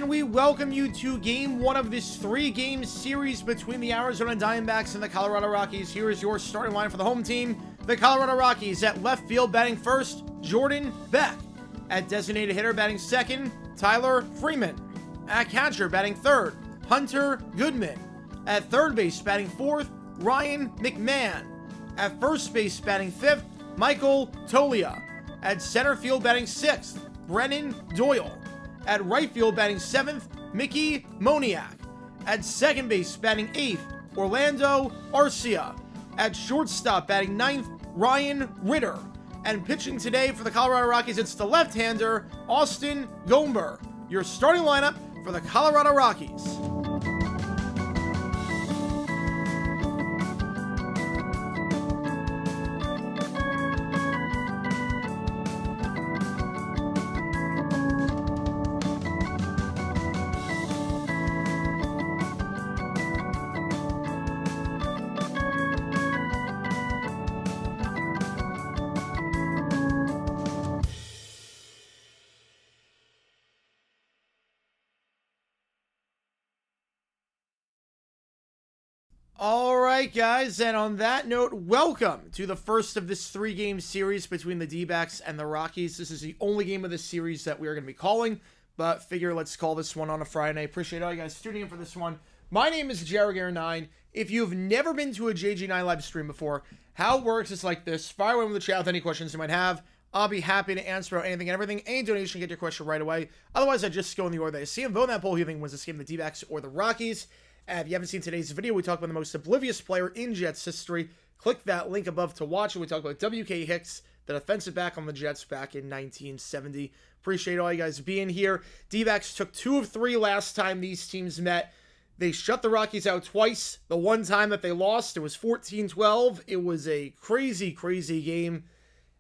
And we welcome you to Game 1 of this 3-game series between the Arizona Diamondbacks and the Colorado Rockies. Here is your starting line for the home team. The Colorado Rockies at left field batting first, Jordan Beck. At designated hitter batting second, Tyler Freeman. At catcher batting third, Hunter Goodman. At third base batting fourth, Ryan McMahon. At first base batting fifth, Michael Tolia. At center field batting sixth, Brennan Doyle. At right field batting seventh, Mickey Moniak. At second base batting eighth, Orlando Arcia. At shortstop batting ninth, Ryan Ritter. And pitching today for the Colorado Rockies, it's the left-hander, Austin Gomber. Your starting lineup for the Colorado Rockies. Alright guys, and on that note, welcome to the first of this 3-game series between the D-backs and the Rockies. This is the only game of this series that we are going to be calling, but figure let's call this one on a Friday. I appreciate all you guys tuning in for this one. My name is Geoguessr9. If you've never been to a JG9 live stream before, how it works is like this. Fire away with the chat with any questions you might have. I'll be happy to answer about anything and everything. Any donation, get your question right away. Otherwise, I just go in the order that I see them. Vote in that poll who you think wins this game, the D-backs or the Rockies. And if you haven't seen today's video, we talk about the most oblivious player in Jets history. Click that link above to watch it. We talk about W.K. Hicks, the defensive back on the Jets back in 1970. Appreciate all you guys being here. D-backs took 2 of 3 last time these teams met. They shut the Rockies out twice. The one time that they lost, it was 14-12. It was a crazy, crazy game.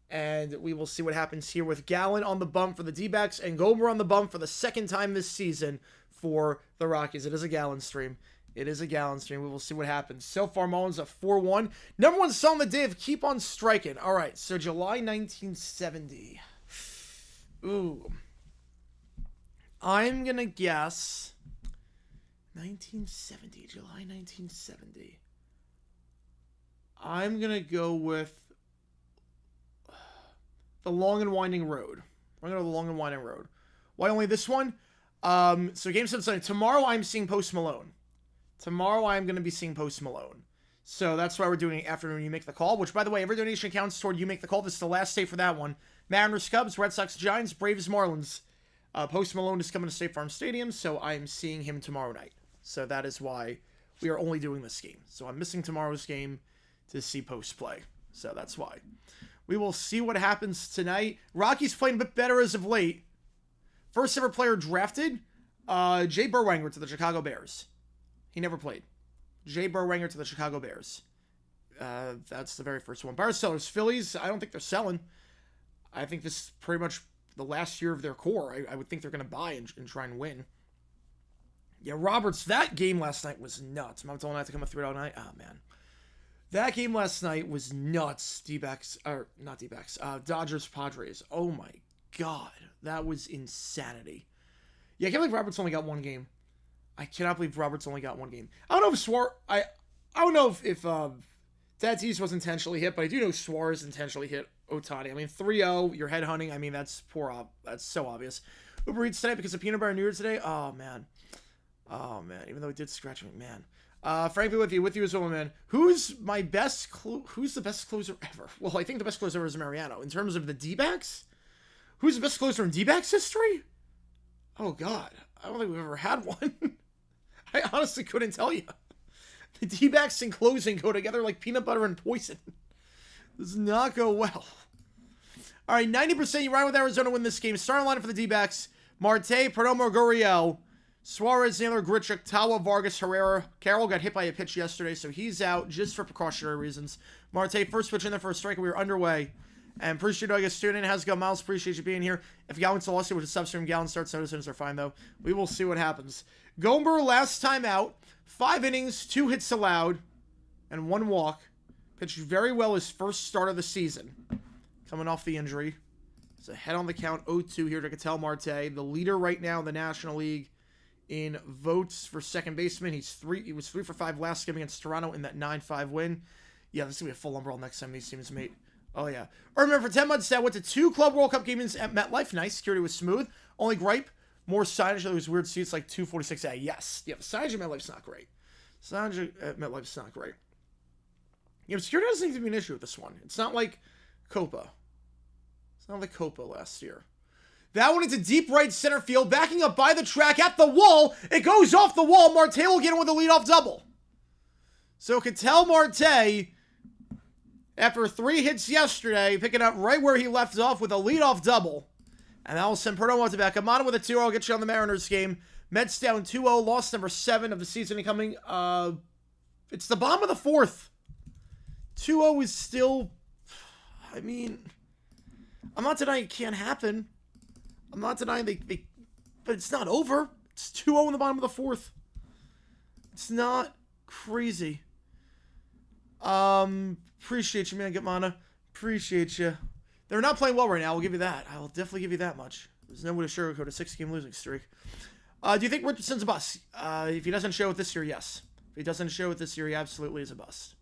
And we will see what happens here with Gallen on the bump for the D-backs and Gomer on the bump for the second time this season for the Rockies. It is a Gallen stream. It is a Gallen stream. We will see what happens. So far, Mullins at 4-1. Number one song of the day of Keep on Striking. All right, so July 1970. Ooh. I'm going to guess 1970, July 1970. I'm going to go with The Long and Winding Road. We're going to go The Long and Winding Road. Why only this one? So Game 7 Sunday. Tomorrow I'm seeing Post Malone. Tomorrow I'm going to be seeing Post Malone. So that's why we're doing afternoon You Make the Call, which, by the way, every donation counts toward You Make the Call. This is the last day for that one. Mariners, Cubs, Red Sox, Giants, Braves, Marlins. Post Malone is coming to State Farm Stadium, so I'm seeing him tomorrow night. So that is why we are only doing this game. So I'm missing tomorrow's game to see Post play. So that's why. We will see what happens tonight. Rockies playing a bit better as of late. First ever player drafted, Jay Berwanger to the Chicago Bears. He never played. Jay Berwanger to the Chicago Bears. That's the very first one. Bar sellers, Phillies, I don't think they're selling. I think this is pretty much the last year of their core. I would think they're going to buy and try and win. Yeah, Roberts, that game last night was nuts. I'm telling that to come through all night. Oh, man. That game last night was nuts. D-backs, or not D-backs, Dodgers, Padres. Oh, my God. That was insanity. Yeah, I can't believe Roberts only got one game. I cannot believe Roberts only got one game. I don't know if I don't know if Tatis was intentionally hit, but I do know Suarez intentionally hit Ohtani. I mean, 3-0, you're headhunting. I mean, that's that's so obvious. Uber Eats tonight because of peanut butter New Year today. Oh man. Even though it did scratch me, man. Frankly, with you as well, man. Who's the best closer ever? Well, I think the best closer ever is Mariano. In terms of the D-backs, who's the best closer in D-backs history? Oh God, I don't think we've ever had one. I honestly couldn't tell you. The D-backs and closing go together like peanut butter and poison. Does not go well. All right, 90% you ride with Arizona to win this game. Starting lineup for the D-backs: Marte, Perdomo, Gurriel, Suarez, Naylor, Grichuk, Tawa, Vargas, Herrera. Carroll got hit by a pitch yesterday, so he's out just for precautionary reasons. Marte, first pitch in there for a strike, and we were underway. And appreciate all you guys tuning in. How's it going, Miles? Appreciate you being here. If Gallen's a lawsuit, which is substream, Gallen starts notices are fine, though. We will see what happens. Gomber, last time out, 5 innings, 2 hits allowed, and 1 walk. Pitched very well his first start of the season. Coming off the injury. It's ahead on the count, 0-2 here to Ketel Marte. The leader right now in the National League in votes for second baseman. He was 3 for 5 last game against Toronto in that 9-5 win. Yeah, this is going to be a full umbrella next time these teams meet. Oh, yeah. I remember for 10 months that went to 2 Club World Cup games at MetLife. Nice. Security was smooth. Only gripe, more signage. There was weird seats like 246A. Yes. Yeah, the signage at MetLife's not great. Signage at MetLife's not great. Yeah, but security doesn't seem to be an issue with this one. It's not like Copa. It's not like Copa last year. That one into deep right center field, backing up by the track at the wall. It goes off the wall. Marte will get in with a leadoff double. So Ketel Marte, after 3 hits yesterday, picking up right where he left off with a leadoff double. And that will send Perdomo to back. Amano with a 2-0. I'll get you on the Mariners game. Mets down 2-0. Loss number 7 of the season incoming. It's the bottom of the 4th. 2-0 is still... I mean... I'm not denying it can't happen. I'm not denying they but it's not over. It's 2-0 in the bottom of the 4th. It's not crazy. Appreciate you, man, Gitmana. Appreciate you. They're not playing well right now. I'll give you that. I will definitely give you that much. There's no way to sugarcoat a 6-game losing streak. Do you think Richardson's a bust? If he doesn't show it this year, yes. If he doesn't show it this year, he absolutely is a bust.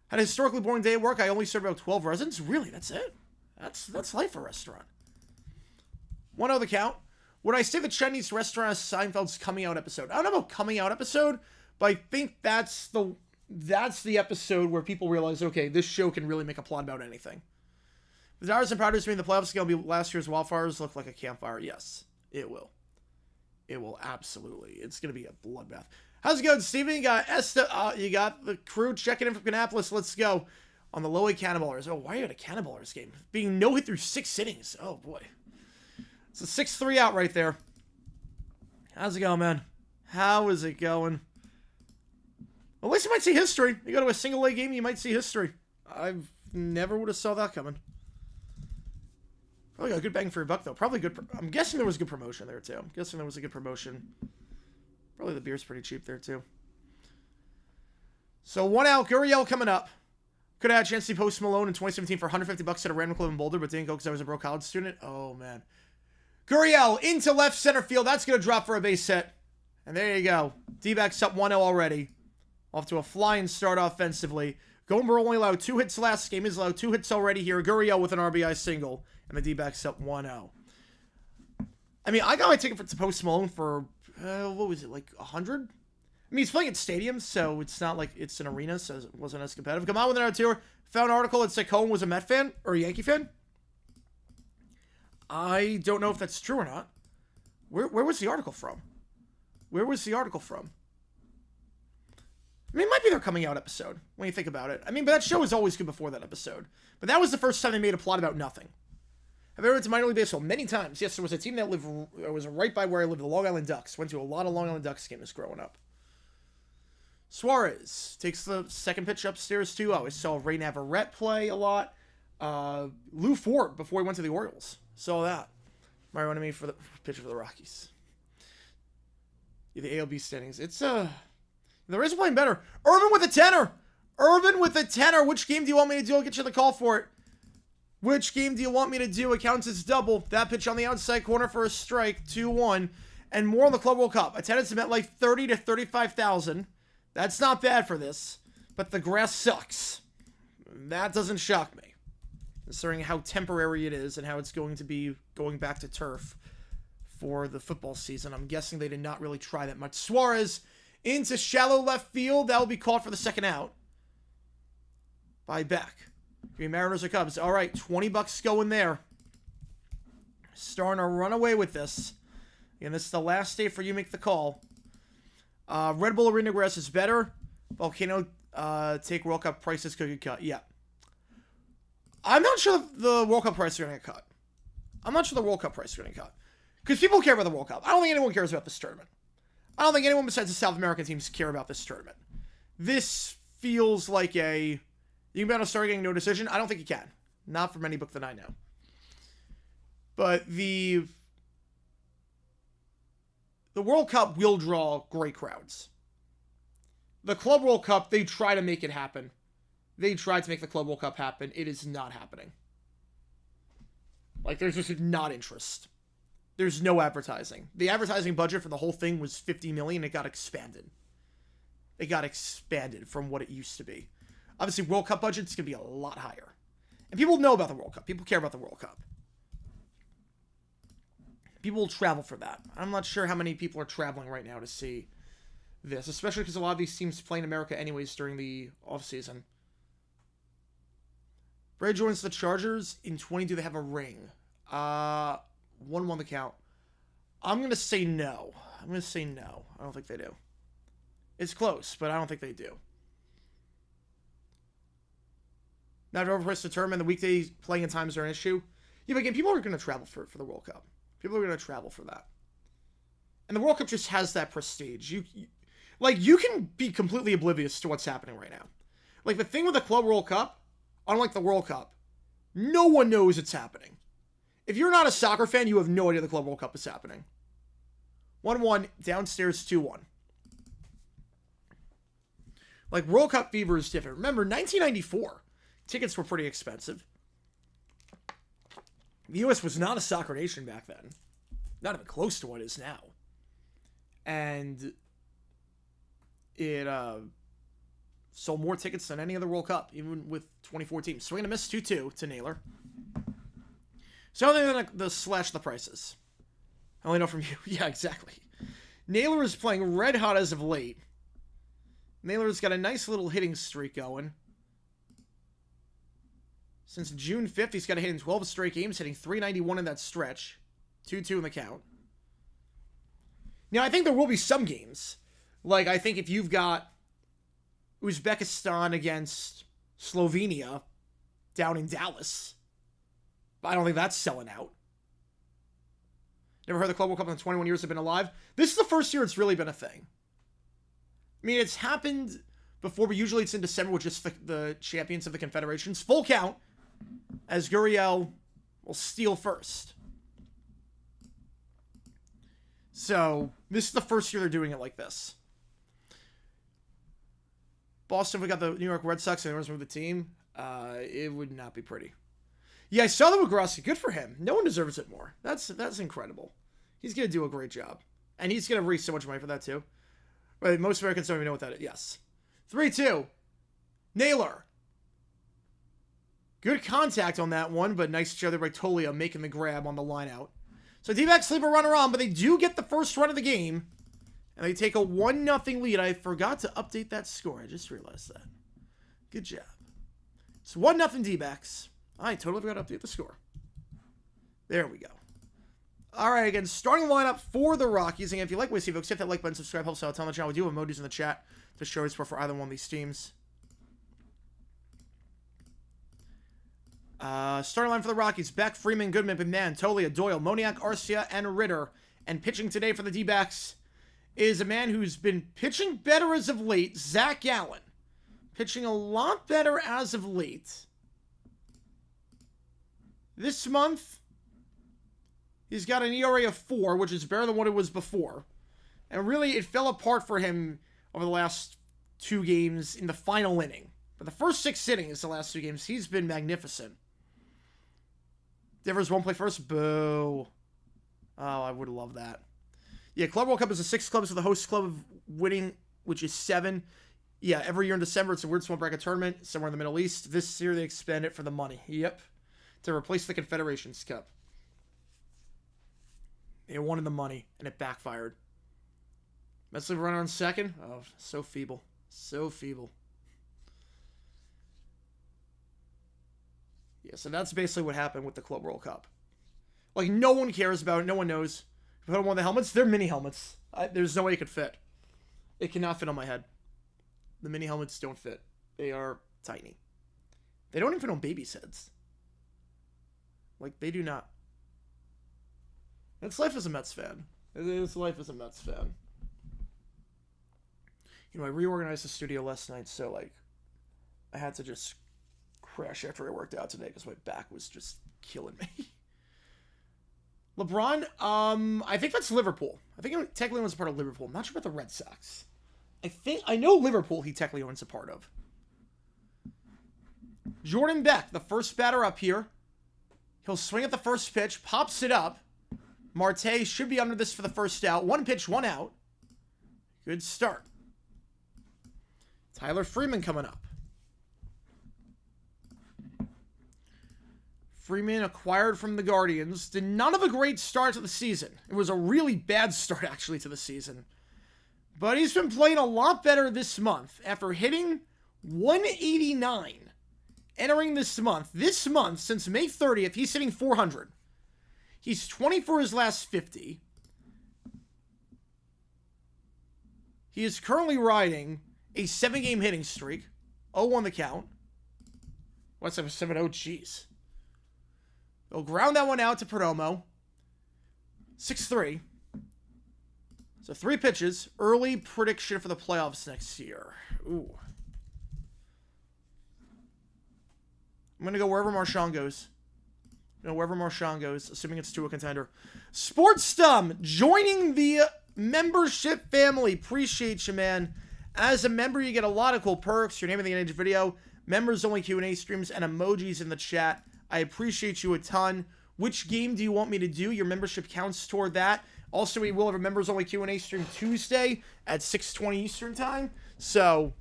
Had a historically boring day at work. I only served about 12 residents. Really? That's it? That's life for a restaurant. 1-0 the count. Would I say the Chinese restaurant is Seinfeld's coming out episode? I don't know about coming out episode, but I think that's the episode where people realize, okay, this show can really make a plot about anything. The Dodgers and Padres being the playoffs going to be last year's wildfires look like a campfire. Yes, it will. It will absolutely. It's going to be a bloodbath. How's it going, Steven? You got Esta. You got the crew checking in from Kannapolis. Let's go. On the low-A Cannonballers. Oh, why are you at a Cannonballers game? Being no-hit through 6 innings. Oh, boy. It's a 6-3 out right there. How's it going, man? How is it going? Well, at least you might see history. You go to a single-A game, you might see history. I never would have saw that coming. Probably got a good bang for your buck, though. Probably good. I'm guessing there was a good promotion there, too. I'm guessing there was a good promotion. Probably the beer's pretty cheap there, too. So, 1 out. Gurriel coming up. Could have had a chance to see Post Malone in 2017 for $150 at a random club in Boulder, but didn't go because I was a broke college student. Oh, man. Gurriel into left center field. That's going to drop for a base hit. And there you go. D-backs up 1-0 already. Off to a flying start offensively. Gomber only allowed 2 hits last game. He's allowed 2 hits already here. Gurriel with an RBI single. And the D-backs up 1-0. I mean, I got my ticket to Post Malone for, what was it, like 100? I mean, he's playing at stadiums, so it's not like it's an arena, so it wasn't as competitive. Come on with another tour. Found an article that said Cohen was a Met fan or a Yankee fan. I don't know if that's true or not. Where was the article from? Where was the article from? I mean, it might be their coming out episode, when you think about it. I mean, but that show was always good before that episode. But that was the first time they made a plot about nothing. I've ever been to minor league baseball many times. Yes, there was a team that was right by where I lived, the Long Island Ducks. Went to a lot of Long Island Ducks games growing up. Suarez takes the second pitch upstairs, too. I saw Ray Navarrete play a lot. Lou Ford, before he went to the Orioles. Saw that. Mario Enemy for the pitcher for the Rockies. Yeah, the ALB standings. It's, the Rays are playing better. Irvin with a tenor. Irvin with a tenor. Which game do you want me to do? I'll get you the call for it. Which game do you want me to do? It counts as double. That pitch on the outside corner for a strike. 2-1. And more on the Club World Cup. Attendance at MetLife 30 to 35,000. That's not bad for this. But the grass sucks. That doesn't shock me. Considering how temporary it is and how it's going to be going back to turf for the football season. I'm guessing they did not really try that much. Suarez into shallow left field. That will be caught for the second out by Beck. Green Mariners or Cubs. All right, $20 going there. Starting to run away with this. And this is the last day for you to make the call. Red Bull Arena grass is better. Volcano take World Cup prices could get cut. Yeah. I'm not sure the World Cup price is going to get cut. I'm not sure the World Cup price is going to get cut. Because people care about the World Cup. I don't think anyone cares about this tournament. I don't think anyone besides the South American teams care about this tournament. This feels like a... You can bet on start getting no decision. I don't think you can. Not from any book that I know. But the World Cup will draw great crowds. The Club World Cup, they try to make it happen. They tried to make the Club World Cup happen. It is not happening. Like, there's just not interest. There's no advertising. The advertising budget for the whole thing was $50 million. It got expanded. It got expanded from what it used to be. Obviously, World Cup budget's going to be a lot higher. And people know about the World Cup. People care about the World Cup. People will travel for that. I'm not sure how many people are traveling right now to see this, especially because a lot of these teams play in America anyways during the offseason. Bray joins the Chargers. In 20, do they have a ring? 1-1 the count. I'm going to say no. I don't think they do. It's close, but I don't think they do. Not overpriced to determine the weekday playing times are an issue. Yeah, but again, people are going to travel for the World Cup. People are going to travel for that. And the World Cup just has that prestige. You can be completely oblivious to what's happening right now. Like, the thing with the Club World Cup, unlike the World Cup, no one knows it's happening. If you're not a soccer fan, you have no idea the Club World Cup is happening. 1-1, downstairs 2-1. Like, World Cup fever is different. Remember, 1994, tickets were pretty expensive. The U.S. was not a soccer nation back then. Not even close to what it is now. And it sold more tickets than any other World Cup, even with 24 teams. Swing and a miss, 2-2 to Naylor. So other than the slash the prices. I only know from you. Yeah, exactly. Naylor is playing red hot as of late. Naylor's got a nice little hitting streak going. Since June 5th, he's got a hit in 12 straight games, hitting .391 in that stretch. 2-2 in the count. Now, I think there will be some games. Like, I think if you've got Uzbekistan against Slovenia down in Dallas, I don't think that's selling out. Never heard the Club World Cup in the 21 years I've been alive. This is the first year it's really been a thing. I mean, it's happened before, but usually it's in December with just the champions of the Confederations. Full count, as Gurriel will steal first. So, this is the first year they're doing it like this. Boston, we got the New York Red Sox, and they moved the team. It would not be pretty. Yeah, I saw that with Grossi. Good for him. No one deserves it more. That's incredible. He's going to do a great job. And he's going to raise so much money for that, too. But most Americans don't even know what that is. Yes. 3-2. Naylor. Good contact on that one, but nice show there by Tolia making the grab on the line out. So D-backs leave a runner on, but they do get the first run of the game. And they take a 1-0 lead. I forgot to update that score. I just realized that. Good job. It's 1-0 D-backs. I totally forgot to update the score. There we go. All right, again, starting lineup for the Rockies. Again, if you like what you see, folks, hit that like button, subscribe, helps out on the channel. We do have emojis in the chat to show support for either one of these teams. Starting line for the Rockies: Beck, Freeman, Goodman, McMahon, Tolia, Doyle, Moniak, Arcia, and Ritter. And pitching today for the D-backs is a man who's been pitching better as of late, Zach Gallen. Pitching a lot better as of late. This month, he's got an ERA of 4, which is better than what it was before. And really, it fell apart for him over the last 2 games in the final inning. But the first 6 innings, the last 2 games, he's been magnificent. Devers won't play first. Boo. Oh, I would love that. Yeah, Club World Cup is a 6 clubs with the host club of winning, which is 7. Yeah, every year in December, it's a weird small bracket tournament somewhere in the Middle East. This year, they expand it for the money. Yep. To replace the Confederations Cup. They wanted the money, and it backfired. Metzler runner on second. Oh, so feeble. So feeble. Yeah, so that's basically what happened with the Club World Cup. Like, no one cares about it. No one knows. If I put on one of the helmets, they're mini helmets. There's no way it could fit. It cannot fit on my head. The mini helmets don't fit. They are tiny. They don't even fit on babies' heads. Like, they do not. It's life as a Mets fan. It's life as a Mets fan. You know, I reorganized the studio last night, so, like, I had to just crash after I worked out today because my back was just killing me. LeBron, I think that's Liverpool. I think he technically owns a part of Liverpool. I'm not sure about the Red Sox. I know Liverpool he technically owns a part of. Jordan Beck, the first batter up here. He'll swing at the first pitch, pops it up. Marte should be under this for the first out. 1 pitch, 1 out. Good start. Tyler Freeman coming up. Freeman acquired from the Guardians. Did not have a great start to the season. It was a really bad start, actually, to the season. But he's been playing a lot better this month after hitting 189 entering this month. This month, since May 30th, he's hitting 400. He's 20 for his last 50. He is currently riding a 7-game hitting streak. 0-1 the count. What's up, 7-0? Jeez. They'll ground that one out to Perdomo. 6-3. So 3 pitches. Early prediction for the playoffs next year. Ooh. I'm going to go wherever Marchand goes. Wherever Marchand goes, assuming it's to a contender. SportsDumb joining the membership family. Appreciate you, man. As a member, you get a lot of cool perks. Your name in the end of the video. Members-only Q&A streams and emojis in the chat. I appreciate you a ton. Which game do you want me to do? Your membership counts toward that. Also, we will have a members-only Q&A stream Tuesday at 6:20 Eastern Time. So,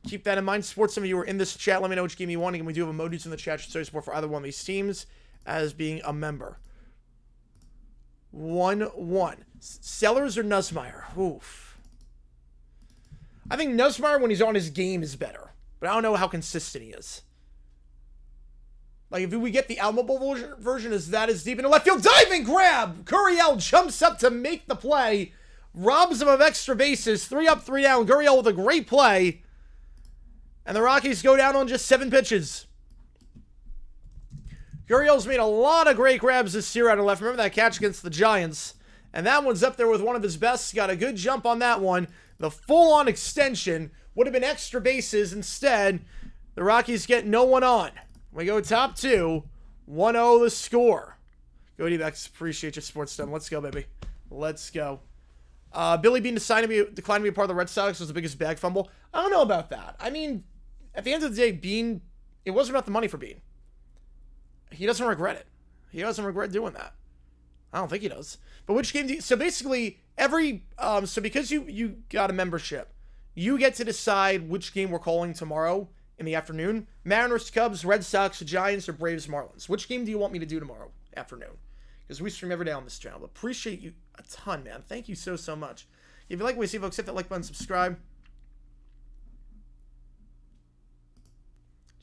keep that in mind. Some of you are in this chat. Let me know which game you want. And we do have emojis in the chat. Should show support for either one of these teams as being a member. 1-1. Sellers or Nussmeier? Oof. I think Nussmeier, when he's on his game, is better. But I don't know how consistent he is. Like, if we get the Almable version, is that as deep into left field? Diving grab! Gurriel jumps up to make the play. Robs him of extra bases. 3 up, 3 down. Gurriel with a great play. And the Rockies go down on just 7 pitches. Gurriel's made a lot of great grabs this year out of left. Remember that catch against the Giants? And that one's up there with one of his best. Got a good jump on that one. The full-on extension would have been extra bases. Instead, the Rockies get no one on. We go top 2. 1-0 the score. Go D-backs. Appreciate your SportsDumb. Let's go, baby. Let's go. Billy Beane declined to be a part of the Red Sox was the biggest bag fumble. I don't know about that. I mean, at the end of the day, Beane, it wasn't about the money for Beane. He doesn't regret it. He doesn't regret doing that. I don't think he does. But which game do you... So basically, so because you got a membership, you get to decide which game we're calling tomorrow in the afternoon. Mariners, Cubs, Red Sox, Giants, or Braves, Marlins. Which game do you want me to do tomorrow afternoon? Because we stream every day on this channel. Appreciate you a ton, man. Thank you so, so much. If you like what you see, folks, hit that like button, subscribe.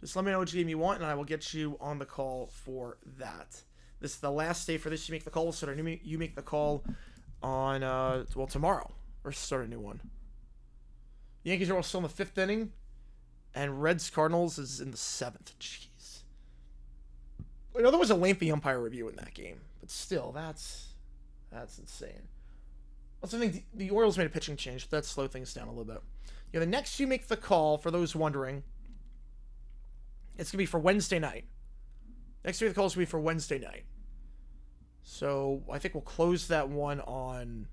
Just let me know which game you want, and I will get you on the call for that. This is the last day for this. You make the call, so you make the call on, well, tomorrow. Or start a new one. Yankees are all still in the 5th inning. And Reds-Cardinals is in the 7th. Jeez. I know there was a lengthy umpire review in that game. But still, that's insane. Also, I think the Orioles made a pitching change. That slowed things down a little bit. Yeah, the next you make the call, for those wondering, it's going to be for Wednesday night. Next week the call is going to be for Wednesday night. So, I think we'll close that one on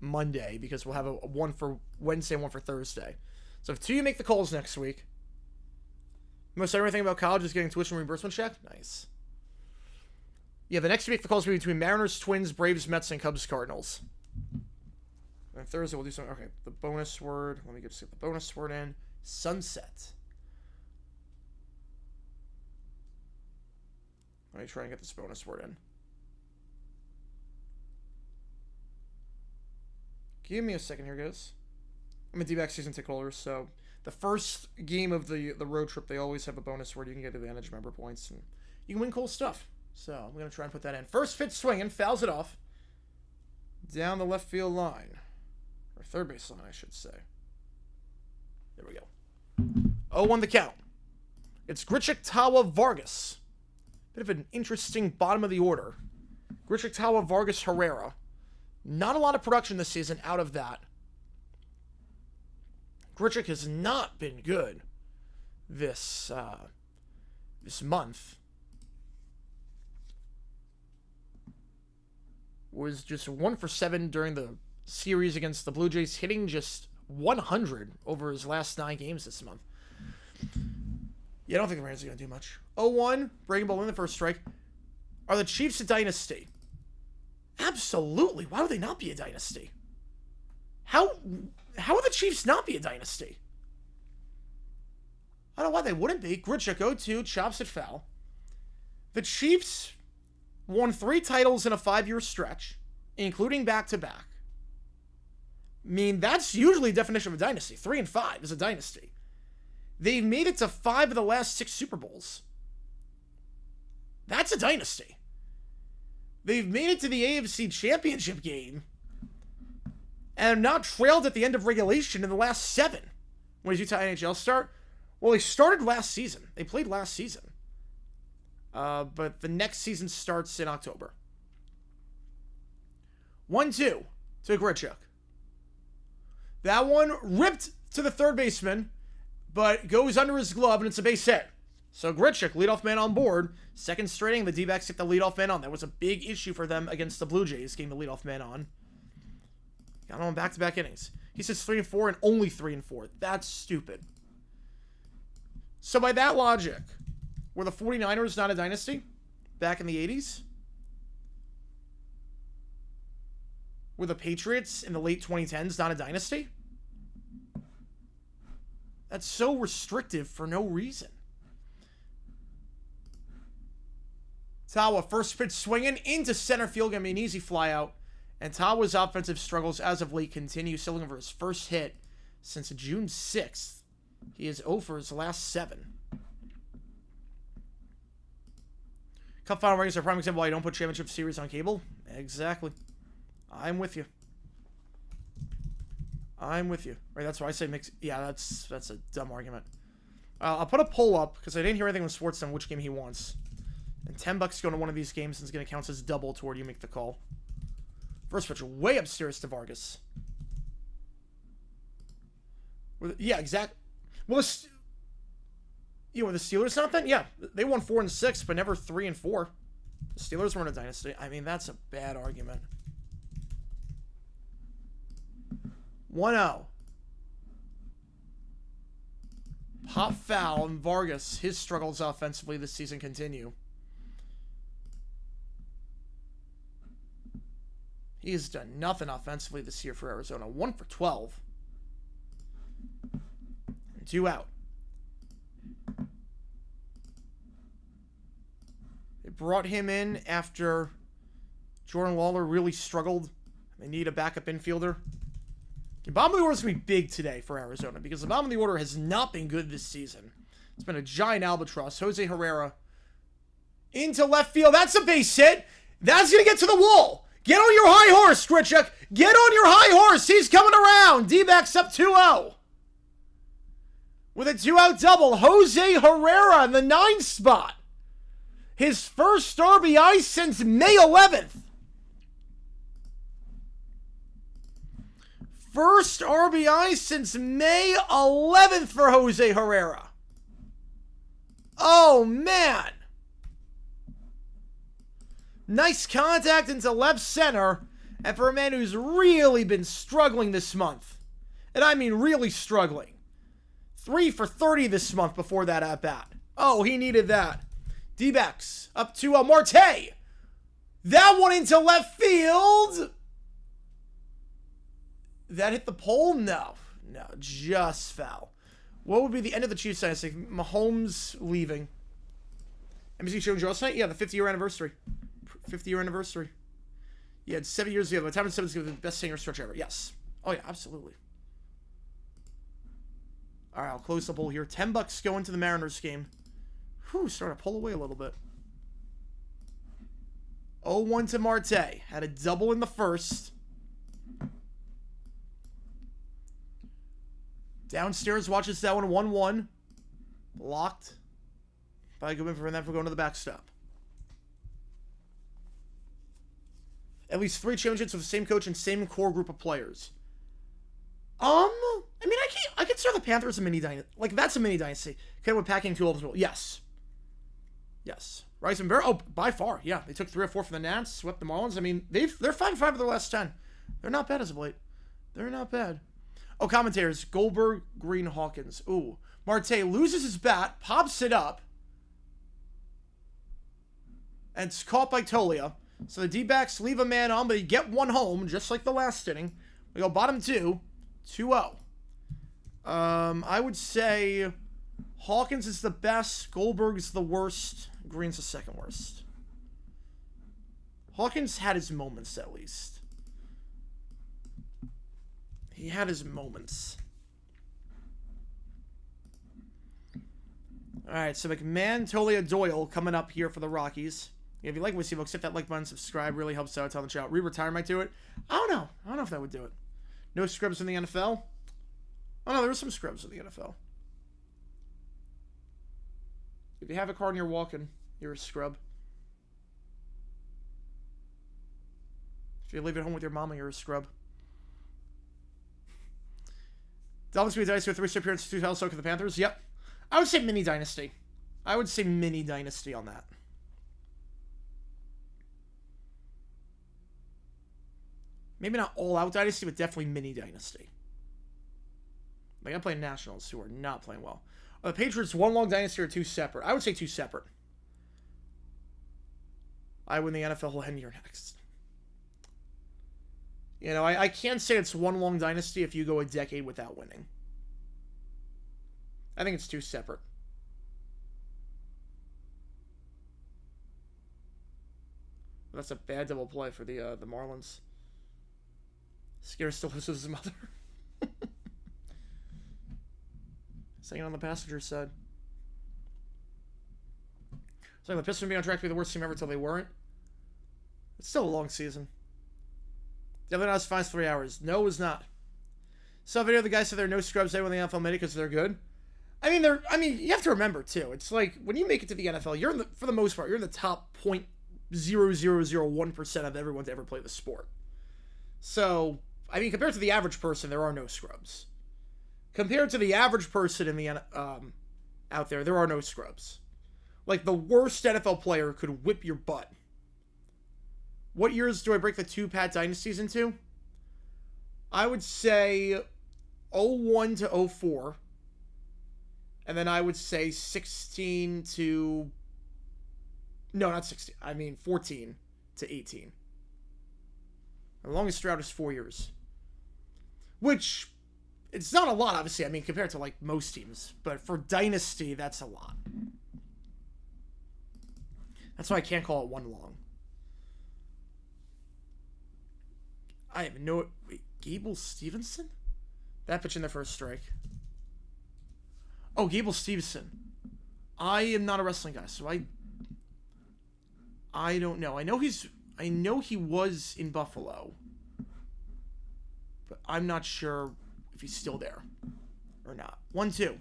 Monday, because we'll have a one for Wednesday and one for Thursday. So, if 2 you make the calls next week, most everything about college is getting tuition reimbursement check? Nice. Yeah, the next week the calls will be between Mariners, Twins, Braves, Mets, and Cubs, Cardinals. And Thursday we'll do something. Okay, the bonus word. Let me just get the bonus word in. Sunset. Let me try and get this bonus word in. Give me a second here, guys. I'm a D-back season ticket holder, so the first game of the road trip, they always have a bonus word. You can get advantage member points, and you can win cool stuff. So I'm going to try and put that in. First pitch swinging, fouls it off. Down the left field line. Or third base line, I should say. There we go. 0-1 the count. It's Grichuk, Vargas. Bit of an interesting bottom of the order. Grichuk, Vargas, Herrera. Not a lot of production this season out of that. Grichuk has not been good this month. Was just 1 for 7 during the series against the Blue Jays, hitting just 100 over his last 9 games this month. Yeah, I don't think the Rams are going to do much. 0-1, breaking ball in the first strike. Are the Chiefs a dynasty? Absolutely. Why would they not be a dynasty? How would the Chiefs not be a dynasty? I don't know why they wouldn't be. Gritchick 0-2, chops it foul. The Chiefs won 3 titles in a 5-year stretch, including back-to-back. I mean, that's usually the definition of a dynasty. 3-5 is a dynasty. They've made it to 5 of the last 6 Super Bowls. That's a dynasty. They've made it to the AFC Championship game and have not trailed at the end of regulation in the last 7. When did Utah NHL start? Well, they started last season. They played last season. But the next season starts in October. 1-2 to Gritchick. That one ripped to the third baseman, but goes under his glove, and it's a base hit. So Gritchick, leadoff man on board. Second straight inning, the D-backs get the leadoff man on. That was a big issue for them against the Blue Jays, getting the leadoff man on. Got on back-to-back innings. He says 3-4 and only 3-4. That's stupid. So by that logic, were the 49ers not a dynasty back in the 80s? Were the Patriots in the late 2010s not a dynasty? That's so restrictive for no reason. Tawa, first pitch swinging into center field, gonna be an easy fly out. And Tawa's offensive struggles as of late continue, still looking for his first hit since June 6th. He is 0 for his last 7. Cup final rankings are a prime example why you don't put championship series on cable. Exactly. I'm with you. I'm with you. Right, that's why I say mix. Yeah, that's a dumb argument. I'll put a poll up because I didn't hear anything on Sports on which game he wants. And $10 going to one of these games is going to count as double toward you make the call. First pitch way upstairs to Vargas. Yeah, exactly. Well, were the Steelers not then? Yeah, they won 4 and 6, but never 3 and 4. The Steelers weren't a dynasty. I mean, that's a bad argument. 1-0. Pop foul, and Vargas, his struggles offensively this season continue. He has done nothing offensively this year for Arizona. 1 for 12. And 2 out. They brought him in after Jordan Lawler really struggled. They need a backup infielder. The bottom of the order is going to be big today for Arizona because the bottom of the order has not been good this season. It's been a giant albatross. Jose Herrera into left field. That's a base hit. That's going to get to the wall. Get on your high horse, Gritchick. Get on your high horse. He's coming around. D-backs up 2-0. With a 2-out double, Jose Herrera in the 9th spot. His first RBI since May 11th. First RBI since May 11th for Jose Herrera. Oh, man. Nice contact into left center. And for a man who's really been struggling this month. And I mean really struggling. 3 for 30 this month before that at-bat. Oh, he needed that. D-backs up to Marte. That one into left field. That hit the pole? No, just foul. What would be the end of the Chiefs dynasty? Mahomes leaving. NBC showing Joe tonight? Yeah, the 50-year anniversary. 50-year anniversary. Yeah, it's 7 years ago. By the time it's 7 years ago, the best singer stretch ever. Yes. Oh, yeah, absolutely. All right, I'll close the poll here. $10 going to the Mariners game. Whew, starting to pull away a little bit. 0-1 to Marte. Had a double in the first. Downstairs watches that one 1-1. Blocked by Goodman for going to the backstop. At least 3 championships with the same coach and same core group of players. I mean, I consider the Panthers a mini dynasty. Like, that's a mini dynasty. Okay, with packing 2 ultimate. Yes. Rice and Bear. Oh, by far. Yeah, they took 3 or 4 from the Nats, swept the Marlins. I mean, they're 5-5 of their last 10. They're not bad as of late. They're not bad. Oh, commentators. Goldberg, Green, Hawkins. Ooh. Marte loses his bat, pops it up, and it's caught by Tolia. So the D-backs leave a man on, but you get one home, just like the last inning. We go bottom 2, 2-0. I would say Hawkins is the best, Goldberg's the worst, Green's the second worst. Hawkins had his moments, at least. He had his moments. Alright, so McMahon, Tolia, Doyle coming up here for the Rockies. If you like what we see, folks, hit that like button, subscribe. Really helps out. Tell the chat. Re-retire might do it. I don't know. I don't know if that would do it. No scrubs in the NFL? Oh, no, there were some scrubs in the NFL. If you have a car and you're walking, you're a scrub. If you live at home with your mama, you're a scrub. Dolphins be a dynasty with 3 straight appearances, 2 titles, so can the Panthers. Yep. I would say mini dynasty. I would say mini dynasty on that. Maybe not all out dynasty, but definitely mini dynasty. Like I'm playing Nationals, who are not playing well. Are the Patriots one long dynasty or 2 separate? I would say 2 separate. I win the NFL whole year next. You know, I can't say it's one long dynasty if you go a decade without winning. I think it's 2 separate. That's a bad double play for the Marlins. Scare still lives with his mother. Staying on the passenger side. So the Pistons would be on track to be the worst team ever until they weren't. It's still a long season. The other night was fine 3 hours. No, it was not. Saw a video of the guys said there are no scrubs there when the NFL made it because they're good. I mean, you have to remember too. It's like when you make it to the NFL, you're in the, for the most part, you're in the top 0.0001% of everyone to ever play the sport. So, I mean, compared to the average person, there are no scrubs. Compared to the average person in the out there are no scrubs. Like the worst NFL player could whip your butt. What years do I break the 2 Pat dynasties into? I would say 01 to 04. And then I would say 16 to... No, not 16. I mean 14 to 18. The longest drought is 4 years. Which, it's not a lot, obviously. I mean, compared to, like, most teams. But for Dynasty, that's a lot. That's why I can't call it one long. I have no... Wait, Gable Stevenson? That pitch in the first strike. Oh, Gable Stevenson. I am not a wrestling guy, so I don't know. I know he was in Buffalo. But I'm not sure if he's still there or not. 1-2.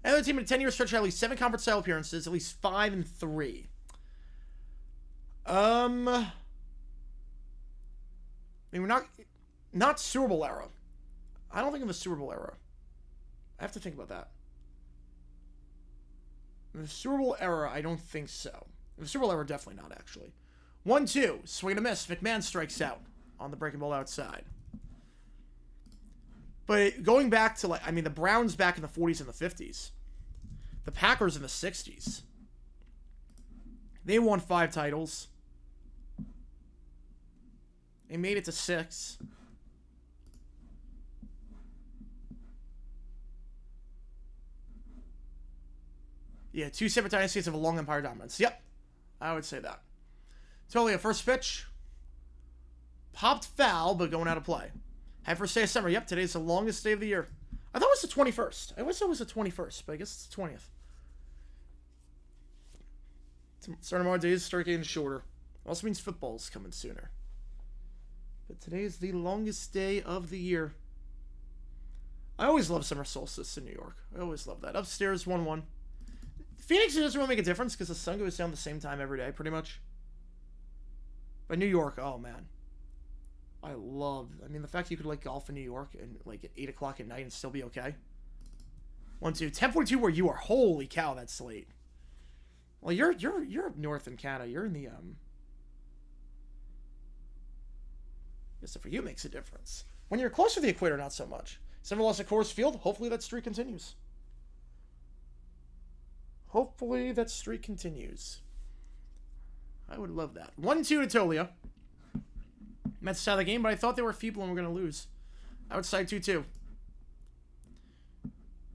Another team in a 10-year stretch had at least 7 conference title appearances, at least 5 and 3. I mean, we're not Super Bowl era. I don't think of a Super Bowl era. I have to think about that. In the Super Bowl era, I don't think so. In the Super Bowl era, definitely not, actually. 1-2. Swing and a miss. McMahon strikes out on the breaking ball outside. But going back to, like, I mean, the Browns back in the 40s and the 50s. The Packers in the 60s. They won 5 titles. They made it to 6. Yeah, 2 separate dynasties of a long empire dominance. Yep, I would say that. Totally a first pitch. Popped foul, but going out of play. Had first day of summer. Yep, today's the longest day of the year. I thought it was the 21st. I always thought it was the 21st, but I guess it's the 20th. Starting tomorrow, days start getting shorter. Also means football's coming sooner. But today is the longest day of the year. I always love summer solstice in New York. I always love that. Upstairs, 1-1. Phoenix doesn't really make a difference because the sun goes down the same time every day, pretty much. But New York, oh man. I mean, the fact you could, like, golf in New York and, like, at 8 o'clock at night and still be okay. 1-2. 10:42 where you are. Holy cow, that's late. Well, you're up north in Canada. You're in the, guess for you makes a difference. When you're closer to the equator, not so much. 7 loss at Coors Field. Hopefully that streak continues. I would love that. 1-2 to Tolia. Mets out of the game, but I thought they were feeble and were going to lose. Outside 2-2.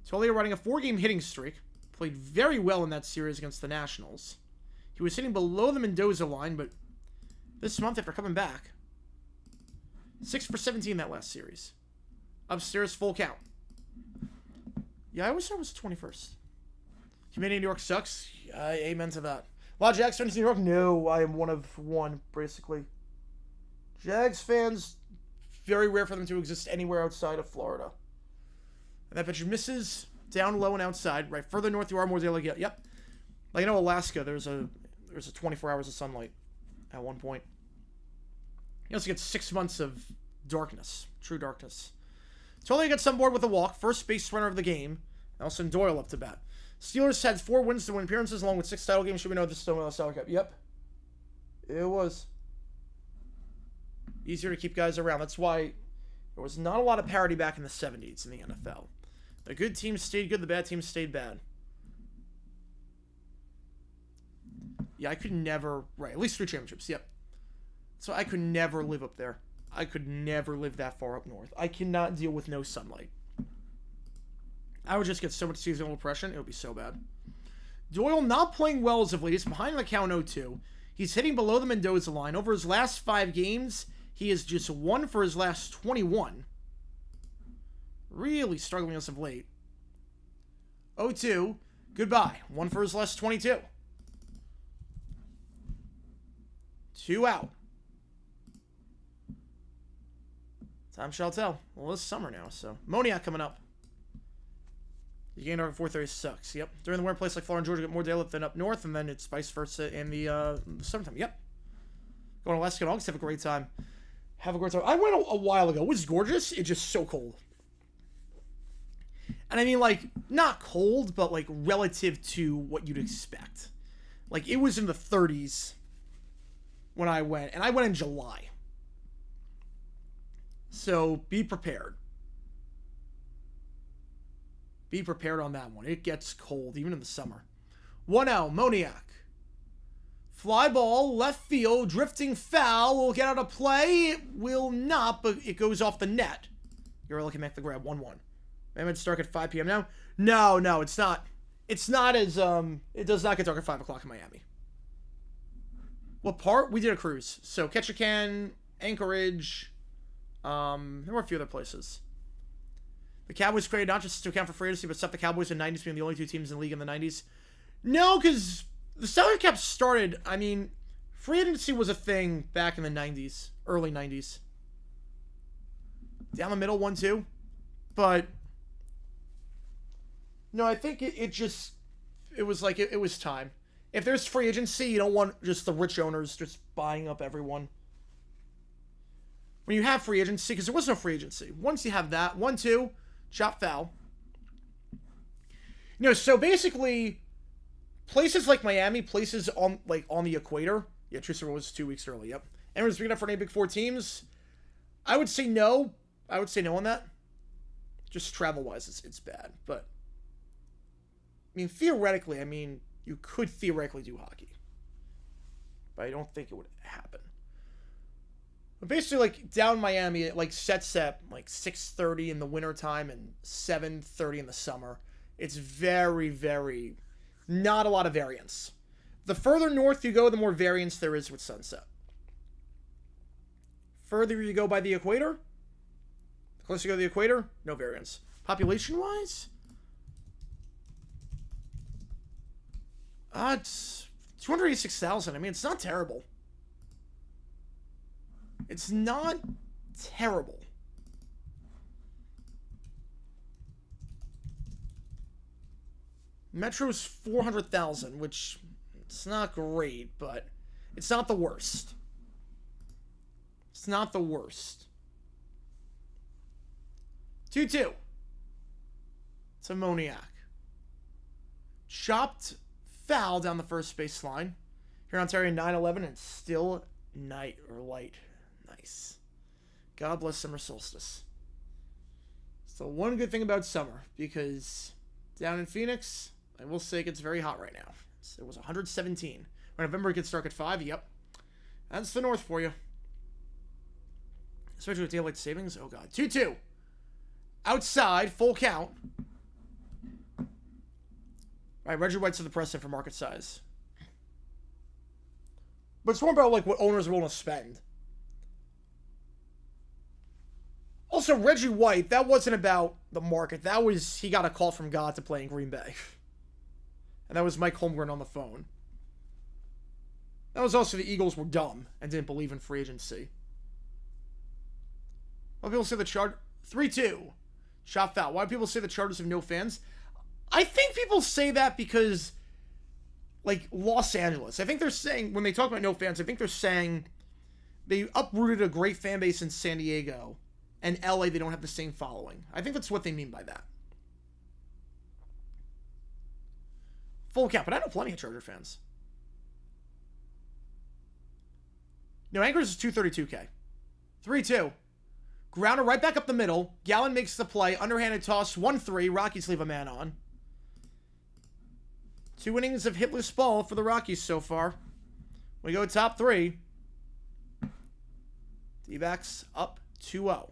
Tolia running a 4-game hitting streak. Played very well in that series against the Nationals. He was hitting below the Mendoza line, but this month after coming back, 6 for 17 that last series. Upstairs, full count. Yeah, I wish I was 21st. Humidity in New York sucks. Amen to that. A lot of Jags fans in New York? No, I am one of one, basically. Jags fans, very rare for them to exist anywhere outside of Florida. And that pitch misses down low and outside. Right, further north you are, more daily get. Yep. Like, you know, Alaska, there's a 24 hours of sunlight at one point. You also get 6 months of darkness, true darkness. Totally gets on board with a walk, first base runner of the game. Nelson Doyle up to bat. Steelers had 4 wins to win appearances, along with 6 title games. Should we know this is still a Stanley Cup? Yep. It was. Easier to keep guys around. That's why there was not a lot of parity back in the 70s in the NFL. The good teams stayed good, the bad teams stayed bad. Yeah, I could never... Right, at least 3 championships, yep. So I could never live up there. I could never live that far up north. I cannot deal with no sunlight. I would just get so much seasonal depression, it would be so bad. Doyle not playing well as of late. He's behind the count 0-2. He's hitting below the Mendoza line. Over his last 5 games, he is just 1 for his last 21. Really struggling as of late. 0-2. Goodbye. 1 for his last 22. 2 out. Time shall tell. Well, it's summer now, so. Moniak coming up. You gained over 430 sucks. Yep. During the winter, place like Florida and Georgia get more daylight than up north, and then it's vice versa in the summertime. Yep. Going to Alaska in August, have a great time. Have a great time. I went a while ago. It was gorgeous. It's just so cold. And I mean, like, not cold, but, like, relative to what you'd expect. Like, it was in the 30s when I went, and I went in July. So, be prepared. Be prepared on that one. It gets cold, even in the summer. 1-0, Moniak. Fly ball, left field, drifting foul. Will get out of play. It will not, but it goes off the net. You're looking at the grab. 1-1. Mehmet Stark at 5 p.m. now? No, it's not. It's not as, it does not get dark at 5 o'clock in Miami. What part? We did a cruise. So, Ketchikan, Anchorage, there were a few other places. The Cowboys created not just to account for free agency, but stopped the Cowboys in the 90s being the only 2 teams in the league in the 90s. No, because the salary cap started, I mean, free agency was a thing back in the 90s, early 90s. Down the middle, 1-2. But, no, I think it was like, it was time. If there's free agency, you don't want just the rich owners just buying up everyone. When you have free agency, because there was no free agency. Once you have that, 1-2, chop foul. You know, so basically, places like Miami, places on the equator. Yeah, Tristan was 2 weeks early, yep. Everyone's picking up for any Big 4 teams. I would say no. I would say no on that. Just travel-wise, it's bad. But, I mean, theoretically, you could theoretically do hockey. But I don't think it would happen. But basically, like, down Miami, it, like, sets at, like, 6:30 in the wintertime and 7:30 in the summer. It's very, very... not a lot of variance. The further north you go, the more variance there is with sunset. Further you go by the equator, the closer you go to the equator, no variance. Population-wise? It's 286,000. I mean, it's not terrible. It's not terrible. Metro's 400,000, which it's not great, but it's not the worst. It's not the worst. 2-2. It's a Moniak. Chopped foul down the first base line. Here in Ontario, 9/11, and still night or light. Nice. God bless summer solstice. So one good thing about summer, because down in Phoenix, I will say it gets very hot right now. It was 117. When November gets dark at 5, yep. That's the North for you. Especially with daylight savings. Oh, God. 2-2. Outside, full count. All right, Reggie White's to the precedent for market size. But it's more about, like, what owners are willing to spend. Also, Reggie White, that wasn't about the market. That was, he got a call from God to play in Green Bay. And that was Mike Holmgren on the phone. That was also the Eagles were dumb and didn't believe in free agency. Why people say the Chargers... 3-2. Shot foul. Why do people say the Chargers have no fans? I think people say that because, like, Los Angeles. I think they're saying, when they talk about no fans, I think they're saying they uprooted a great fan base in San Diego. And LA, they don't have the same following. I think that's what they mean by that. Full count, but I know plenty of Charger fans. No, Anchors is 232K. 3-2. Grounder right back up the middle. Gallen makes the play. Underhanded toss. 1-3. Rockies leave a man on. 2 innings of hitless ball for the Rockies so far. We go top 3. D-backs up 2-0.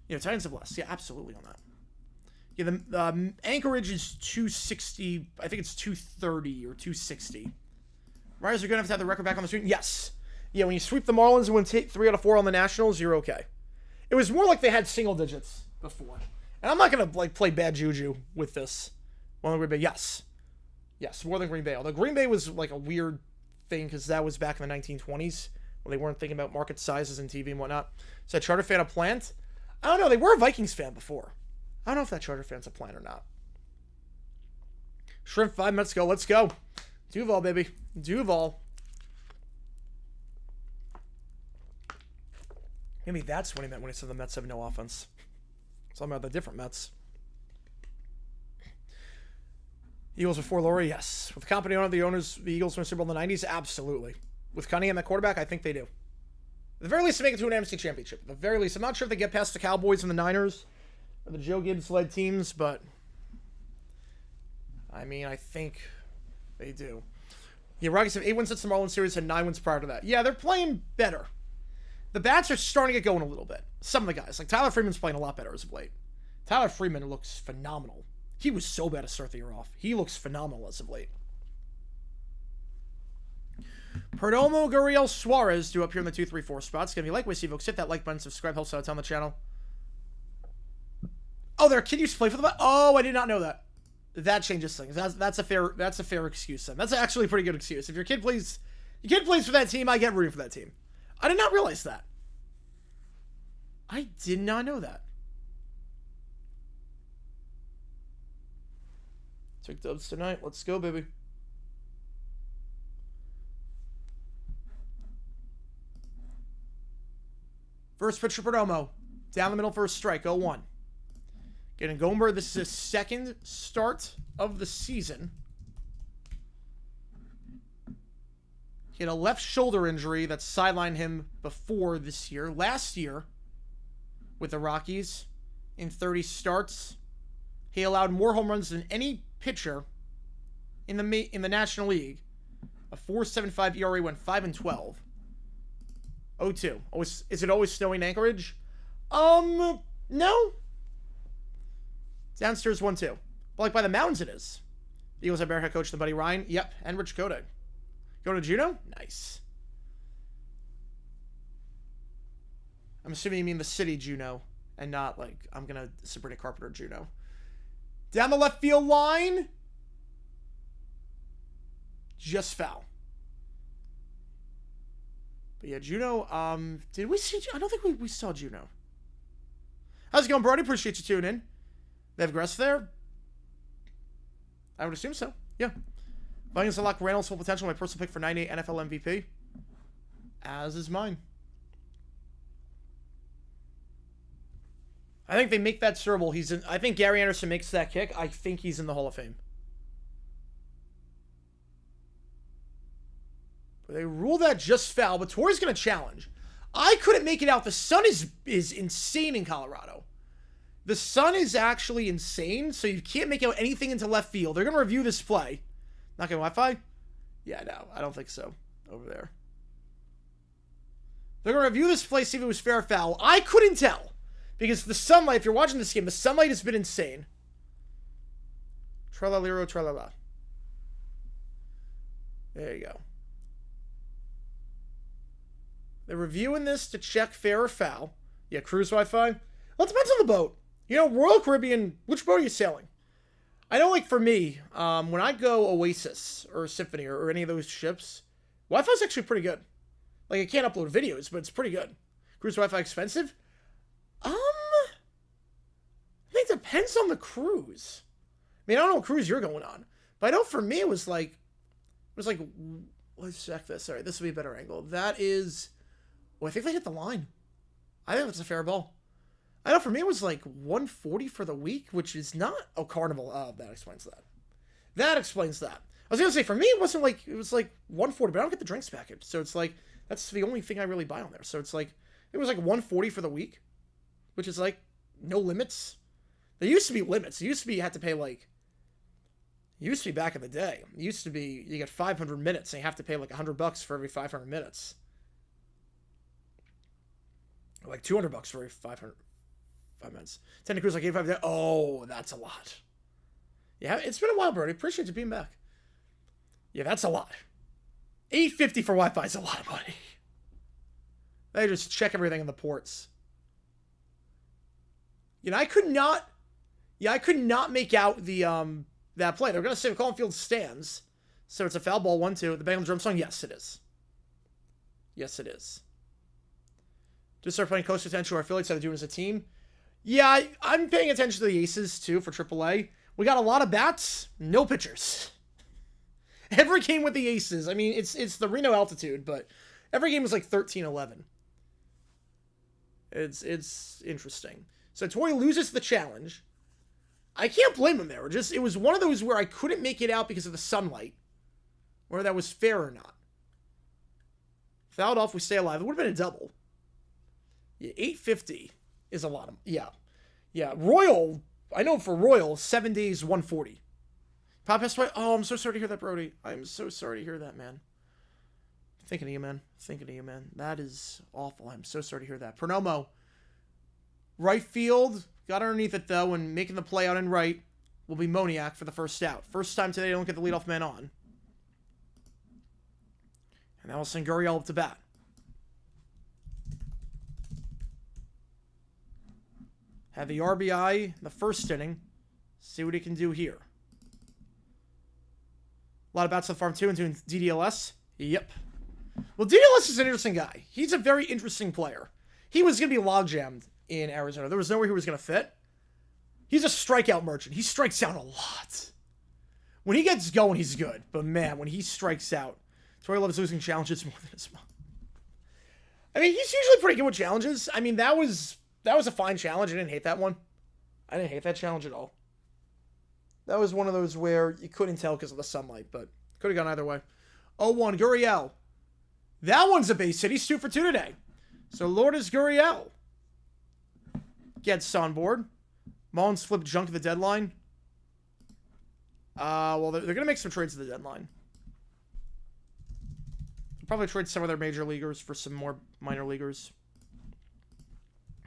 You know, Titans have less. Yeah, absolutely on that. Yeah, the Anchorage is 260. I think it's 230 or 260. Riders are going to have the record back on the screen. Yes. Yeah, when you sweep the Marlins and win 3 out of 4 on the Nationals, you're okay. It was more like they had single digits before. And I'm not going to, like, play bad juju with this. More than Green Bay. Yes. Yes, more than Green Bay. Although Green Bay was, like, a weird thing because that was back in the 1920s when they weren't thinking about market sizes and TV and whatnot. So, Charter fan a plant? I don't know. They were a Vikings fan before. I don't know if that Charter fan's a plant or not. Shrimp 5 minutes ago. Let's go. Duval, baby. Duval. Maybe that's what he meant when he said the Mets have no offense. Something about the different Mets. Eagles before Laurie? Yes. With the company owner, the Eagles win Super Bowl in the 90s? Absolutely. With Cunningham at quarterback? I think they do. At the very least, they make it to an NFC championship. At the very least, I'm not sure if they get past the Cowboys and the Niners or the Joe Gibbs-led teams, but I mean, I think they do. Yeah, Rockies have 8 wins since the Marlins series and 9 wins prior to that. Yeah, they're playing better. The bats are starting to get going a little bit. Some of the guys, like Tyler Freeman's playing a lot better as of late. Tyler Freeman looks phenomenal. He was so bad to start the year off. He looks phenomenal as of late. Perdomo, Gurriel, Suarez do up here in the 2-3-4 spots. If you like what you see, folks, hit that like button, subscribe, helps out on the channel. Oh, their kid used to play for the... Oh, I did not know that. That changes things. That's a fair excuse then. That's actually a pretty good excuse. If your kid plays for that team, I get rooting for that team. I did not realize that. I did not know that. Take dubs tonight. Let's go, baby. First pitch for Perdomo. Down the middle for a strike. 0-1. Getting Gomer. This is his second start of the season. He had a left shoulder injury that sidelined him before this year. Last year, with the Rockies, in 30 starts, he allowed more home runs than any pitcher in the National League. A 4.75 ERA, went 5-12. 0-2. Is it always snowing in Anchorage? No. Downstairs 1-2. But like by the mountains it is. The Eagles have better head coach than Buddy Ryan. Yep. And Rich Kodak. Go to Juneau? Nice. I'm assuming you mean the city Juneau and not like I'm gonna Sabrina Carpenter Juneau. Down the left field line. Just foul. But yeah, Juneau, did we see... I don't think we saw Juneau. How's it going, Brody? Appreciate you tuning in. They have Gress there? I would assume so. Yeah. Vikings unlock Reynolds' full potential. My personal pick for 98 NFL MVP. As is mine. I think they make that serval. I think Gary Anderson makes that kick. I think he's in the Hall of Fame. But they rule that just foul, but Torrey's going to challenge. I couldn't make it out. The sun is insane in Colorado. The sun is actually insane, so you can't make out anything into left field. They're going to review this play. Not going Wi-Fi? Yeah, no, I don't think so. Over there. They're going to review this play, see if it was fair or foul. I couldn't tell. Because the sunlight, if you're watching this game, the sunlight has been insane. Tralalero, tralala. There you go. They're reviewing this to check fair or foul. Yeah, cruise Wi-Fi. Well, it depends on the boat. You know, Royal Caribbean, which boat are you sailing? I know, like, for me, when I go Oasis or Symphony or any of those ships, Wi-Fi's actually pretty good. Like, I can't upload videos, but it's pretty good. Cruise Wi-Fi expensive? I think it depends on the cruise. I mean, I don't know what cruise you're going on, but I know for me it was like, let's check this. All right, this will be a better angle. That is, I think they hit the line. I think that's a fair ball. I know for me it was like 140 for the week, which is not a Carnival. Oh, that explains that. That explains that. I was gonna say for me it wasn't like, it was like 140, but I don't get the drinks package, so it's like that's the only thing I really buy on there. So it's like it was like 140 for the week, which is like no limits. There used to be limits. It used to be you had to pay like. It used to be back in the day. It used to be you get 500 minutes and you have to pay like $100 for every 500 minutes. Or like $200 for every 5 minutes. 10 cruise like 85. Oh, that's a lot. Yeah, it's been a while, Brody. Appreciate you being back. Yeah, that's a lot. $8.50 for Wi-Fi is a lot of money. They just check everything in the ports. You know, I could not make out the that play. They're going to say McCollum Field stands. So it's a foul ball, 1-2. The Bengals drum song? Yes, it is. Yes, it is. Just start playing close attention to our affiliates, how they're doing as a team. Yeah, I'm paying attention to the Aces, too, for AAA. We got a lot of bats, no pitchers. Every game with the Aces. I mean, it's the Reno altitude, but every game was like 13-11. It's interesting. So Tori loses the challenge. I can't blame him there. It was one of those where I couldn't make it out because of the sunlight. Whether that was fair or not. Fouled off, we stay alive. It would have been a double. Yeah, 850 is a lot of... Yeah. Yeah, Royal... I know for Royal, 7 days, 140. Pop passed away. Oh, I'm so sorry to hear that, Brody. I'm so sorry to hear that, man. Thinking of you, man. Thinking of you, man. That is awful. I'm so sorry to hear that. Pernomo. Right field... Got underneath it, though, and making the play out in right will be Moniak for the first out. First time today, they don't get the leadoff man on. And that will send Gurriel up to bat. Had the RBI in the first inning. See what he can do here. A lot of bats on the farm, too, and doing DDLS. Yep. Well, DDLS is an interesting guy. He's a very interesting player. He was going to be logjammed in Arizona. There was nowhere he was going to fit. He's a strikeout merchant. He strikes out a lot. When he gets going, he's good. But man, when he strikes out, Tori loves losing challenges more than his mom. I mean, he's usually pretty good with challenges. I mean, that was a fine challenge. I didn't hate that one. I didn't hate that challenge at all. That was one of those where you couldn't tell because of the sunlight, but could have gone either way. 0-1, Gurriel. That one's a base hit. He's 2 for 2 today. So Lourdes Gurriel gets on board. Mullins flipped junk at the deadline. Well, they're going to make some trades at the deadline. Probably trade some of their major leaguers for some more minor leaguers.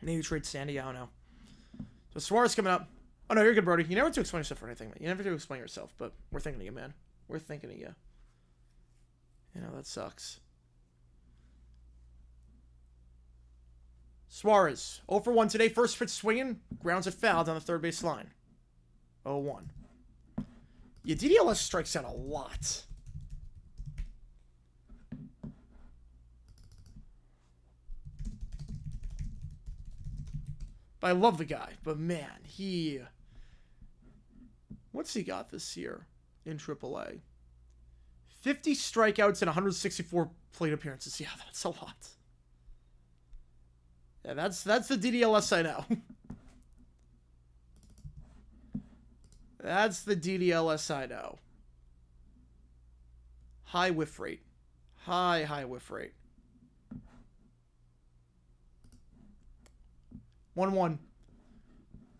Maybe trade Sandy, I don't know. So Suarez coming up. Oh, no, you're good, Brody. You never have to explain yourself for anything, man. You never have to explain yourself, but we're thinking of you, man. We're thinking of you. You know, that sucks. Suarez, 0 for 1 today. First pitch swinging. Grounds it fouled on the third base line. 0-1. Yeah, DDLS strikes out a lot. But I love the guy. But man, what's he got this year in AAA? 50 strikeouts and 164 plate appearances. Yeah, that's a lot. Yeah, that's the DDLS I know. That's the DDLS I know. High whiff rate. High whiff rate. 1-1.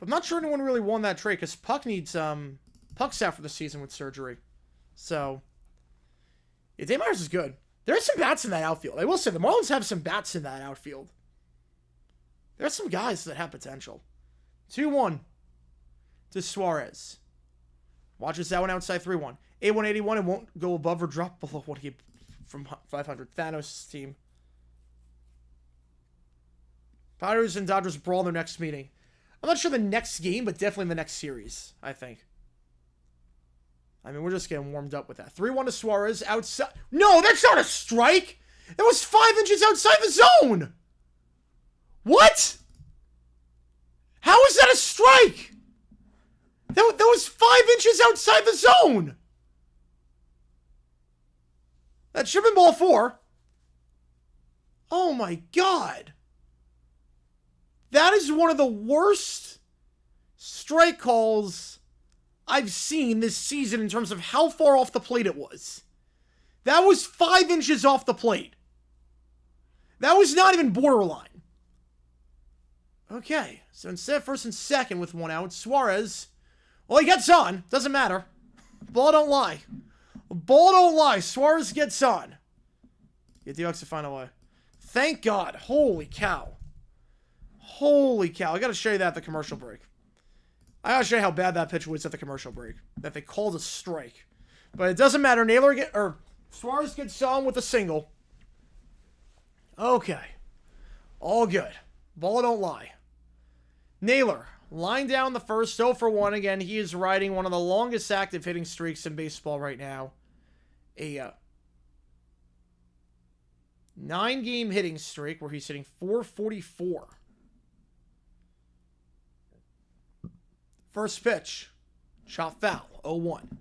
I'm not sure anyone really won that trade because Puck's out for the season with surgery. So Yeah, Dave Myers is good. There's some bats in that outfield. I will say, the Marlins have some bats in that outfield. There's some guys that have potential. 2-1 to Suarez. Watches that one outside 3-1. 8181, it won't go above or drop below what he from 500. Thanos' team. Padres and Dodgers brawl in their next meeting. I'm not sure the next game, but definitely the next series, I think. I mean, we're just getting warmed up with that. 3-1 to Suarez outside. No, that's not a strike. That was 5 inches outside the zone. What? How is that a strike? That was 5 inches outside the zone. That should have been ball 4. Oh my God. That is one of the worst strike calls I've seen this season in terms of how far off the plate it was. That was 5 inches off the plate. That was not even borderline. Okay, so instead of first and second with 1 out, Suarez, well, he gets on. Doesn't matter. Ball don't lie. Ball don't lie. Suarez gets on. Get the Ducks to find a way. Thank God. Holy cow. Holy cow. I got to show you that at the commercial break. I got to show you how bad that pitch was at the commercial break. That they called a strike. But it doesn't matter. Suarez gets on with a single. Okay. All good. Ball don't lie. Naylor, line down the first, 0 for 1 again. He is riding one of the longest active hitting streaks in baseball right now. A 9-game hitting streak where he's hitting .444. First pitch, shot foul, 0-1.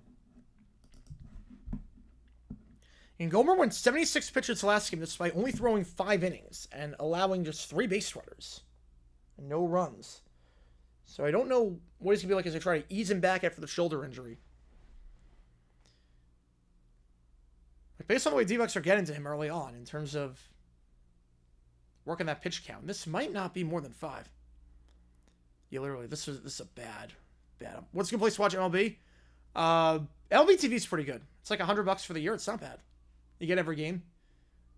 And Gomer went 76 pitches last game despite only throwing 5 innings and allowing just 3 base runners. And no runs. So I don't know what he's going to be like as they try to ease him back after the shoulder injury. But based on the way D-backs are getting to him early on in terms of working that pitch count, this might not be more than 5. Yeah, literally, this is a bad. What's a good place to watch MLB? MLB TV is pretty good. It's like $100 for the year. It's not bad. You get every game.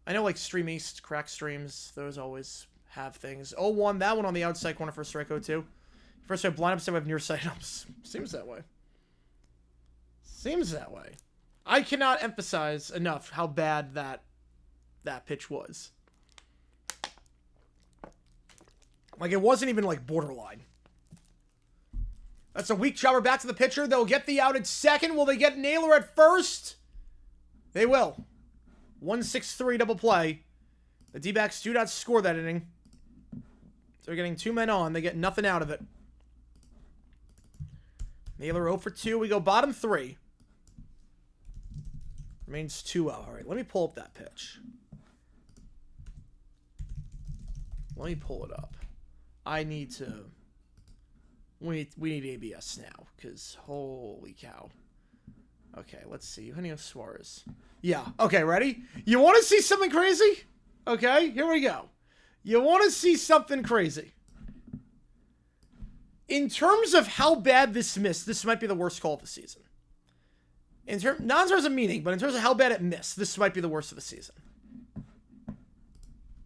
I know like Stream East, Crack Streams, those always have things. 0-1, that one on the outside corner for strike 0-2. First I have blind ups, I have near side ups. Seems that way. Seems that way. I cannot emphasize enough how bad that pitch was. Like, it wasn't even like borderline. That's a weak jobber back to the pitcher. They'll get the out at second. Will they get Naylor at first? They will. 1-6-3 double play. The D-backs do not score that inning. They're getting 2 men on. They get nothing out of it. Naylor 0 for 2. We go bottom 3. Remains 2-0. All right, let me pull up that pitch. Let me pull it up. I need to... We need ABS now, because holy cow. Okay, let's see. Eugenio Suarez. Yeah, okay, ready? You want to see something crazy? Okay, here we go. You want to see something crazy. In terms of how bad this missed, this might be the worst call of the season. Not in terms of meaning, but in terms of how bad it missed, this might be the worst of the season.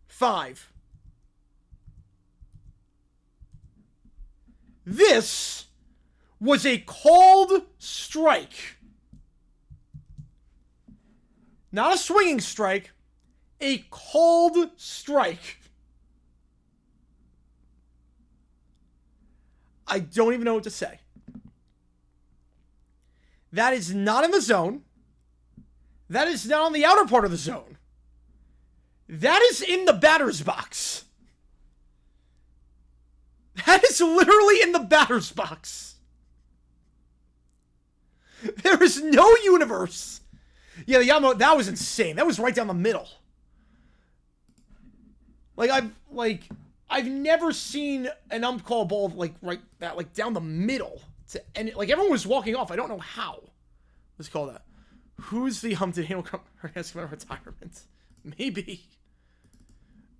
5. This was a called strike. Not a swinging strike. A called strike. I don't even know what to say. That is not in the zone. That is not on the outer part of the zone. That is in the batter's box. That is literally in the batter's box. There is no universe. Yeah, the Yamamoto, that was insane. That was right down the middle. I've never seen an ump call a ball like down the middle to end. Like, everyone was walking off. I don't know how. Let's call that. Who's the ump? Did he come out of retirement?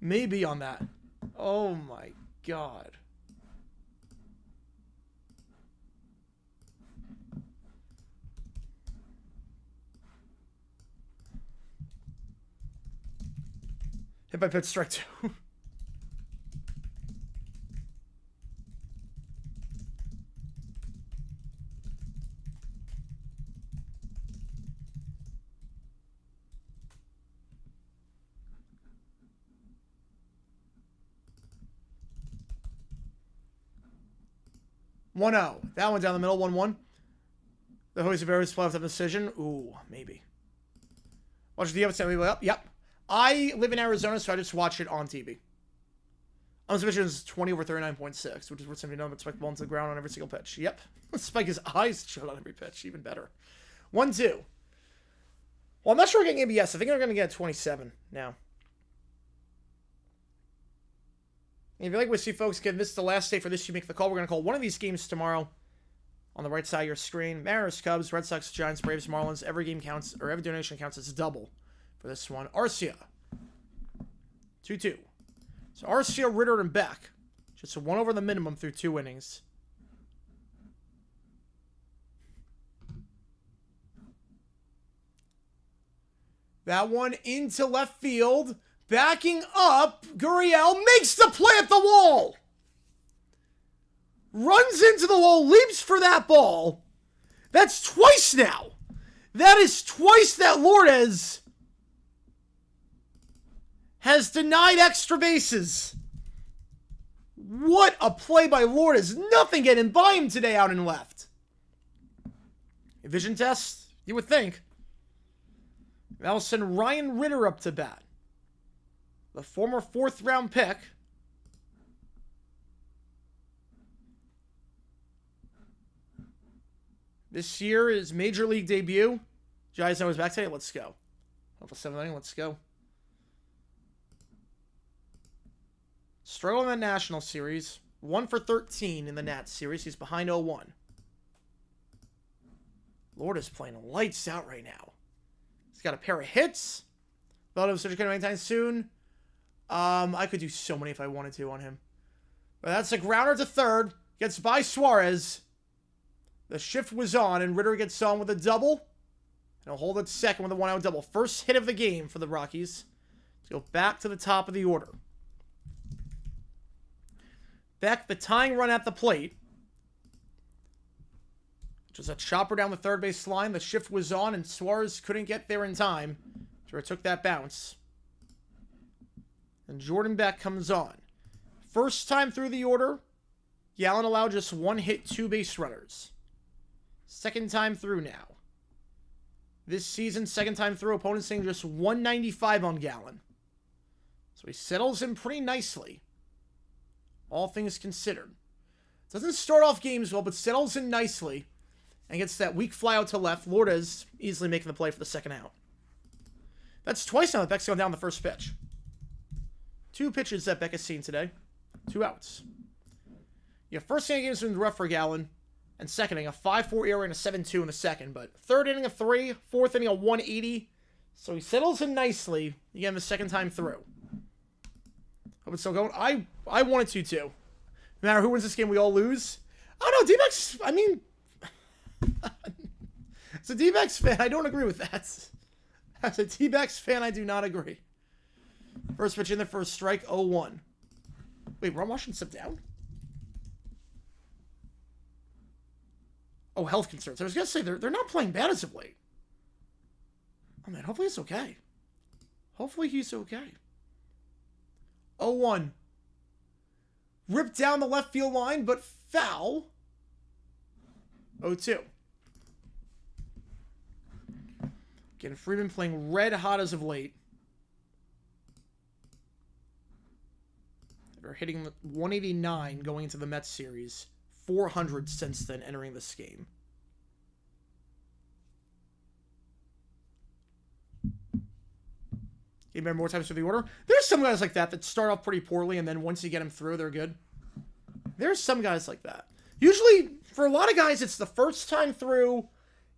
Maybe on that. Oh my God. Hit by pitch, strike 2. One 0. That one down the middle. 1-1. The Jose Veras playoff decision. Ooh, maybe. Watch the other up. Yep. I live in Arizona, so I just watch it on TV. Unspecified is 20 over 39.6, which is worth something to know, but spike the ball into the ground on every single pitch. Yep. Spike his eyes shut on every pitch. Even better. 1-2. Well, I'm not sure we're getting ABS. I think we're going to get 27 now. And if you like what you see, folks, again, this is the last day for this. You make the call. We're going to call one of these games tomorrow on the right side of your screen. Mariners, Cubs, Red Sox, Giants, Braves, Marlins. Every game counts, or every donation counts. It's double for this one. Arcia. 2-2. So Arcia, Ritter, and Beck. Just a 1 over the minimum through 2 innings. That one into left field. Backing up, Gurriel makes the play at the wall. Runs into the wall, leaps for that ball. That's twice now. That is twice that Lourdes has denied extra bases. What a play by Lourdes. Nothing getting by him today out in left. A vision test, you would think. That'll send Ryan Ritter up to bat. The former 4th round pick. This year is Major League debut. Giants know back today. Let's go. Level 7 let's go. Struggle in the National Series. 1 for 13 in the Nats series. He's behind 0-1. Lourdes playing lights out right now. He's got a pair of hits. Thought it was such a good anytime soon. I could do so many if I wanted to on him. But that's a grounder to third. Gets by Suarez. The shift was on, and Ritter gets on with a double. And he'll hold it second with a 1-out double. First hit of the game for the Rockies. To go back to the top of the order. Beck, the tying run at the plate. Just a chopper down the third base line. The shift was on, and Suarez couldn't get there in time. So it took that bounce. And Jordan Beck comes on. First time through the order, Gallen allowed just 1 hit, 2 base runners. Second time through now. This season, second time through, opponents saying just 195 on Gallen. So he settles in pretty nicely. All things considered. Doesn't start off games well, but settles in nicely. And gets that weak fly out to left. Lourdes easily making the play for the second out. That's twice now that Beck's gone down the first pitch. 2 pitches that Beck has seen today. 2 outs. First inning games been rough for Gallen. And second inning, a 5-4 ERA and a 7-2 in the second. But third inning, a 3. Fourth inning, a 180. So he settles in nicely. Again, the second time through. Hope it's still going. I wanted to, too. No matter who wins this game, we all lose. Oh, no, D-backs, I mean... As a D-backs fan, I don't agree with that. As a D-backs fan, I do not agree. First pitch in there for a strike, 0-1. Wait, Ron Washington stepped down? Oh, health concerns. I was going to say, they're not playing bad as of late. Oh, man, hopefully it's okay. Hopefully he's okay. 0-1. Ripped down the left field line, but foul. 0-2. Again, Freeman playing red hot as of late. They're hitting 189 going into the Mets series. 400 since then entering this game. You remember more times through the order? There's some guys like that start off pretty poorly, and then once you get them through, they're good. There's some guys like that. Usually, for a lot of guys, it's the first time through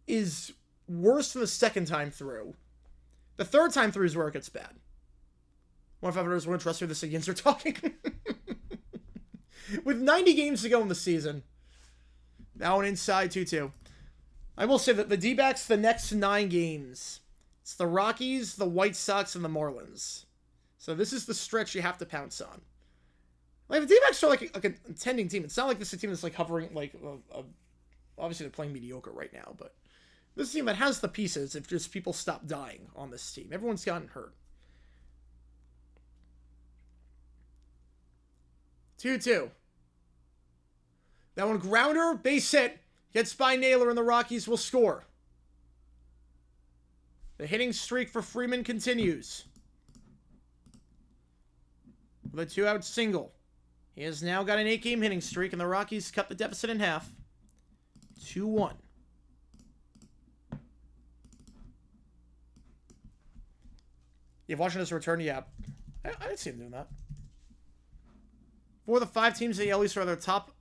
is worse than the second time through. The third time through is where it gets bad. One of others won't trust me, the Cigans are talking. With 90 games to go in the season. Now an inside 2-2. I will say that the D-backs, the next 9 games, it's the Rockies, the White Sox, and the Marlins. So this is the stretch you have to pounce on. Like, the D-backs are like a contending team. It's not like this is a team that's like hovering, like, obviously they're playing mediocre right now, but this is a team that has the pieces if just people stop dying on this team. Everyone's gotten hurt. 2-2. That one grounder, base hit, gets by Naylor, and the Rockies will score. The hitting streak for Freeman continues. With a 2-out single. He has now got an 8-game hitting streak, and the Rockies cut the deficit in half. 2-1. You've watching this return? Yeah. I didn't see him doing that. For the 5 teams in the AL East are the top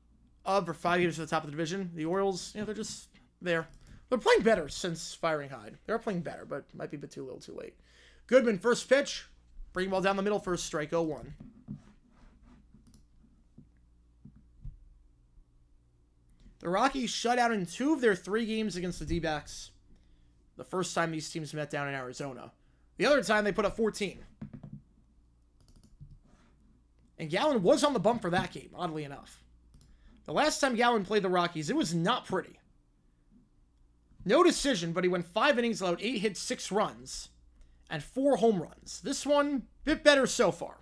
of, or 5 games to the top of the division, the Orioles, they're just there. They're playing better since firing Hyde. They're playing better, but might be a bit too little too late. Goodman, first pitch. Bring ball down the middle for a strike, 0-1. The Rockies shut out in 2 of their 3 games against the D-backs. The first time these teams met down in Arizona. The other time they put up 14. And Gallen was on the bump for that game, oddly enough. The last time Gallen played the Rockies, it was not pretty. No decision, but he went 5 innings, allowed 8 hits, 6 runs, and 4 home runs. This one, a bit better so far.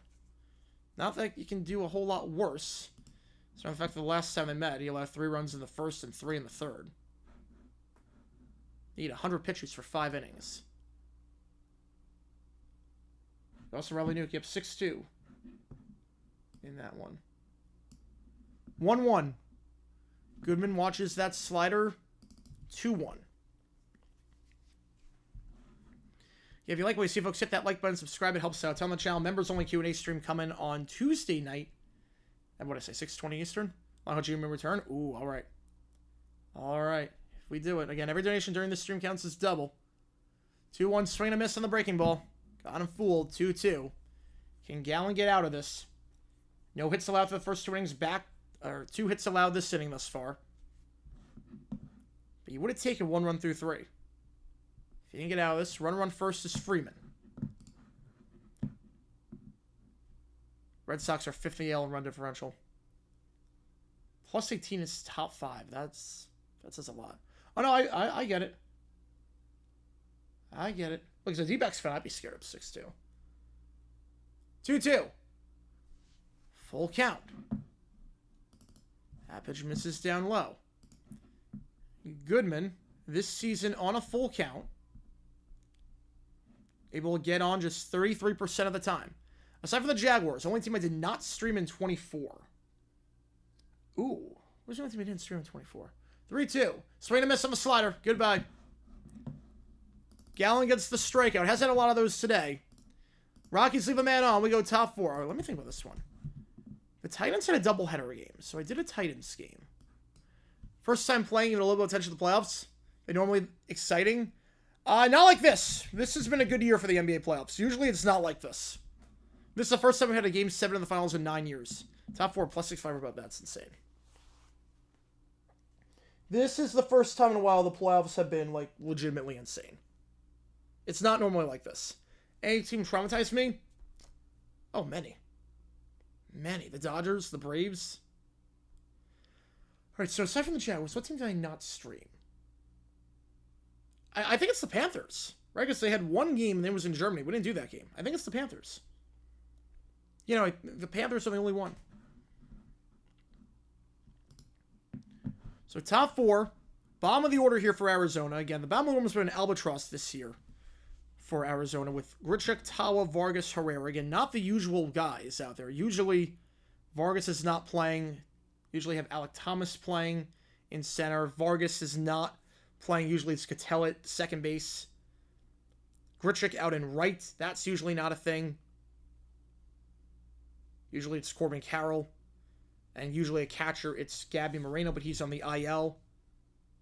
Not that you can do a whole lot worse. So in fact, the last time they met, he allowed 3 runs in the first and 3 in the third. Need 100 pitches for 5 innings. Also, Nuke up 6-2 in that one. 1-1. Goodman watches that slider. 2-1. If you like what you see, folks, hit that like button, subscribe. It helps out. Tell the channel. Members only Q&A stream coming on Tuesday night. And what did I say? 6:20 Eastern? Long June return. Ooh, all right. All right. If we do it. Again, every donation during this stream counts as double. 2-1. Swing and a miss on the breaking ball. Got him fooled. 2-2. Can Gallen get out of this? No hits allowed for the first 2 innings. Back, or 2 hits allowed this inning thus far. But you would have taken 1 run through 3. If you didn't get out of this, run first is Freeman. Red Sox are 5th in the AL in run differential. Plus 18 is top 5. That says a lot. Oh, no, I get it. I get it. Look, as a D-backs fan, I'd be scared of 6-2. 2-2. Full count. That pitch misses down low. Goodman, this season on a full count, able to get on just 33% of the time. Aside from the Jaguars, the only team I did not stream in 24. Ooh. Where's the only team I didn't stream in 24? 3-2. Swing and a miss on the slider. Goodbye. Gallen gets the strikeout. Hasn't had a lot of those today. Rockies leave a man on. We go top 4. Let me think about this one. The Titans had a doubleheader game, so I did a Titans game. First time playing, a little bit of attention to the playoffs. They're normally exciting. Not like this. This has been a good year for the NBA playoffs. Usually it's not like this. This is the first time we had a Game 7 in the finals in 9 years. Top 4 plus 6-5 above. That's insane. This is the first time in a while the playoffs have been, like, legitimately insane. It's not normally like this. Any team traumatized me? Oh, many. Many. The Dodgers, the Braves. Alright, so aside from the Jaguars, what team did I not stream? I think it's the Panthers. Right? Because they had 1 game and it was in Germany. We didn't do that game. I think it's the Panthers. You know, the Panthers are the only one. So top 4. Bottom of the order here for Arizona. Again, the bottom of the order has been an albatross this year for Arizona with Grichuk, Tawa, Vargas, Herrera. Again, not the usual guys out there. Usually, Vargas is not playing. Usually have Alec Thomas playing in center. Vargas is not playing. Usually it's Cattell at second base. Grichuk out in right. That's usually not a thing. Usually it's Corbin Carroll. And usually a catcher, it's Gabby Moreno, but he's on the IL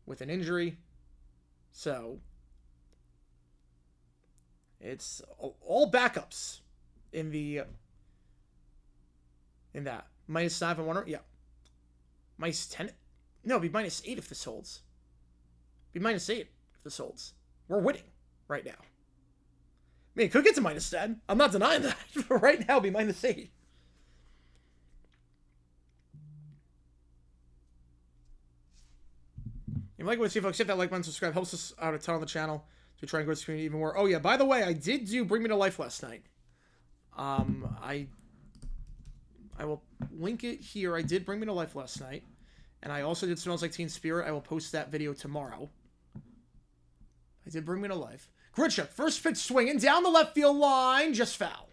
with an injury. So, it's all backups in that. Minus 9 and 1. Yeah. Minus 10. No, it'd be minus 8 if this holds. It'd be minus 8 if this holds. We're winning right now. mean, it could get to -10. I'm not denying that. But right now, it'll be -8. If you like what you see, folks, hit that like button, subscribe. Helps us out a ton on the channel to try and grow the community even more. Oh, yeah, by the way, I did do Bring Me to Life last night. I will link it here. I did Bring Me to Life last night. And I also did Smells Like Teen Spirit. I will post that video tomorrow. I did Bring Me to Life. Grichuk, first pitch swinging down the left field line. Just foul.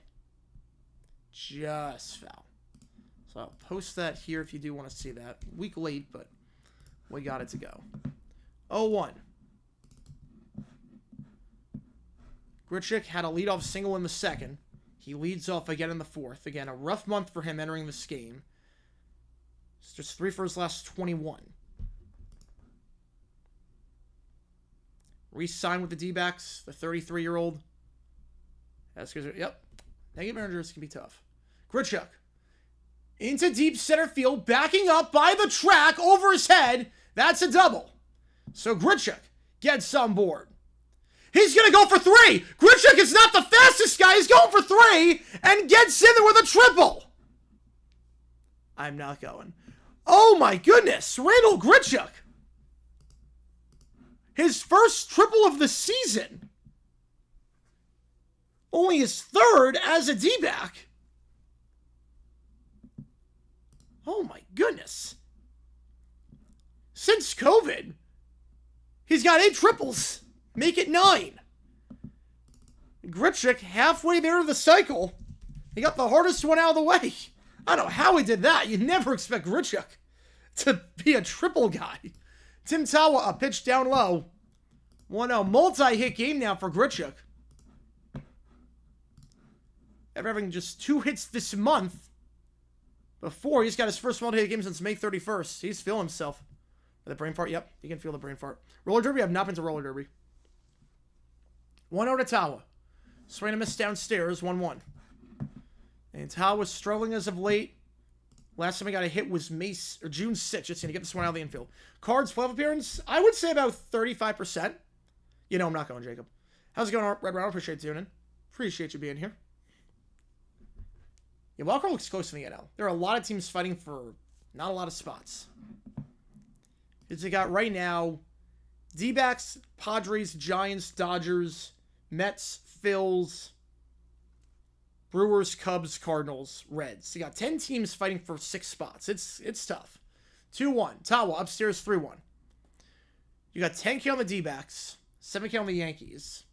Just foul. So I'll post that here if you do want to see that. Week late, but we got it to go. 0-1. Grichuk had a leadoff single in the second. He leads off again in the fourth. Again, a rough month for him entering this game. It's just 3 for his last 21. Re-signed with the D-backs, the 33-year-old. Yep. Negative managers can be tough. Grichuk. Into deep center field, backing up by the track, over his head. That's a double. So Grichuk gets on board. He's going to go for 3. Grichuk is not the fastest guy. He's going for 3 and gets in there with a triple. I'm not going. Oh my goodness. Randall Grichuk. His first triple of the season. Only his 3rd as a D-back. Oh my goodness. Since COVID, he's got 8 triples. Make it 9. Grichuk, halfway there to the cycle, he got the hardest one out of the way. I don't know how he did that. You'd never expect Grichuk to be a triple guy. Tim Tawa, a pitch down low. 1-0. Multi-hit game now for Grichuk. After having just 2 hits this month, before he's got his first multi-hit game since May 31st. He's feeling himself. The brain fart? Yep, you can feel the brain fart. Roller derby? I've not been to roller derby. 1-0 to Tawa. Swing and miss downstairs, 1-1. And Tawa was struggling as of late. Last time he got a hit was June 6th. Just going to get this one out of the infield. Cards, playoff appearance? I would say about 35%. You know I'm not going, Jacob. How's it going, Red Brown? Appreciate you tuning in. Appreciate you being here. Yeah, Wildcard looks close to the NL. There are a lot of teams fighting for not a lot of spots. It's got right now D-backs, Padres, Giants, Dodgers, Mets, Phils, Brewers, Cubs, Cardinals, Reds. You got 10 teams fighting for 6 spots. It's tough. 2-1. Tawa upstairs 3-1. You got 10K on the D-backs, 7K on the Yankees,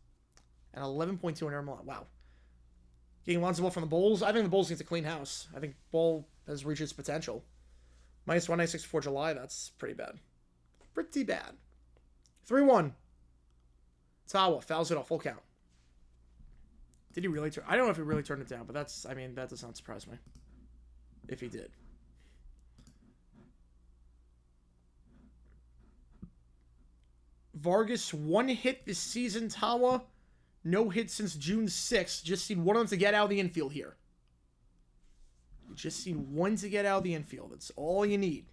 and 11.2 on Aaron Milano. Wow. Getting lots of ball from the Bulls. I think the Bulls need to clean house. I think Ball has reached its potential. -196 before July. That's pretty bad. Pretty bad. 3-1. Tawa fouls it off. Full count. Did he really turn? I don't know if he really turned it down, but that does not surprise me. If he did. Vargas, 1 hit this season. Tawa, no hit since June 6th. Just need one of them to get out of the infield here. You just need one to get out of the infield. That's all you need.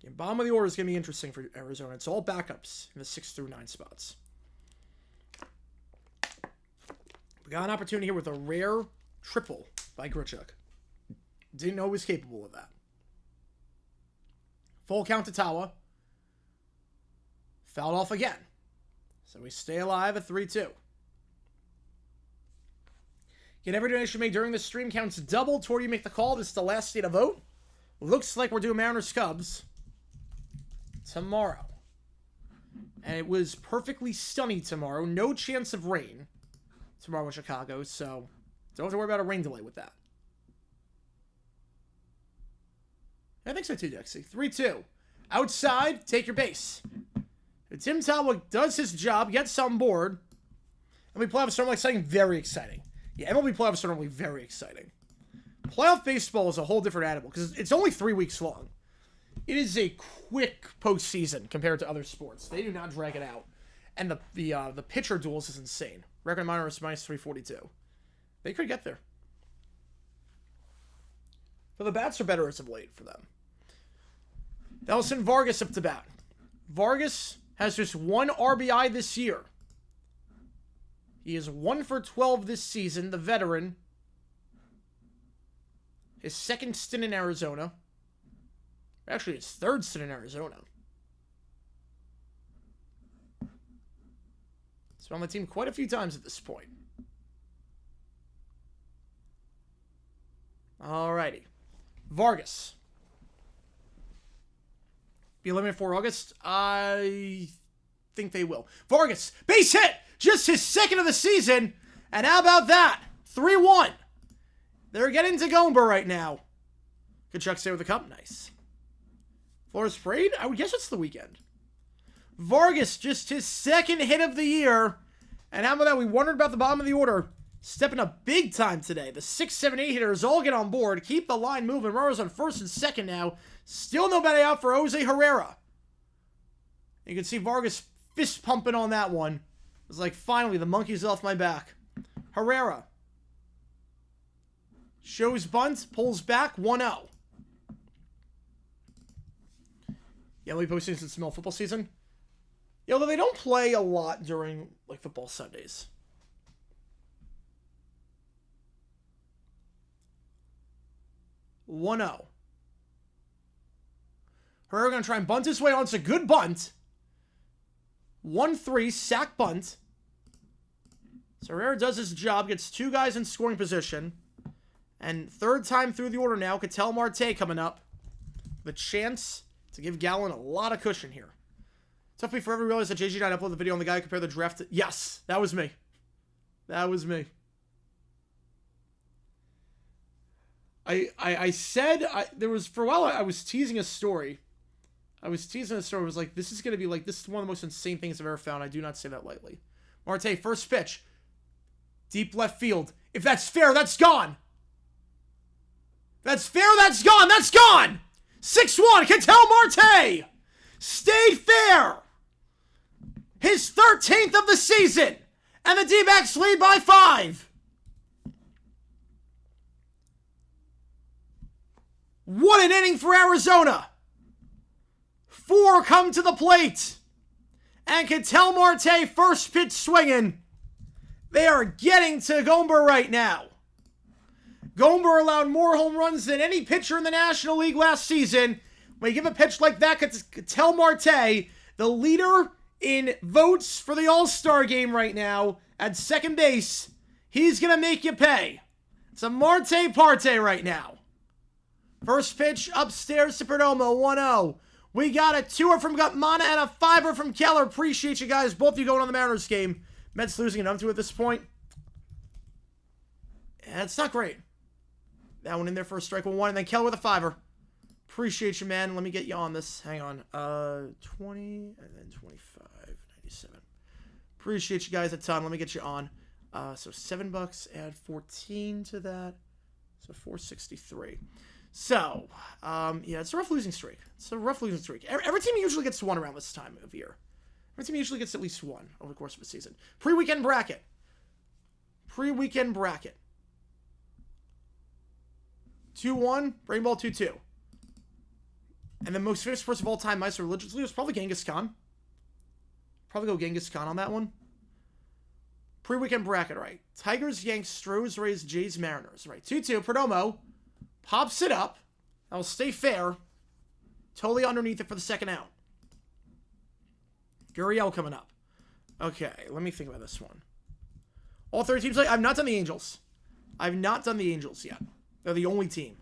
And bottom of the order is going to be interesting for Arizona. It's all backups in the 6 through 9 spots. We got an opportunity here with a rare triple by Grichuk. Didn't know he was capable of that. Full count to Tawa. Fouled off again. So we stay alive at 3-2. Again, every donation made during this stream counts double toward you make the call. This is the last day to vote. Looks like we're doing Mariners Cubs tomorrow. And it was perfectly sunny tomorrow. No chance of rain tomorrow in Chicago. So don't have to worry about a rain delay with that. I think so too, Dexy. 3-2. Outside, take your base. Tim Tawa does his job, gets on board, and we playoffs are normally exciting, very exciting. Yeah, MLB playoffs are normally very exciting. Playoff baseball is a whole different animal because it's only 3 weeks long. It is a quick postseason compared to other sports. They do not drag it out, and the pitcher duels is insane. Record minor is -342. They could get there. But the bats are better as of late for them. Nelson Vargas up to bat. Vargas has just 1 RBI this year. He is 1 for 12 this season, the veteran. His second stint in Arizona. Actually, his third stint in Arizona. He's been on the team quite a few times at this point. Alrighty. Vargas. Be eliminated for August? I think they will. Vargas, base hit! Just his second of the season. And how about that? 3-1. They're getting to Gomber right now. Kachuk stay with the cup. Nice. Flores Parade? I would guess it's the weekend. Vargas, just his second hit of the year. And how about that? We wondered about the bottom of the order. Stepping up big time today. The 6, 7, 8 hitters all get on board. Keep the line moving. Runners on first and second now. Still nobody out for Jose Herrera. You can see Vargas fist pumping on that one. It was like, finally, the monkey's off my back. Herrera. Shows bunt. Pulls back. 1-0. Yeah, we posting since the football season. Yeah, although they don't play a lot during, like, football Sundays. (1-0). Herrera going to try and bunt his way on. It's a good bunt. 1-3, sack bunt. So Herrera does his job, gets 2 guys in scoring position. And third time through the order now, Ketel Marte coming up. The chance to give Gallen a lot of cushion here. Tough for me forever to realize that JG9 uploaded the video on the guy who compared the draft to... Yes, that was me. That was me. I said... there was... For a while, I was teasing a story. I was like, this is going to be like... This is one of the most insane things I've ever found. I do not say that lightly. Marte, first pitch. Deep left field. If that's fair, that's gone. That's fair, that's gone. That's gone. 6-1, Ketel Marte. Stayed fair. His 13th of the season. And the D-backs lead by 5. What an inning for Arizona. 4 come to the plate. And Ketel Marte first pitch swinging. They are getting to Gomber right now. Gomber allowed more home runs than any pitcher in the National League last season. When you give a pitch like that to Ketel Marte, the leader in votes for the All-Star game right now at second base, he's going to make you pay. It's a Marte parte right now. First pitch upstairs to Perdomo, 1-0. We got a 2er from Gutmana and a 5er from Keller. Appreciate you guys, both of you going on the Mariners game. Mets losing an 2 at this point. Yeah, it's not great. That one in there for a strike 1, and then Keller with a 5er. Appreciate you, man. Let me get you on this. Hang on. 20 and then 25, 97. Appreciate you guys a ton. Let me get you on. So $7, add 14 to that. So 463. So, yeah, it's a rough losing streak. Every team usually gets 1 around this time of year. Every team usually gets at least 1 over the course of a season. Pre-weekend bracket. 2-1, Brain Ball 2-2. And the most famous person of all time, Meister religiously, was probably Genghis Khan. Probably go Genghis Khan on that one. Pre-weekend bracket, right. Tigers, Yanks, Stros, Rays, Jays, Mariners. Right, 2-2. Perdomo pops it up. That will stay fair. Totally underneath it for the second out. Gurriel coming up. Okay, let me think about this one. All 30 teams. I've not done the Angels. I've not done the Angels yet. They're the only team.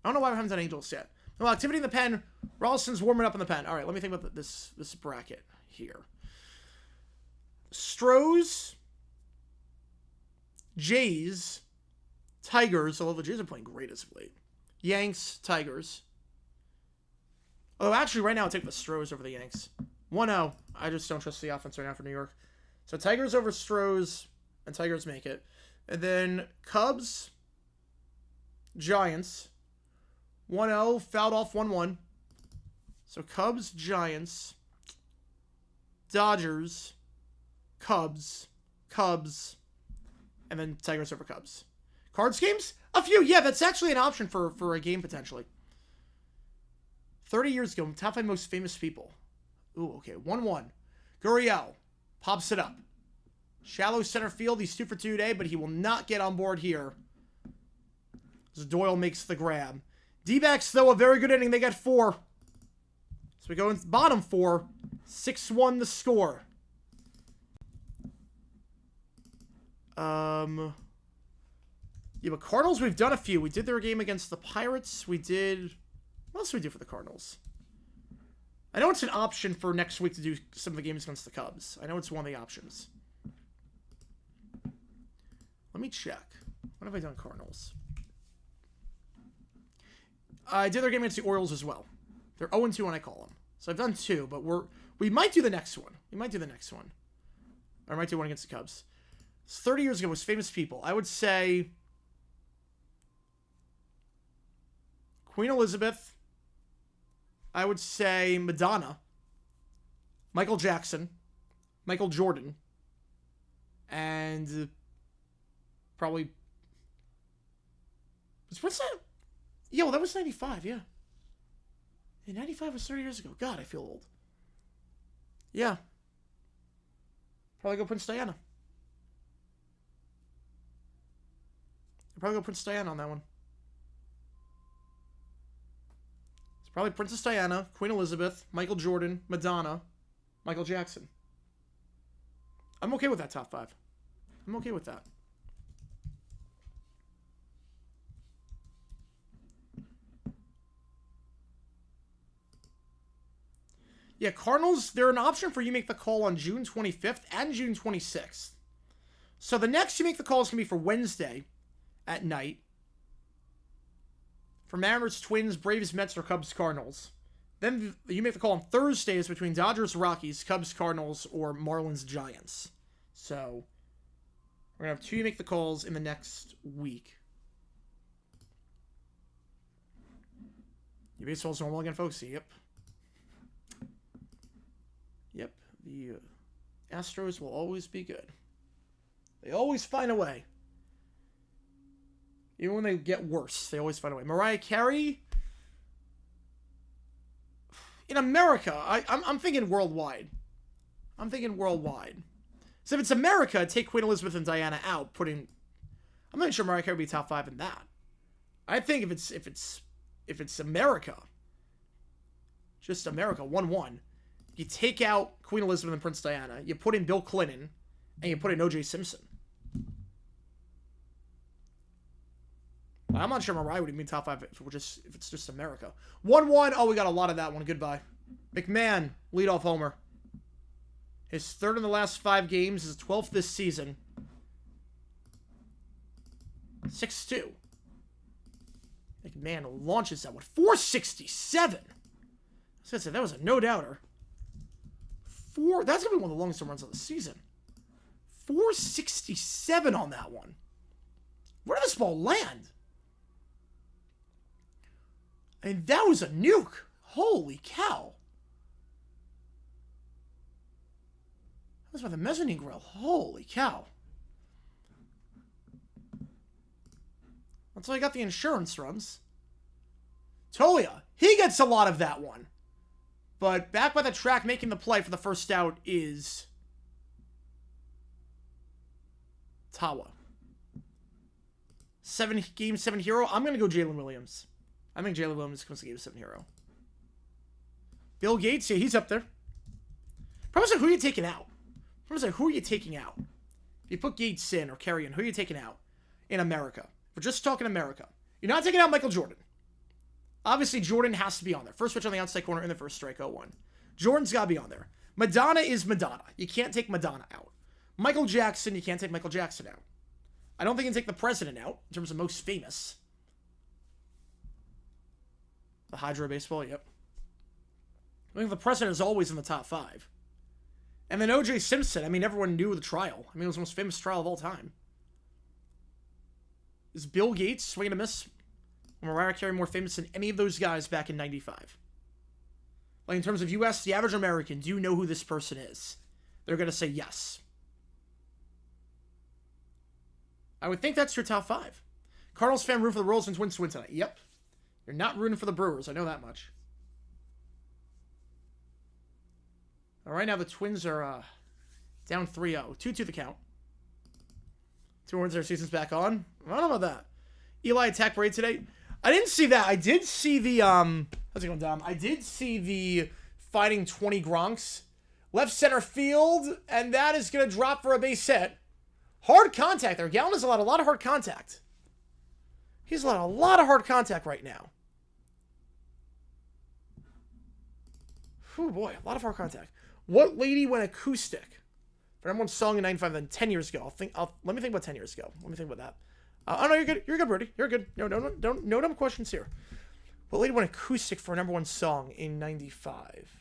I don't know why I haven't done Angels yet. No activity in the pen. Rolston's warming up in the pen. All right, let me think about this bracket here. Stros, Jays, Tigers. Although the Jays are playing great as of late. Yanks, Tigers. Although actually right now I'll take the Stros over the Yanks. 1-0. I just don't trust the offense right now for New York. So Tigers over Stros, and Tigers make it. And then Cubs, Giants. 1-0, fouled off 1-1. So Cubs, Giants, Dodgers, Cubs, and then Tigers over Cubs. Cards games? A few. Yeah, that's actually an option for a game potentially. 30 years ago, top 5 most famous people. Ooh, okay. 1-1. Gurriel pops it up. Shallow center field. He's 2 for 2 today, but he will not get on board here. As Doyle makes the grab. D-backs, though, a very good inning. They got 4. So we go into bottom 4. 6-1 the score. Yeah, but Cardinals, we've done a few. We did their game against the Pirates. We did... What else did we do for the Cardinals? I know it's an option for next week to do some of the games against the Cubs. I know it's one of the options. Let me check. What have I done, Cardinals? I did their game against the Orioles as well. They're 0-2 when I call them. So I've done 2, but we might do the next one. We might do the next one. Or I might do one against the Cubs. 30 years ago was famous people. I would say Queen Elizabeth. I would say Madonna. Michael Jackson. Michael Jordan. And probably... What's that? Yo, that was 95, yeah. Yeah, 95 was 30 years ago. God, I feel old. Yeah. Probably go Prince Diana. I'll probably go Princess Diana on that one. It's probably Princess Diana, Queen Elizabeth, Michael Jordan, Madonna, Michael Jackson. I'm okay with that top 5. I'm okay with that. Yeah, Cardinals, they're an option for you make the call on June 25th and June 26th. So the next you make the call is going to be for Wednesday at night. For Mariners, Twins, Braves, Mets, or Cubs, Cardinals. Then you make the call on Thursdays between Dodgers, Rockies, Cubs, Cardinals, or Marlins, Giants. So we're going to have 2 you make the calls in the next week. Your baseball's normal again, folks? Yep. Yep. The Astros will always be good. They always find a way. Even when they get worse, they always find a way. Mariah Carey, in America, I'm thinking worldwide. I'm thinking worldwide. So if it's America, take Queen Elizabeth and Diana out, I'm not sure Mariah Carey would be top 5 in that. I think if it's America, just America, 1-1, you take out Queen Elizabeth and Prince Diana, you put in Bill Clinton, and you put in O.J. Simpson. I'm not sure Mariah would even be top 5 if it's just America. 1-1. Oh, we got a lot of that one. Goodbye. McMahon, leadoff homer. His 3rd in the last 5 games, his 12th this season. 6-2. McMahon launches that one. 467. I was gonna say that was a no-doubter. That's gonna be one of the longest home runs of the season. 467 on that one. Where did this ball land? And that was a nuke. Holy cow. That was by the mezzanine grill. Holy cow. Until I got the insurance runs. Tolia. He gets a lot of that one. But back by the track making the play for the first out is Tawa. Game 7 hero. I'm going to go Jalen Williams. I think Jalen Williams comes to Game 7 hero. Bill Gates, yeah, he's up there. Probably like, who are you taking out? Probably like, who are you taking out? If you put Gates in or Carey in, who are you taking out in America? We're just talking America. You're not taking out Michael Jordan. Obviously, Jordan has to be on there. First pitch on the outside corner in the first strike, 0-1. Jordan's got to be on there. Madonna is Madonna. You can't take Madonna out. Michael Jackson, you can't take Michael Jackson out. I don't think you can take the president out in terms of most famous. The Hydro baseball, yep. I think the president is always in the top 5. And then O.J. Simpson, I mean, everyone knew the trial. I mean, it was the most famous trial of all time. Is Bill Gates swinging a miss? Mariah Carey more famous than any of those guys back in 95? Like, in terms of U.S., the average American, do you know who this person is? They're going to say yes. I would think that's your top 5. Cardinals fan root for the Royals and Twins to win tonight. Yep. You're not rooting for the Brewers. I know that much. All right, now the Twins are down 3-0. 2-2 the count. 2 wins, their season's back on. I don't know about that. Eli attack Braid today. I didn't see that. I did see the how's it going, Dom? I did see the fighting 20 Gronks. Left center field, and that is going to drop for a base hit. Hard contact there. Gallen has a lot of hard contact. He's a lot of hard contact right now. Oh boy, a lot of hard contact. What lady went acoustic for number one song in '95? Then 10 years ago. Let me think about 10 years ago. Let me think about that. Oh no, you're good. You're good, Brody. You're good. No dumb questions here. What lady went acoustic for number one song in '95?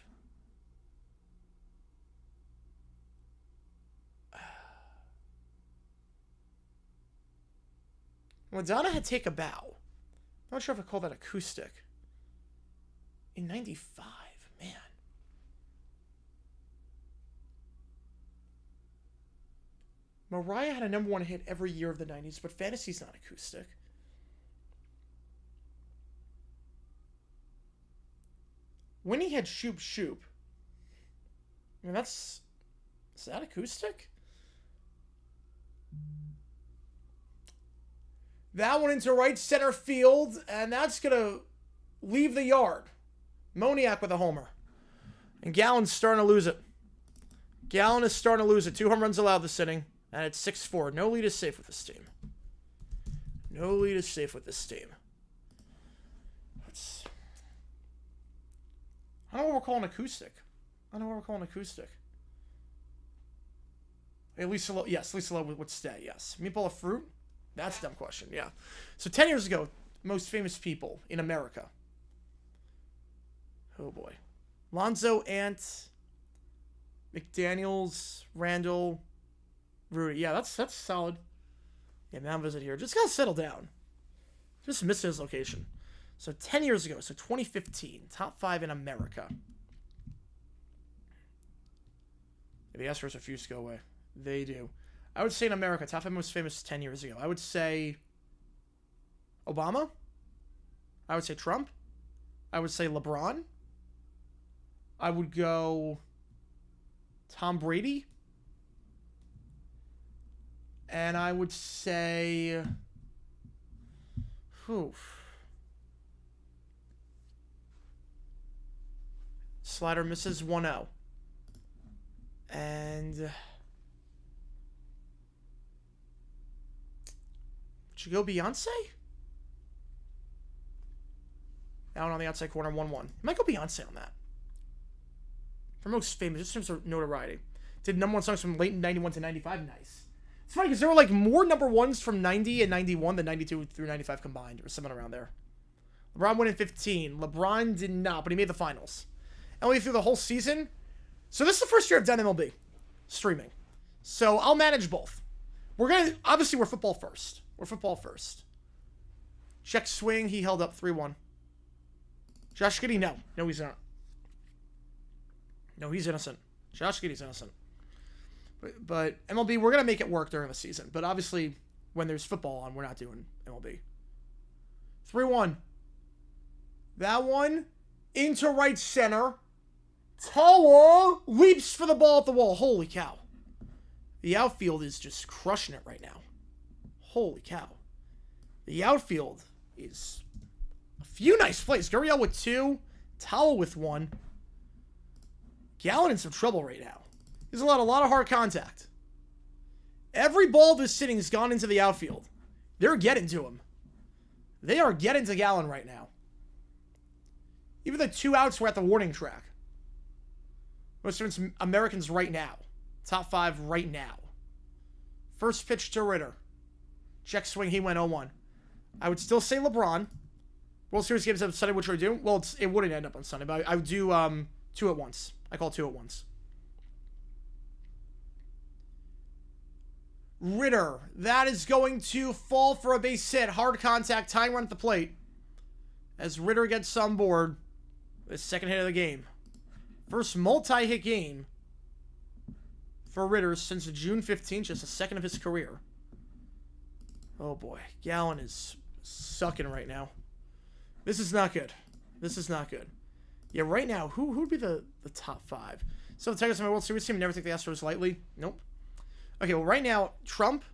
Madonna had Take a Bow. I'm not sure if I call that acoustic. In '95, man. Mariah had a number one hit every year of the 90s, but Fantasy's not acoustic. Winnie had Shoop Shoop. I mean, is that acoustic? That one into right center field, and that's going to leave the yard. Moniak with a homer. And Gallen's starting to lose it. Gallen is starting to lose it. 2 home runs allowed this inning, and it's 6-4. No lead is safe with this team. No lead is safe with this team. I don't know what we're calling acoustic. Hey, Lisa Lowe, yes, Lisa Lowe would stay, yes. Meatball of fruit? That's a dumb question, yeah. So 10 years ago, most famous people in America. Oh boy. Lonzo, Ant, McDaniels, Randall, Rudy. Yeah, that's solid. Yeah, Mount Visit here. Just gotta settle down. Just missed his location. So 10 years ago, so 2015, top 5 in America. The Astros refuse to go away. They do. I would say in America, top 5 most famous 10 years ago. I would say Obama. I would say Trump. I would say LeBron. I would go Tom Brady. And I would say... Slider misses 1-0. And... should go Beyonce? Out on the outside corner, 1-1. Might go Beyonce on that. For most famous, just in terms of notoriety. Did number one songs from late 91 to 95. Nice. It's funny because there were like more number ones from 90 and 91 than 92 through 95 combined, or something around there. LeBron won in 15. LeBron did not, but he made the finals. MLB through the whole season. So this is the first year I've done MLB streaming. So I'll manage both. Obviously we're football first. Check swing, he held up 3-1. Josh Giddey, no. No, he's not. No, he's innocent. Josh Giddey's innocent. But MLB, we're going to make it work during the season. But obviously, when there's football on, we're not doing MLB. 3-1. That one into right center. Tower leaps for the ball at the wall. Holy cow. The outfield is just crushing it right now. Holy cow. The outfield is a few nice plays. Gurriel with 2. Towel with 1. Gallen in some trouble right now. He's allowed a lot of hard contact. Every ball this inning has gone into the outfield. They're getting to him. They are getting to Gallen right now. Even the 2 outs were at the warning track. Most famous Americans right now. Top 5 right now. First pitch to Ritter. Check swing, he went 0-1. I would still say LeBron. World Series games on Sunday, which would I do? Well, it wouldn't end up on Sunday, but I would do 2 at once. I call 2 at once. Ritter. That is going to fall for a base hit. Hard contact. Tying run at the plate. As Ritter gets on board. His second hit of the game. First multi-hit game for Ritter since June 15th. Just the second of his career. Oh boy. Gallen is sucking right now. This is not good. Yeah, right now, who would be the top 5? So the Tigers in my World Series team never take the Astros lightly. Nope. Okay, well, right now, Trump,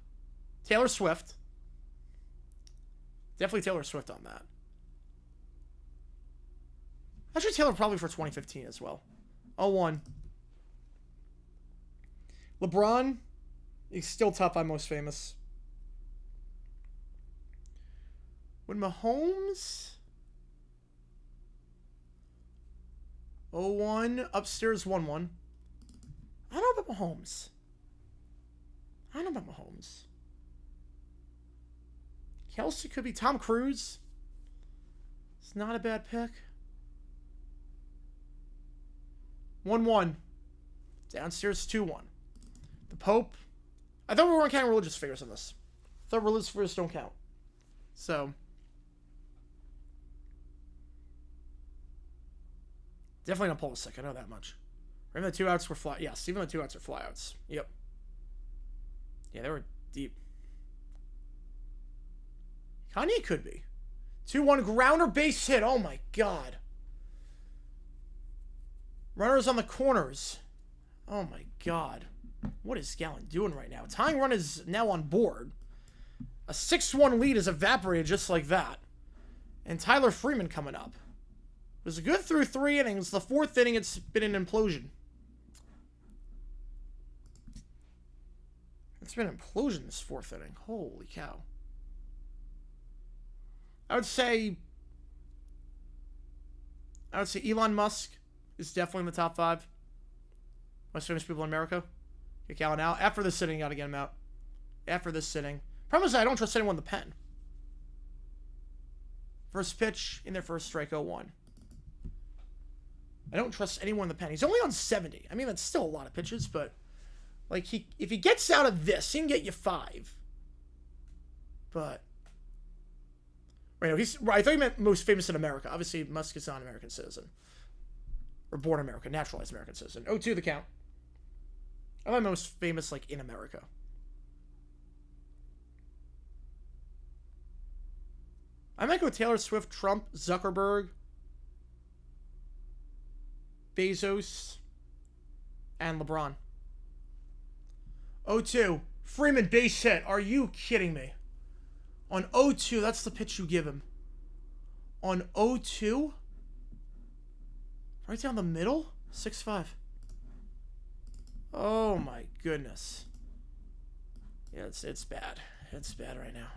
Taylor Swift. Definitely Taylor Swift on that. Actually, Taylor probably for 2015 as well. 01. LeBron. He's still top 5 most famous. When Mahomes... 01. Upstairs 1-1. I don't know about Mahomes. Kelsey could be Tom Cruise. It's not a bad pick. 1-1. Downstairs 2-1. The Pope. I thought we weren't counting religious figures in this. I thought religious figures don't count. So. Definitely not Pulisic. I know that much. Even the 2 outs were fly. Yes, even the 2 outs are flyouts. Yep. Yeah, they were deep. Kanye could be. 2-1 grounder base hit. Oh my god. Runners on the corners. Oh my god. What is Gallen doing right now? Tying run is now on board. A 6-1 lead is evaporated just like that. And Tyler Freeman coming up. It was good through 3 innings. The 4th inning, it's been an implosion. It's been an implosion this 4th inning. Holy cow. I would say Elon Musk is definitely in the top 5 most famous people in America. Get Gallen out. After this sitting, you got to get him out. After this sitting. Problem is, I don't trust anyone in the pen. First pitch in their first strike, 0-1. I don't trust anyone in the pen. He's only on 70. I mean, that's still a lot of pitches, but like if he gets out of this, he can get you 5. But right now, I thought you meant most famous in America. Obviously, Musk is not an American citizen. Or born American, naturalized American citizen. 0-2 the count. I'm the most famous, like, in America. I might go Taylor Swift, Trump, Zuckerberg, Bezos, and LeBron. 0-2. Freeman base hit. Are you kidding me? On 0-2, that's the pitch you give him. On 0-2? Right down the middle? 6-5. Oh my goodness. Yeah, it's bad. It's bad right now.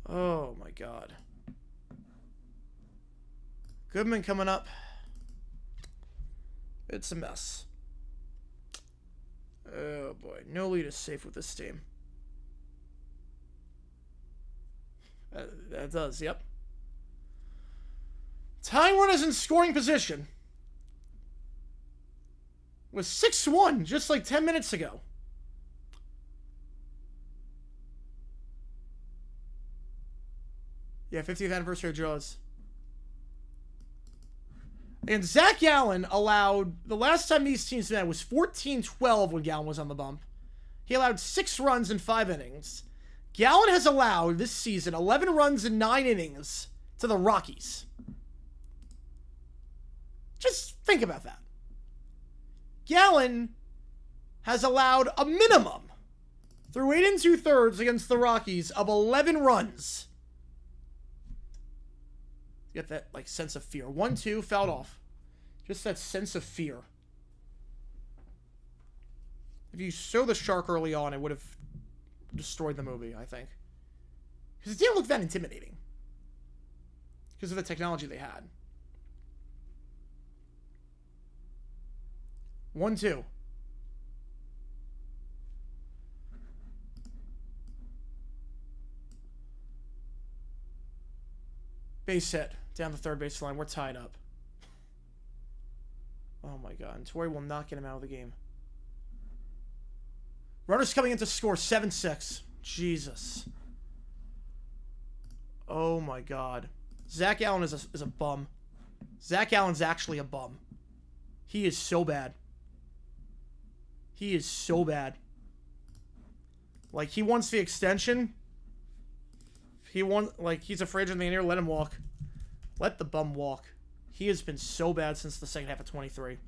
Oh my god. Goodman coming up. It's a mess. Oh boy. No lead is safe with this team. That does, yep. Tying run is in scoring position. Was 6-1 just like 10 minutes ago. Yeah, 50th anniversary of Jaws. And Zach Gallen allowed, the last time these teams met was 14-12 when Gallen was on the bump. He allowed 6 runs in 5 innings. Gallen has allowed this season 11 runs in 9 innings to the Rockies. Just think about that. Gallen has allowed a minimum through 8 2/3 against the Rockies of 11 runs. You get that like sense of fear. 1-2 fouled off. Just that sense of fear. If you show the shark early on, it would have destroyed the movie, I think. Because it didn't look that intimidating. Because of the technology they had. 1-2. Base hit. Down the third base line. We're tied up. Oh my god. And Torrey will not get him out of the game. Runners coming in to score 7-6. Jesus. Oh my god. Zach Allen is a bum. Zach Allen's actually a bum. He is so bad. He is so bad. Like, he wants the extension. He's a free agent in the year. Let him walk. Let the bum walk. He has been so bad since the second half of 23.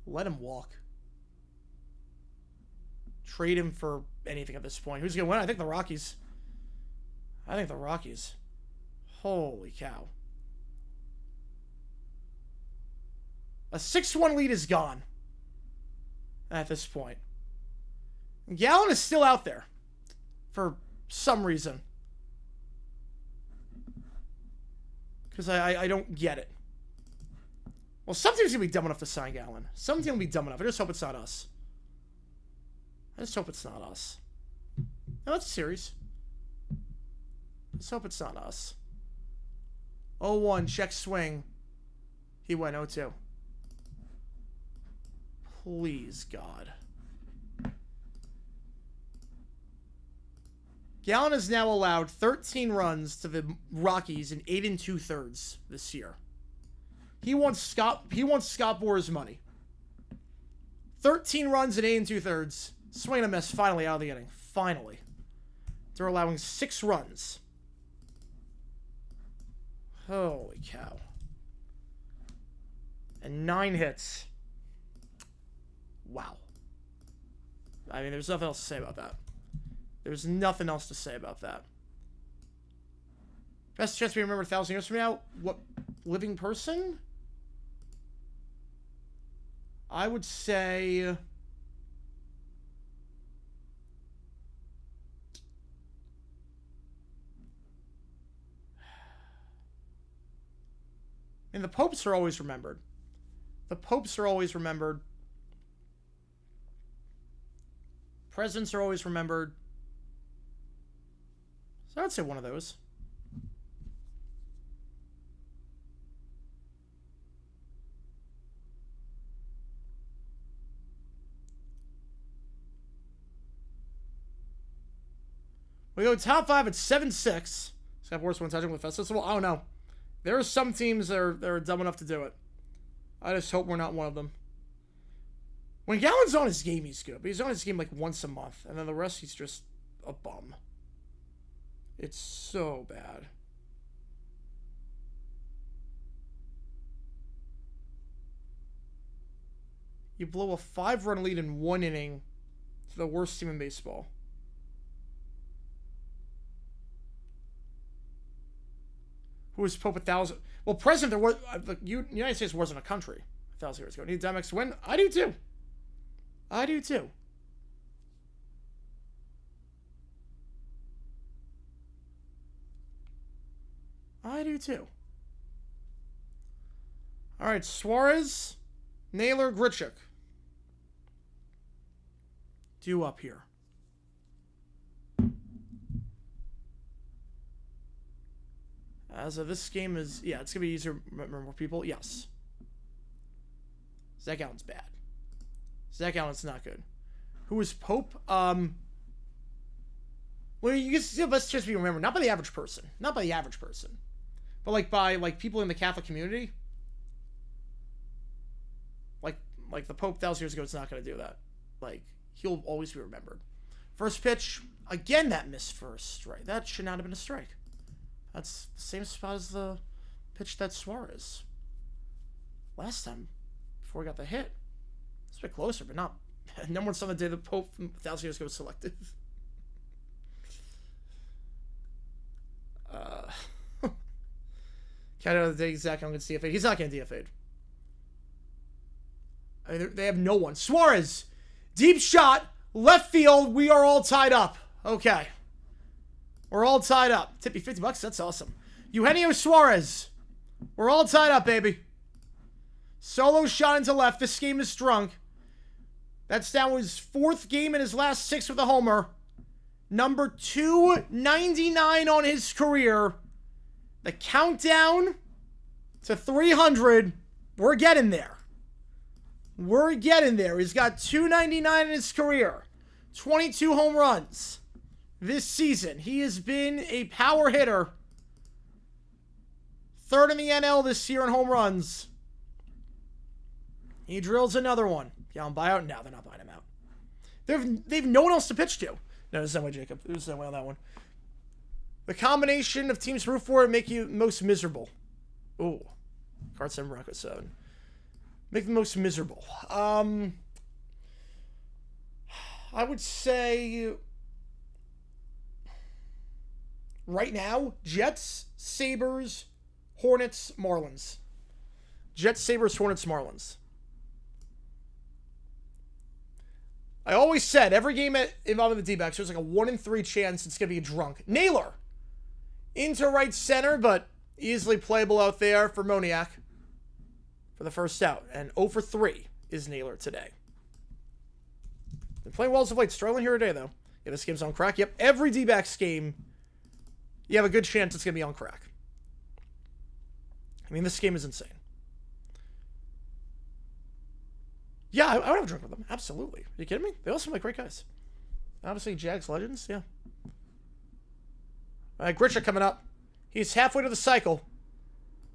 Let him walk. trade him for anything at this point. Who's going to win? I think the Rockies. I think the Rockies. Holy cow. A 6-1 lead is gone at this point. Gallen is still out there for some reason. Because I don't get it. Well, some team's going to be dumb enough to sign Gallen. Some team will be dumb enough. I just hope it's not us. I just hope it's not us. No, that's a series. Let's hope it's not us. 0-1, check swing. He went 0-2. Please, God. Gallen has now allowed 13 runs to the Rockies in 8 2/3 this year. He wants Scott Boras money. 13 runs in 8 2/3. Swing and a miss, finally out of the inning. Finally. They're allowing 6 runs. Holy cow. And 9 hits. Wow. I mean, there's nothing else to say about that. There's nothing else to say about that. Best chance we remember 1,000 years from now? What living person? I would say... And the popes are always remembered. The popes are always remembered. Presidents are always remembered. So I'd say one of those. We go top 5 at 7-6. Scott Boras won touching with festival. I don't know. There are some teams that are dumb enough to do it. I just hope we're not one of them. When Gallen's on his game, he's good. But he's on his game like once a month. And then the rest, he's just a bum. It's so bad. You blow a 5-run lead in 1 inning to the worst team in baseball. Who was Pope 1,000? Well, President, there was the United States wasn't a country 1,000 years ago. Need Diamondbacks to win? I do too. I do too. I do too. All right, Suarez, Naylor, Grichuk. Due up here. As of this game is, yeah, it's going to be easier to remember more people. Yes. Zach Allen's bad. Zach Allen's not good. Who is Pope? Well, you can see the best chance we remember. Not by the average person. Not by the average person. But like by like people in the Catholic community. Like the Pope 1,000 years ago, it's not going to do that. Like, he'll always be remembered. First pitch, again that missed for a strike. That should not have been a strike. That's the same spot as the pitch that Suarez. Last time, before he got the hit. It's a bit closer, but not. No one's on the day the Pope from 1,000 years ago was selected. Count out of the day Zach Allen gets DFA'd. He's not getting DFA'd. I mean, they have no one. Suarez! Deep shot! Left field! We are all tied up. Okay. We're all tied up. Tip me $50. That's awesome. Eugenio Suarez. We're all tied up, baby. Solo shot into left. This game is drunk. That's now his 4th game in his last 6 with a homer. Number 299 on his career. The countdown to 300. We're getting there. We're getting there. He's got 299 in his career. 22 home runs this season. He has been a power hitter. 3rd in the NL this year in home runs. He drills another one. Yeah, on buyout? No, they're not buying him out. They've no one else to pitch to. No, there's no way, Jacob. There's no way on that one. The combination of teams root for it make you most miserable. Ooh. Card 7, Bronco 7. Make the most miserable. I would say right now, Jets, Sabres, Hornets, Marlins. Jets, Sabres, Hornets, Marlins. I always said every game involving the D-backs, there's like a 1 in 3 chance it's going to be a drunk. Naylor into right center, but easily playable out there for Moniak for the first out. And 0 for 3 is Naylor today. Been playing well as of late. Sterling here today, though. Yeah, this game's on crack. Yep, every D-backs game, you have a good chance it's going to be on crack. I mean, this game is insane. Yeah, I would have a drink with them. Absolutely. Are you kidding me? They all seem like great guys. Obviously, Jags legends. Yeah. All right, Gritcher coming up. He's halfway to the cycle.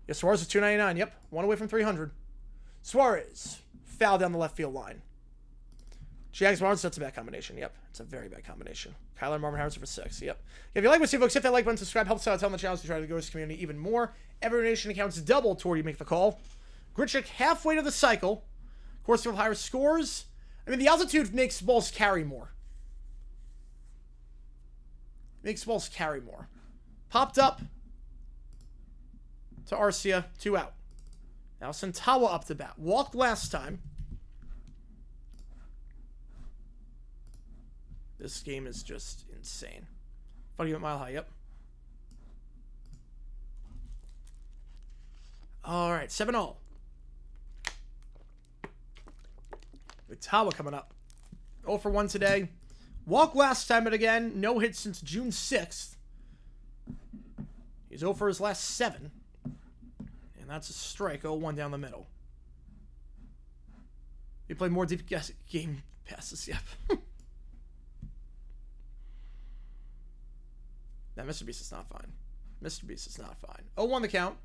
Yeah, Suarez is 299. Yep. 1 away from 300. Suarez. Foul down the left field line. Jags Marlins, that's a bad combination. Yep. It's a very bad combination. Kyler and Marvin Harrison for 6. Yep. If you like what you see, folks, hit that like button, subscribe, helps out, tell them the channel to try to grow this community even more. Every donation accounts double toward you make the call. Gritchick halfway to the cycle. Of course, with higher scores. I mean, the altitude makes balls carry more. Makes balls carry more. Popped up to Arcia, 2 out. Now Santawa up to bat. Walked last time. This game is just insane. Funny at Mile High, yep. Alright, 7-0. Tawa coming up. 0 for 1 today. Walk last time, but again, no hit since June 6th. He's 0 for his last 7. And that's a strike, 0-1 down the middle. He played more deep game passes, yep. Now, Mr. Beast is not fine. Mr. Beast is not fine. 0-1 the count.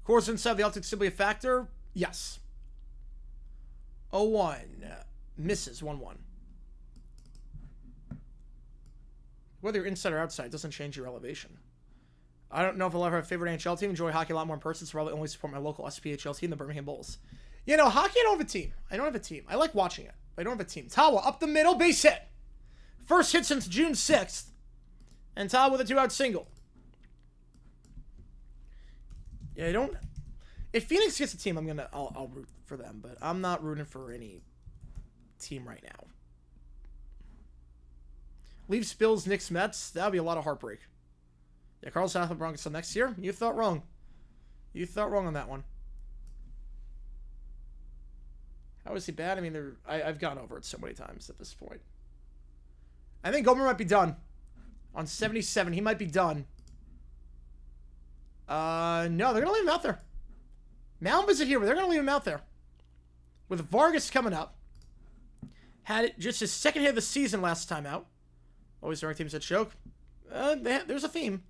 Course inside the altitude simply a factor? Yes. 0-1. Misses 1-1. Whether you're inside or outside doesn't change your elevation. I don't know if I'll ever have a favorite NHL team. Enjoy hockey a lot more in person, so probably only support my local SPHL team, the Birmingham Bulls. You know, hockey, I don't have a team. I don't have a team. I like watching it, but I don't have a team. Tawa up the middle, base hit. First hit since June 6th. And Tawa with a 2-out single. Yeah, I don't... If Phoenix gets a team, I'll root for them, but I'm not rooting for any team right now. Leafs, Bills, Knicks, Mets. That would be a lot of heartbreak. Yeah, Carlos South Broncos till next year. You thought wrong. You thought wrong on that one. How is he bad? I mean, I've gone over it so many times at this point. I think Gomer might be done. On 77, he might be done. No, they're going to leave him out there. Mound visit here, but they're going to leave him out there. With Vargas coming up. Had it just his second hit of the season last time out. Always the right teams that choke. There's a theme.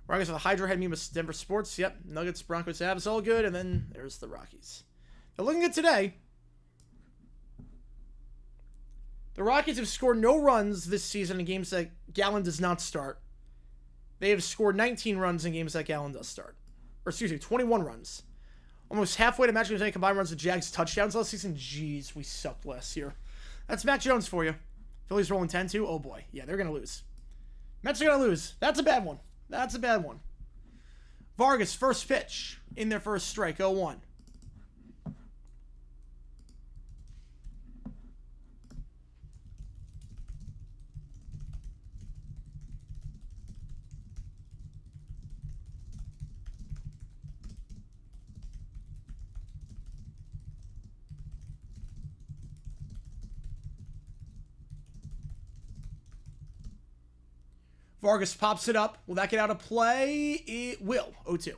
Rockies with a Hydra head meme with Denver Sports. Yep. Nuggets, Broncos, Avs, all good. And then there's the Rockies. They're looking good today. The Rockies have scored no runs this season in games that Gallen does not start. They have scored 19 runs in games that Gallen does start. Or excuse me, 21 runs. Almost halfway to matching any combined runs with Jags touchdowns last season. Jeez, we sucked last year. That's Mac Jones for you. Phillies rolling 10-2. Oh boy. Yeah, they're going to lose. Mets are going to lose. That's a bad one. That's a bad one. Vargas, first pitch in their first strike, 0-1. Vargas pops it up. Will that get out of play? It will. 0-2.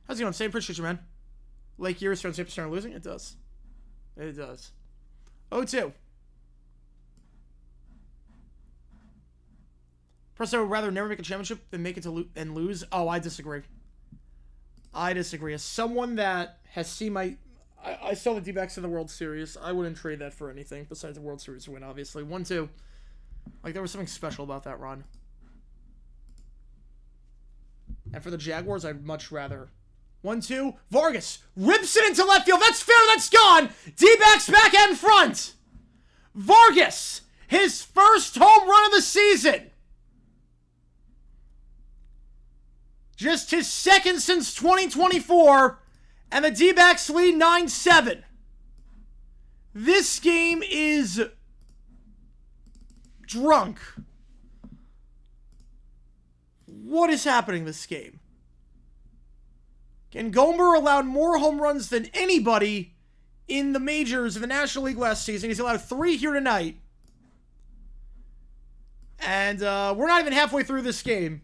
How's it going? Same appreciate you, man. Lake Erie's from St. Paul losing? It does. It does. 0-2. Personally, I would rather never make a championship than make it to and lose. Oh, I disagree. I disagree. As someone that has seen I saw the D-backs in the World Series. I wouldn't trade that for anything besides the World Series win, obviously. 1-2. Like, there was something special about that run. And for the Jaguars, I'd much rather... 1-2. Vargas rips it into left field. That's fair. That's gone. D-backs back and front. Vargas, his first home run of the season. Just his second since 2024. And the D-backs lead 9-7. This game is drunk. What is happening this game? And Gomer allowed more home runs than anybody in the majors in the National League last season. He's allowed 3 here tonight. And we're not even halfway through this game.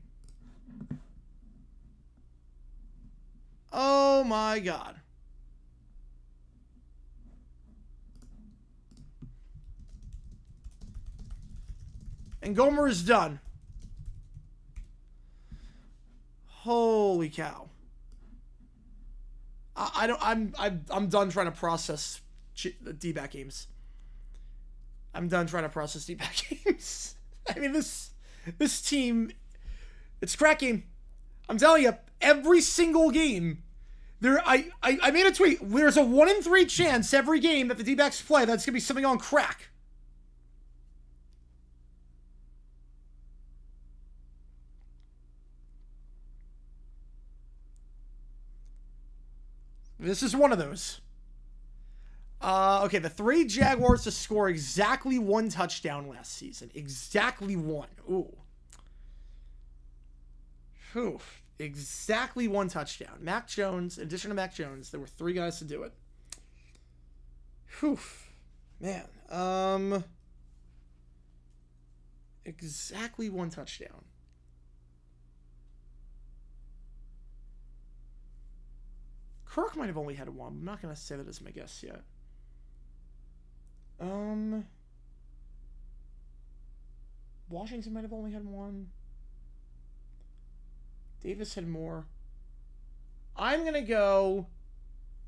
Oh my God. And Gomer is done. Holy cow. I'm done trying to process D-back games. I'm done trying to process D-back games. I mean, this team, it's crack game. I'm telling you, every single game, I made a tweet. There's a 1 in 3 chance every game that the D-backs play that's gonna be something on crack. This is one of those. Okay, the 3 Jaguars to score exactly 1 touchdown last season. Exactly 1. Ooh. Whew. Exactly 1 touchdown. Mac Jones, in addition to Mac Jones, there were 3 guys to do it. Whew. Man. Exactly 1 touchdown. Kirk might have only had 1. I'm not going to say that as my guess yet. Washington might have only had 1. Davis had more. I'm going to go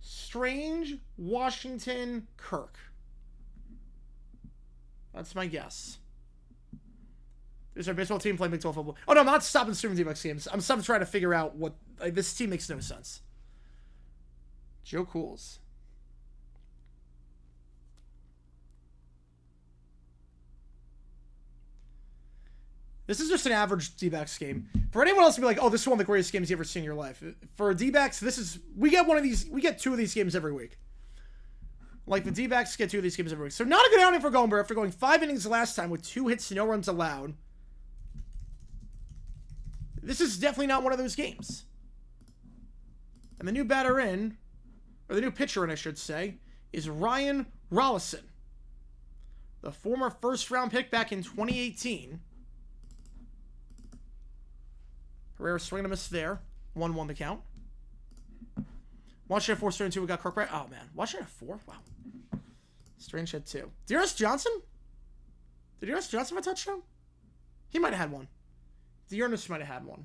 Strange, Washington, Kirk. That's my guess. Is our baseball team playing Big 12 football? Oh, no, I'm not stopping streaming D-backs games. I'm stopping trying to figure out what... Like, this team makes no sense. Joe Cools. This is just an average D-backs game. For anyone else to be like, oh, this is one of the greatest games you've ever seen in your life. For D-backs, this is... We get 2 of these games every week. Like, the D-backs get 2 of these games every week. So not a good outing for Gomer after going 5 innings last time with 2 hits, no runs allowed. This is definitely not one of those games. And the new batter in... Or the new pitcher in, I should say, is Ryan Rollison. The former first-round pick back in 2018. Herrera swing and a miss there. 1-1 the count. Washington 4, Strange 2. We got Kirk right. Oh, man. Washington 4? Wow. Strange had 2. Dearest Johnson? Did Dearest Johnson have a touchdown? He might have had 1. Dearest might have had 1.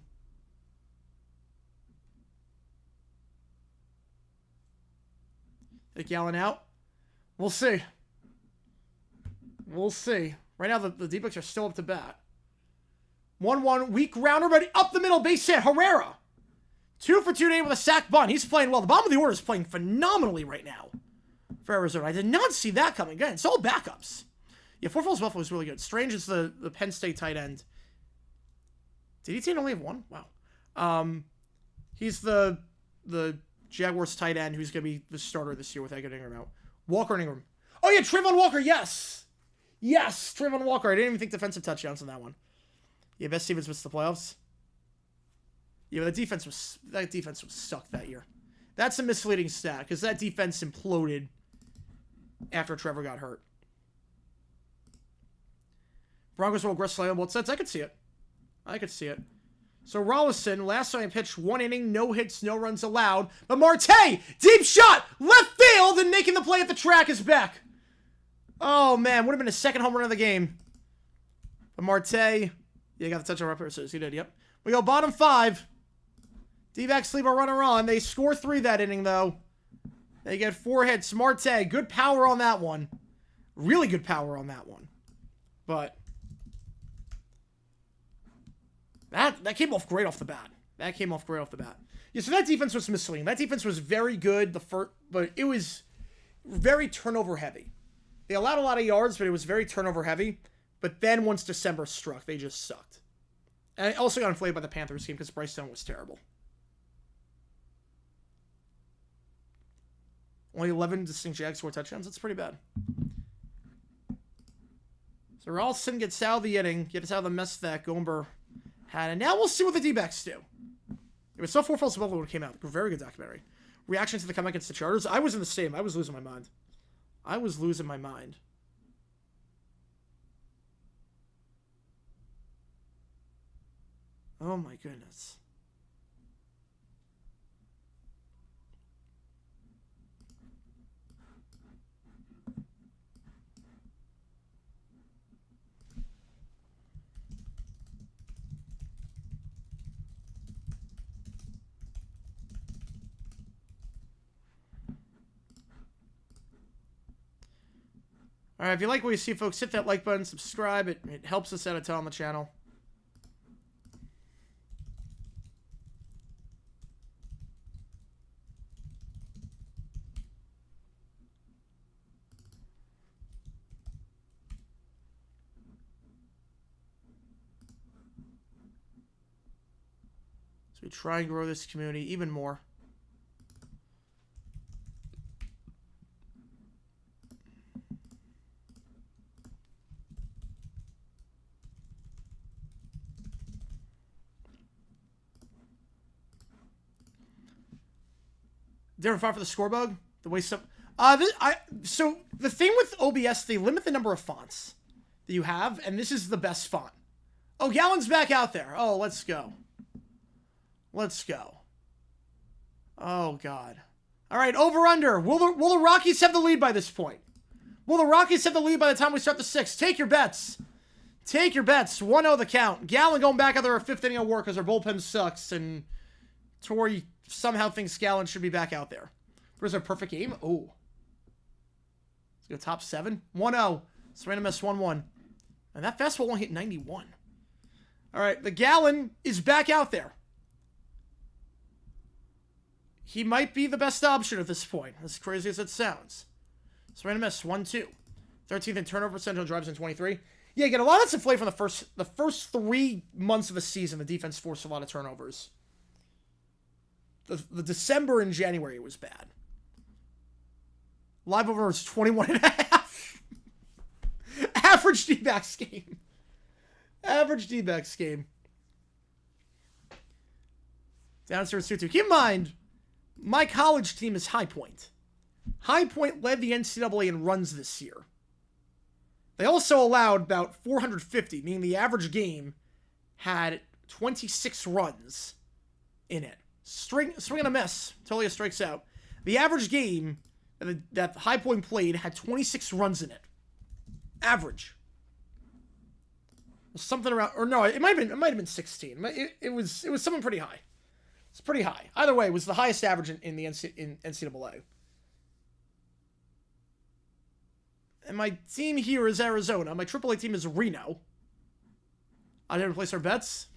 Take Allen out. We'll see. We'll see. Right now, the D-backs are still up to bat. 1-1. Weak grounder, ready up the middle. Base hit. Herrera. 2 for 2 today with a sack bunt. He's playing well. The bottom of the order is playing phenomenally right now for Arizona. I did not see that coming. Again, it's all backups. Yeah, Fort Falls Buffalo is really good. Strange is the Penn State tight end. Did he only have 1? Wow. He's the Jaguars tight end who's going to be the starter this year with Edgar Ingram out. Walker and Ingram. Oh, yeah, Trayvon Walker, yes! Yes, Trayvon Walker. I didn't even think defensive touchdowns on that one. Yeah, best defense was the playoffs. Yeah, but that defense was sucked that year. That's a misleading stat, because that defense imploded after Trevor got hurt. Broncos will aggressively on both sides. I could see it. I could see it. So Rollison, last time pitched 1 inning, no hits, no runs allowed. But Marte, deep shot, left field, and making the play at the track is back. Oh, man, would have been his second home run of the game. But Marte, yeah, got the touchdown right here. He did, yep. We go bottom 5. D-backs leave a runner on. They score 3 that inning, though. They get 4 hits. Marte, good power on that one. Really good power on that one. But that came off great off the bat. That came off great off the bat. Yeah, so that defense was misleading. That defense was very good, but it was very turnover heavy. They allowed a lot of yards, but it was very turnover heavy. But then once December struck, they just sucked. And I also got inflated by the Panthers game because Bryce Young was terrible. Only 11 distinct Jags score touchdowns. That's pretty bad. So Ralston gets out of the inning, gets out of the mess that Gomber had. And now we'll see what the D-backs do. It was so 4 false above when it came out. Very good documentary. Reaction to the comeback against the Chargers. I was in the same. I was losing my mind. I was losing my mind. Oh my goodness. All right, if you like what you see, folks, hit that like button, subscribe. It helps us out a ton on the channel. So we try and grow this community even more. Different font for the score bug. The way some so the thing with OBS, they limit the number of fonts that you have, and this is the best font. Oh, Gallen's back out there. Oh, let's go. Let's go. Oh God. All right, over under. Will the Rockies have the lead by this point? Will the Rockies have the lead by the time we start the 6th? Take your bets. Take your bets. 1-0 the count. Gallen going back out there a 5th inning of work because our bullpen sucks, and Tori somehow thinks Gallen should be back out there. Where's our perfect game? Oh. Let's go top 7. 1-0. Serena miss 1-1. And that fastball won't hit 91. All right, the Gallen is back out there. He might be the best option at this point, as crazy as it sounds. Serena miss 1-2. 13th in turnover percentage on drives in 23. Yeah, again, a lot of that's inflated from the first 3 months of the season. The defense forced a lot of turnovers. The December and January was bad. Live over was 21.5. Average D-backs game. Average D-backs game. Downstairs 2-2. Keep in mind, my college team is High Point. High Point led the NCAA in runs this year. They also allowed about 450, meaning the average game had 26 runs in it. Swing and a miss. Tolia strikes out. The average game that High Point played had 26 runs in it. Average. Something around, or no, it might have been 16. It was something pretty high. It's pretty high. Either way, it was the highest average in the NCAA. And my team here is Arizona. My AAA team is Reno. I didn't place our bets.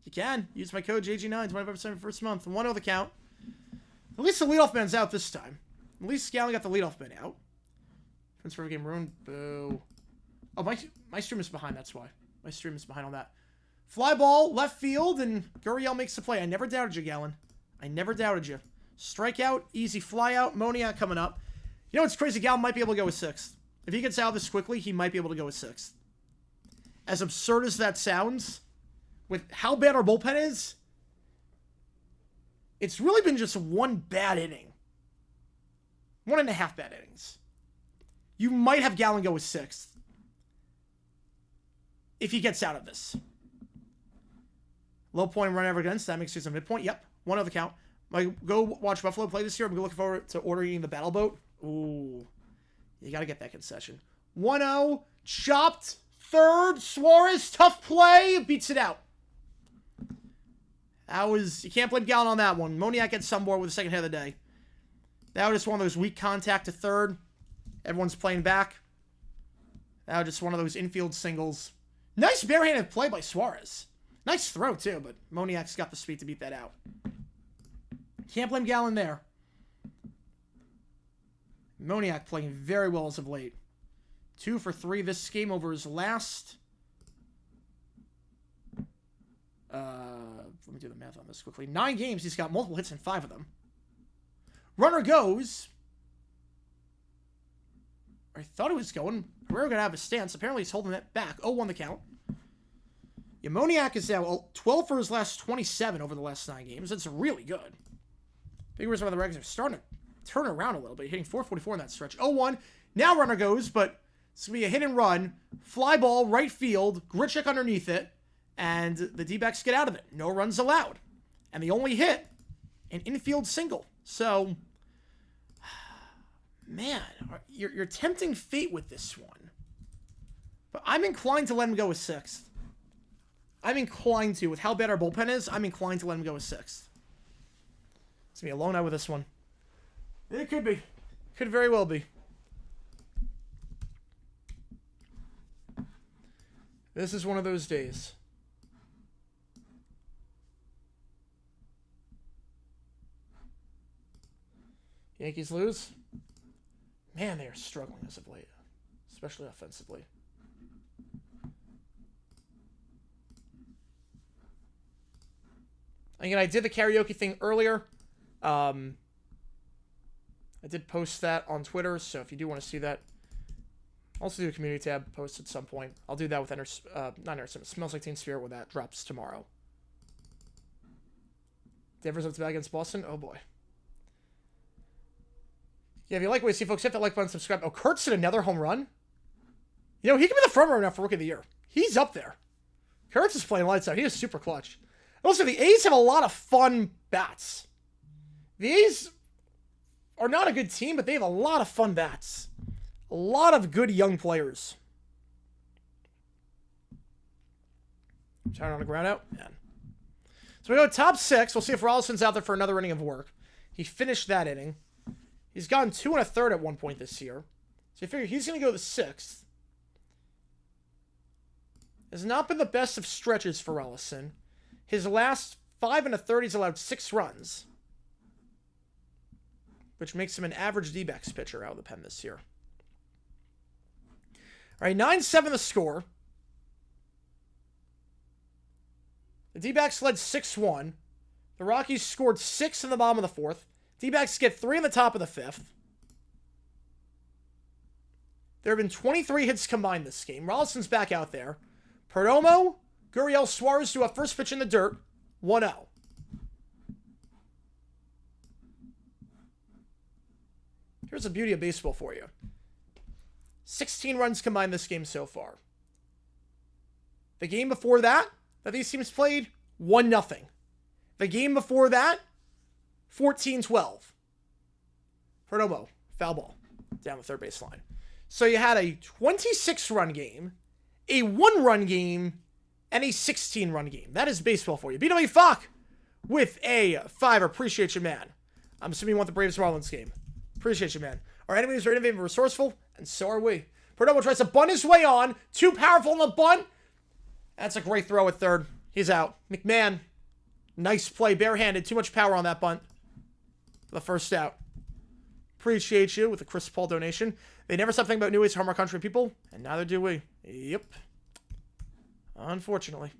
You can. Use my code JG9, 25% for first month. 1-0 the count. At least the leadoff man's out this time. At least Scallon got the leadoff man out. Transfer game ruined. Boo. Oh, my stream is behind, that's why. My stream is behind on that. Fly ball, left field, and Gurriel makes the play. I never doubted you, Gallon. I never doubted you. Strikeout, easy fly out. Moniak coming up. You know what's crazy? Gallon might be able to go with 6th. If he gets out this quickly, he might be able to go with 6th. As absurd as that sounds, with how bad our bullpen is, it's really been just 1 bad inning. 1.5 bad innings. You might have Gallon go with 6th. If he gets out of this. Low point run ever against. That makes it a midpoint. Yep. 1-0 the count. Go watch Buffalo play this year. I'm looking forward to ordering the Battle Boat. Ooh. You got to get that concession. 1-0. Chopped. 3rd. Suarez. Tough play. Beats it out. You can't blame Gallon on that one. Moniak gets some more with the second hit of the day. That was just one of those weak contact to third. Everyone's playing back. That was just one of those infield singles. Nice barehanded play by Suarez. Nice throw, too, but Moniak's got the speed to beat that out. Can't blame Gallen there. Moniak playing very well as of late. 2 for 3 this game over his last... let me do the math on this quickly. 9 games, he's got multiple hits in 5 of them. Runner goes. I thought it was going. Herrera going to have a stance. Apparently he's holding that back. 0-1 the count. Yeah, Moniak is now 12 for his last 27 over the last 9 games. That's really good. Big reason why the Rockies are starting to turn around a little bit. Hitting 444 in that stretch. 0-1. Now runner goes, but it's going to be a hit and run. Fly ball, right field. Grichuk underneath it. And the D-backs get out of it. No runs allowed. And the only hit, an infield single. So, man, you're tempting fate with this one. But I'm inclined to let him go with 6th. I'm inclined to. With how bad our bullpen is, I'm inclined to let him go with 6th. It's going to be a lone eye with this one. It could be. Could very well be. This is one of those days. Yankees lose. Man, they are struggling as of late. Especially offensively. Again, I did the karaoke thing earlier. I did post that on Twitter, so if you do want to see that, I'll also do a community tab post at some point. I'll do that with Smells Like Teen Spirit when that drops tomorrow. Denver's up to bat against Boston. Oh boy. Yeah, if you like what you see, folks, hit that like button, subscribe. Oh, Kurtz hit another home run. You know, he could be the front runner now for Rookie of the Year. He's up there. Kurtz is playing lights out. He is super clutch. Also, the A's have a lot of fun bats. The A's are not a good team, but they have a lot of fun bats. A lot of good young players. Turn on the ground out. Man. So we go top 6. We'll see if Rollison's out there for another inning of work. He finished that inning. He's gotten 2 1/3 at one point this year. So you figure he's going to go the 6th. Has not been the best of stretches for Rollison. His last 5 1/3, he's allowed 6 runs. Which makes him an average D-backs pitcher out of the pen this year. All right, 9-7 the score. The D-backs led 6-1. The Rockies scored 6 in the bottom of the 4th. D-backs get 3 in the top of the 5th. There have been 23 hits combined this game. Rollison's back out there. Perdomo, Gurriel, Suarez do a first pitch in the dirt. 1-0. Here's the beauty of baseball for you. 16 runs combined this game so far. The game before that these teams played, 1-0. The game before that, 14-12. Perdomo, foul ball, down the third base line. So you had a 26-run game, a 1-run game, and a 16-run game. That is baseball for you. BW Fuck with a 5. Appreciate you, man. I'm assuming you want the Braves Marlins game. Appreciate you, man. Our enemies are innovative and resourceful, and so are we. Perdomo tries to bunt his way on. Too powerful in the bunt. That's a great throw at third. He's out. McMahon, nice play, barehanded. Too much power on that bunt. The first out. Appreciate you with a Chris Paul donation. They never stop thinking about new ways to harm our country people, and neither do we. Yep. Unfortunately.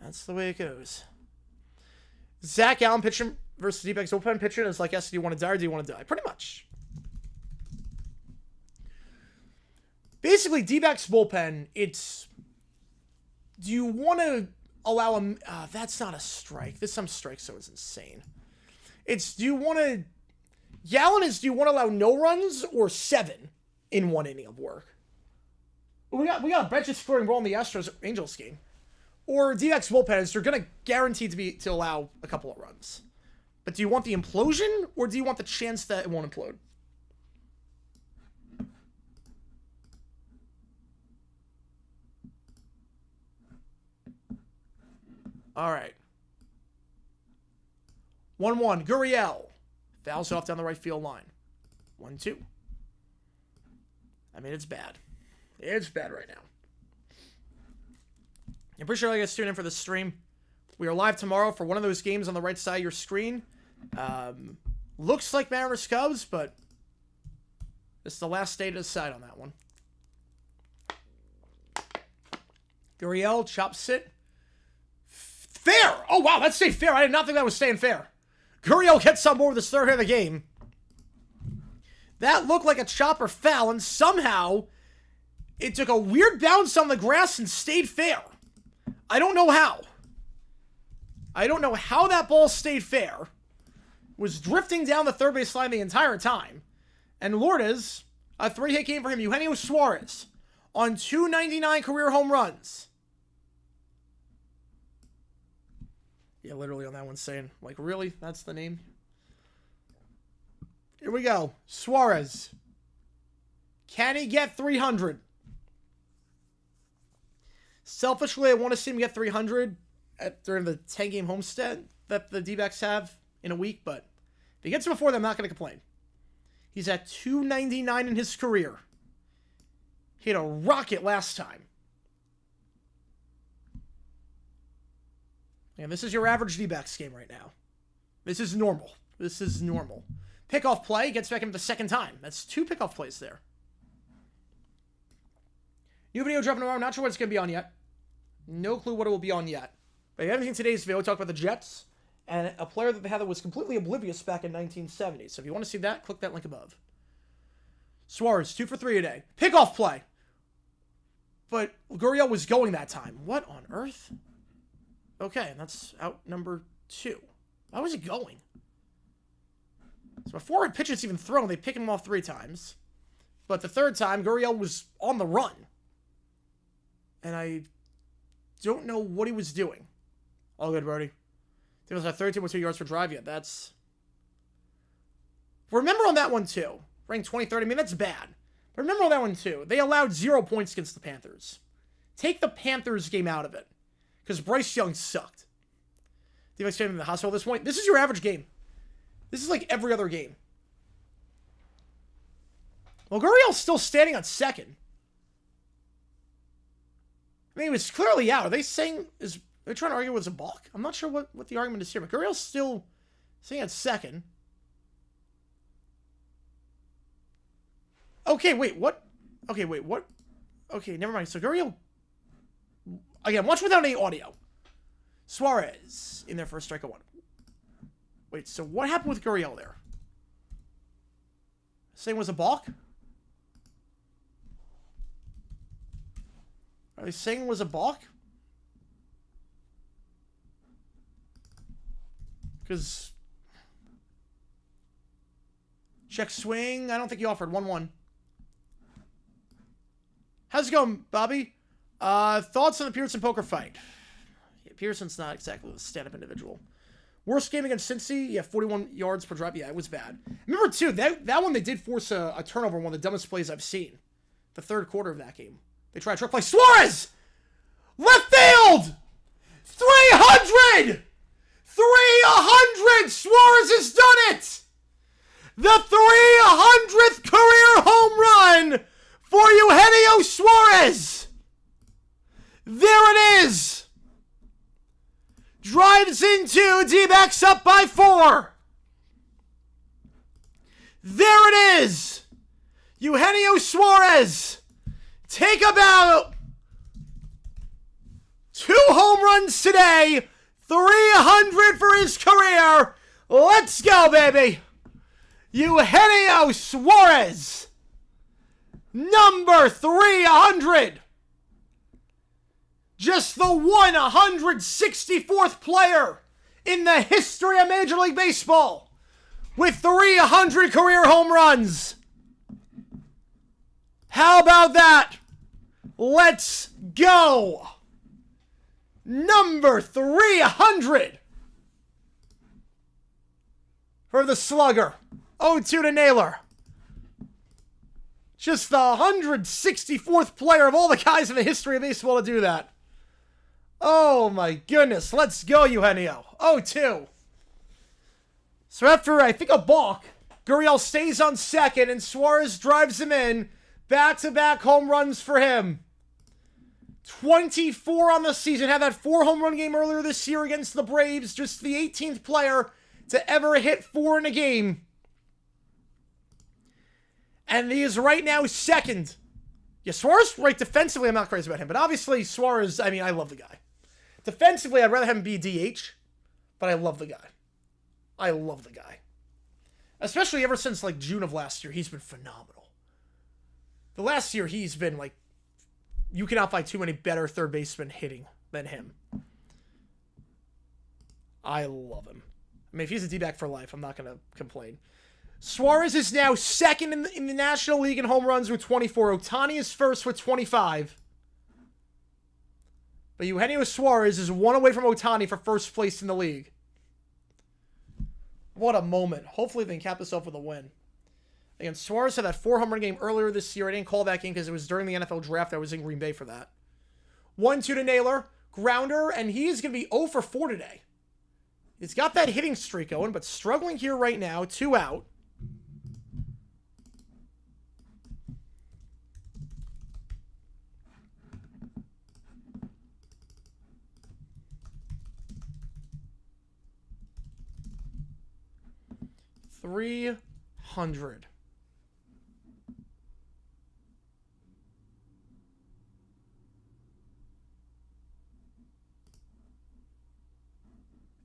That's the way it goes. Zach Allen pitching versus D-backs open pitching is like, yes, do you want to die or do you want to die? Pretty much. Basically, D-backs bullpen, it's... Do you want to allow him... that's not a strike. This some strike, so it's insane. It's, do you want to... Gallen is, do you want to allow no runs or 7 in one inning of work? We got a bench scoring role in the Astros-Angels game. Or D-backs bullpen is, you're going to guarantee to allow a couple of runs. But do you want the implosion, or do you want the chance that it won't implode? All right. 1-1. Gurriel. Fouls off down the right field line. 1-2. I mean, it's bad. It's bad right now. I'm pretty sure I guys tune in for the stream. We are live tomorrow for one of those games on the right side of your screen. Looks like Mariners Cubs, but it's the last day to decide on that one. Gurriel, chop sit. Fair! Oh, wow, that stayed fair. I did not think that was staying fair. Gurriel gets on board with his third hit of the game. That looked like a chopper foul, and somehow it took a weird bounce on the grass and stayed fair. I don't know how. I don't know how that ball stayed fair. Was drifting down the third base line the entire time. And Lourdes, a 3-hit game for him. Eugenio Suarez on 299 career home runs. Yeah, literally on that one saying, like, really? That's the name? Here we go. Suarez. Can he get 300? Selfishly, I want to see him get 300 during the 10-game homestand that the D-backs have in a week, but if he gets it before then, I'm not going to complain. He's at 299 in his career. He hit a rocket last time. And this is your average D-backs game right now. This is normal. This is normal. Pickoff play, gets back into the second time. That's 2 pickoff plays there. New video dropping tomorrow. Not sure what it's going to be on yet. No clue what it will be on yet. But everything in today's video, we talk about the Jets and a player that they had that was completely oblivious back in 1970. So if you want to see that, click that link above. Suarez, 2 for 3 today. Pickoff play. But Gurriel was going that time. What on earth? Okay, and that's out number 2. Why was he going? So before a pitch is even thrown, they pick him off 3 times. But the third time, Gurriel was on the run. And I don't know what he was doing. All good, Brody. It was a 32 yards per drive yet. That's... Remember on that one, too. Ranked 23rd. I mean, that's bad. But remember on that one, too. They allowed 0 points against the Panthers. Take the Panthers game out of it. Because Bryce Young sucked. The next game in the hospital at this point. This is your average game. This is like every other game. Well, Gurriel's still standing on second. I mean, he was clearly out. Are they saying... They're trying to argue it was a balk? I'm not sure what the argument is here, but Gurriel's still sitting at second. Okay, wait, what? Okay, wait, what? Okay, never mind. So Gurriel... Again, watch without any audio. Suarez in there for a strike 1. Wait, so what happened with Gurriel there? Saying it was a balk? Are they saying it was a balk? Because... Check swing. I don't think he offered. 1-1. How's it going, Bobby? Thoughts on the Pearson poker fight? Yeah, Pearson's not exactly a stand-up individual. Worst game against Cincy? Yeah, 41 yards per drive. Yeah, it was bad. Remember, too, that one they did force a turnover, one of the dumbest plays I've seen. The third quarter of that game. They tried to trick play. Suarez! Left field! 300! 300! Suarez has done it! The 300th career home run for Eugenio Suarez! There it is! Drives into D-backs up by 4. There it is! Eugenio Suarez! Take about 2 home runs today! 300 for his career! Let's go, baby! Eugenio Suarez! Number 300! Just the 164th player in the history of Major League Baseball with 300 career home runs. How about that? Let's go. Number 300 for the slugger. 0-2 to Naylor. Just the 164th player of all the guys in the history of baseball to do that. Oh my goodness. Let's go, Eugenio. 0-2. So after, I think, a balk, Gurriel stays on second, and Suarez drives him in. Back-to-back home runs for him. 24 on the season. Had that 4-home-run game earlier this year against the Braves. Just the 18th player to ever hit 4 in a game. And he is right now second. Yeah, Suarez, right, defensively, I'm not crazy about him. But obviously, Suarez, I mean, I love the guy. Defensively, I'd rather have him be DH. But I love the guy. I love the guy. Especially ever since, like, June of last year, he's been phenomenal. The last year, he's been, like, you cannot find too many better third basemen hitting than him. I love him. I mean, if he's a D-back for life, I'm not going to complain. Suarez is now second in the National League in home runs with 24. Ohtani is first with 25. But Eugenio Suarez is 1 away from Ohtani for first place in the league. What a moment. Hopefully they can cap this off with a win. Again, Suarez had that 4-home-run game earlier this year. I didn't call that game because it was during the NFL draft. I was in Green Bay for that. 1-2 to Naylor. Grounder, and he is going to be 0 for 4 today. He's got that hitting streak going, but struggling here right now. 2 out. $300.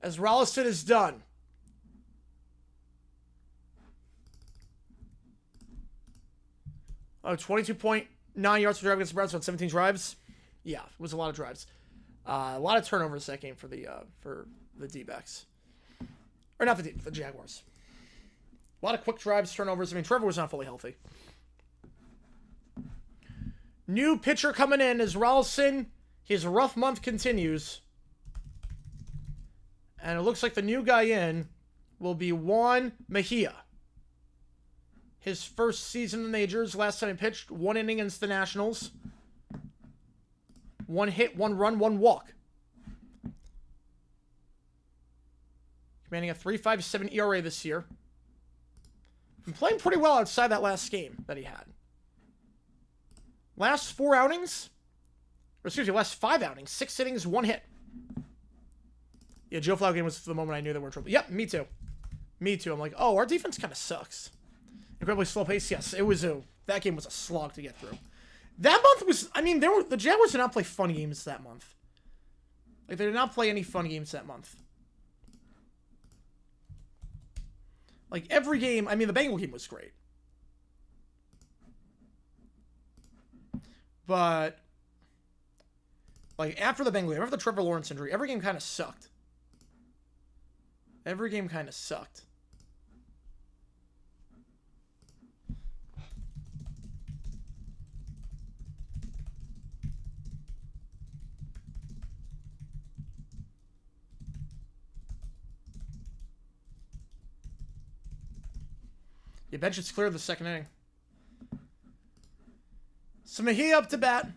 As Rollison is done. Oh, 22.9 yards per drive against the Browns on 17 drives. Yeah, it was a lot of drives. A lot of turnovers that game for the D-backs. Or not the Jaguars. A lot of quick drives, turnovers. I mean, Trevor was not fully healthy. New pitcher coming in is Rollison. His rough month continues. And it looks like the new guy in will be Juan Mejia. His first season in the majors. Last time he pitched, 1 inning against the Nationals. 1 hit, 1 run, 1 walk. Commanding a 3.57 ERA this year. Been playing pretty well outside that last game that he had. Last 4 outings, or excuse me, last 5 outings, 6 innings, 1 hit. Yeah, Joe Flacco game was the moment I knew they were in trouble. Yep, me too. Me too. I'm like, oh, our defense kind of sucks. Incredibly slow pace. Yes, it was that game was a slog to get through. That month was, I mean, the Jaguars did not play fun games that month. Like, they did not play any fun games that month. Like, every game, I mean, the Bengal game was great. But, like, after the Bengal game, after the Trevor Lawrence injury, every game kind of sucked. Every game kind of sucked. Your bench is clear the second inning. So Mejia up to bat.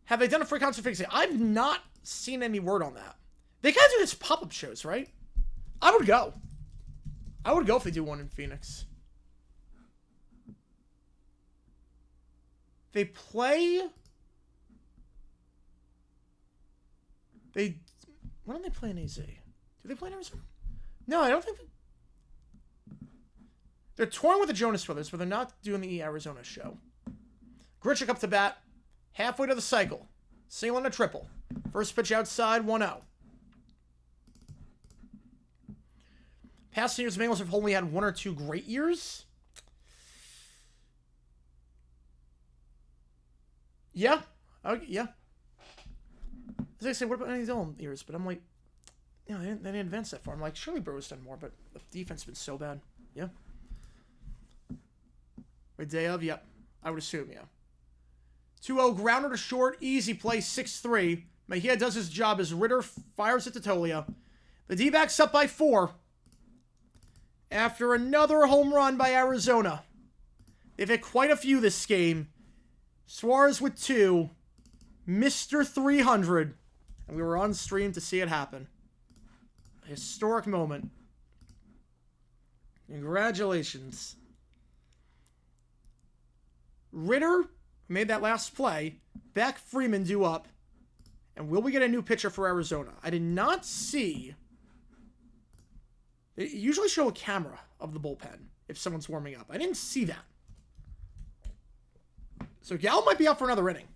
Have they done a free concert fixing? I've not seen any word on that. They guys do this pop-up shows, right? I would go. I would go if they do one in Phoenix. They play... When do they play in AZ? Do they play in Arizona? No, I don't think... They're touring with the Jonas Brothers, but they're not doing the Arizona show. Grichuk up to bat. Halfway to the cycle. Single and a triple. First pitch outside, 1-0. Past years, the Bengals have only had 1 or 2 great years. Yeah. Yeah. As I say, what about any of the years? But I'm like, you know, they didn't advance that far. I'm like, surely Burrow's done more, but the defense has been so bad. Yeah. Wait, day of? Yep. I would assume, yeah. 2-0, grounder to short, easy play, 6-3. Mejia does his job as Ritter fires it to Tolia. The D-backs up by 4. After another home run by Arizona. They've hit quite a few this game. Suarez with 2. Mr. 300. And we were on stream to see it happen. A historic moment. Congratulations. Ritter made that last play. Beck, Freeman due up. And will we get a new pitcher for Arizona? I did not see... They usually show a camera of the bullpen if someone's warming up. I didn't see that. So Gal might be out for another inning.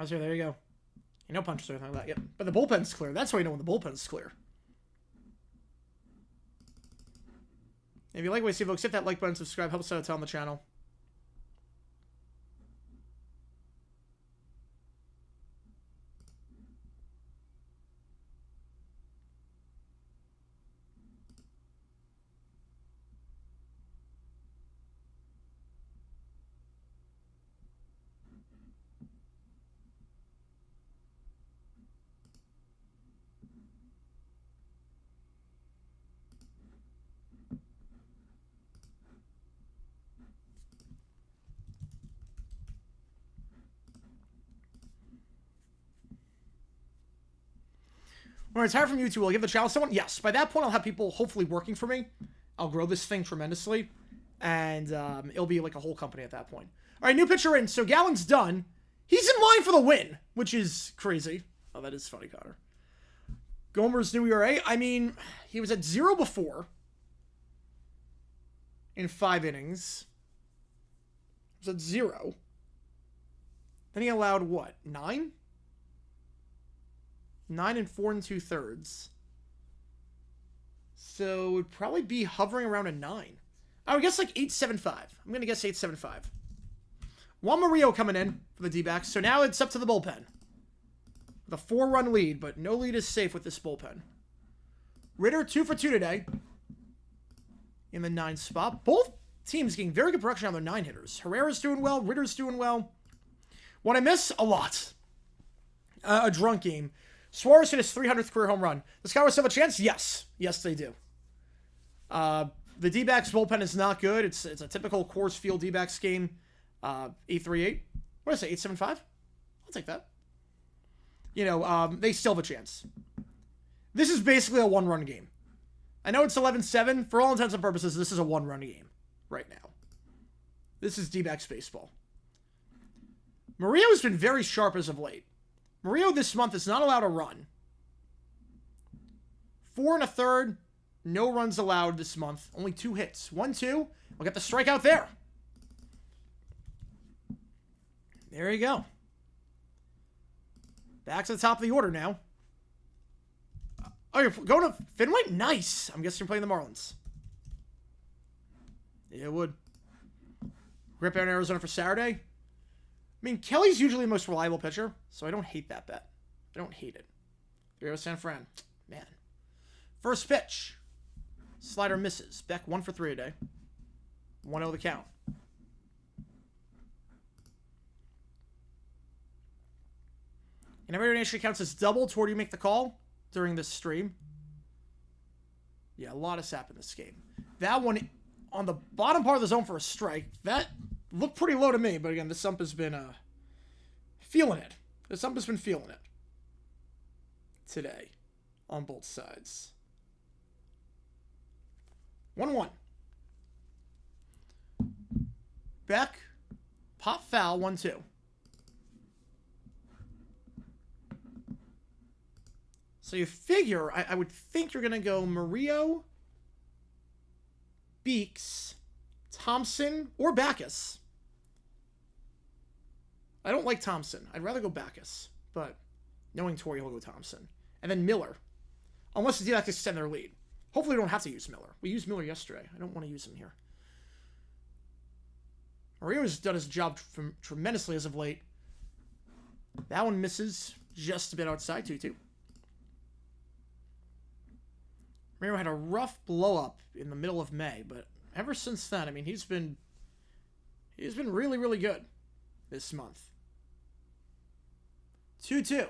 There you go. No punches or anything like that. Yep. But the bullpen's clear. That's why you know when the bullpen's clear. If you like what you see, folks, hit that like button, subscribe, help us out on the channel. When I retire from YouTube, will I give the channel to someone? Yes. By that point, I'll have people hopefully working for me. I'll grow this thing tremendously. And it'll be like a whole company at that point. All right, new pitcher in. So Gallen's done. He's in line for the win, which is crazy. Oh, that is funny, Connor. Gomer's new ERA. I mean, he was at 0 before. In 5 innings. He was at 0. Then he allowed what? 9? 9 and 4 2/3. So it would probably be hovering around a 9. I would guess like 8.75. I'm going to guess 8.75. Juan Murillo coming in for the D-backs. So now it's up to the bullpen. With a 4-run lead, but no lead is safe with this bullpen. Ritter 2 for 2 today. In the 9 spot. Both teams getting very good production on their 9 hitters. Herrera's doing well. Ritter's doing well. What I miss? A lot. A drunk game. Suarez hit his 300th career home run. Does Cowboys have a chance? Yes. Yes, they do. The D-backs bullpen is not good. It's a typical Coors Field D-backs game. 8.38. What did I say? 8.75? I'll take that. You know, they still have a chance. This is basically a 1-run game. I know it's 11-7. For all intents and purposes, this is a 1-run game right now. This is D-backs baseball. Murillo's been very sharp as of late. Murillo this month is not allowed a run. 4 1/3. No runs allowed this month. Only 2 hits. 1-2. We'll get the strikeout there. There you go. Back to the top of the order now. Oh, you're going to Fenway? Nice. I'm guessing you're playing the Marlins. Yeah, it would. Grip out in Arizona for Saturday. I mean, Kelly's usually the most reliable pitcher, so I don't hate that bet. I don't hate it. There goes San Fran. Man. First pitch. Slider misses. Beck 1 for 3 today. 1-0 the count. And every donation counts as double toward you make the call during this stream. Yeah, a lot has happened in this game. That one on the bottom part of the zone for a strike. That looked pretty low to me, but again, the Sump has been feeling it. The Sump has been feeling it today on both sides. 1-1. Beck, pop foul, 1-2. So you figure, I would think you're going to go Murillo, Beeks, Thompson, or Backus. I don't like Thompson. I'd rather go Backus, but knowing Torrey, he'll go Thompson. And then Miller, unless the D-backs extend their lead. Hopefully we don't have to use Miller. We used Miller yesterday. I don't want to use him here. Murillo's done his job tremendously as of late. That one misses just a bit outside, 2-2. Murillo had a rough blow-up in the middle of May, but ever since then, I mean, he's been really, really good this month. 2-2.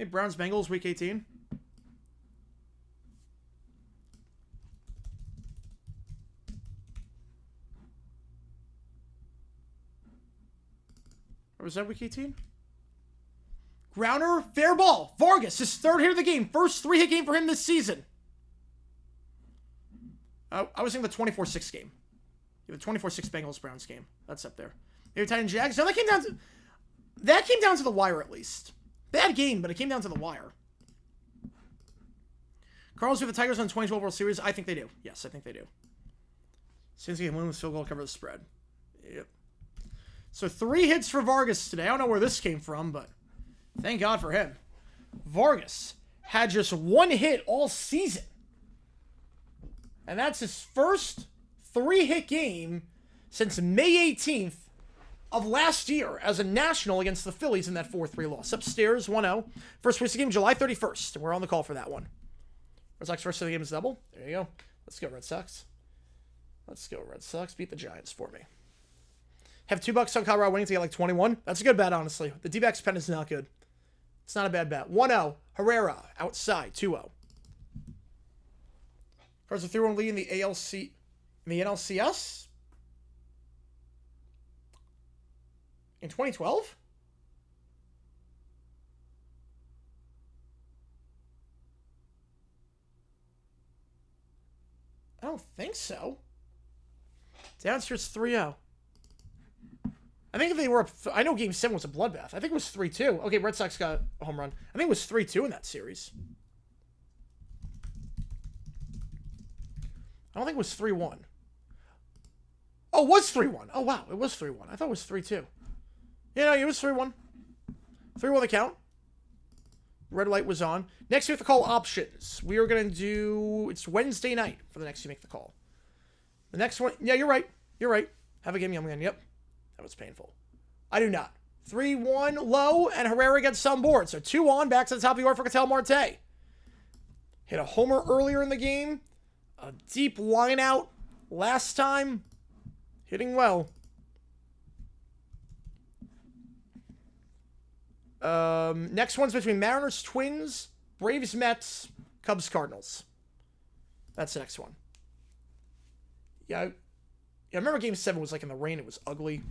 Hey, Browns Bengals week 18. Or was that week 18? Grounder, fair ball. Vargas, his third hit of the game. First 3-hit game for him this season. I was thinking the 24-6 game. Yeah, the 24-6 Bengals-Browns game. That's up there. Maybe Titan Jags. No, that came down to the wire at least. Bad game, but it came down to the wire. Cardinals with the Tigers on the 2012 World Series. I think they do. Yes, I think they do. Since he win with field goal cover the spread. Yep. So 3 hits for Vargas today. I don't know where this came from, but thank God for him. Vargas had just 1 hit all season. And that's his first 3-hit game since May 18th of last year as a national against the Phillies in that 4-3 loss. Upstairs, 1-0. First place of the game, July 31st. And we're on the call for that one. Red Sox first of the game is double. There you go. Let's go, Red Sox. Let's go, Red Sox. Beat the Giants for me. Have $2 on Colorado winning to get like 21. That's a good bet, honestly. The D-backs pen is not good. It's not a bad bet. 1-0. Herrera outside. 2-0. Cards a 3-1 lead in the ALC, in the NLCS in 2012. I don't think so. Downstairs 3-0. I think if they were up, I know Game 7 was a bloodbath. I think it was 3-2. Okay, Red Sox got a home run. I think it was 3-2 in that series. I don't think it was 3-1. Oh, it was 3-1. Oh, wow. It was 3-1. I thought it was 3-2. Yeah, no, it was 3-1. 3-1 the count. Red light was on. Next, we have to call options. We are going to do... It's Wednesday night for the next you make the call. The next one... Yeah, you're right. You're right. Have a game, young man. Yep. That was painful. I do not. 3-1 low, and Herrera gets some board. So 2 on, back to the top of the order for Ketel Marte. Hit a homer earlier in the game. A deep line out last time. Hitting well. Next one's between Mariners, Twins, Braves, Mets, Cubs, Cardinals. That's the next one. Yeah, I remember Game 7 was like in the rain. It was ugly.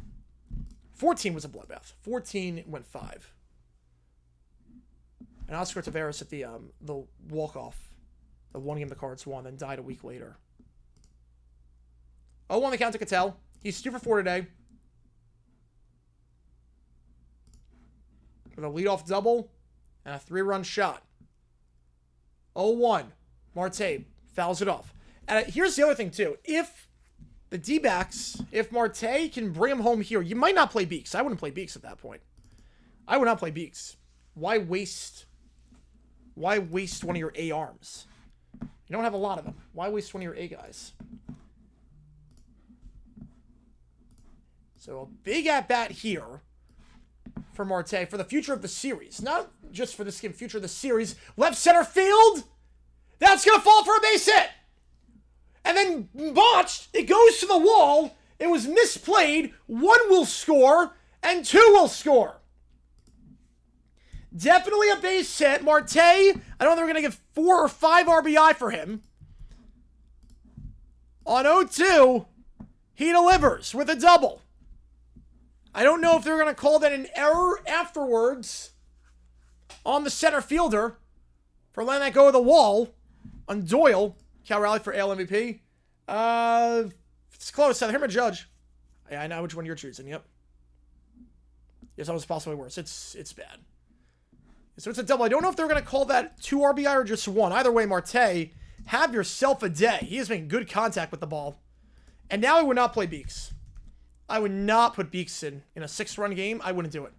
14 was a bloodbath. 14 went 5. And Oscar Taveras at the walk-off. The one game the Cards won, then died a week later. 0-1 the count to Ketel. He's 2 for 4 today. With a leadoff double and a 3-run shot. 0-1. Marte fouls it off. And here's the other thing, too. If the D-backs, if Marte can bring him home here, you might not play Beeks. I wouldn't play Beeks at that point. I would not play Beeks. Why waste one of your A arms? You don't have a lot of them. Why waste one of your A guys? So a big at-bat here for Marte for the future of the series. Not just for this game, future of the series. Left center field. That's going to fall for a base hit. And then botched. It goes to the wall. It was misplayed. 1 will score and 2 will score. Definitely a base hit. Marte, I don't know if they're going to give 4 or 5 RBI for him. On 0-2, he delivers with a double. I don't know if they're going to call that an error afterwards on the center fielder for letting that go to the wall on Doyle. Cal Raleigh for AL MVP. It's close. I'm a judge. Yeah, I know which one you're choosing. Yep. Yes, that was possibly worse. It's bad. So it's a double. I don't know if they're going to call that 2 RBI or just 1. Either way, Marte, have yourself a day. He has made good contact with the ball. And now I would not play Beeks. I would not put Beeks in a 6-run game. I wouldn't do it.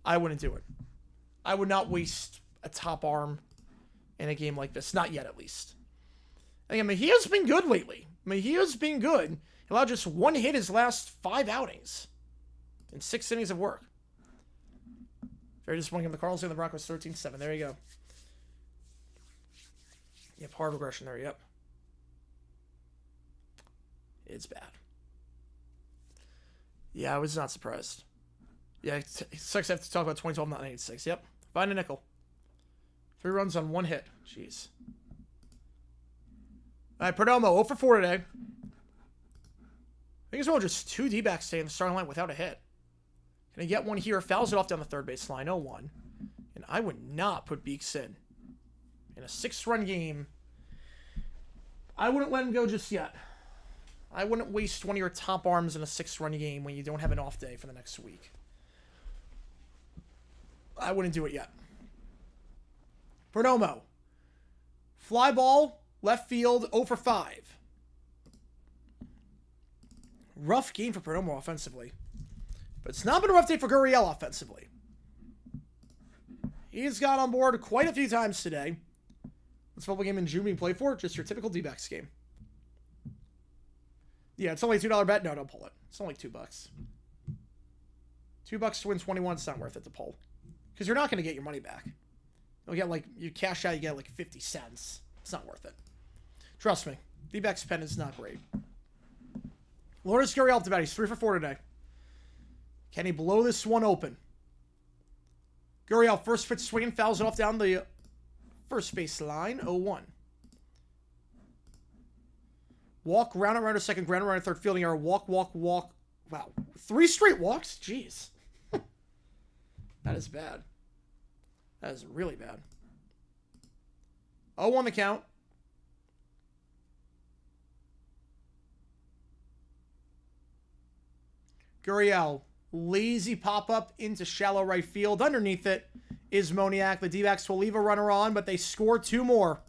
I wouldn't do it. I would not waste a top arm in a game like this. Not yet, at least. I mean, he has been good lately. He has been good. He allowed just 1 hit his last 5 outings in 6 innings of work. Very disappointing. The Cardinals and the Broncos 13-7. There you go. Yep, hard regression there. Yep. It's bad. Yeah, I was not surprised. Yeah, it sucks to have to talk about 2012, not 96. Yep. Find a nickel. 3 runs on 1 hit. Jeez. All right, Perdomo, 0 for 4 today. I think it's only just 2 D-backs today in the starting line without a hit. Can I get one here? Fouls it off down the third base line. 0-1. And I would not put Beeks in a 6-run game. I wouldn't let him go just yet. I wouldn't waste one of your top arms in a 6-run game when you don't have an off day for the next week. I wouldn't do it yet. Perdomo. Fly ball, left field, 0 for 5. Rough game for Perdomo offensively. But it's not been a rough day for Gurriel offensively. He's got on board quite a few times today. This football game in June being played for, just your typical D-backs game. Yeah, it's only a $2 bet. No, don't pull it. It's only $2. $2 to win 21. It's not worth it to pull. Because you're not going to get your money back. You'll get like, you cash out, you get like 50 cents. It's not worth it. Trust me. D-backs pen is not great. Lourdes Gurriel up to bat. He's 3 for 4 today. Can he blow this one open? Gurriel, first pitch swinging, fouls it off down the first base line. 0-1. Walk, round and round to second, ground and round to third, fielding error. Walk, walk, walk. Wow. 3 straight walks? Jeez. That is bad. That is really bad. 0-1 the count. Gurriel. Lazy pop-up into shallow right field. Underneath it is Moniak. The D-backs will leave a runner on, but they score 2 more.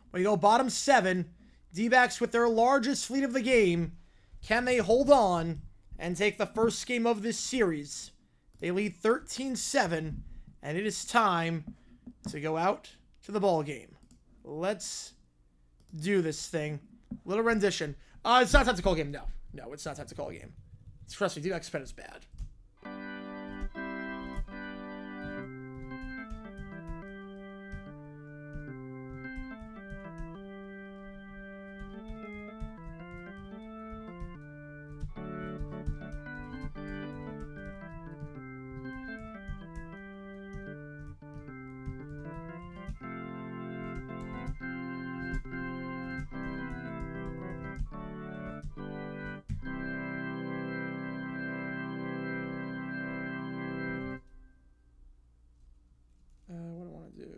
When you go bottom 7, D-backs with their largest lead of the game, can they hold on and take the first game of this series? They lead 13-7, and it is time to go out to the ball game. Let's do this thing. Little rendition. It's not time to call a game. No, it's not time to call a game. Trust me, D-backs pen is bad. What do I want to do?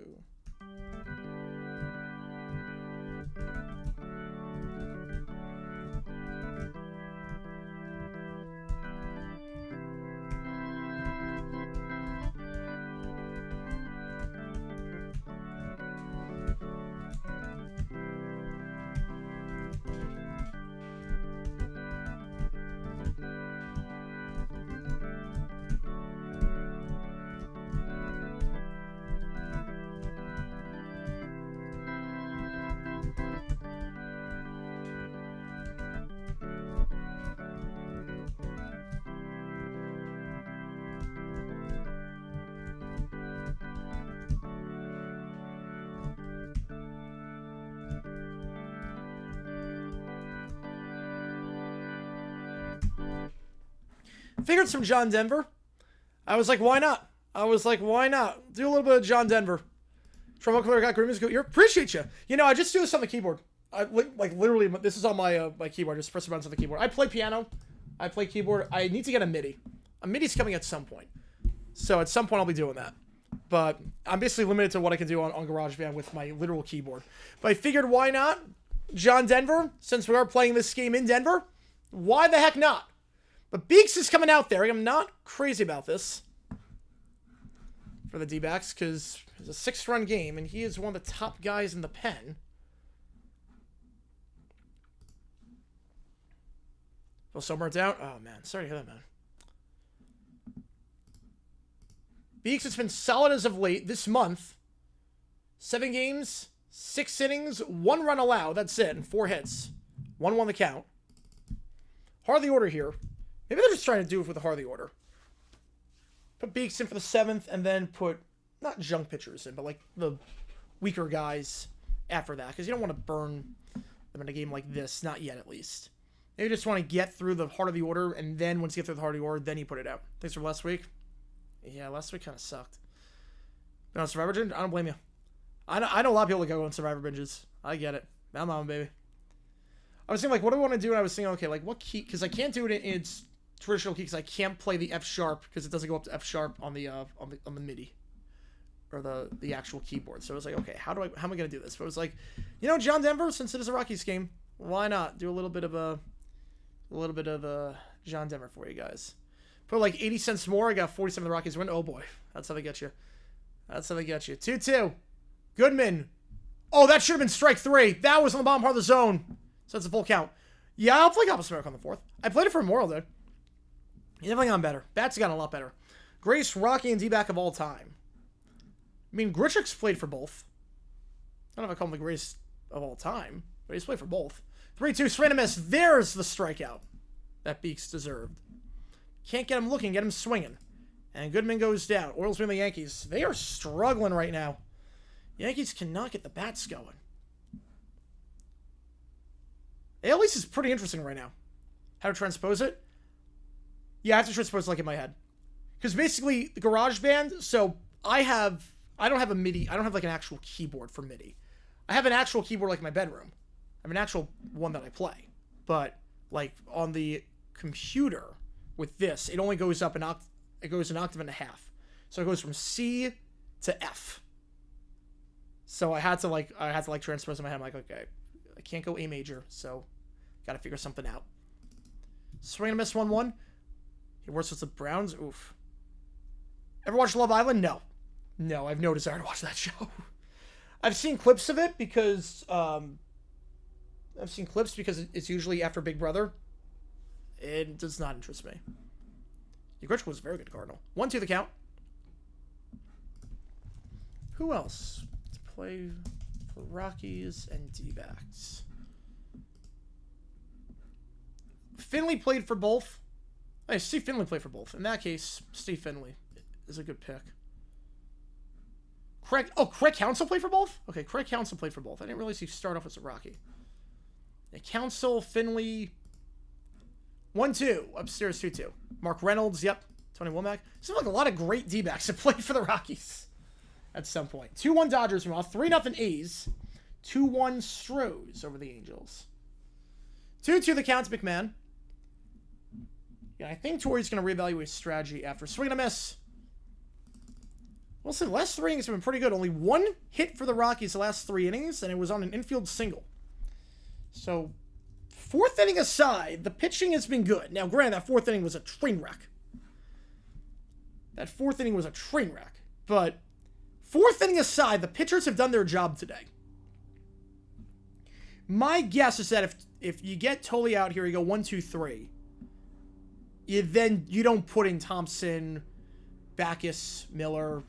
Figured some John Denver. I was like, why not? Do a little bit of John Denver. Trump Clear got Grimm's good. Appreciate you. You know, I just do this on the keyboard. I like literally, this is on my my keyboard. Just press the buttons on the keyboard. I play piano. I play keyboard. I need to get a MIDI. A MIDI's coming at some point. So at some point I'll be doing that. But I'm basically limited to what I can do on GarageBand with my literal keyboard. But I figured, why not? John Denver, since we are playing this game in Denver, why the heck not? But Beeks is coming out there. I'm not crazy about this for the D-backs because it's a 6-run game, and he is one of the top guys in the pen. Feel so burnt out? Oh, man. Sorry to hear that, man. Beeks has been solid as of late this month. 7 games, 6 innings, 1 run allowed. That's it, and 4 hits. 1-1 the count. Hardly order here. Maybe they're just trying to do it with the Harley order. Put Beeks in for the 7th, and then put, not junk pitchers in, but like the weaker guys after that. Because you don't want to burn them in a game like this. Not yet, at least. Maybe you just want to get through the heart of the order, and then once you get through the heart of the order, then you put it out. Thanks for last week. Yeah, last week kind of sucked. No, Survivor binge? I don't blame you. I know a lot of people that go on Survivor binges. I get it. I'm on, baby. I was thinking, like, what do I want to do? And I was thinking, okay, like, what key? Because I can't do it in its traditional key because I can't play the F sharp because it doesn't go up to F sharp on the MIDI or the actual keyboard. So I was like, okay, how am I gonna do this? But it was like, you know, John Denver, since it is a Rockies game, why not do a little bit of John Denver for you guys? Put like 80 cents more. I got 47 of the Rockies win. Oh boy, that's how they get you. That's how they get you. 2-2. Goodman. Oh, that should have been strike 3. That was on the bottom part of the zone. So that's a full count. Yeah, I'll play Goblin Smoke on the 4th. I played it for Memorial Day. He's definitely gotten better. Bats gotten a lot better. Greatest Rocky and D-back of all time. I mean, Grichuk's played for both. I don't know if I call him the greatest of all time, but he's played for both. 3-2, swing and a miss. There's the strikeout that Beeks deserved. Can't get him looking, get him swinging. And Goodman goes down. Orioles win the Yankees. They are struggling right now. Yankees cannot get the bats going. AL East is pretty interesting right now. How to transpose it? Yeah, I have to transpose it like in my head. Because basically, the GarageBand, so I don't have a MIDI, I don't have like an actual keyboard for MIDI. I have an actual keyboard like in my bedroom. I have an actual one that I play. But like on the computer with this, it only goes up it goes an octave and a half. So it goes from C to F. So I had to transpose in my head. I'm like, okay, I can't go A major, so gotta figure something out. Swing and miss 1-1. He works with the Browns. Oof. Ever watch Love Island? No. No, I have no desire to watch that show. I've seen clips of it because it's usually after Big Brother. It does not interest me. Grichuk was a very good Cardinal. 1-2 the count. Who else to play for Rockies and D-backs? Finley played for both. Hey, Steve Finley played for both. In that case, Steve Finley is a good pick. Craig Counsell played for both? Okay, Craig Counsell played for both. I didn't realize he started off as a Rocky. Yeah, Counsell, Finley. 1-2. Upstairs 2-2. Mark Reynolds, yep. Tony Womack. Seems like a lot of great D-backs that played for the Rockies at some point. 2-1 Dodgers, meanwhile. 3-0 A's. 2-1 Stros over the Angels. 2-2 the Counts, McMahon. Yeah, I think Torrey's going to reevaluate his strategy after swing and a miss. Well, see, the last 3 innings have been pretty good. Only 1 hit for the Rockies the last 3 innings, and it was on an infield single. So, 4th inning aside, the pitching has been good. Now, granted, that 4th inning was a train wreck. But 4th inning aside, the pitchers have done their job today. My guess is that if you get Tolley out here, you go 1-2-3. You don't put in Thompson, Backus, Miller.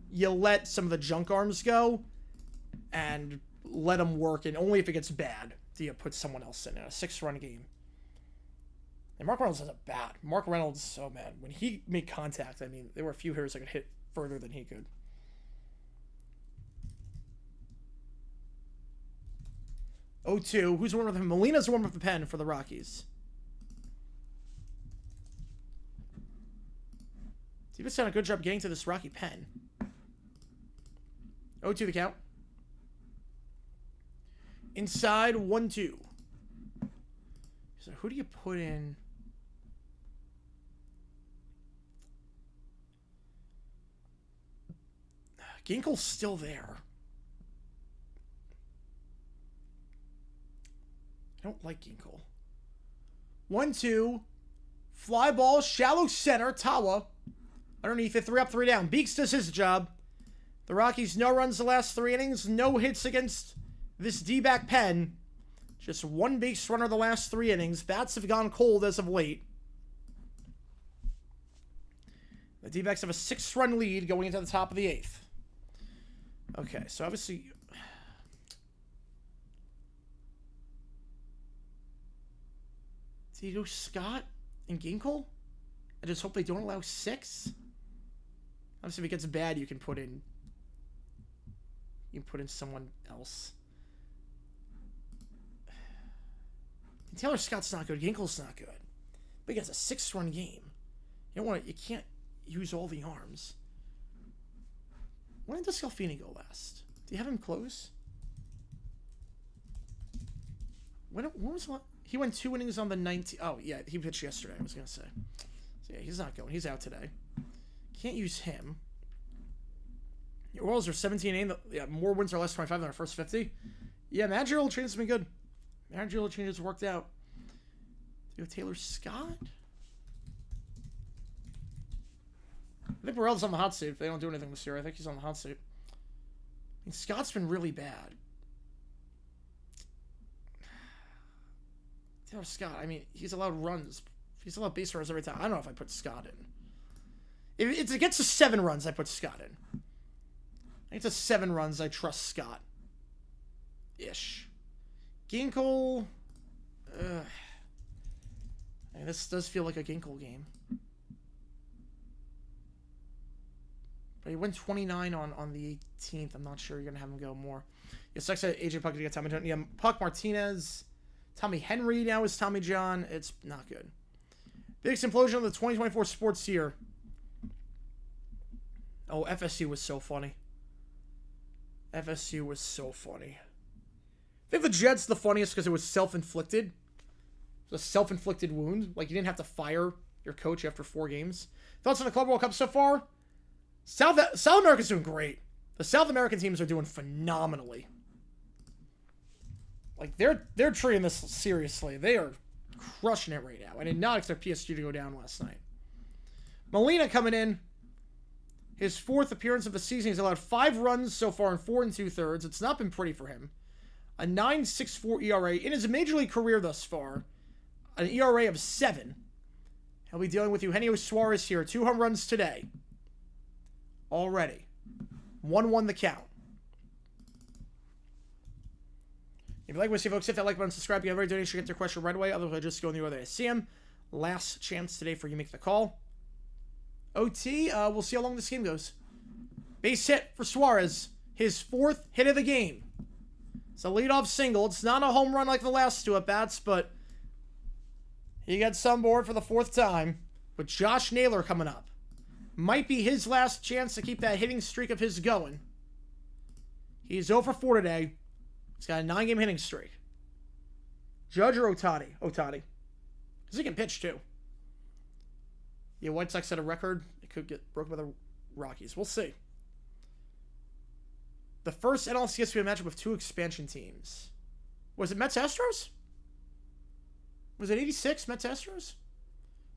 You let some of the junk arms go and let them work. And only if it gets bad do you put someone else in a 6-run game. And Mark Reynolds has a bat. Mark Reynolds, oh man, when he made contact, I mean, there were a few hitters that could hit further than he could. Oh, 2. Who's the one with him? Molina's the one with the pen for the Rockies. He's done a good job getting to this Rocky pen. 0-2 the count. Inside 1-2. So who do you put in? Ginkel's still there. I don't like Ginkel. 1-2. Fly ball, shallow center, Tawa. Underneath it, 3 up, 3 down. Beeks does his job. The Rockies, no runs the last 3 innings. No hits against this D-back pen. Just 1 base runner the last 3 innings. Bats have gone cold as of late. The D-backs have a 6-run lead going into the top of the 8th. Okay, so obviously... Do you go Scott and Ginkel? I just hope they don't allow 6. Obviously, if it gets bad, you can put in someone else. And Taylor Scott's not good. Ginkel's not good. But he has a 6-run game. You can't use all the arms. When did Scalfini go last? Do you have him close? When was the last? He went 2 innings on the 19th. Oh, yeah, he pitched yesterday, I was going to say. So, yeah, he's not going. He's out today. Can't use him. Your Orioles are 17-8. Yeah, more wins or less 25 than our first 50. Yeah, managerial changes have been good. Managerial changes worked out. Do you have Taylor Scott? I think Burrell's on the hot seat if they don't do anything this year. I think he's on the hot seat. I mean, Scott's been really bad. Taylor Scott, I mean, he's allowed runs. He's allowed base runners every time. I don't know if I put Scott in. If it gets to 7 runs, I put Scott in. I think it's 7 runs, I trust Scott. Ish. Ginkel. I mean, this does feel like a Ginkel game. But he went 29 on the 18th. I'm not sure you're going to have him go more. Yeah, sucks that AJ Puck to get Tommy John. Yeah, Puck Martinez. Tommy Henry now is Tommy John. It's not good. Biggest implosion of the 2024 sports year. Oh, FSU was so funny. FSU was so funny. I think the Jets the funniest because it was self-inflicted. It was a self-inflicted wound. Like, you didn't have to fire your coach after 4 games. Thoughts on the Club World Cup so far? South America's doing great. The South American teams are doing phenomenally. Like, they're treating this seriously. They are crushing it right now. I did not expect PSG to go down last night. Molina coming in. His 4th appearance of the season. He's allowed 5 runs so far in 4 2/3. It's not been pretty for him. A 9.64 ERA. In his major league career thus far, an ERA of 7. He'll be dealing with Eugenio Suarez here. 2 home runs today. Already. 1-1 the count. If you like what you see, folks, hit that like button, subscribe. You have every donation, get your question right away. Otherwise, just go in the other way. See him. Last chance today for you to make the call. OT, we'll see how long this game goes. Base hit for Suarez. His 4th hit of the game. It's a leadoff single. It's not a home run like the last 2 at-bats, but he gets on board for the 4th time with Josh Naylor coming up. Might be his last chance to keep that hitting streak of his going. He's 0 for 4 today. He's got a 9-game hitting streak. Judge or Ohtani? Ohtani. Because he can pitch, too. Yeah, White Sox set a record. It could get broken by the Rockies. We'll see. The first NLCS matchup with 2 expansion teams. Was it Mets-Astros? Was it 86 Mets-Astros?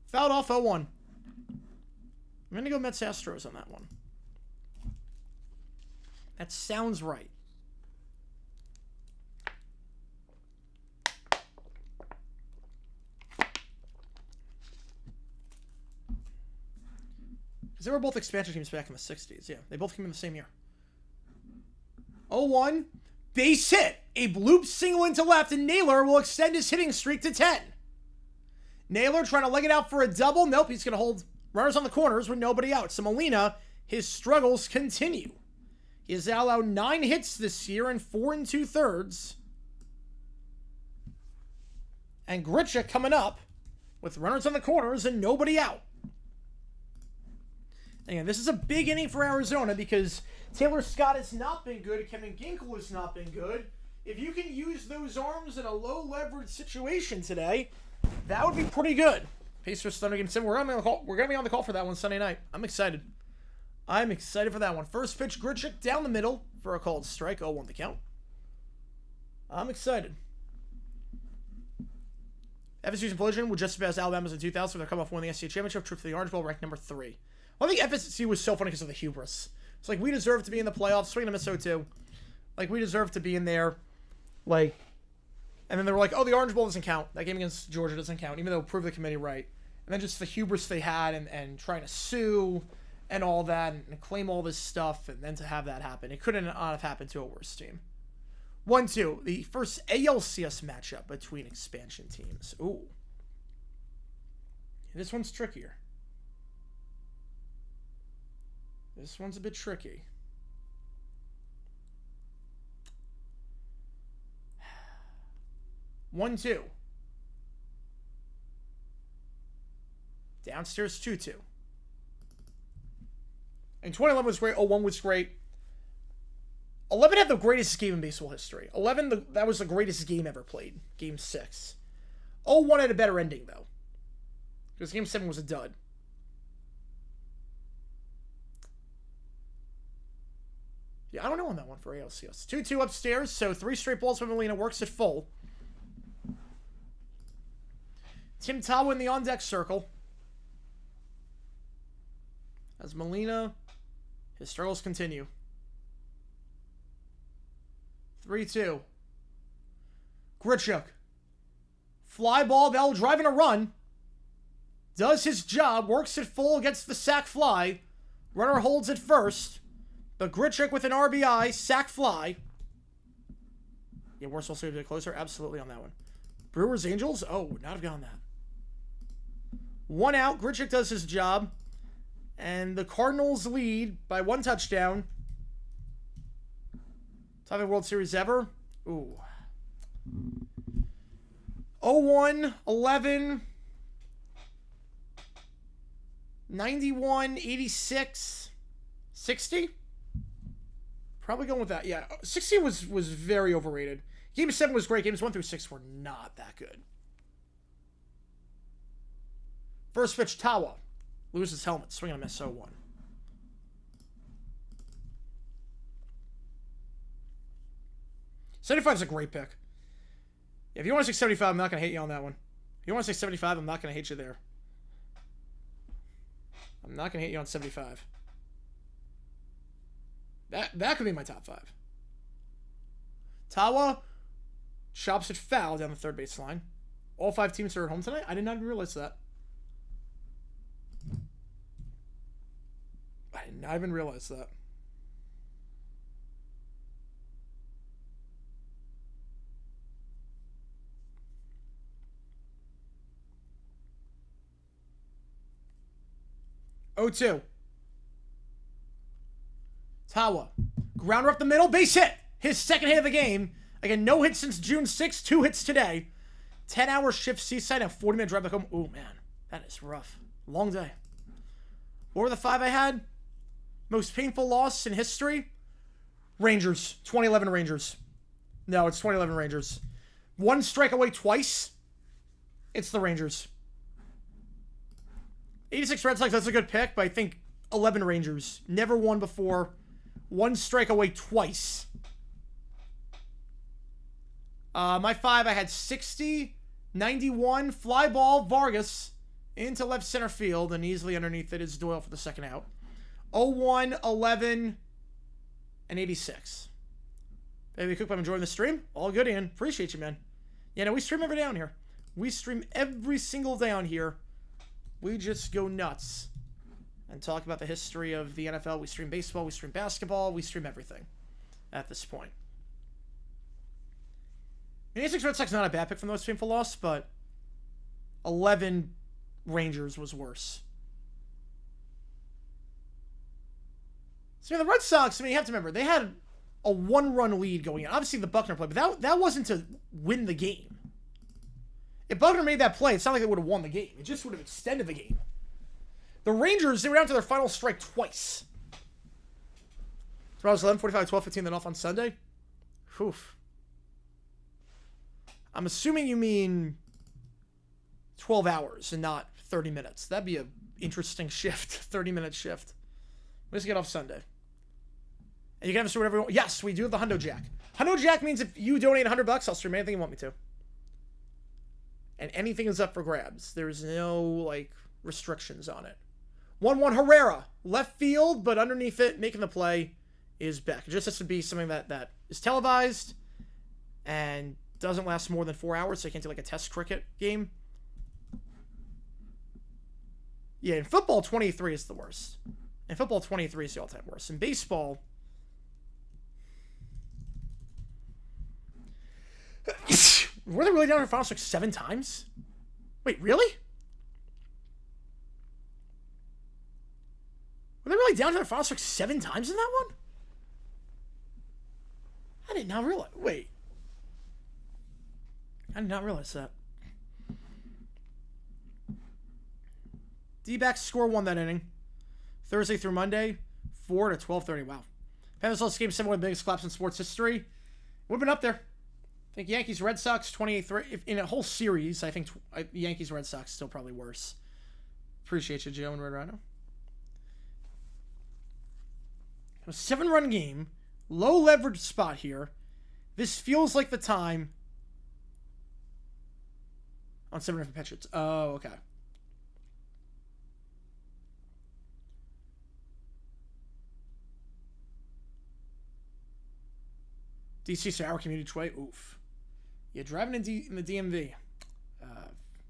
Fouled off 0-1. I'm going to go Mets-Astros on that one. That sounds right. Because they were both expansion teams back in the 60s. Yeah, they both came in the same year. 0-1. Base hit. A bloop single into left, and Naylor will extend his hitting streak to 10. Naylor trying to leg it out for a double. Nope, he's going to hold runners on the corners with nobody out. So Molina, his struggles continue. He has now allowed 9 hits this year in 4 2/3. And Gritcha coming up with runners on the corners and nobody out. Again, this is a big inning for Arizona because Taylor Scott has not been good. Kevin Ginkel has not been good. If you can use those arms in a low-leverage situation today, that would be pretty good. Pacers Thunder Game 7. We're going to be on the call for that one Sunday night. I'm excited. I'm excited for that one. First pitch, Gritchick down the middle for a called strike. 0-1 the count. I'm excited. FSU's implosion would just pass Alabama's in 2000. They're coming off winning the SEC championship. Trip for the Orange Bowl, ranked number 3. Well, I think FSU was so funny because of the hubris. It's like, we deserve to be in the playoffs. Swinging to Minnesota too. Like, we deserve to be in there. Like, and then they were like, oh, the Orange Bowl doesn't count. That game against Georgia doesn't count, even though it proved the committee right. And then just the hubris they had and trying to sue and all that and claim all this stuff and then to have that happen. It couldn't have happened to a worse team. 1-2. The first ALCS matchup between expansion teams. Ooh. This one's trickier. This one's a bit tricky. One, 2. Downstairs 2-2. And 2011 was great. 01 was great. 11 had the greatest game in baseball history. 11, that was the greatest game ever played. Game 6. 0-1 had a better ending, though. Because Game 7 was a dud. Yeah, I don't know on that one for ALCS. 2-2 upstairs, so 3 straight balls from Molina works at full. Tim Tawa in the on-deck circle. As Molina, his struggles continue. 3-2. Grichuk. Fly ball, Bell driving a run. Does his job, works it full, gets the sac fly. Runner holds it first. But Grichuk with an RBI, sac fly. Yeah, we're supposed to be a bit closer. Absolutely on that one. Brewers, Angels? Oh, would not have gone that. 1 out. Grichuk does his job. And the Cardinals lead by 1 touchdown. Top of World Series ever. Ooh. 0-1, 11, 91, 86, 60. Probably going with that. Yeah, 60 was very overrated. Game 7 was great. Games 1 through 6 were not that good. First pitch, Tawa. Loses helmet. Swing and a miss, 0-1. $75 is a great pick. If you want to say 75, I'm not going to hate you on that one. If you want to say 75, I'm not going to hate you there. I'm not going to hate you on 75. That could be my top 5. Tawa chops it foul down the third baseline. All 5 teams are at home tonight? I did not even realize that. I did not even realize that. Oh, 2. Tawa. Grounder up the middle. Base hit. His second hit of the game. Again, no hit since June 6th. 2 hits today. 10-hour shift seaside and 40-minute drive back home. Oh, man. That is rough. Long day. What were the 5 I had? Most painful loss in history? Rangers. 2011 Rangers. No, it's 2011 Rangers. 1 strike away twice. It's the Rangers. 86 Red Sox, that's a good pick, but I think 11 Rangers. Never won before. 1 strike away twice. My 5, I had 60, 91, fly ball, Vargas into left center field, and easily underneath it is Doyle for the second out. 0-1, 11, and 86. Baby Cook, I'm enjoying the stream. All good, Ian. Appreciate you, man. Yeah, no, we stream every day on here. We stream every single day on here. We just go nuts and talk about the history of the NFL. We stream baseball, we stream basketball, we stream everything at this point. 86 Red Sox not a bad pick for the most painful loss, but 11 Rangers was worse. So the Red Sox, I mean, you have to remember, they had a 1-run lead going in. Obviously the Buckner play, but that wasn't to win the game. If Buckner made that play, it's not like they would have won the game. It just would have extended the game. The Rangers, they were down to their final strike twice. Tomorrow's 11, 45, 12, 15, then off on Sunday. Oof. I'm assuming you mean 12 hours and not 30 minutes. That'd be an interesting shift. 30-minute shift. Let's get off Sunday. And you can have us do whatever you want. Yes, we do have the Hundo Jack. Hundo Jack means if you donate $100, I'll stream anything you want me to. And anything is up for grabs. There's no, like, restrictions on it. 1-1 Herrera. Left field, but underneath it, making the play, is Beck. It just has to be something that is televised and doesn't last more than 4 hours, so you can't do, like, a test cricket game. Yeah, in football, 23 is the worst. In football, 23 is the all-time worst. In baseball... Were they really down in final strike 7 times? Wait, really? Were they really down to their final strike 7 times in that one? I did not realize. Wait. I did not realize that. D-backs score 1 that inning. Thursday through Monday, 4 to 12:30. Wow. Panthers lost Game 7, one of the biggest collapse in sports history. Would have been up there. I think Yankees, Red Sox, 28-3. In a whole series, I think Yankees, Red Sox still probably worse. Appreciate you, Joe and Red Rhino. A 7-run game. Low leverage spot here. This feels like the time. On 7 different pitchers. Oh, okay. DC to our community way. Oof. Yeah, driving in the DMV.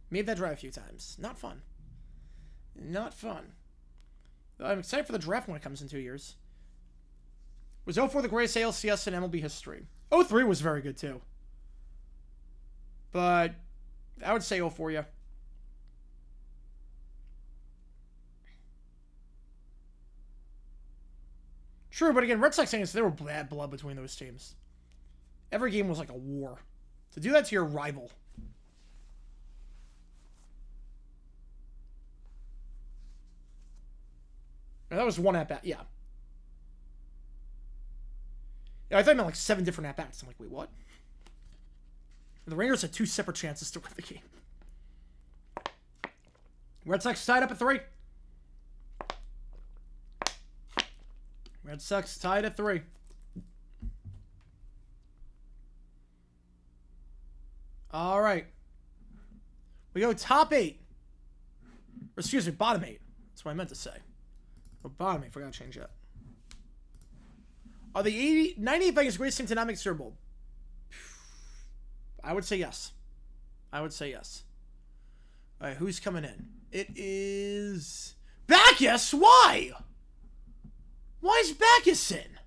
Made that drive a few times. Not fun. Not fun. I'm excited for the draft when it comes in 2 years. Was 0-4 the greatest ALCS in MLB history? 0-3 was very good too. But I would say 0-4, yeah. True, but again, Red Sox fans, there were bad blood between those teams. Every game was like a war. To do that to your rival. Now, that was one at-bat, yeah. Yeah, I thought I meant like 7 different at-bats. I'm like, wait, what? The Rangers had 2 separate chances to win the game. Red Sox tied up at 3. Red Sox tied at 3. All right. We go top 8. Or excuse me, bottom 8. That's what I meant to say. Oh, bottom 8. Forgot to change that. Are the 98 Vikings greatest team to not make Super Bowl? I would say yes. I would say yes. All right, who's coming in? It is Backus. Why? Why is Backus in?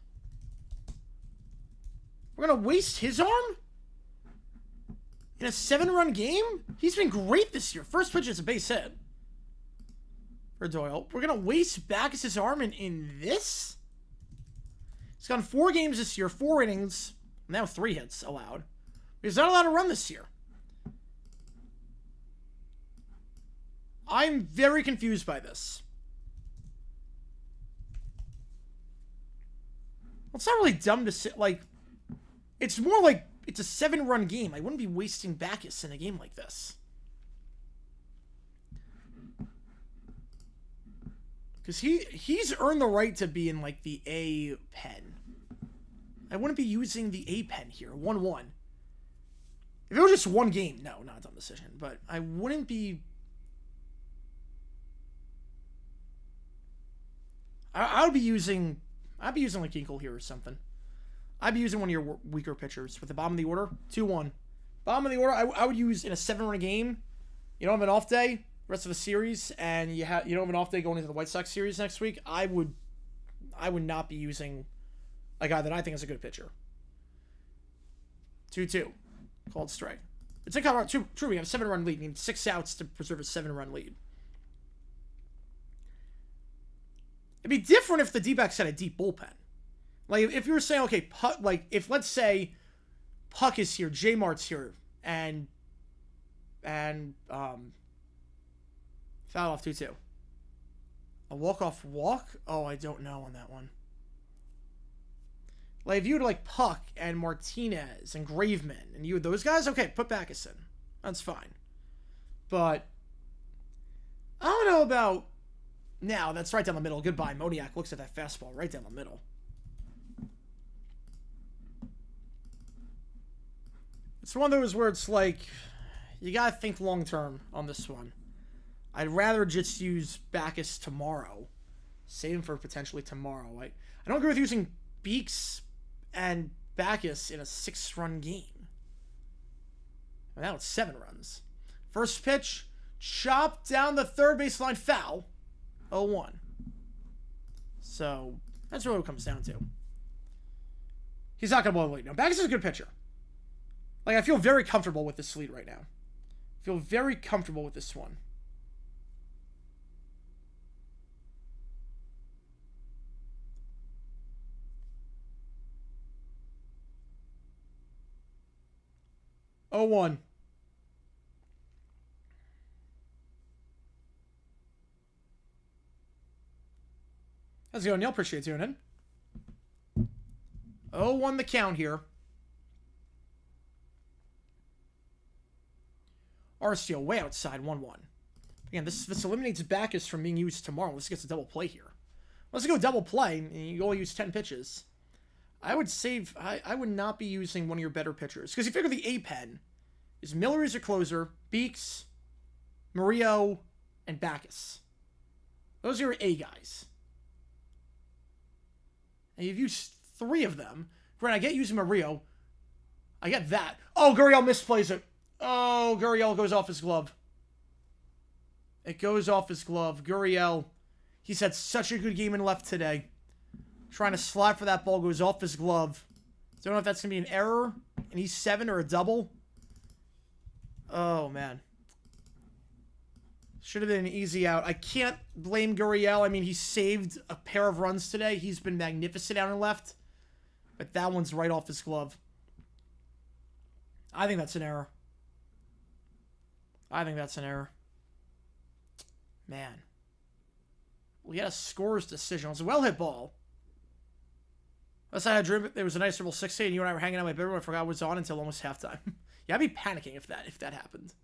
We're gonna waste his arm in a 7-run game? He's been great this year. First pitch is a base hit for Doyle. We're gonna waste Backus's arm in this? He's gone 4 games this year, 4 innings, now 3 hits allowed. He's not allowed to run this year. I'm very confused by this. Well, it's not really dumb to say, like, it's more like it's a 7-run game. I wouldn't be wasting Backus in a game like this. Because he's earned the right to be in, like, the A pen. I wouldn't be using the A pen here. 1-1. If it was just 1 game, no, not a dumb decision. But I wouldn't be... I'd be using like Eagle here or something. I'd be using one of your weaker pitchers with the bottom of the order. 2-1. Bottom of the order, I would use in a 7-run game. You don't have an off day, rest of the series, and you don't have an off day going into the White Sox series next week. I would not be using a guy that I think is a good pitcher. 2-2. Called strike. It's in Colorado. True, we have a 7-run lead. We need 6 outs to preserve a 7-run lead. It'd be different if the D-backs had a deep bullpen. Like, if you were saying, okay, Puck, like, if, let's say, Puck is here, J-Mart's here, and foul off 2-2. A walk-off walk? Oh, I don't know on that one. Like, if you had, like, Puck and Martinez and Graveman, and you had those guys, okay, put Backus in. That's fine. But I don't know about... Now, that's right down the middle. Goodbye. Moniak looks at that fastball right down the middle. It's one of those where it's like, you gotta think long-term on this one. I'd rather just use Backus tomorrow. Save him for potentially tomorrow. I don't agree with using Beeks and Backus in a 6-run game. Now it's 7 runs. First pitch, chopped down the third baseline, foul. 0-1. So, that's really what it comes down to. He's not going to blow the lead. Now, Backus is a good pitcher. Like, I feel very comfortable with this lead right now. I feel very comfortable with this one. Oh, 1. How's it going, Neil? Appreciate you tuning in. 0-1 the count here. Arceal way outside, 1-1. Again, this eliminates Bacchus from being used tomorrow. Let's get a double play here. Let's go double play, and you only use 10 pitches. I would save... I would not be using one of your better pitchers. Because you figure the A-pen is Miller as your closer, Beeks, Murillo, and Bacchus. Those are your A guys. And you've used 3 of them. Granted, I get using Murillo. I get that. Oh, Gurriel misplays it. Oh, Gurriel goes off his glove. It goes off his glove. Gurriel, he's had such a good game in left today. Trying to slide for that ball, goes off his glove. Don't know if that's going to be an error, and he's 7 or a double. Oh, man. Should have been an easy out. I can't blame Gurriel. I mean, he saved a pair of runs today. He's been magnificent out and left. But that one's right off his glove. I think that's an error. I think that's an error. Man. We had a scorer's decision. It was a well-hit ball. Last night I dreamed there was a nice triple 6-8, and you and I were hanging out in my bedroom. I forgot what was on until almost halftime. Yeah, I'd be panicking if that happened.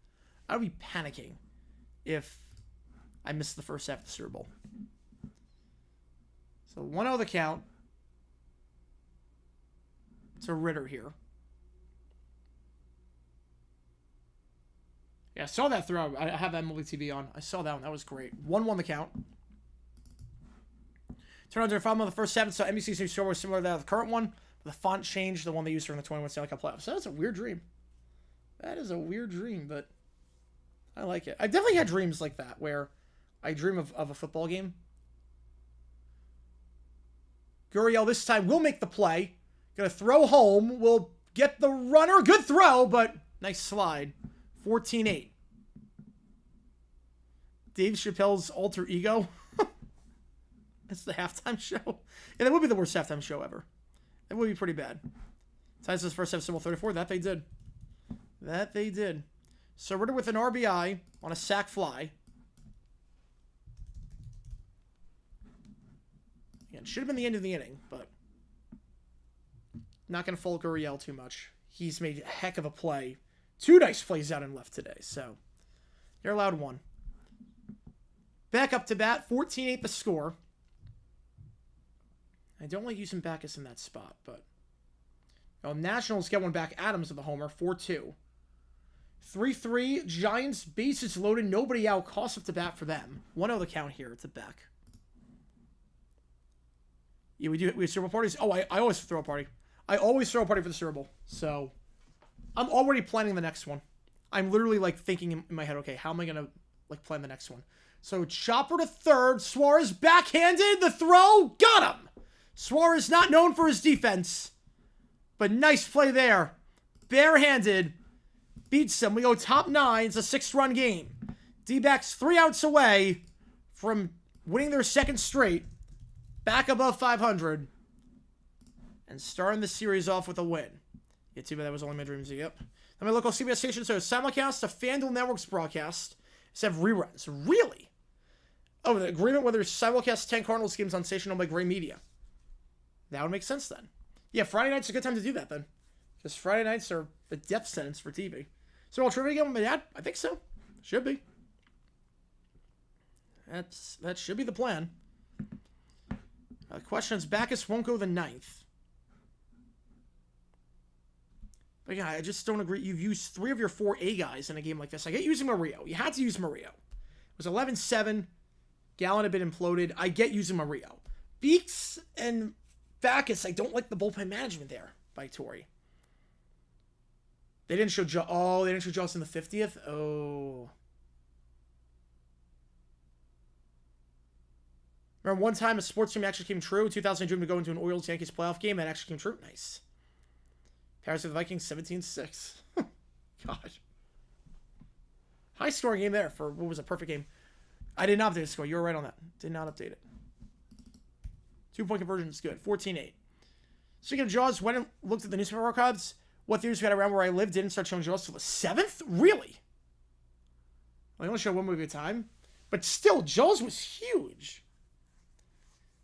I would be panicking if I missed the first half of the Super Bowl. So 1-0 the count. To Ritter here. Yeah, I saw that throw. I have MLB TV on. I saw that one. That was great. 1-1 the count. Turn on to the first 7, so NBC's new score was similar to that of the current one. The font changed, the one they used during the 21 Stanley Cup playoffs. So that's a weird dream. That is a weird dream, but I like it. I've definitely had dreams like that, where I dream of a football game. Gurriel this time will make the play. Gonna throw home. Will get the runner. Good throw, but nice slide. 14-8. Dave Chappelle's alter ego. It's the halftime show. Yeah, that would be the worst halftime show ever. That would be pretty bad. Ties this first half, Symbol 34. That they did. That they did. So Ritter with an RBI on a sac fly. Again, should have been the end of the inning, but not going to fault Gurriel too much. He's made a heck of a play. 2 nice plays out and left today, so you're allowed 1. Back up to bat, 14-8 the score. I don't like using Bacchus in that spot, but... Oh, Nationals get one back. Adams with the homer, 4-2. 3-3, Giants, bases loaded, nobody out. Cost up to bat for them. 1-0 the count here to Beck. Yeah, we have Super Bowl parties. Oh, I always throw a party. I always throw a party for the Super Bowl. So, I'm already planning the next one. I'm literally, like, thinking in my head, okay, how am I going to, like, plan the next one? So, chopper to third. Suarez backhanded. The throw. Got him. Suarez not known for his defense. But nice play there. Barehanded. Beats him. We go top 9. It's a 6-run game. D-backs 3 outs away from winning their second straight. Back above 500. And starting the series off with a win. Yeah, too bad that was only my dreams. Yep. And my local CBS station, so simulcast, a FanDuel Networks broadcast. Instead of reruns. Really? Oh, the agreement whether simulcast 10 Cardinals games on station owned by Gray Media. That would make sense then. Yeah, Friday night's a good time to do that then. Because Friday nights are a death sentence for TV. So I'll trivia again with my dad? I think so. Should be. That should be the plan. The question is, Bacchus won't go the 9th. But yeah, I just don't agree. You've used 3 of your 4 A guys in a game like this. I get using Murillo. You had to use Murillo. It was 11-7. Gallen had been imploded. I get using Murillo. Beeks and Bacchus, I don't like the bullpen management there by Torrey. They didn't show they didn't show Joss in the 50th. Oh. Remember one time a sports dream actually came true? 2000 dream to go into an Orioles-Yankees playoff game. That actually came true. Nice. Paris with the Vikings, 17-6. God. High scoring game there for what was a perfect game. I did not update the score. You were right on that. Did not update it. 2-point conversion is good. 14-8. Speaking of Jaws, when I looked at the newspaper archives, what theories we had around where I lived didn't start showing Jaws till the 7th? Really? Well, they only show one movie at a time. But still, Jaws was huge.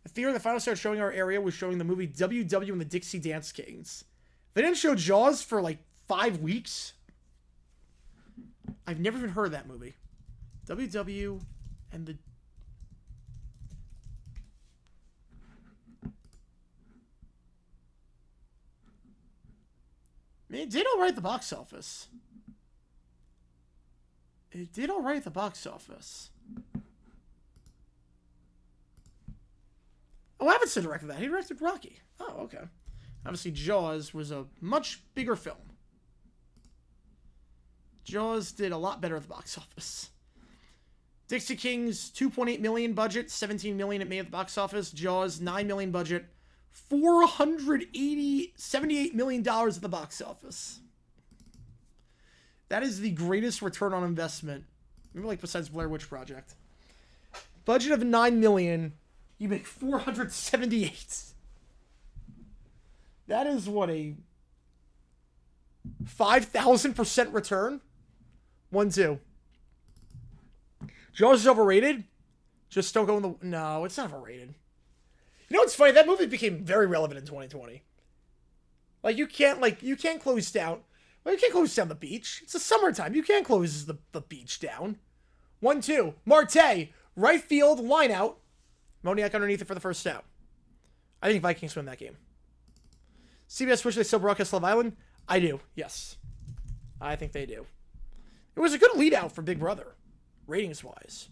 The theater that finally started showing our area was showing the movie WW and the Dixie Dance Kings. They didn't show Jaws for like 5 weeks. I've never even heard of that movie. WW and the... I mean, it did alright at the box office. It did alright at the box office. Oh, Avildsen directed that. He directed Rocky. Oh, okay. Obviously, Jaws was a much bigger film. Jaws did a lot better at the box office. Dixie Kings, $2.8 million budget, $17 million it made at the box office. Jaws, $9 million budget, $78 million at the box office. That is the greatest return on investment. Maybe like besides Blair Witch Project. Budget of $9 million, you make $478. That is what, a 5,000% return? 1-2. Jaws is overrated? Just don't go in the... No, it's not overrated. You know what's funny? That movie became very relevant in 2020. Like, you can't close down... Well, you can't close down the beach. It's the summertime. You can't close the beach down. 1-2. Marte, right field, line out. Moniak underneath it for the first out. I think Vikings win that game. CBS wish they still broadcast Love Island? I do, yes. I think they do. It was a good lead out for Big Brother, ratings-wise.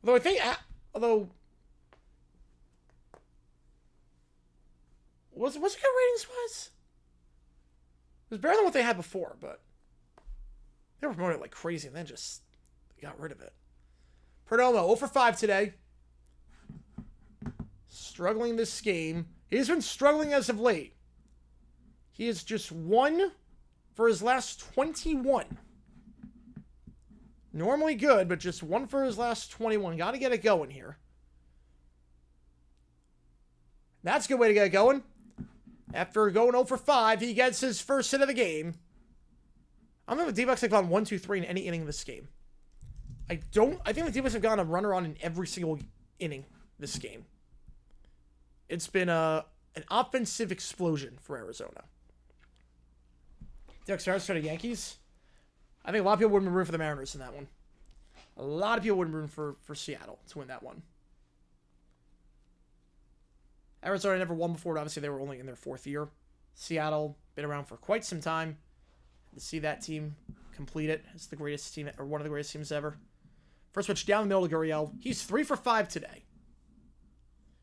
Although I think... Was it good ratings-wise? It was better than what they had before, but... They were promoting it like crazy, and then just got rid of it. Perdomo, 0 for 5 today. Struggling this game. He's been struggling as of late. He is just 1 for his last 21. Normally good, but just 1 for his last 21. Got to get it going here. That's a good way to get it going. After going 0 for 5, he gets his first hit of the game. I'm going to the D-backs have gone 1-2-3 in any inning of this game. I think the D-backs have gone a runner on in every single inning this game. It's been an offensive explosion for Arizona. Derek Starks for the Yankees. I think a lot of people wouldn't be rooting for the Mariners in that one. A lot of people wouldn't be rooting for Seattle to win that one. Arizona never won before. Obviously, they were only in their 4th year. Seattle, been around for quite some time. To see that team complete it, it's the greatest team, or one of the greatest teams ever. First pitch down the middle to Gurriel. He's 3 for 5 today.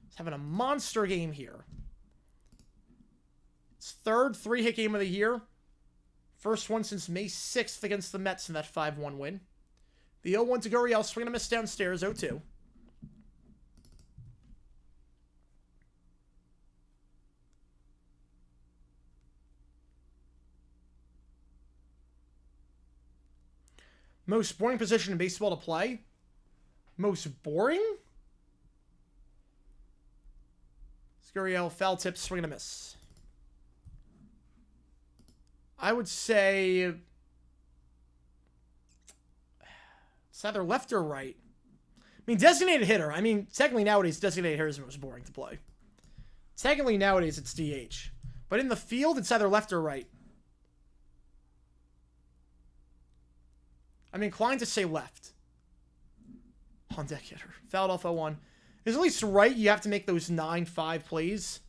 He's having a monster game here. His 3rd 3-hit game of the year. First one since May 6th against the Mets in that 5-1 win. The 0-1 to Gurriel, swing and a miss downstairs, 0-2. Most boring position in baseball to play? Most boring? Gurriel, foul tip, swing and a miss. I would say it's either left or right. I mean, designated hitter. I mean, technically nowadays, designated hitter is the most boring to play. Technically nowadays, it's DH. But in the field, it's either left or right. I'm inclined to say left. On deck hitter. Fouled off 0-1. Because at least right, you have to make those 9-5 plays.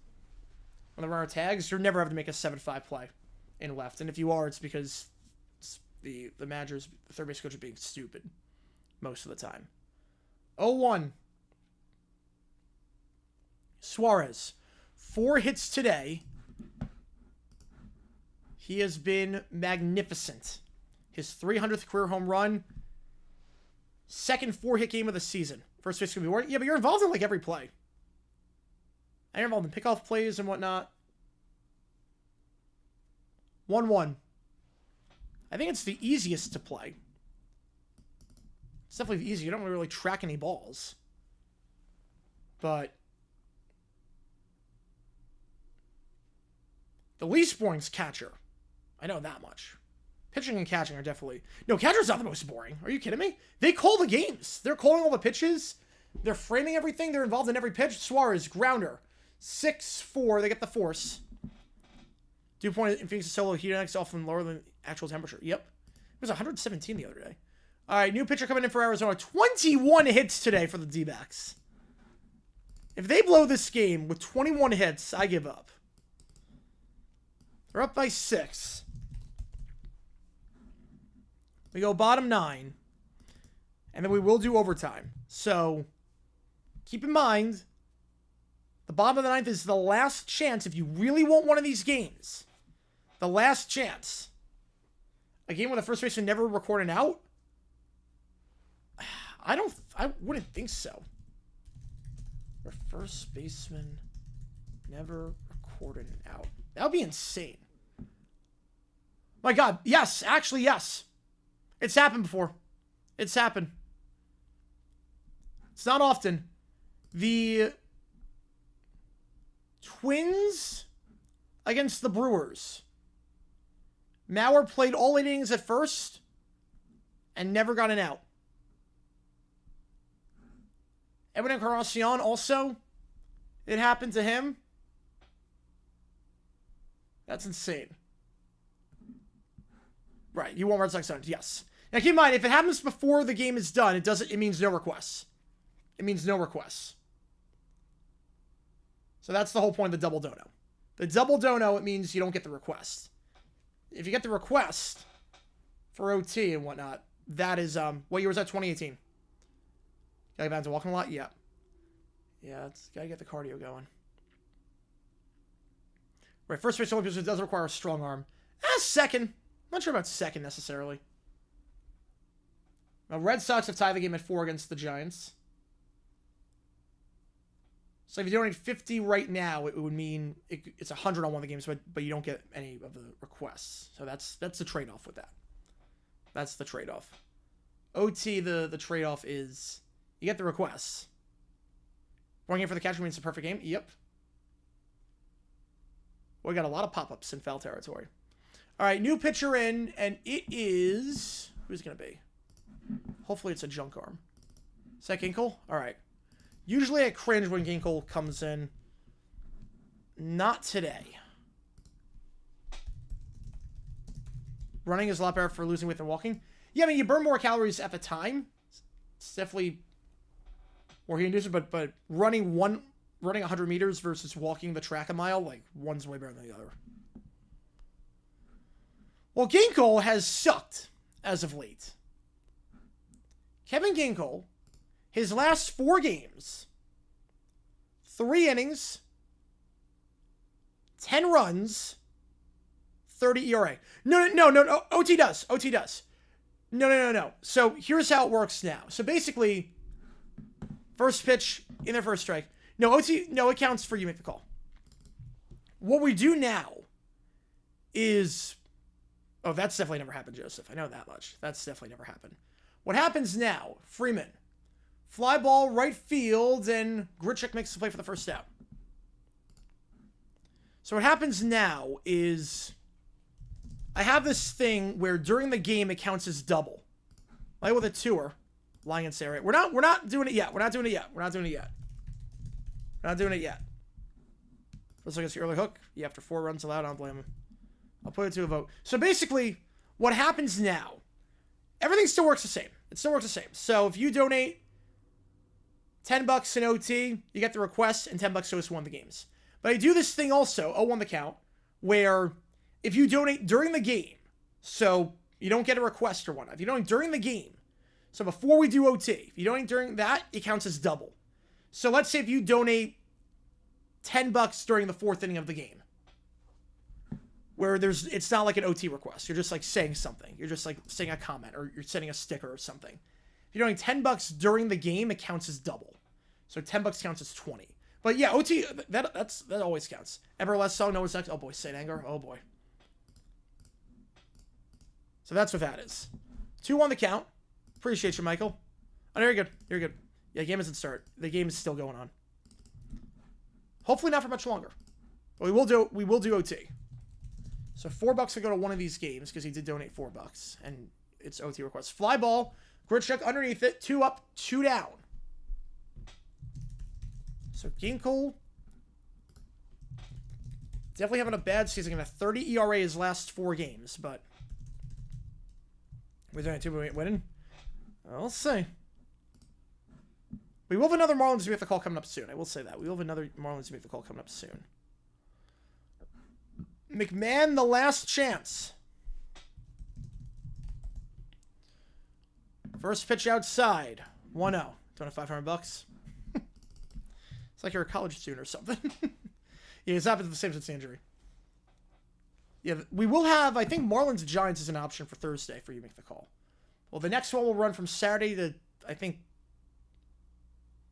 When the runner tags, you're never have to make a 7-5 play in left. And if you are, it's because the managers, the third base coach, are being stupid most of the time. 0-1. Suarez. 4 hits today. He has been magnificent. His 300th career home run. Second 4-hit game of the season. First base could be working. Yeah, but you're involved in like every play. And you're involved in pickoff plays and whatnot. 1-1. I think it's the easiest to play. It's definitely easy. You don't really track any balls. But the least boring's catcher. I know that much. Pitching and catching are definitely... No, catcher's not the most boring. Are you kidding me? They call the games. They're calling all the pitches. They're framing everything. They're involved in every pitch. Suarez, grounder. 6-4. They get the force. Dew point in Phoenix solo heat index often lower than actual temperature. Yep. It was 117 the other day. All right, new pitcher coming in for Arizona. 21 hits today for the D-backs. If they blow this game with 21 hits, I give up. They're up by 6. We go bottom 9. And then we will do overtime. So, keep in mind, the bottom of the 9th is the last chance if you really want one of these games. The last chance. A game where the first baseman never recorded out? I wouldn't think so. Where first baseman never recorded out. That would be insane. My God. Yes. Actually, yes. It's happened before. It's happened. It's not often. The Twins against the Brewers. Mauer played all innings at first and never got an out. Edwin Encarnacion also. It happened to him. That's insane. Right, you want Red Sox Suns, yes. Now keep in mind, if it happens before the game is done, it means no requests. It means no requests. So that's the whole point of the double dono. The double dono, it means you don't get the request. If you get the request for OT and whatnot, that is, what year was that? 2018. Gotta get back to walking a lot? Yeah. Yeah, it's gotta get the cardio going. Right, first base only because it does require a strong arm. Second. I'm not sure about second necessarily. Now, Red Sox have tied the game at 4 against the Giants. So if you donate 50 right now, it would mean it's 100 on one of the games, but you don't get any of the requests. So that's the trade-off with that. That's the trade-off. OT, the trade-off is you get the requests. One game for the catcher means a perfect game. Yep. Well, we got a lot of pop-ups in foul territory. All right, new pitcher in, and it is... Who's it going to be? Hopefully it's a junk arm. Is that Ginkle? All right. Usually I cringe when Ginkle comes in. Not today. Running is a lot better for losing weight than walking. Yeah, I mean, you burn more calories at the time. It's definitely more heat-inducing, but running 100 meters versus walking the track a mile, like, one's way better than the other. Well, Ginkle has sucked as of late. Kevin Ginkle, his last 4 games, 3 innings, 10 runs, 30 ERA. No. OT does. No. So here's how it works now. So basically, first pitch in their first strike. No, OT, no, it counts for you make the call. What we do now is... Oh, that's definitely never happened, Joseph. I know that much. That's definitely never happened. What happens now? Freeman. Fly ball, right field, and Grichuk makes the play for the first out. So what happens now is I have this thing where during the game it counts as double. Like with a tour. Lying and Sarah. We're not doing it yet. Let's look at the early hook. Yeah, after 4 runs allowed, I don't blame him. I'll put it to a vote. So basically, what happens now, everything still works the same. It still works the same. So if you donate $10 in OT, you get the request, and $10 goes to one of the games. But I do this thing also, 0 on the count, where if you donate during the game, so you don't get a request or whatnot. If you donate during the game, so before we do OT, if you donate during that, it counts as double. So let's say if you donate $10 during the 4th inning of the game, where it's not like an OT request. You're just like saying something. You're just like saying a comment or you're sending a sticker or something. If you're doing $10 during the game, it counts as double. So $10 counts as 20. But yeah, OT, that always counts. Ever less song, no one's next. Oh boy, St. Anger. Oh boy. So that's what that is. 2 on the count. Appreciate you, Michael. Oh, you're good. You're good. Yeah, game doesn't start. The game is still going on. Hopefully not for much longer. But we will do OT. So $4 will go to one of these games because he did donate $4 and it's OT request. Fly ball, Grichuk underneath it, 2 up, 2 down. So Ginkel definitely having a bad season. A 30 ERA his last 4 games, but we're doing 2 winning. I'll see. We will have another Marlins we have to call coming up soon. I will say that. We will have another Marlins we have to call coming up soon. McMahon, the last chance. First pitch outside. 1-0. $2,500. It's like you're a college student or something. Yeah, it's happened to the same since the injury. Yeah, we will have, I think Marlins Giants is an option for Thursday for you to make the call. Well, the next one will run from Saturday to, I think,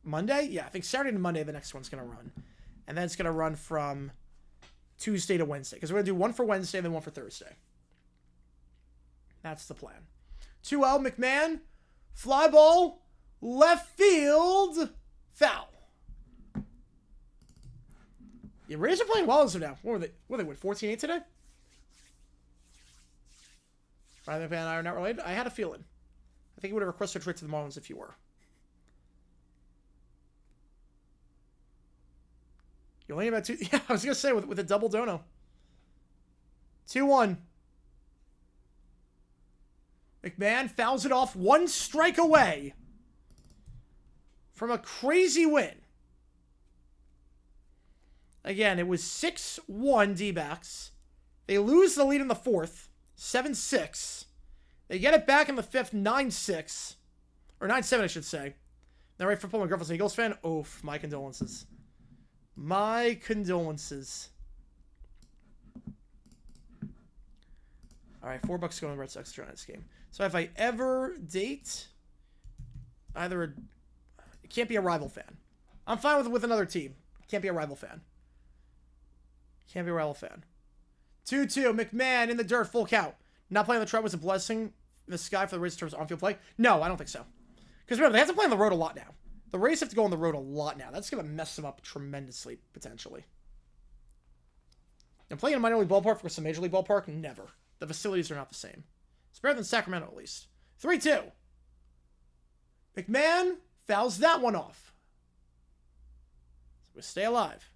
Monday? Yeah, I think Saturday to Monday the next one's going to run. And then it's going to run from Tuesday to Wednesday. Because we're going to do one for Wednesday and then one for Thursday. That's the plan. 2-0, McMahon. Fly ball. Left field. Foul. Yeah, Rays are playing well as of now. What were they? What were they win? 14-8 today? Rather than are not related? I had a feeling. I think you would have requested a trade to the Marlins if you were. You're only about 2. Yeah, I was going to say with a double dono. 2-1. McMahon fouls it off 1 strike away from a crazy win. Again, it was 6-1 D-backs. They lose the lead in the 4th, 7-6. They get it back in the 5th, 9-6. Or 9-7, I should say. Now, right for Pullman Griffith's an Eagles fan. Oof, my condolences. My condolences. All right, $4 going to the Red Sox Giants game. So if I ever date either it can't be a rival fan. I'm fine with another team. Can't be a rival fan. Can't be a rival fan. 2-2. McMahon in the dirt. Full count. Not playing the Trout was a blessing in the sky for the Rays in terms of on-field play? No, I don't think so. Because remember, they have to play on the road a lot now. The Rays have to go on the road a lot now. That's going to mess them up tremendously, potentially. And playing in a minor league ballpark versus a major league ballpark? Never. The facilities are not the same. It's better than Sacramento, at least. 3-2. McMahon fouls that one off. So we stay alive.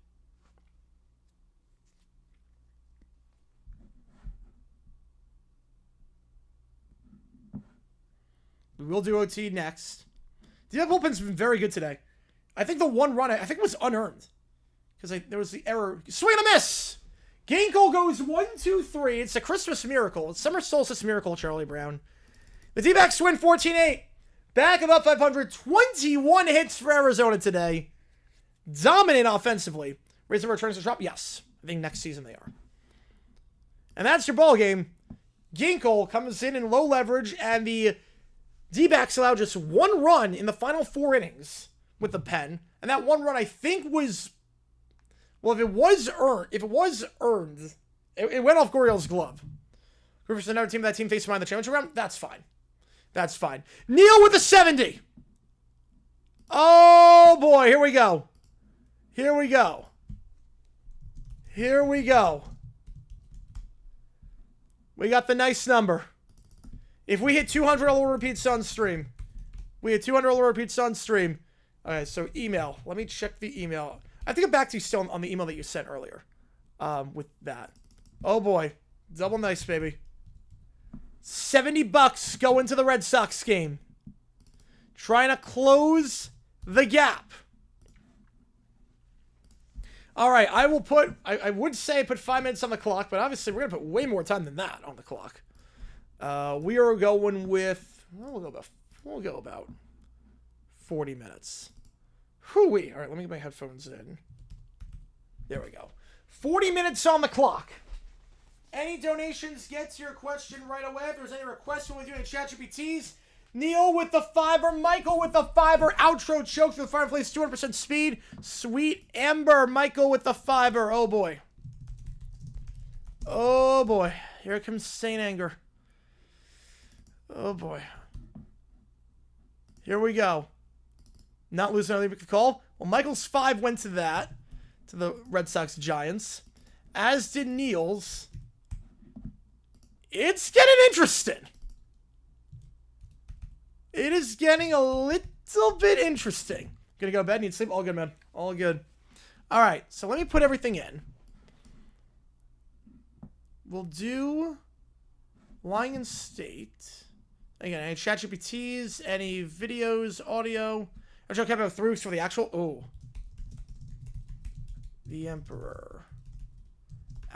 We will do OT next. The bullpen's been very good today. I think the one run, I think it was unearned. Because there was the error. Swing and a miss! Ginkel goes 1-2-3. It's a Christmas miracle. It's summer solstice miracle, Charlie Brown. The D-backs win 14-8. Back above 500. 21 hits for Arizona today. Dominant offensively. Rays of returns to drop? Yes. I think next season they are. And that's your ball game. Ginkel comes in low leverage, and the D-backs allowed just 1 run in the final 4 innings with the pen. And that 1 run, I think, was... Well, if it was earned, it went off Gurriel's glove. Versus another team, that team faced him in the championship round, that's fine. That's fine. Neal with a 70. Oh, boy, here we go. Here we go. Here we go. We got the nice number. If we hit 200, I'll repeat on stream. We hit 200, I'll repeat on stream. All right, so email. Let me check the email. I think I'm back to you still on the email that you sent earlier. With that. Oh, boy. Double nice, baby. $70 go into the Red Sox game. Trying to close the gap. All right, I will put... I would say put 5 minutes on the clock, but obviously we're going to put way more time than that on the clock. We are going with... We'll go about 40 minutes. Hoo-wee. All right, let me get my headphones in. There we go. 40 minutes on the clock. Any donations gets your question right away. If there's any requests, we'll do in ChatGPTs. Neil with the $5, Michael with the $5, outro choke through the fireplace, 200% speed. Sweet Amber, Michael with the $5. Oh boy. Oh boy. Here comes Saint Anger. Oh boy. Here we go. Not losing another big call. Well, Michael's 5 went to that, to the Red Sox Giants, as did Neil's. It's getting interesting. It is getting a little bit interesting. Gonna go to bed, need sleep? All good, man. All good. All right, so let me put everything in. We'll do lying in state. Again, any ChatGPTs, any videos, audio. I'm trying to keep it 3 weeks for the actual. Oh. The Emperor.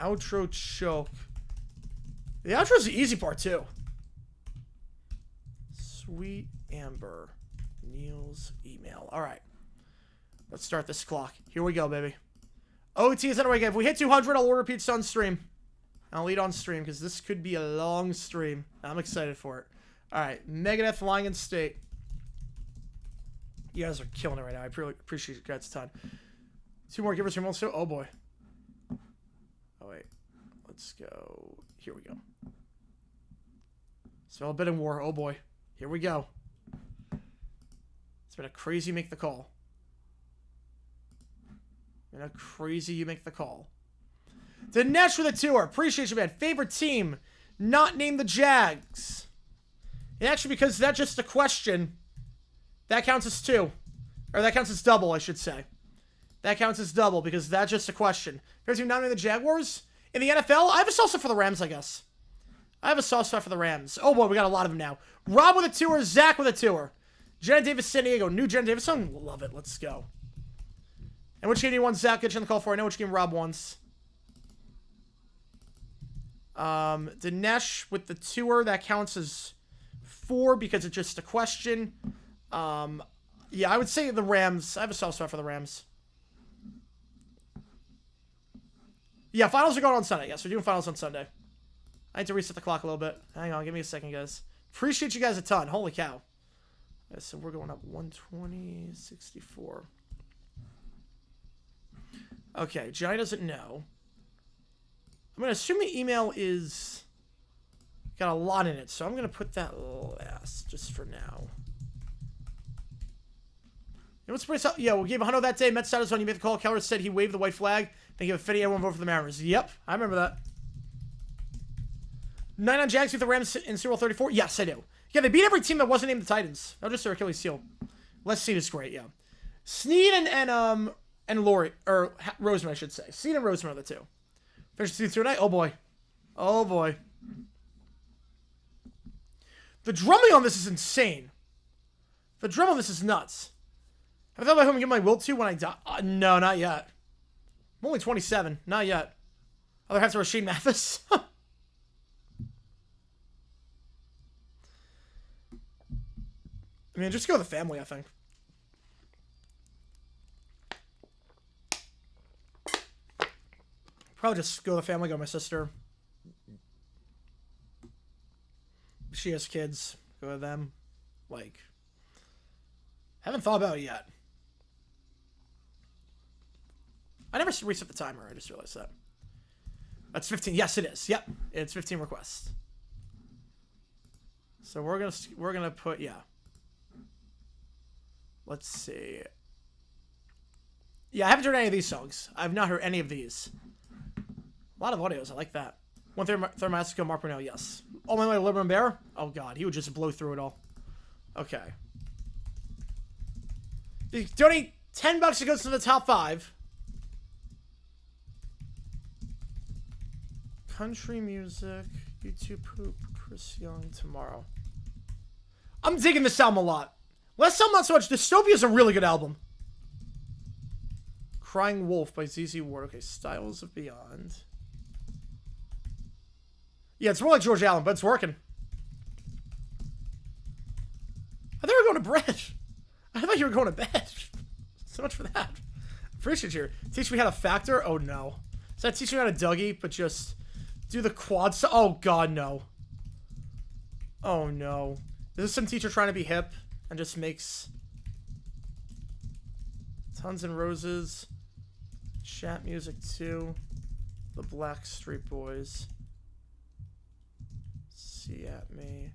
Outro choke. The outro is the easy part, too. Sweet Amber. Neil's email. All right. Let's start this clock. Here we go, baby. OT is underway. If we hit 200, I'll order pizza on stream. I'll eat on stream because this could be a long stream. I'm excited for it. All right. Megadeth lying in state. You guys are killing it right now. I really appreciate you guys a ton. 2 more givers from also. Oh, boy. Oh, wait. Let's go. Here we go. Smell a bit in war. Oh, boy. Here we go. It's been a crazy make the call. Been a crazy you make the call. Dinesh with a tour. Appreciate you, man. Favorite team. Not named the Jags. And actually, because that's just a question, that counts as 2. Or that counts as double, I should say. That counts as double because that's just a question. Favorite team not named the Jaguars? In the NFL, I have a soft spot for the Rams, I guess. I have a soft spot for the Rams. Oh, boy, we got a lot of them now. Rob with a tour. Zach with a tour. Jenna Davis, San Diego. New Jenna Davis song. Love it. Let's go. And which game do you want Zach? Get you on the call for. I know which game Rob wants. Dinesh with the tour. That counts as 4 because it's just a question. Yeah, I would say the Rams. I have a soft spot for the Rams. Yeah, finals are going on Sunday. Yes, we're doing finals on Sunday. I need to reset the clock a little bit. Hang on, give me a second, guys. Appreciate you guys a ton. Holy cow. Okay, so we're going up 120, 64. Okay, Johnny doesn't know. I'm going to assume the email is got a lot in it, so I'm going to put that last just for now. You know what's pretty up? Yeah, we gave Hundo that day. Met status when you made the call. Keller said he waved the white flag. Then gave a 50 everyone vote for the Mariners. Yep, I remember that. 9 on Jags with the Rams in Super Bowl 34. Yes, I do. Yeah, they beat every team that wasn't named the Titans. That was just their Achilles heel. Les Snead is great, yeah. Snead and Lori, or Roseman, I should say. Snead and Roseman are the 2. Finished season 2 tonight. Oh boy. Oh boy. The drumming on this is insane. The drum on this is nuts. Have I thought about whom I'm giving my will to when I die? No, not yet. I'm only 27. Not yet. Other half to Rasheed Mathis. I mean, just go with the family, I think. Probably just go with the family, go with my sister. She has kids. Go with them. Like, haven't thought about it yet. I never reset the timer. I just realized that. That's 15. Yes, it is. Yep, it's 15 requests. So we're gonna put, yeah. Let's see. Yeah, I haven't heard any of these songs. I've not heard any of these. A lot of audios. I like that. One third Massico, Mark Brunel, yes. Oh, my Liberman Bear? Oh, God. He would just blow through it all. Okay. Donate $10 to go to the top 5. Country music, YouTube poop, Chris Young, tomorrow. I'm digging this album a lot. Last album, not so much. Dystopia is a really good album. Crying Wolf by ZZ Ward. Okay, Styles of Beyond. Yeah, it's more like George Allen, but it's working. I thought you were going to bed. I thought you were going to bed. So much for that. Appreciate you. Teach me how to factor? Oh, no. Is that teaching me how to Dougie, but just do the quad stuff? Oh, God, no. Oh, no. This is some teacher trying to be hip and just makes Tons and Roses. Chat music 2. The Blackstreet Boys. See at me.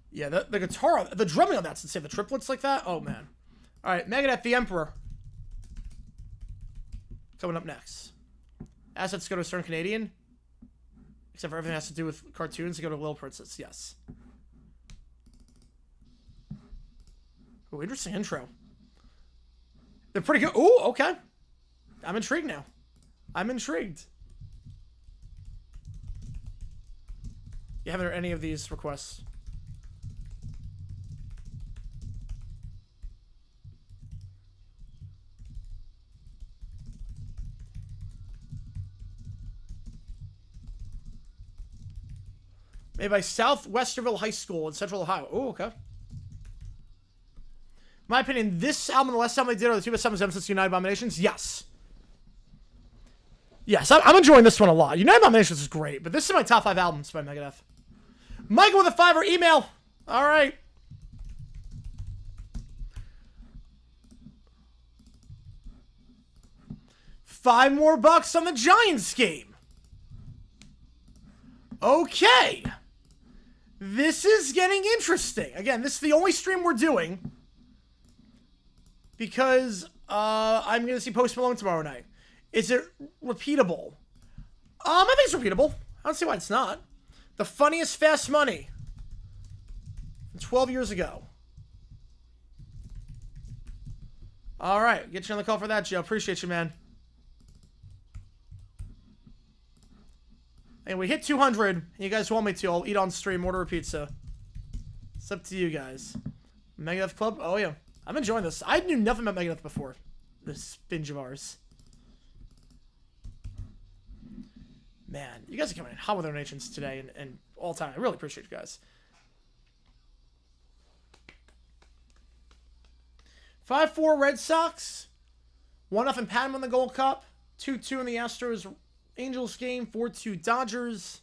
Yeah, the guitar, the drumming on that's insane. The triplets like that. Oh man. All right, Megadeth, the Emperor. Coming up next. Assets go to a certain Canadian. Except for everything that has to do with cartoons, they go to Little Princess. Yes. Oh, interesting intro. They're pretty good. Ooh, okay. I'm intrigued now. I'm intrigued. You haven't heard any of these requests? Made by South Westerville High School in Central Ohio. Oh, okay. My opinion, this album and the last album they did are the two best albums ever since United Abominations. Yes. Yes, I'm enjoying this one a lot. United Abominations is great, but this is my top 5 albums by Megadeth. Michael with a $5 email. All right. $5 more on the Giants game. Okay. This is getting interesting. Again, this is the only stream we're doing because I'm going to see Post Malone tomorrow night. Is it repeatable? I think it's repeatable. I don't see why it's not. The funniest Fast Money. 12 years ago. All right. Get you on the call for that, Joe. Appreciate you, man. And we hit 200. And you guys want me to. I'll eat on stream, order a pizza. It's up to you guys. Megadeth Club? Oh, yeah. I'm enjoying this. I knew nothing about Megadeth before. This binge of ours. Man, you guys are coming in hot with donations today and all time. I really appreciate you guys. 5-4 Red Sox. 1-0 Panama in the Gold Cup. 2-2 in the Astros Angels game. 4-2 Dodgers.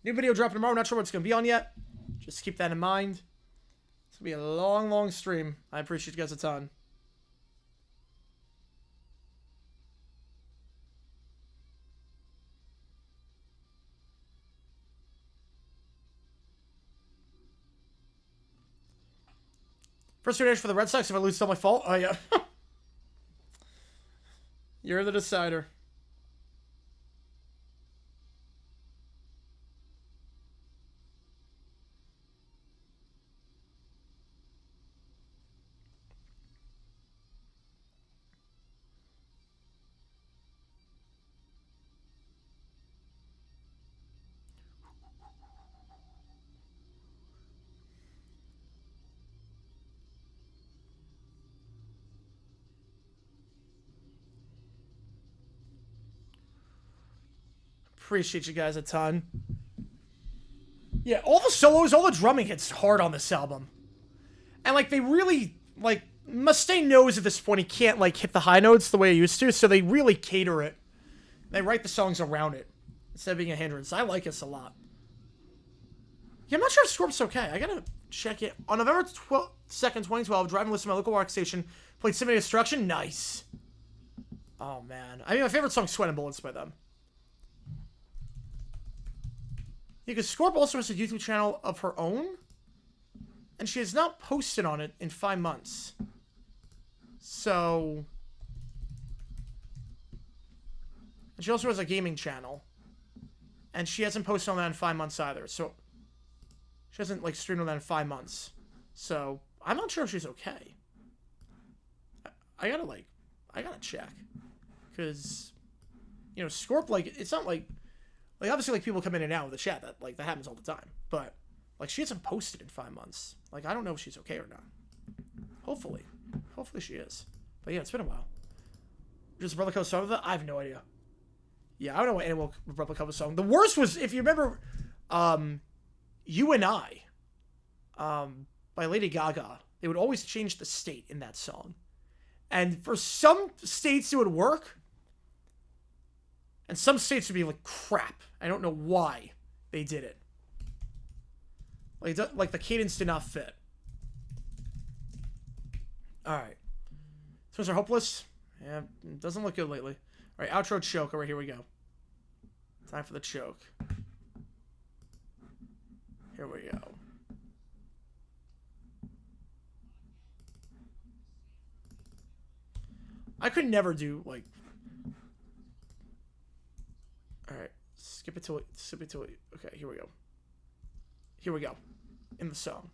New video dropping tomorrow. Not sure what it's going to be on yet. Just keep that in mind. It's going to be a long, long stream. I appreciate you guys a ton. First donation for the Red Sox. If I lose, it's not my fault. Oh, yeah. You're the decider. Appreciate you guys a ton. Yeah, all the solos, all the drumming hits hard on this album. And, like, they really, like, Mustaine knows at this point he can't, like, hit the high notes the way he used to, so they really cater it. They write the songs around it instead of being a hindrance. I like this a lot. Yeah, I'm not sure if Scorp's okay. I gotta check it. On November 2nd, 2012, driving listen to my local rock station, played Symphony of Destruction. Nice. Oh, man. I mean, my favorite song is Sweat and Bullets by them. Yeah, because Scorp also has a YouTube channel of her own, and she has not posted on it in 5 months. So... And she also has a gaming channel, and she hasn't posted on that in 5 months either, so... She hasn't, like, streamed on that in 5 months. So, I'm not sure if she's okay. I gotta check. Because, you know, Scorp, like, it's not like... Like, obviously, like, people come in and out of the chat. That happens all the time. But, like, she hasn't posted in 5 months. Like, I don't know if she's okay or not. Hopefully. Hopefully she is. But, yeah, it's been a while. Just a Brother Code song with that? I have no idea. Yeah, I don't know what Animal Brother Code song. The worst was, if you remember, You and I, by Lady Gaga. They would always change the state in that song. And for some states, it would work. And some states would be like, crap. I don't know why they did it. Like the cadence did not fit. Alright. Those are hopeless. Yeah, it doesn't look good lately. Alright, outro choke. Alright, here we go. Time for the choke. Here we go. I could never do, like... Alright, skip it till it... Okay, here we go. Here we go. In the song.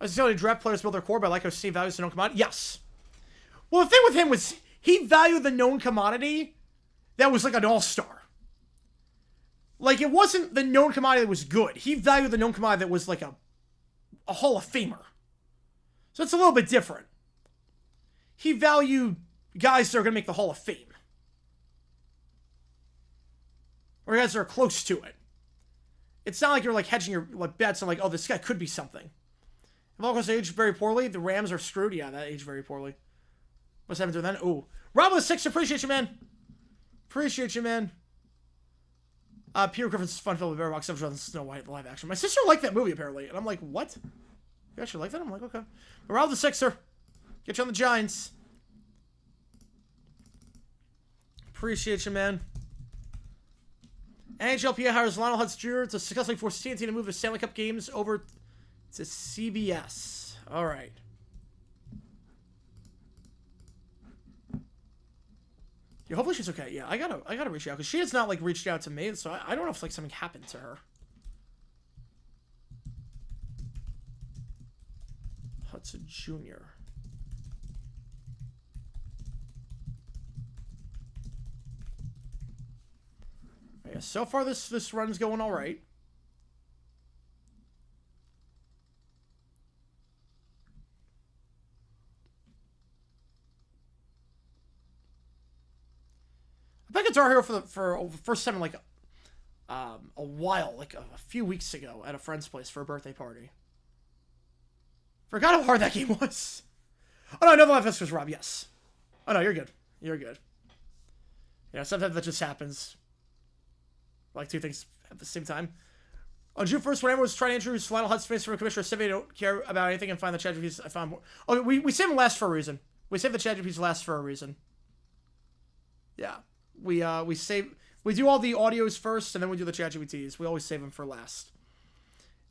I was telling you, draft players build their core, but I like how Steve values don't come out. Yes! Well, the thing with him was he valued the known commodity that was like an all-star. Like, it wasn't the known commodity that was good. He valued the known commodity that was like a Hall of Famer. So it's a little bit different. He valued guys that are going to make the Hall of Fame. Or guys that are close to it. It's not like you're like hedging your bets on like, oh, this guy could be something. If Locals aged very poorly, the Rams are screwed. Yeah, that aged very poorly. What's happening to then? Ooh. Rob with 6, appreciate you, man. Appreciate you, man. Peter Griffin's fun film with Bear Box rather than Snow White live action. My sister liked that movie, apparently. And I'm like, what? You actually like that? I'm like, okay. Rob the 6er. Get you on the Giants. Appreciate you, man. NHLPA hires Lionel Hutz Jr. to successfully force TNT to move the Stanley Cup games over to CBS. All right. Yeah, hopefully she's okay. Yeah, I gotta reach out because she has not like reached out to me, so I don't know if like something happened to her. Hudson Jr. Yeah, so far this run's going all right. I played Guitar Hero for the first time in like a while, like a few weeks ago at a friend's place for a birthday party. Forgot how hard that game was. Oh no, another live fest was Rob. Yes. Oh no, you're good. You're good. Yeah, sometimes that just happens. Like two things at the same time. On June 1st, when everyone was trying to introduce Lionel Hutz face for Commissioner Simmons, don't care about anything and find the ChatGPTs I found more. Oh, we saved them last for a reason. We saved the ChatGPTs last for a reason. Yeah. We do all the audios first, and then we do the ChatGPTs. We always save them for last.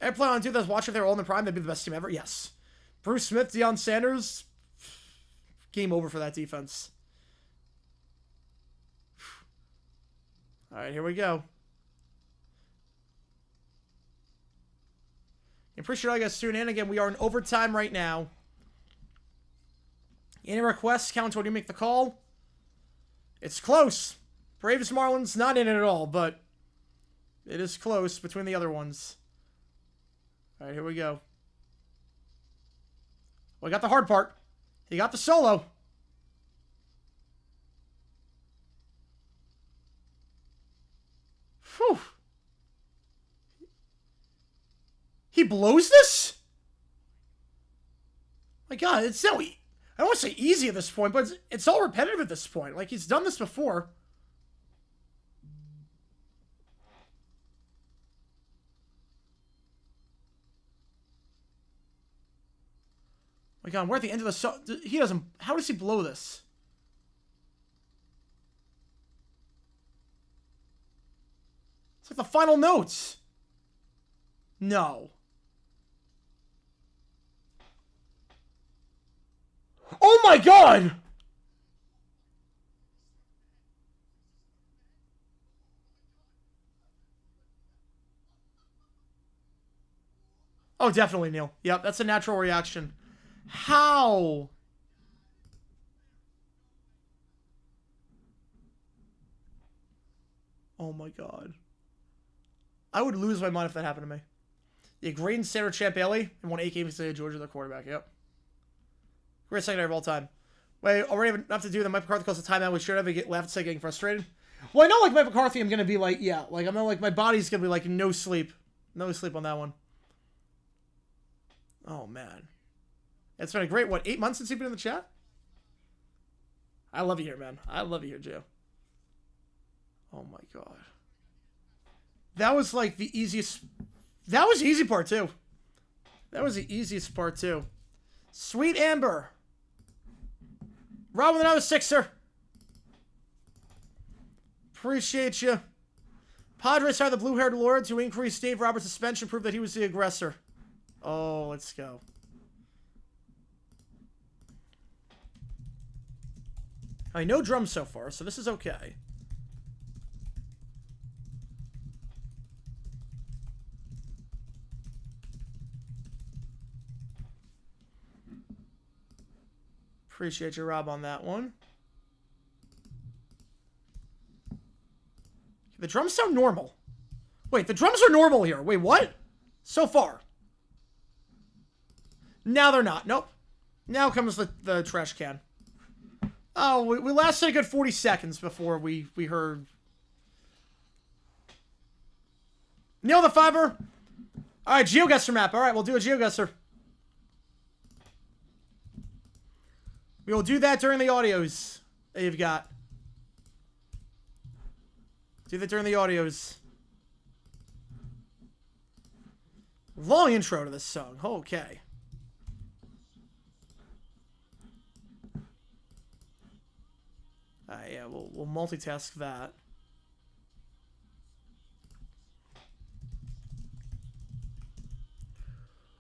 Every player on 2 that's watching if they're all in the prime, that'd be the best team ever. Yes. Bruce Smith, Deion Sanders. Game over for that defense. All right, here we go. I'm pretty sure I got tune in again. We are in overtime right now. Any requests count when you make the call? It's close. Braves Marlins not in it at all, but it is close between the other ones. All right, here we go. Well, he got the hard part. He got the solo. Whew. He blows this? My God, it's so I don't want to say easy at this point, but it's all repetitive at this point. Like, he's done this before. My God, we're at the end of the he doesn't... How does he blow this? It's like the final notes. No. Oh my God! Oh, definitely, Neil. Yep, that's a natural reaction. How? Oh my God. I would lose my mind if that happened to me. Yeah, Graydon Sarah Champ Bailey and won 8 games to Georgia, the quarterback. Yep. Great secondary of all time. Wait, already have enough to do. Then Mike McCarthy calls the timeout. We should have get left say getting frustrated. Well, I know like Mike McCarthy, I'm gonna be like, yeah, like I'm not like my body's gonna be like no sleep on that one. Oh man, it's been a great 8 months since you've been in the chat. I love you here, man. I love you here, Joe. Oh my God, that was like the easiest. That was the easy part too. That was the easiest part too. Sweet Amber. Rob with another 6er. Appreciate you. Padres hired the blue-haired lord to increase Dave Roberts' suspension, prove that he was the aggressor. Oh, let's go. I know drums so far, so this is okay. Appreciate you, Rob, on that one. The drums sound normal. Wait, the drums are normal here. Wait, what? So far. Now they're not. Nope. Now comes the trash can. Oh, we lasted a good 40 seconds before we heard. Neil the Fiber. All right, Geoguessr map. All right, we'll do a Geoguessr. We will do that during the audios that you've got. Do that during the audios. Long intro to this song. Okay. Yeah, we'll multitask that.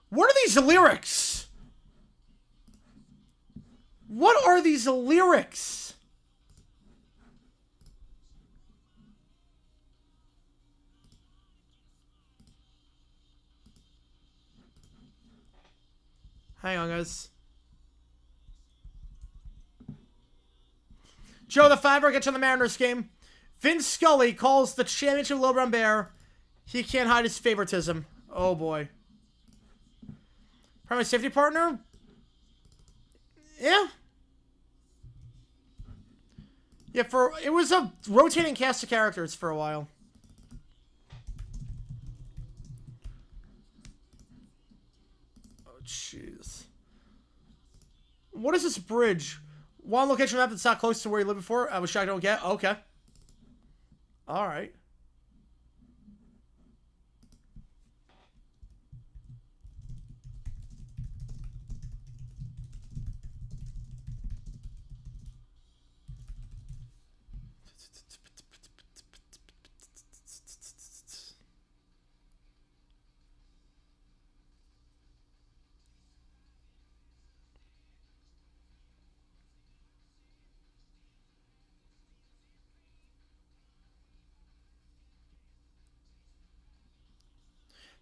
What are these lyrics? What are these lyrics? Hang on, guys. Joe the Fiver gets on the Mariners game. Vince Scully calls the championship Low Brown Bear. He can't hide his favoritism. Oh, boy. Primary safety partner? Yeah. Yeah, it was a rotating cast of characters for a while. Oh, jeez. What is this bridge? One location map that's not close to where you lived before. I was shocked I don't get. Okay. All right.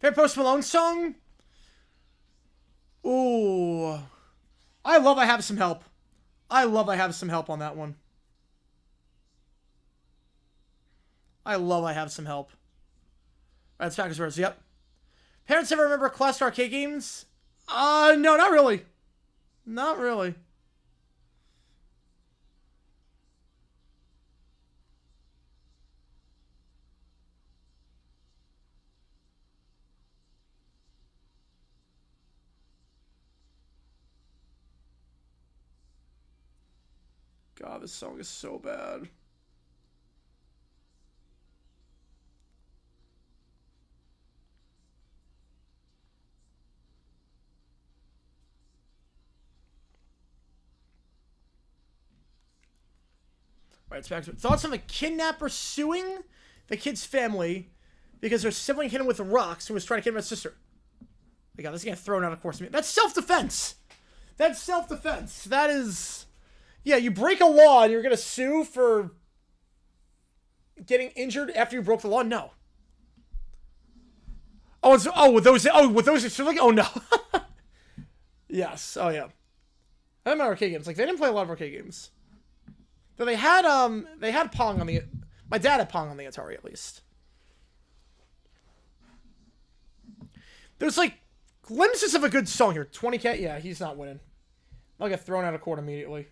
Favorite Post Malone song? Ooh. I love I Have Some Help. I love I Have Some Help on that one. I love I Have Some Help. Alright, it's backwards words. Yep. Parents ever remember classic arcade games? No, not really. Not really. God, this song is so bad. Alright, it's back to thoughts on the kidnapper suing the kid's family because their sibling hit him with rocks and was trying to kidnap his sister. My God, this is getting thrown out of course. That's self-defense. That's self-defense. That is... Yeah, you break a law and you're going to sue for getting injured after you broke the law? No. With those specifically? Oh, no. Yes. Oh, yeah. I remember arcade games. Like, they didn't play a lot of arcade games. But they had Pong on the... My dad had Pong on the Atari, at least. There's, like, glimpses of a good song here. 20K? Yeah, he's not winning. I'll get thrown out of court immediately.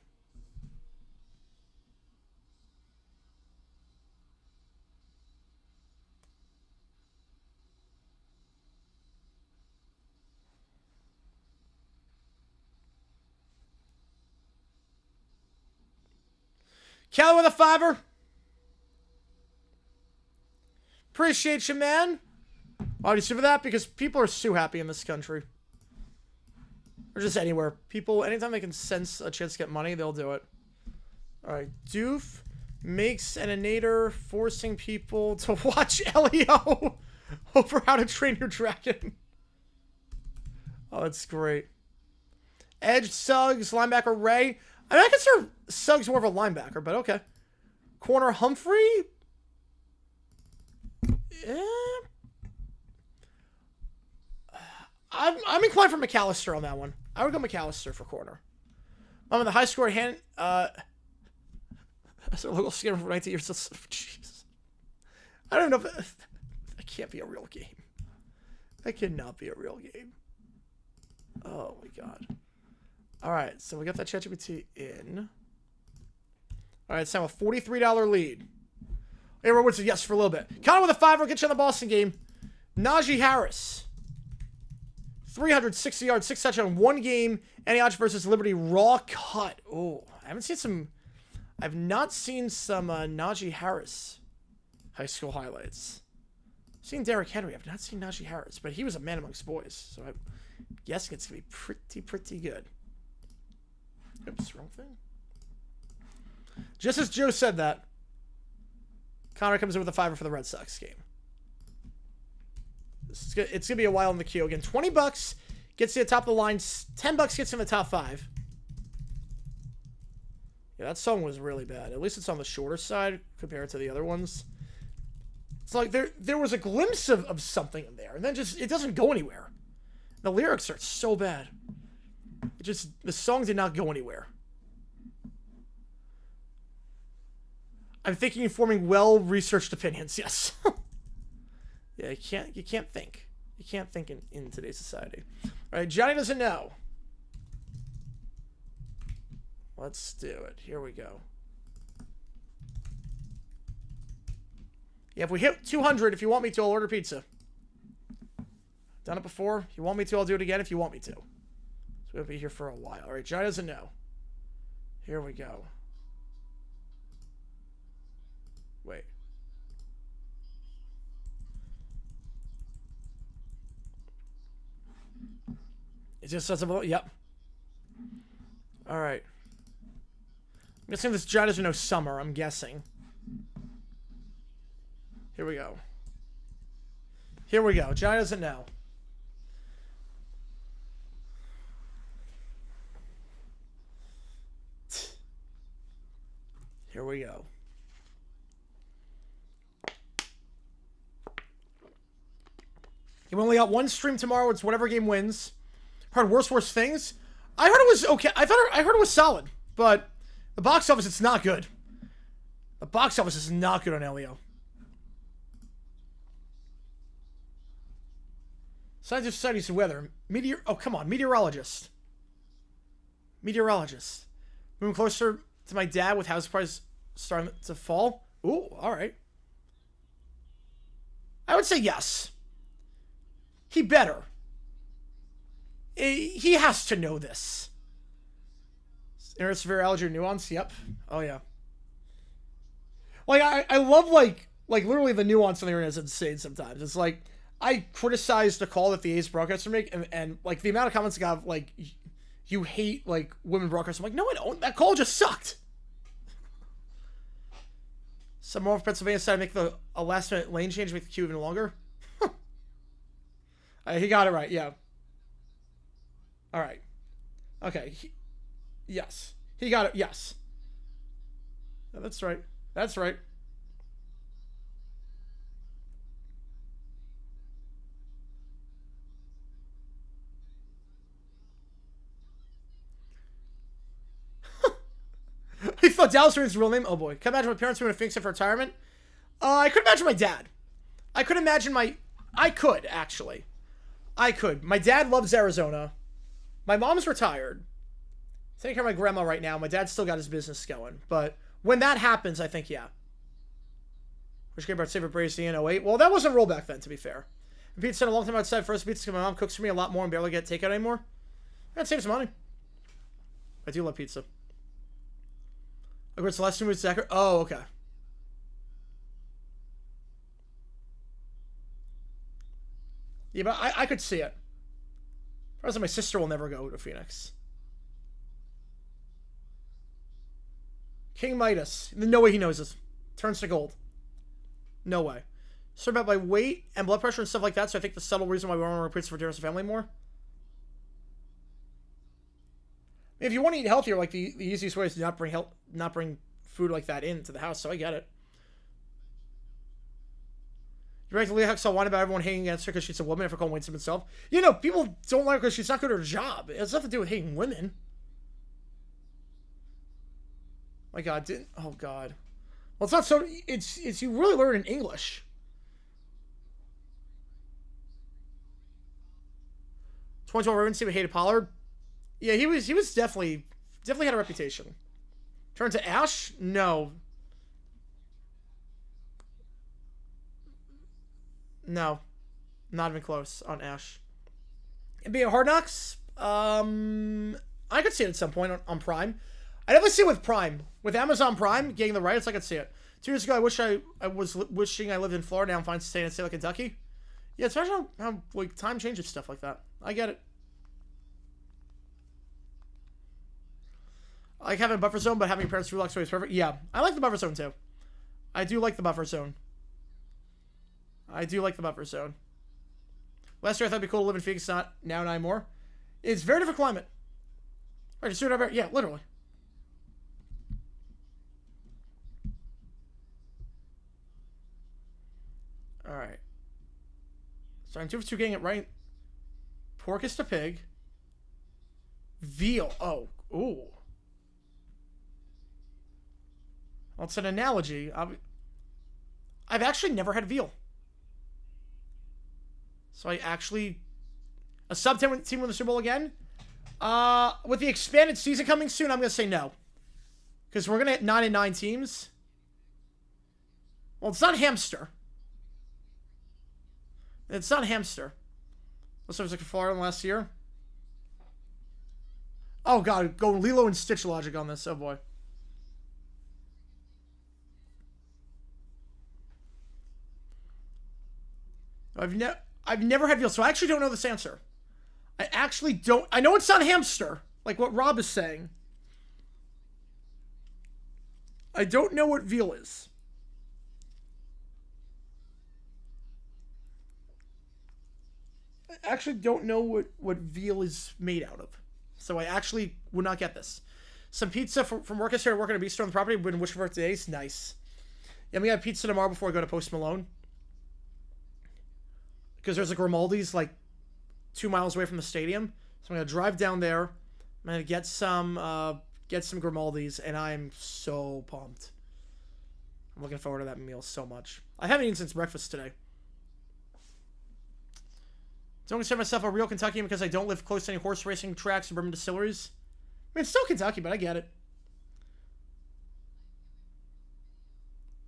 Kelly with a $5. Appreciate you, man. Why do you sue for that? Because people are so happy in this country. Or just anywhere. People, anytime they can sense a chance to get money, they'll do it. Alright. Doof makes an inator forcing people to watch Elio over How to Train Your Dragon. Oh, that's great. Edge, Suggs, linebacker Ray. I mean, I consider Suggs more of a linebacker, but okay. Corner Humphrey? Yeah. I'm inclined for McAllister on that one. I would go McAllister for corner. The high score hand. That's a little scammer for 19 years. Jeez. I don't know if that can't be a real game. That cannot be a real game. Oh my god. Alright, so we got that ChatGPT in. Alright, it's now a $43 lead. Hey, Roberts said yes for a little bit. Connor with a 5 will get you on the Boston game. Najee Harris. 360 yards, 6 touchdowns, 1 game. Antioch versus Liberty. Raw cut. Oh, I haven't seen some... I've not seen some Najee Harris high school highlights. I've seen Derrick Henry. I've not seen Najee Harris, but he was a man amongst boys, so I'm guessing it's going to be pretty good. Oops, wrong thing. Just as Joe said that, Connor comes in with a 5 for the Red Sox game. It's going to be a while in the queue. Again, $20 gets you the top of the line. $10 gets you in the top 5. Yeah, that song was really bad. At least it's on the shorter side compared to the other ones. It's like there was a glimpse of something in there, and then just it doesn't go anywhere. The lyrics are so bad. The song did not go anywhere. I'm thinking and forming well-researched opinions, yes. Yeah, you can't think. You can't think in today's society. All right, Johnny doesn't know. Let's do it. Here we go. Yeah, if we hit 200, if you want me to, I'll order pizza. Done it before. If you want me to, I'll do it again if you want me to. So we'll be here for a while. All right, Johnny doesn't know. Here we go. Wait. Is this sensible? Yep. All right. I'm guessing this Johnny doesn't know summer. I'm guessing. Here we go. Here we go. Johnny doesn't know. Here we go. You only got one stream tomorrow. It's whatever game wins. Heard worst things. I heard it was okay. I heard it was solid, but the box office, it's not good. The box office is not good on Elio. Scientific Society's weather. Oh, come on. Meteorologist. Moving closer to my dad with house price starting to fall. Ooh, all right. I would say yes. He better. He has to know this. Severe allergy nuance. Yep. Oh yeah. Like I love like literally the nuance on the internet is insane sometimes. It's like I criticize the call that the A's broadcaster make, and like the amount of comments I got like you hate like women broadcasters. I'm like, no, I don't. That call just sucked. Some more of Pennsylvania decided to make a last minute lane change, make the queue even longer. He got it right. Yeah. All right. Okay. Yes. He got it. Yes. Yeah, that's right. That's right. He thought Dallas was his real name. Oh boy. Can I imagine my parents doing a Phoenix for retirement? I could imagine my dad. I could imagine I could, actually. I could. My dad loves Arizona. My mom's retired. Taking care of my grandma right now. My dad's still got his business going. But when that happens, I think, yeah. Which game about favorite Braves in 08? Well, that wasn't a rollback then, to be fair. And Pete spent a long time outside. First pizza because my mom cooks for me a lot more and barely get takeout anymore. That saves money. I do love pizza. It's the last 2 moves. Oh, okay. Yeah, but I could see it. As my sister will never go to Phoenix. King Midas. No way he knows this. Turns to gold. No way. Sorry about my weight and blood pressure and stuff like that, so I think the subtle reason why we don't want to pizza for dinner as a family more. If you want to eat healthier, like the easiest way is to not bring food like that into the house, so I get it. You right to Leah Huxall whine about everyone hating against her because she's a woman for calling Winston himself. You know, people don't like her because she's not good at her job. It has nothing to do with hating women. My God, didn't... Oh, God. Well, it's not so... It's you really learn in English. 2012 Ravens team hated Pollard. Yeah, he was definitely had a reputation. Turn to Ash? No. No. Not even close on Ash. NBA Hard Knocks? I could see it at some point on Prime. I definitely see it with Prime. With Amazon Prime, getting the rights, I could see it. 2 years ago, I was wishing I lived in Florida. Now I'm fine staying in a state like Kentucky. Yeah, especially how like time changes stuff like that. I get it. I like having a buffer zone, but having your parents relax away is perfect. Yeah, I like the buffer zone too. I do like the buffer zone. I do like the buffer zone. Last year I thought it'd be cool to live in Phoenix, not anymore. It's a very different climate. Right, just do it over. Yeah, literally. All right. So I'm 2 for 2 getting it right. Pork is to pig. Veal. Oh, ooh. Well, it's an analogy. I've actually never had veal. So I actually... A sub-10 team win the Super Bowl again? With the expanded season coming soon, I'm going to say no. Because we're going to hit 9-9 teams. Well, it's not hamster. It's not hamster. Let's say it was like Florida last year. Oh, God. Go Lilo and Stitch logic on this. Oh, boy. I've never had veal, so I actually don't know this answer. I actually don't... I know it's not hamster, like what Rob is saying. I don't know what veal is. I actually don't know what veal is made out of. So I actually would not get this. Some pizza from work yesterday. Working at a bistro on the property. Been wishing for it today. It's nice. Yeah, we got pizza tomorrow before I go to Post Malone. Because there's a Grimaldi's like 2 miles away from the stadium. So I'm going to drive down there. I'm going to get some Grimaldi's, and I'm so pumped. I'm looking forward to that meal so much. I haven't eaten since breakfast today. Don't consider myself a real Kentuckian because I don't live close to any horse racing tracks and bourbon distilleries. I mean, it's still Kentucky, but I get it.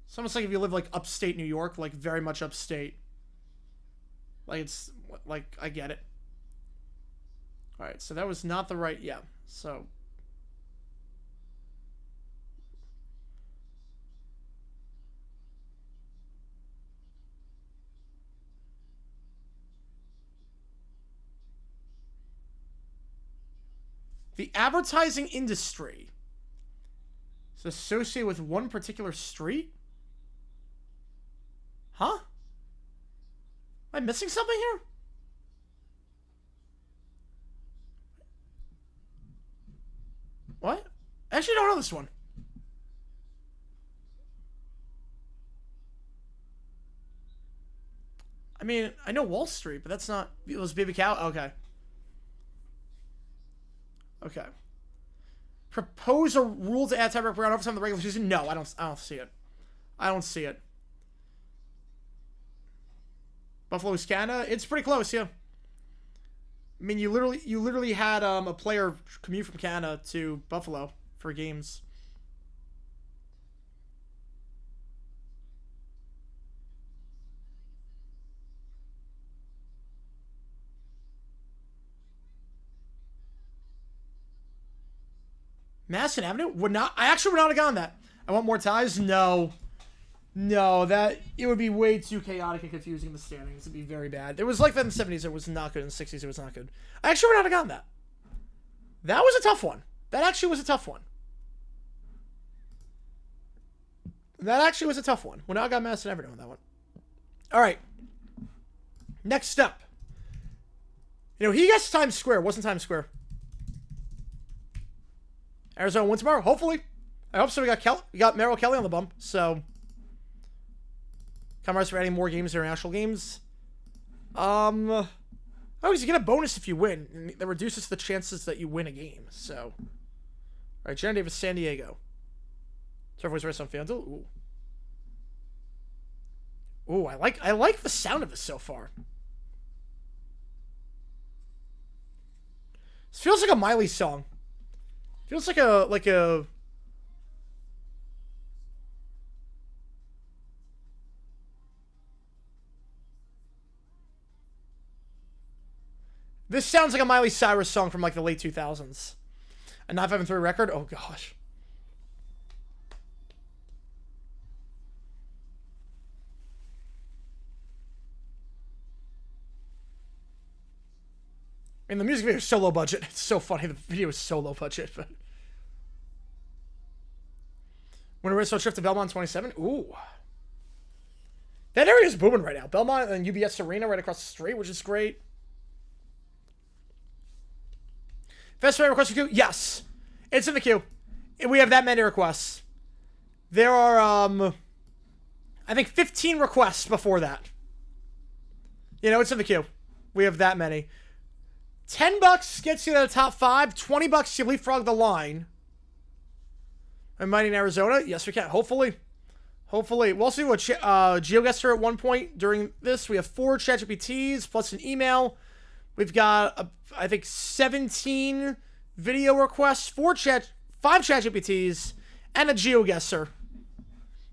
It's almost like if you live like upstate New York, like very much upstate. Like it's like I get it. All right, so that was not the right. Yeah, so. The advertising industry is associated with one particular street? Huh? Am I missing something here? What? I actually don't know this one. I mean, I know Wall Street, but that's not... It was Baby Cow? Okay. Okay. Propose a rule to add tiebreaker round overtime in the regular season? No, I don't see it. I don't see it. Buffalo's Canada? It's pretty close, yeah. I mean, you literally had a player commute from Canada to Buffalo for games. Madison Avenue? I actually would not have gone that. I want more ties? No. No, it would be way too chaotic and confusing in the standings. It'd be very bad. It was like that in the 70s. It was not good. In the 60s, it was not good. I actually would not have gone that. That was a tough one. That actually was a tough one. That actually was a tough one. Well, now I got Madison Avenue on that one. All right. Next step. You know, he gets Times Square. It wasn't Times Square. Arizona win tomorrow, hopefully. I hope so. We got Merrill Kelly on the bump, so Commerce for adding more games, international games. Oh, you get a bonus if you win, and that reduces the chances that you win a game. So, all right, Jaron Davis, San Diego. Surf race on FanDuel. Ooh. Ooh, I like the sound of this so far. This feels like a Miley song. Feels like a This sounds like a Miley Cyrus song from like the late 2000s. A 953 record? Oh gosh. I mean, the music video is so low budget. It's so funny. The video is so low budget, but Winter Race trip to Belmont 27. Ooh. That area is booming right now. Belmont and UBS Arena right across the street, which is great. Festival request for queue? Yes. It's in the queue. We have that many requests. There are, I think 15 requests before that. You know, it's in the queue. We have that many. $10 gets you to the top 5. $20 you leapfrog the line. Am I in Arizona? Yes, we can. Hopefully. Hopefully. We'll see what Geoguessr at one point during this. We have 4 ChatGPTs plus an email. We've got, I think, 17 video requests, 5 ChatGPTs, and a Geoguessr.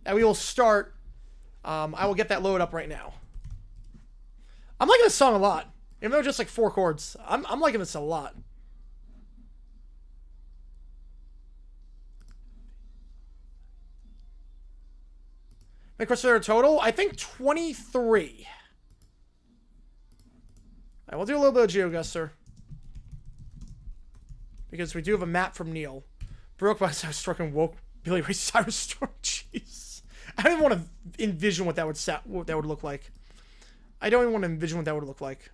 And we will start. I will get that load up right now. I'm liking this song a lot. Even though just like 4 chords. I'm liking this a lot. Make consider a total? I think 23. Alright, we'll do a little bit of Geoguessr. Because we do have a map from Neil. Broke by Cyrus struck and woke Billy Ray Cyrus storm. Jeez. I don't even want to envision what that would look like. I don't even want to envision what that would look like.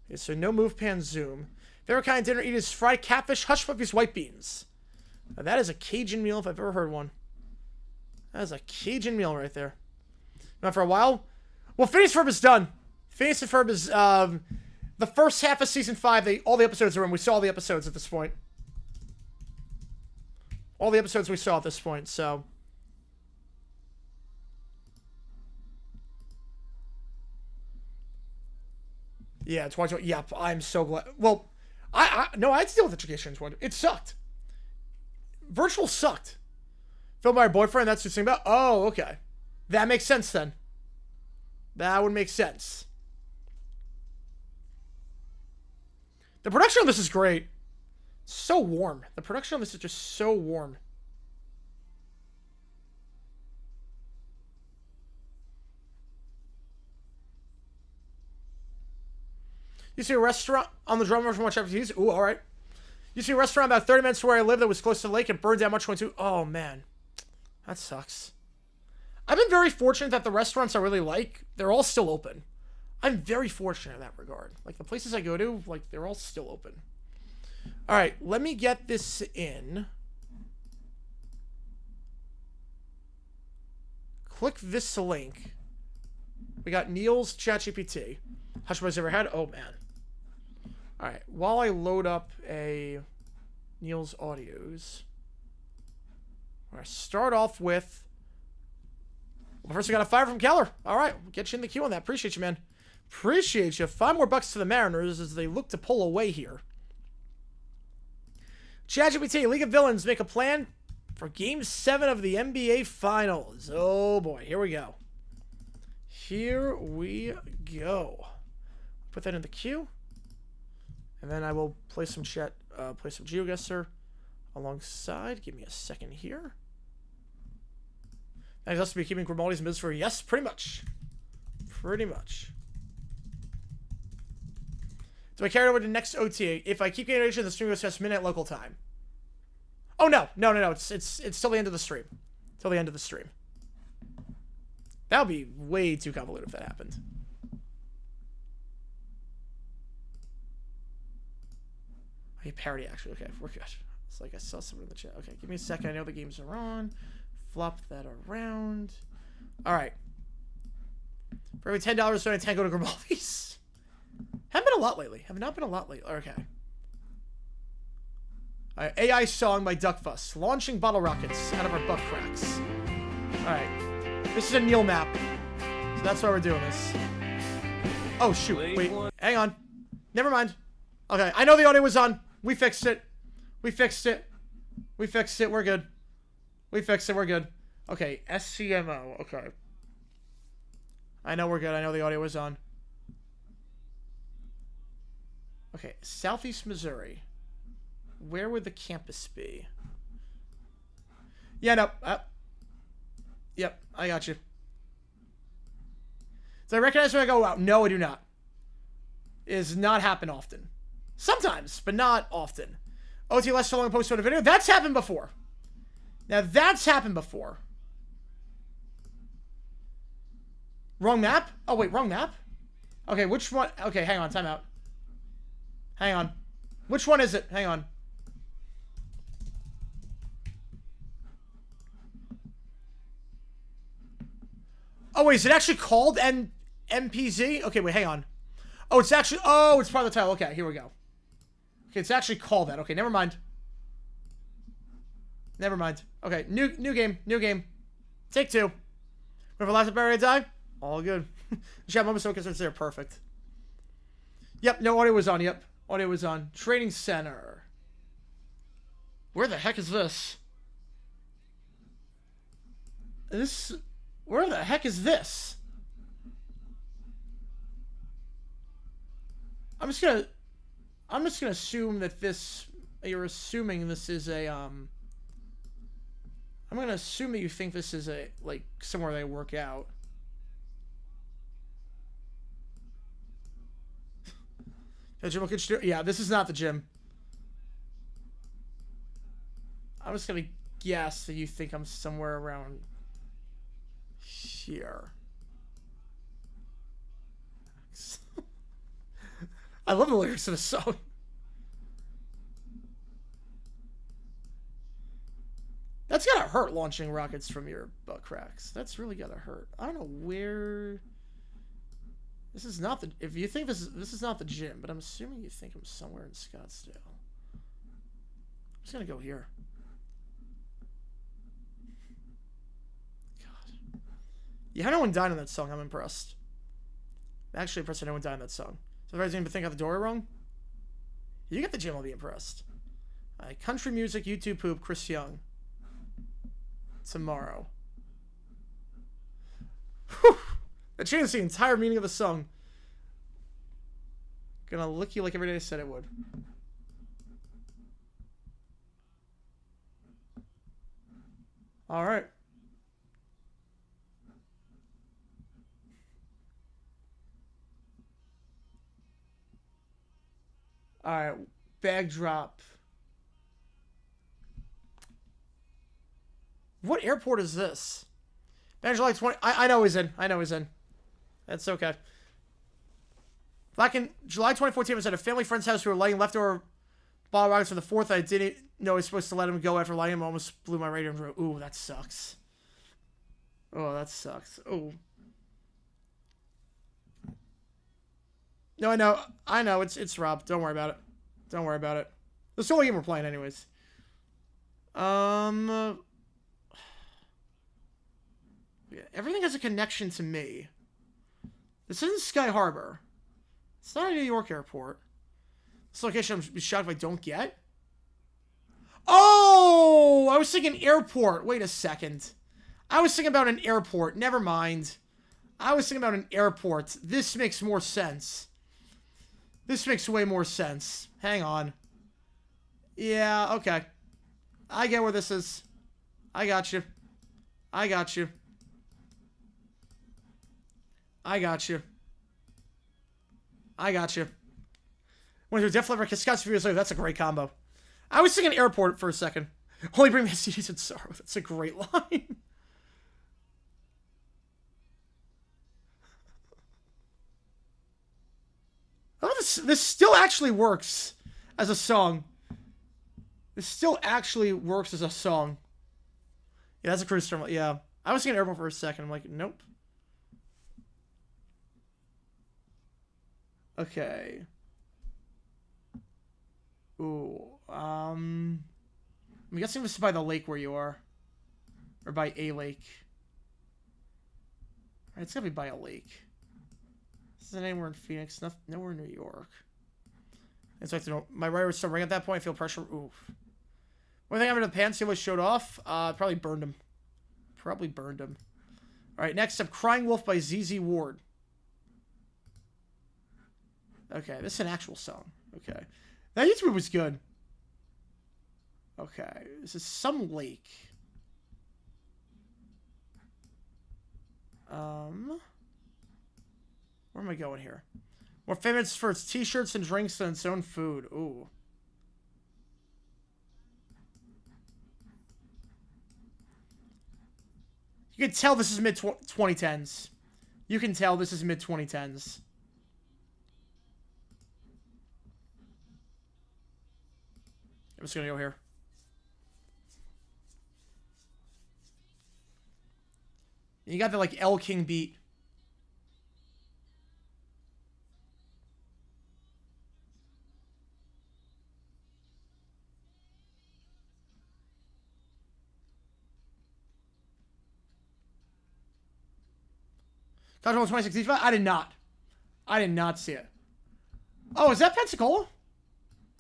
Okay, so no move, pan, zoom. Favorite kind of dinner eat is fried catfish, hush puppies, white beans. Now that is a Cajun meal if I've ever heard one. That is a Cajun meal right there. Not for a while. Well, Phineas Ferb is done. Phineas and Ferb is the first half of season 5. All the episodes are in. We saw all the episodes at this point. All the episodes we saw at this point. So yeah, 2020. Yep, I'm so glad. Well, no, I had to deal with the tradition in 2020. It sucked. Virtual sucked. Filmed by our boyfriend. That's what you're saying about. Oh, okay. That makes sense then. That would make sense. The production on this is great. So warm. The production on this is just so warm. You see a restaurant on the drummer from Watch After These? Ooh, alright. You see a restaurant about 30 minutes from where I live that was close to the lake and burned down March 22. Oh, man. That sucks. I've been very fortunate that the restaurants I really like, they're all still open. I'm very fortunate in that regard. Like, the places I go to, like, they're all still open. Alright, let me get this in. Click this link. We got Neil's ChatGPT. Hush Boys ever had? Oh, man. Alright, while I load up a Neil's audios, we're going to start off with... Well, first we got a fire from Keller. Alright, we'll get you in the queue on that. Appreciate you, man. Appreciate you. 5 more bucks to the Mariners as they look to pull away here. ChatGPT, League of Villains, make a plan for Game 7 of the NBA Finals. Oh, boy. Here we go. Here we go. Put that in the queue. And then I will play some Geoguessr alongside. Give me a second here. That has to be keeping Grimaldi's mids for yes, pretty much. Pretty much. Do I carry it over to next OTA? If I keep getting notification, the stream goes past midnight local time. Oh no. It's till the end of the stream. Till the end of the stream. That would be way too convoluted if that happened. Okay, parody actually. Okay, we're good. It's like I saw someone in the chat. Okay, give me a second. I know the games are on. Flop that around. Alright. For every $10, donate 10 go to Grimaldi's. Haven't been a lot lately. Have not been a lot lately. Okay. Alright, AI song by Duckfuss. Launching bottle rockets out of our butt cracks. Alright. This is a Neil map. So that's why we're doing this. Oh, shoot. Wait. Hang on. Never mind. Okay, I know the audio was on. We fixed it. We fixed it. We fixed it. We're good. We fixed it. We're good. Okay, SCMO. Okay. I know we're good. I know the audio was on. Okay, Southeast Missouri. Where would the campus be? Yeah, no. Yep, I got you. Do I recognize when I go out? No, I do not. It does not happen often. Sometimes, but not often. OT less so long post on a video. That's happened before. Now, that's happened before. Wrong map? Oh, wait, wrong map? Okay, which one? Okay, hang on, time out. Hang on. Which one is it? Hang on. Oh, wait, is it actually called MPZ? Okay, wait, hang on. Oh, it's actually... Oh, it's part of the title. Okay, here we go. Okay, it's actually called that. Okay, never mind. Never mind. Okay, new game. New game. Take two. Whenever last barrier die, all good. Chat moment so concerns there. Perfect. Yep, no audio was on. Yep, audio was on. Training center. Where the heck is this? Where the heck is this? I'm just gonna assume that this. You're assuming this is a I'm gonna assume that you think this is a like somewhere they work out. Yeah, this is not the gym. I'm just gonna guess that you think I'm somewhere around here. I love the lyrics of the song. That's gotta hurt launching rockets from your butt cracks. That's really gotta hurt. I don't know where. This is not the. If you think this is not the gym, but I'm assuming you think I'm somewhere in Scottsdale. I'm just gonna go here. God. Yeah, no one died on that song. I'm impressed. I'm actually impressed that no one died on that song. So if I was even think I got the door wrong, you get the gym. I'll be impressed. Country music, YouTube poop, Chris Young. Tomorrow. Whew. That changes the entire meaning of the song. Gonna lick you like every day I said it would. Alright. Alright. Bag drop. What airport is this? July 20. I know he's in. I know he's in. That's okay. Back in July 2014, I was at a family friend's house. We were lighting leftover bottle rockets for the 4th. I didn't know I was supposed to let him go after lighting him. Almost blew my radio and drove. Ooh, that sucks. Oh, that sucks. Oh. No, I know. I know. It's Rob. Don't worry about it. Don't worry about it. This is the only game we're playing anyways. Yeah, everything has a connection to me. This isn't Sky Harbor. It's not a New York airport. This location I'm shocked if I don't get. Oh! I was thinking airport. Wait a second. I was thinking about an airport. Never mind. I was thinking about an airport. This makes more sense. This makes way more sense. Hang on. Yeah, okay. I get where this is. I got you. I got you. I got you. I got you. When you're Def Leppard, Scott's Furious later, that's a great combo. I was thinking airport for a second. Only bring me CDs in sorrow. That's a great line. Oh, this still actually works as a song. This still actually works as a song. Yeah, that's a cruise terminal. Yeah. I was thinking airport for a second. I'm like, nope. Okay. Ooh. I'm guessing this is by the lake where you are. Or by a lake. Alright, it's gotta be by a lake. This isn't anywhere in Phoenix, nowhere in New York. It's like, my right was still ring at that point. I feel pressure. Oof. One thing I remember the pants he was showed off. Probably burned him. Probably burned him. Alright, next up, Crying Wolf by ZZ Ward. Okay, this is an actual song. Okay. That YouTube was good. Okay, this is some lake. Where am I going here? More famous for its t-shirts and drinks than its own food. Ooh. You can tell this is mid-2010s. You can tell this is mid-2010s. I'm just gonna go here. You got the, like, L King beat. Dodgeball 2065? I did not. I did not see it. Oh, is that Pensacola?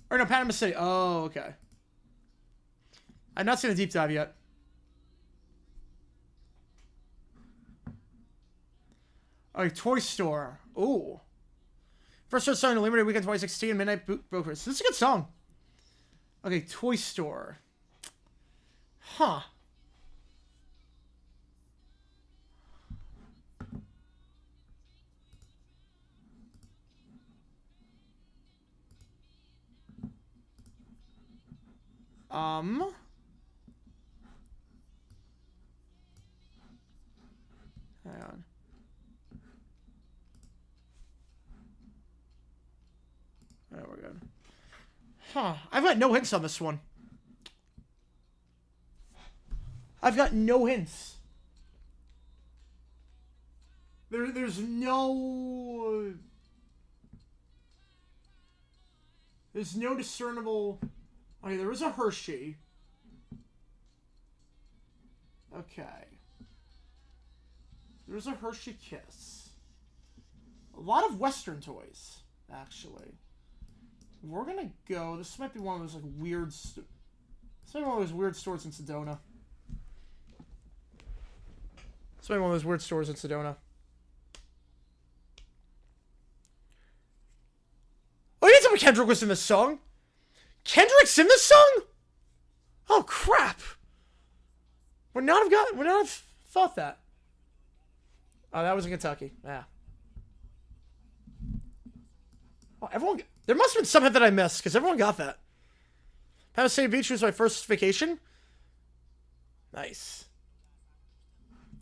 Or no, Panama City. Oh, okay. I've not seen a deep dive yet. Oh, Toy Store. Ooh. First started selling Limited Weekend 2016, Midnight Brokers. This is a good song. Okay, Toy Store. Huh. Hang on. There we're good. Huh. I've got no hints on this one. I've got no hints. There's no... There's no discernible... Okay, there was a Hershey. Okay. There's a Hershey Kiss. A lot of Western toys, actually. We're gonna go... This might be one of those, like, weird... This might be one of those weird stores in Sedona. This might be one of those weird stores in Sedona. Oh, you didn't tell me Kendrick was in this song? Kendrick's in this song? Oh, crap. Would not have thought that. Oh, that was in Kentucky. Yeah. Oh, everyone... There must have been something that I missed, because everyone got that. Panama City Beach was my first vacation. Nice.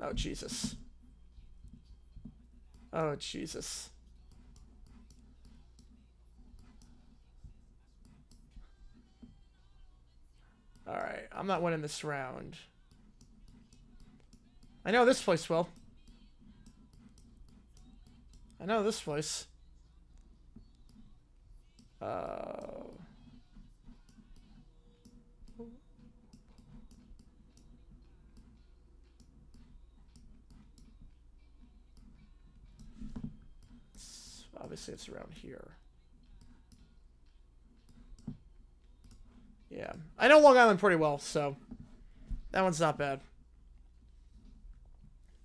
Oh, Jesus. Oh, Jesus. Alright, I'm not winning this round. I know this place well. I know this place. Obviously, it's around here. Yeah. I know Long Island pretty well, so that one's not bad.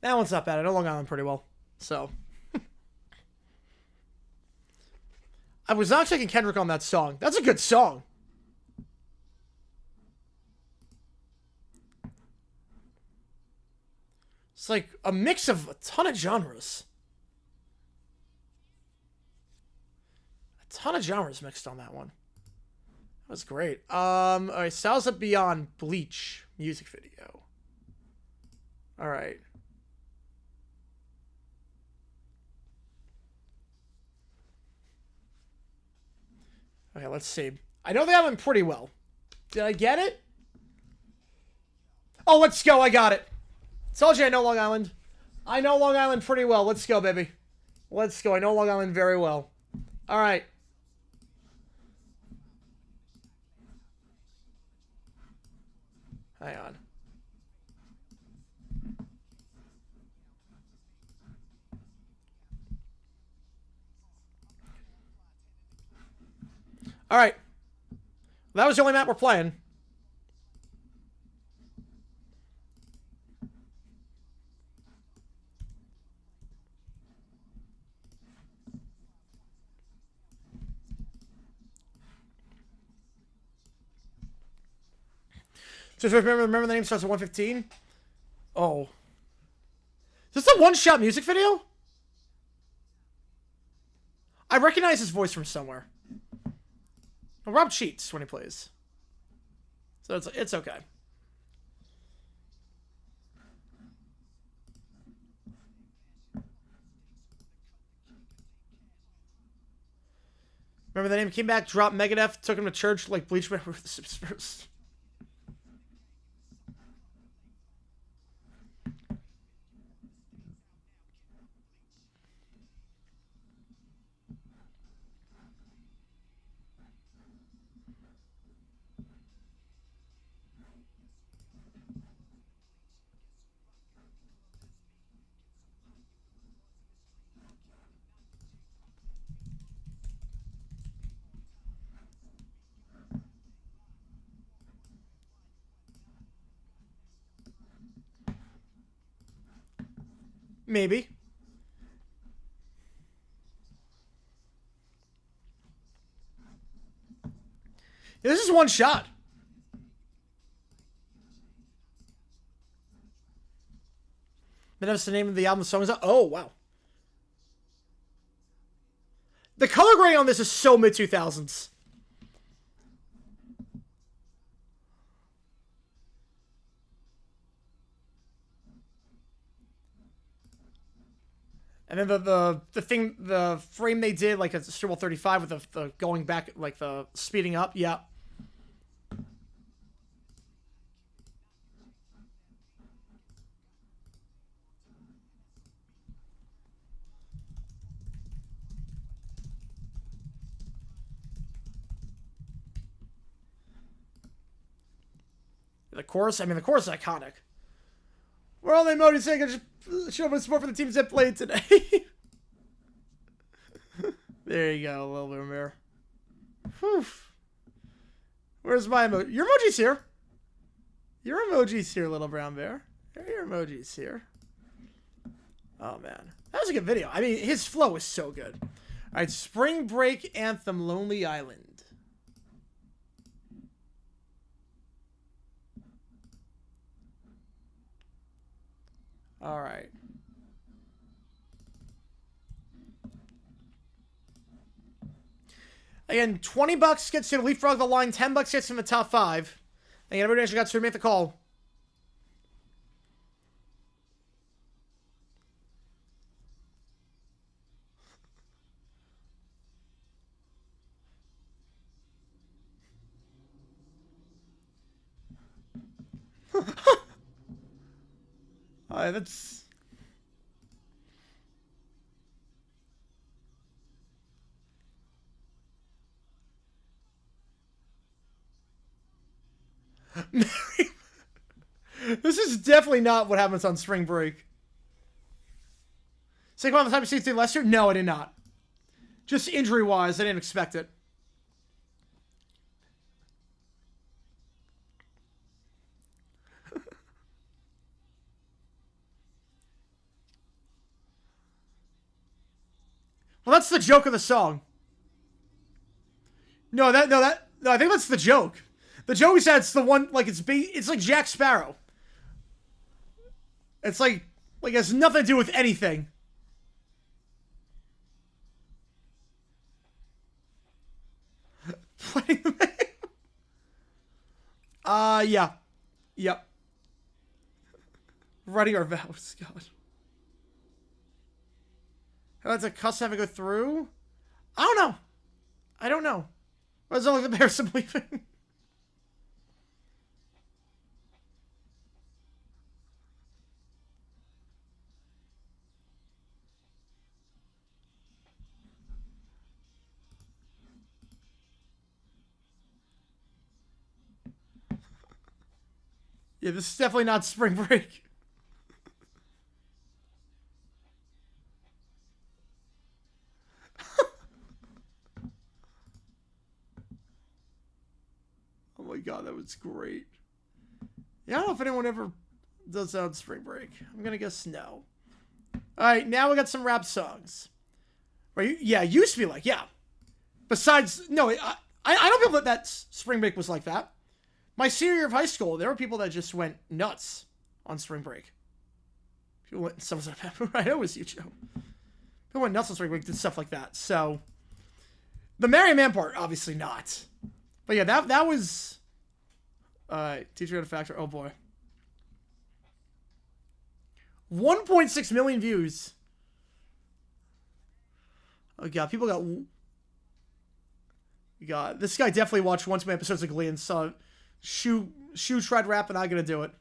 That one's not bad. I know Long Island pretty well, so. I was not taking Kendrick on that song. That's a good song. It's like a mix of a ton of genres. A ton of genres mixed on that one. That was great. Alright, Styles Up Beyond Bleach music video. Alright. Okay, let's see. I know the island pretty well. Did I get it? Oh, let's go. I got it. Told you I know Long Island. I know Long Island pretty well. Let's go, baby. Let's go. I know Long Island very well. Alright. Hang on. All right. That was the only map we're playing. So remember the name starts at 115? Oh. Is this a one-shot music video? I recognize his voice from somewhere. Well, Rob cheats when he plays. So it's okay. Remember the name? Came back, dropped Megadeth, took him to church like Bleach Man with the Spurs. Maybe. This is one shot. Then that's the name of the album. The song is oh wow. The color grading on this is so mid 2000s. And then the frame they did, like a Super Bowl 35 with the going back, like the speeding up, yeah. The chorus, I mean, the chorus is iconic. We're only emojis saying I just show my support for the teams that played today. There you go, a little bit more. Whew. Where's my emoji? Your emoji's here. Your emoji's here, little brown bear. Your emoji's here. Oh, man. That was a good video. I mean, his flow is so good. All right, Spring Break Anthem, Lonely Island. All right. Again, $20 gets you to leapfrog the line. $10 gets you in the top 5. And everybody actually got to make the call. Alright, that's... This is definitely not what happens on spring break. Saquon the time you see through Lester? No, I did not. Just injury-wise, I didn't expect it. Well, that's the joke of the song. No, I think that's the joke. The joke is that it's the one, like, it's like Jack Sparrow. It's like it has nothing to do with anything. Playing the man. Yeah. Yep. Writing our vows, God. How does a custom have to go through? I don't know. I don't know. Why does it look like the bears are leaving? Yeah, this is definitely not spring break. Oh my god, that was great. Yeah, I don't know if anyone ever does that on spring break. I'm gonna guess no. Alright, now we got some rap songs. Right? Yeah, used to be like, yeah. Besides, no, I don't feel that spring break was like that. My senior year of high school, there were people that just went nuts on spring break. People went, right, it was you, Joe. People went nuts on spring break, did stuff like that. So, the Merry Man part, obviously not. But yeah, that was... teacher had a factor. Oh, boy. 1.6 million views. Oh, God. People got... God, this guy definitely watched one too many episodes of Glee and saw Shu tried rap and I'm gonna do it.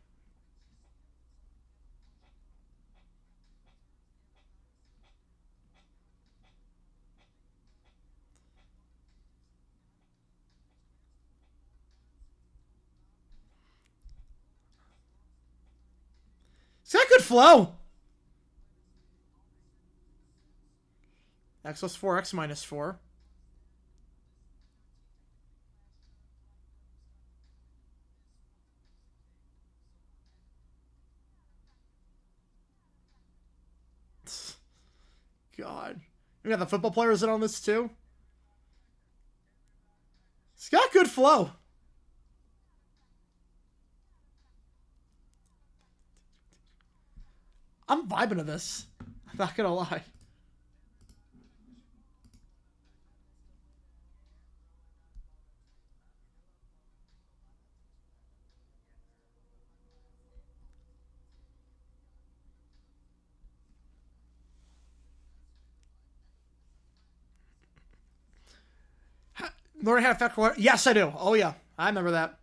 Is that good flow? X plus 4, X minus 4. God. We got the football players in on this too. It's got good flow. I'm vibing to this. I'm not gonna lie. Learn how to factor. Yes, I do. Oh, yeah. I remember that.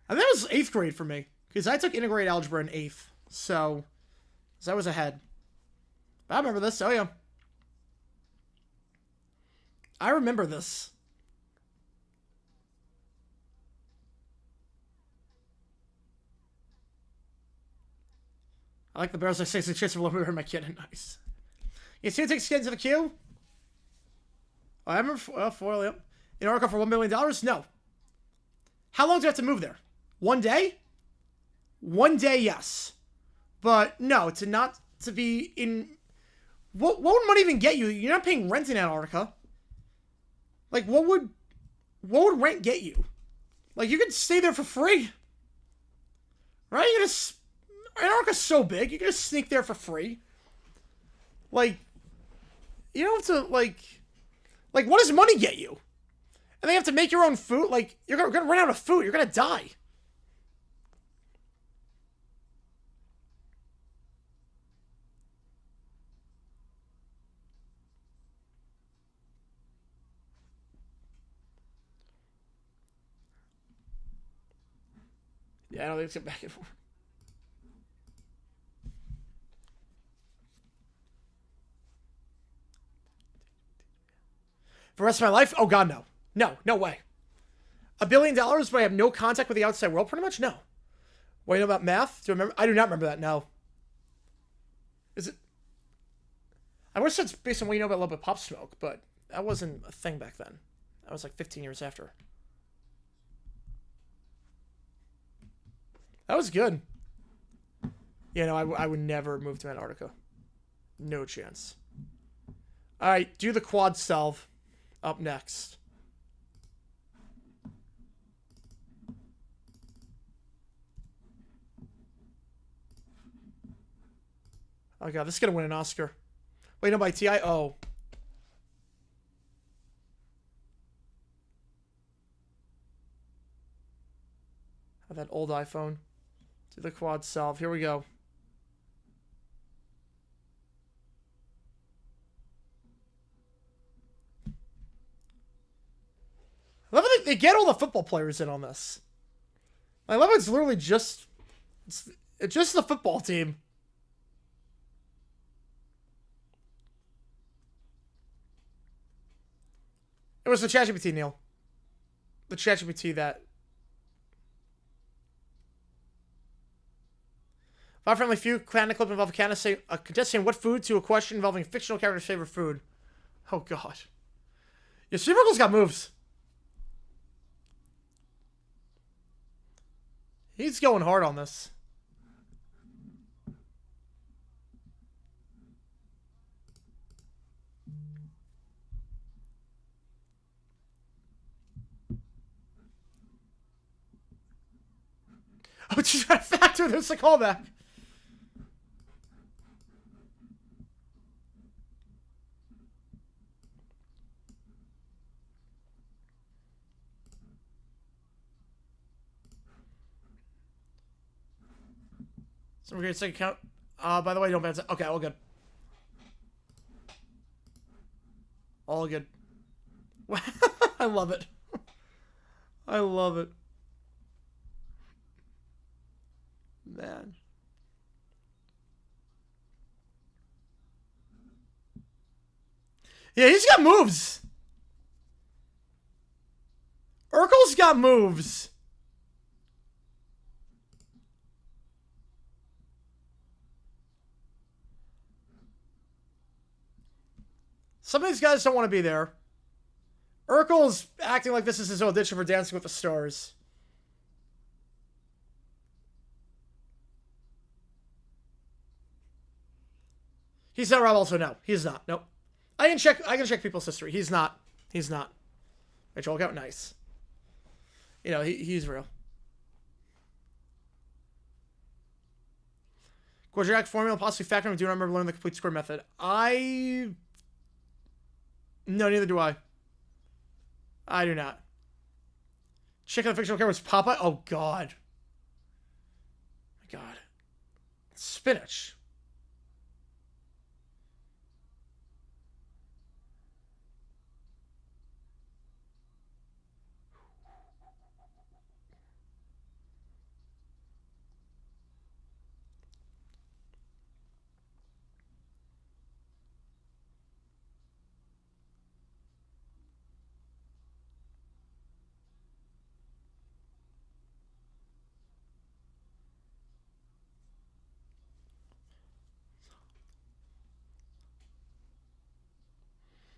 I think it was 8th grade for me. Because I took integrated algebra in 8th. So, I was ahead. But I remember this. Oh, yeah. I remember this. I like the barrels I say the chance of a little bit of my kid. Nice. You see, take skins to the queue? Oh, I remember foil, yep. In Oracle for $1 million? No. How long do you have to move there? 1 day? 1 day, yes. But no, to be in... What would money even get you? You're not paying rent in Antarctica. Like, what would rent get you? Like, you could stay there for free. Right? You just... Antarctica's so big, you can just sneak there for free. Like, you don't have to, like, what does money get you? And they have to make your own food? Like, you're gonna run out of food. You're gonna die. Yeah, I don't think it's get back and forth. For the rest of my life? Oh, God, no. No, no way. $1 billion, but I have no contact with the outside world? Pretty much, no. What do you know about math? Do you remember? I do not remember that, no. Is it? I wish that's based on what you know about a little bit of Pop Smoke, but that wasn't a thing back then. That was like 15 years after. That was good. Yeah, no, I would never move to Antarctica. No chance. Alright, do the quad salve up next. Oh, God, this is going to win an Oscar. Wait, no, by T.I.? Oh. Oh, that old iPhone. Do the quad salve. Here we go. I love it. They get all the football players in on this. I love it. It's literally just... It's just the football team. It was the ChatGPT, Neil. The ChatGPT that... Five friendly few. Canada clip involving a contestant what food to a question involving a fictional character's favorite food. Oh, God. Yeah, Supergirl's got moves. He's going hard on this. Oh, she's got a factor. There's a callback. So we're going to second count. By the way, don't ban. Okay, all good. All good. I love it. I love it. Man. Yeah, he's got moves. Urkel's got moves. Some of these guys don't want to be there. Urkel's acting like this is his audition for Dancing with the Stars. He's not Rob also. No, he's not. Nope. I can check people's history. He's not. He's not. Mitchell out nice. You know, he's real. Quadratic formula, possibly factoring. I do not remember learning the complete square method. No, neither do I. I do not. Check out the fictional character was Papa. Oh, God. My God. Spinach.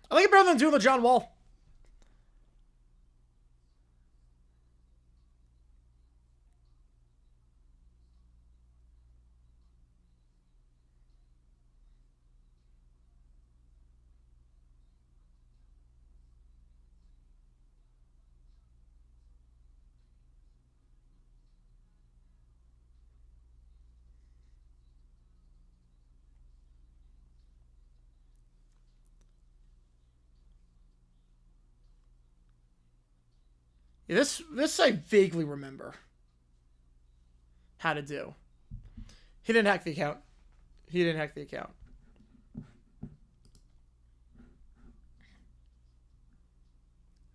I like it better than doing the John Wall. Yeah, this I vaguely remember how to do. He didn't hack the account. He didn't hack the account.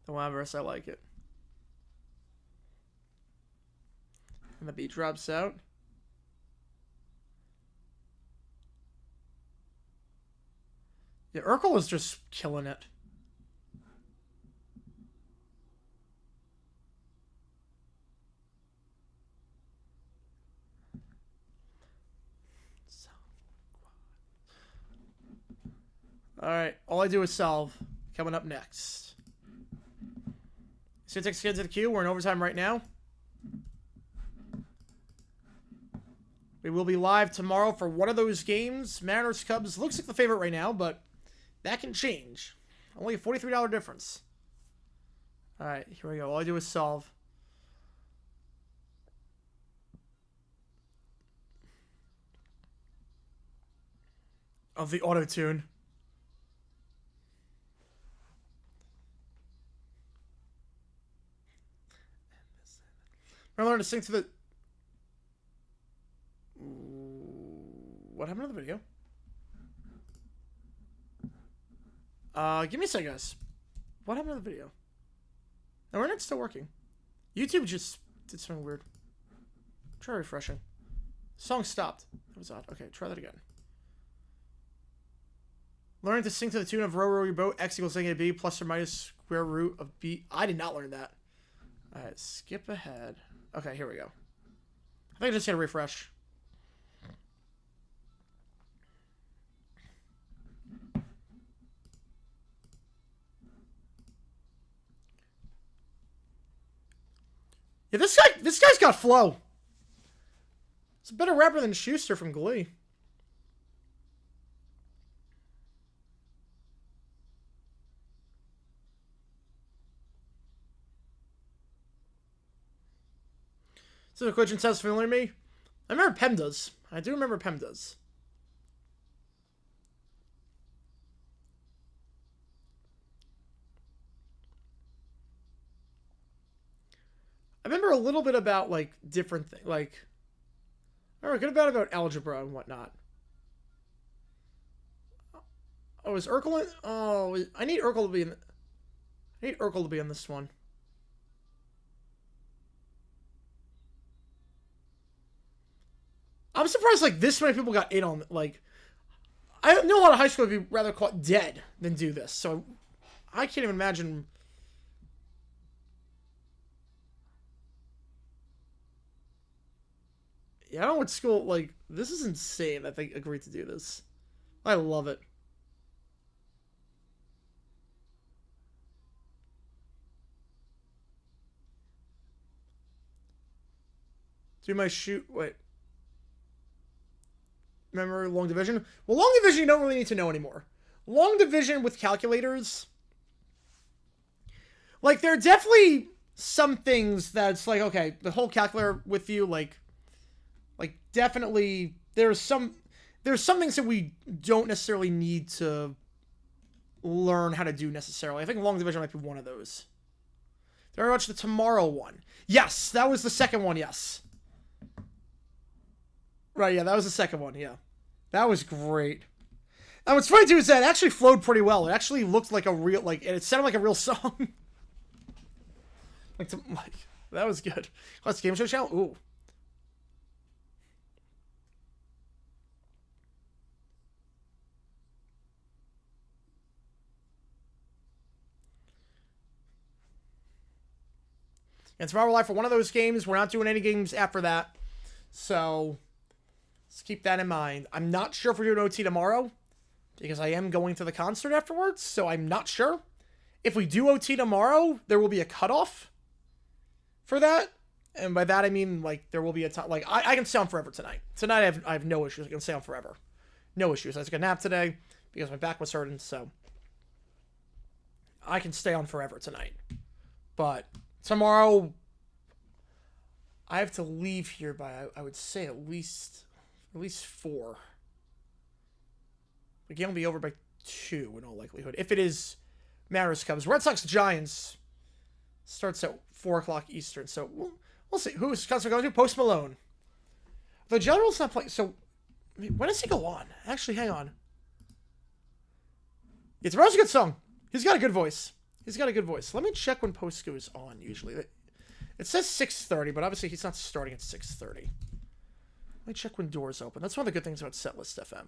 The Wildverse, I like it. And the beat drops out. Yeah, Urkel is just killing it. Alright, all I do is solve. Coming up next. So it takes kids to the queue. We're in overtime right now. We will be live tomorrow for one of those games. Mariners Cubs looks like the favorite right now, but that can change. Only a $43 difference. Alright, here we go. All I do is solve. Of the auto-tune. I learned to sync to the... What happened to the video? Give me a second, guys. What happened to the video? No, we're not still working. YouTube just did something weird. Try refreshing. Song stopped. That was odd. Okay, try that again. Learning to sync to the tune of Row Row Your Boat, X equals negative B, plus or minus square root of B. I did not learn that. Alright, skip ahead. Okay, here we go. I think I just hit a refresh. Yeah, this guy's got flow. He's a better rapper than Schuster from Glee. So the question sounds familiar to me. I remember PEMDAS. I do remember PEMDAS. I remember a little bit about, like, different things. Like, I remember a good about algebra and whatnot. Oh, is Urkel in? Oh, I need Urkel to be in. I need Urkel to be in this one. I'm surprised, like, this many people got in on, like, I know a lot of high school would be rather caught dead than do this, so I can't even imagine. Yeah, I don't know what school, like, this is insane that they agreed to do this. I love it. Do my shoot, wait. Remember long division? Well, long division you don't really need to know anymore. Long division with calculators, like, there are definitely some things that's like, okay, the whole calculator with you, like definitely there's some things that we don't necessarily need to learn how to do necessarily. I think long division might be one of those. Very much the tomorrow one. Yes, that was the second one, yes. Right, yeah, that was the second one, yeah. That was great. And what's funny, too, is that it actually flowed pretty well. It actually looked like a real, like, it sounded like a real song. like, that was good. Let's game show channel? Ooh. And tomorrow live for one of those games. We're not doing any games after that. So let's keep that in mind. I'm not sure if we're doing OT tomorrow because I am going to the concert afterwards. So I'm not sure. If we do OT tomorrow, there will be a cutoff for that. And by that, I mean, like, there will be a time. Like, I can stay on forever tonight. Tonight, I have no issues. I can stay on forever. No issues. I took a nap today because my back was hurting. So I can stay on forever tonight. But tomorrow, I have to leave here by, I would say, at least 4. The game will be over by 2 in all likelihood. If it is Mariners Cubs. Red Sox Giants starts at 4 o'clock Eastern. So we'll see. Who is Cubs going to? Post Malone. The General's not playing. So when does he go on? Actually, hang on. It's a good song. He's got a good voice. Let me check when Post goes on usually. It says 6:30, but obviously he's not starting at 6:30. Let me check when doors open. That's one of the good things about Setlist FM.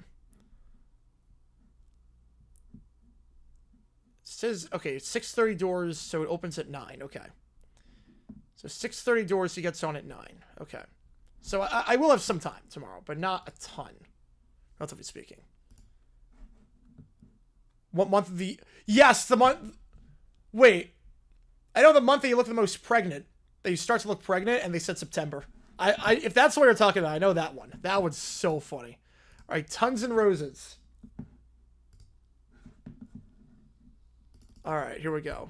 It says, okay, 6:30 doors, so it opens at 9. Okay. So 6:30 doors, he gets on at 9. Okay. So I will have some time tomorrow, but not a ton, relatively speaking. What month of the... Yes, the month... Wait. I know the month that you look the most pregnant, that you start to look pregnant, and they said September. If that's what you're talking about, I know that one. That one's so funny. All right, Tons and Roses. All right, here we go.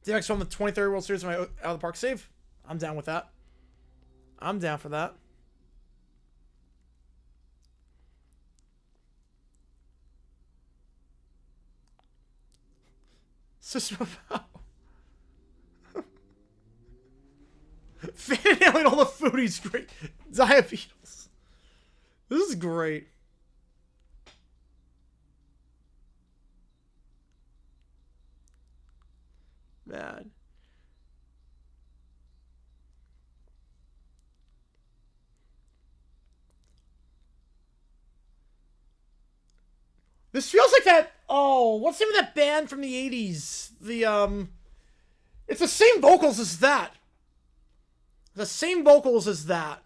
DX from the 23rd World Series of my out of the park save. I'm down with that. I'm down for that. System of How. Finailing all the foodies, great. Diabetes. This is great. Man. This feels like that. Oh, what's the name of that band from the 80s? It's the same vocals as that. The same vocals as that.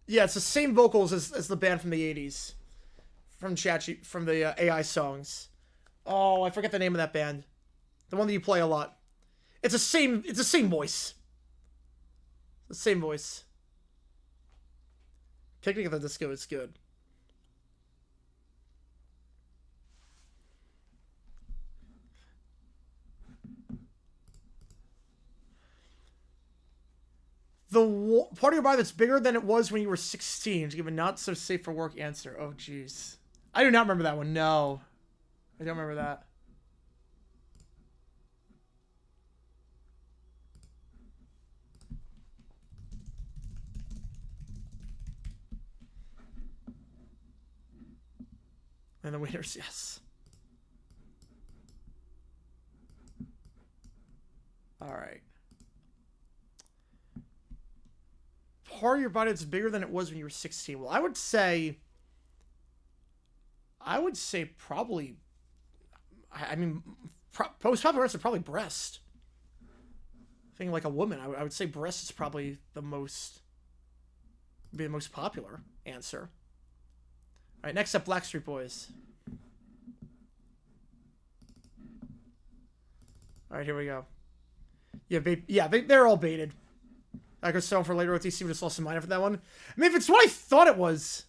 Yeah, it's the same vocals as the band from the 80s. from from the AI songs. Oh, I forget the name of that band. The one that you play a lot. It's the same voice. The same voice. Picnic at the Disco is good. The part of your body that's bigger than it was when you were 16. To give a not so safe for work answer. Oh, jeez. I do not remember that one. No. I don't remember that. And the winners, yes. All right. Part of your body that's bigger than it was when you were 16. Well, I would say probably. I mean, most popular answer probably breast. Thinking like a woman, I would say breast is probably the most popular answer. All right, next up, Blackstreet Boys. All right, here we go. Yeah, they're all baited. I could sell them for later OTC. We just lost some money for that one. I mean, if it's what I thought it was.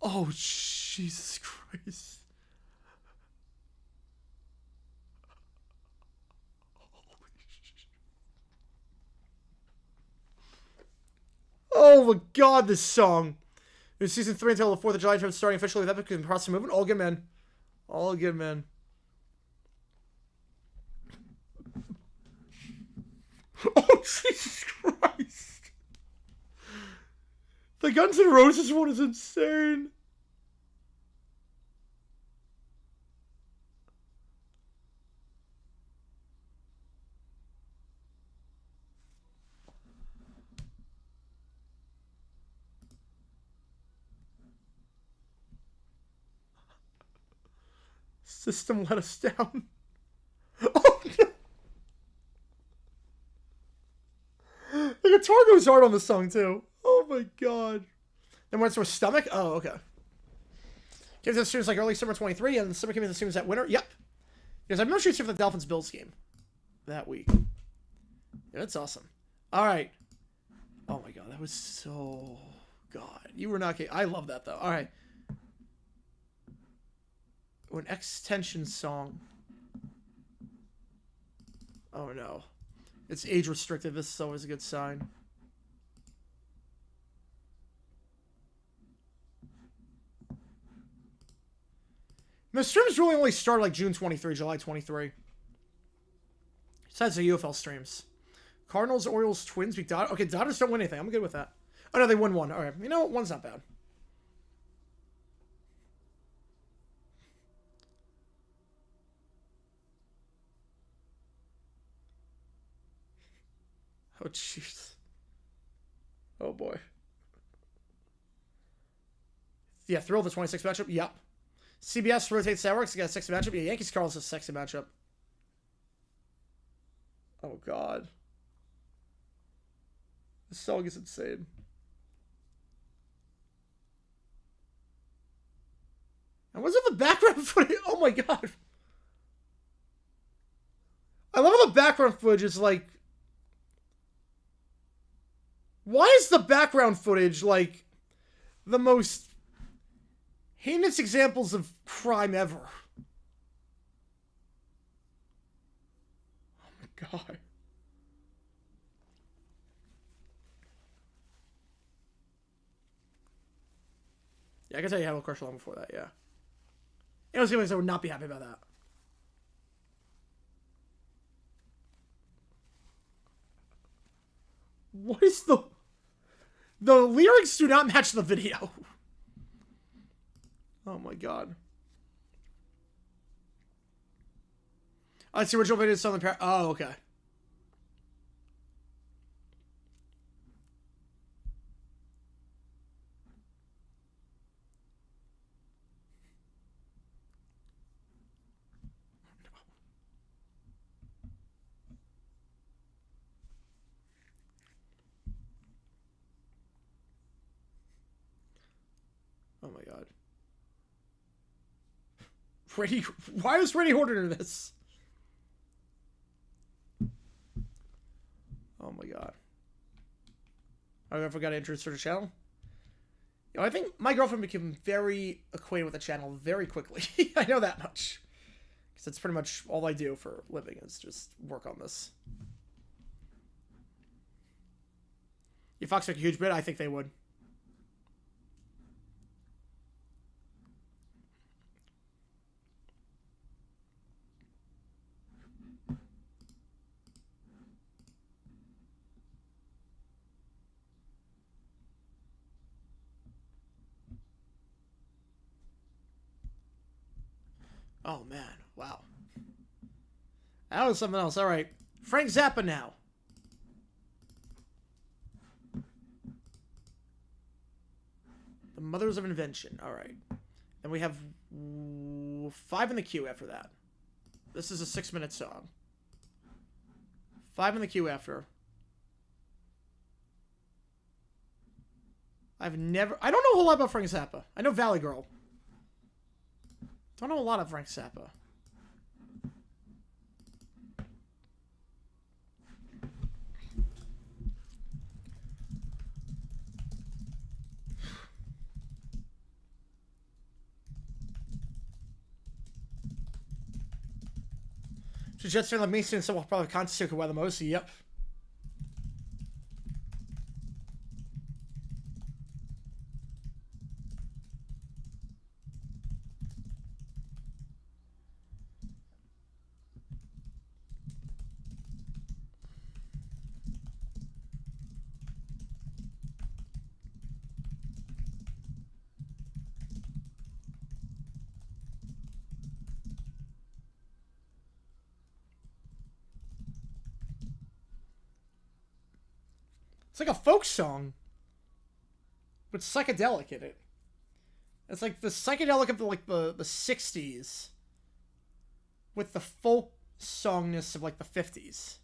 Oh, Jesus Christ. Oh my God, this song. It's season 3 until the 4th of July, starting officially with Epic and Process Movement. All good, man. All good, man. Oh, Jesus Christ. The Guns N' Roses one is insane. System let us down. Oh, no. The guitar goes hard on the song, too. Oh, my God. Then went to a stomach? Oh, okay. Gives us students like early summer 23, and the summer came in the students that winter? Yep. Because I'm not sure for the Dolphins-Bills game that week. Yeah, that's awesome. All right. Oh, my God. That was so... God. You were not kidding. I love that, though. All right. An extension song. Oh, no. It's age restricted. This is always a good sign. The streams really only start like June 23, July 23. Besides the UFL streams. Cardinals, Orioles, Twins beat Dodgers. Okay, Dodgers don't win anything. I'm good with that. Oh, no, they won one. All right. You know what? One's not bad. Oh, jeez. Oh, boy. Yeah, thrill the 26 matchup. Yep. CBS rotates networks. Got a sexy matchup. Yeah, Yankees Cardinals is a sexy matchup. Oh, God. This song is insane. And what's up the background footage? Oh, my God. I love how the background footage is like... Why is the background footage like the most heinous examples of crime ever? Oh my God. Yeah, I can tell you had a crush long before that, yeah. I was I would not be happy about that. What is the lyrics do not match the video. Oh my God. It's the original video of Southern Paradise. Oh, okay. Oh my god. Ready? Why is Ready Order this? Oh my god. I forgot to introduce her to the channel. You know, I think my girlfriend became very acquainted with the channel very quickly. I know that much. Because that's pretty much all I do for a living is just work on this. You Fox make a huge bit? I think they would. Oh, man. Wow. That was something else. All right. Frank Zappa now. The Mothers of Invention. All right. And we have 5 in the queue after that. This is a 6-minute song. 5 in the queue after. I don't know a whole lot about Frank Zappa. I know Valley Girl. Don't know a lot of Frank Zappa. Should Jets fan like me soon, so we'll probably constitute by the most. Yep. It's like a folk song with psychedelic in it. It's like the psychedelic of the 60s with the folk songness of like the 50s.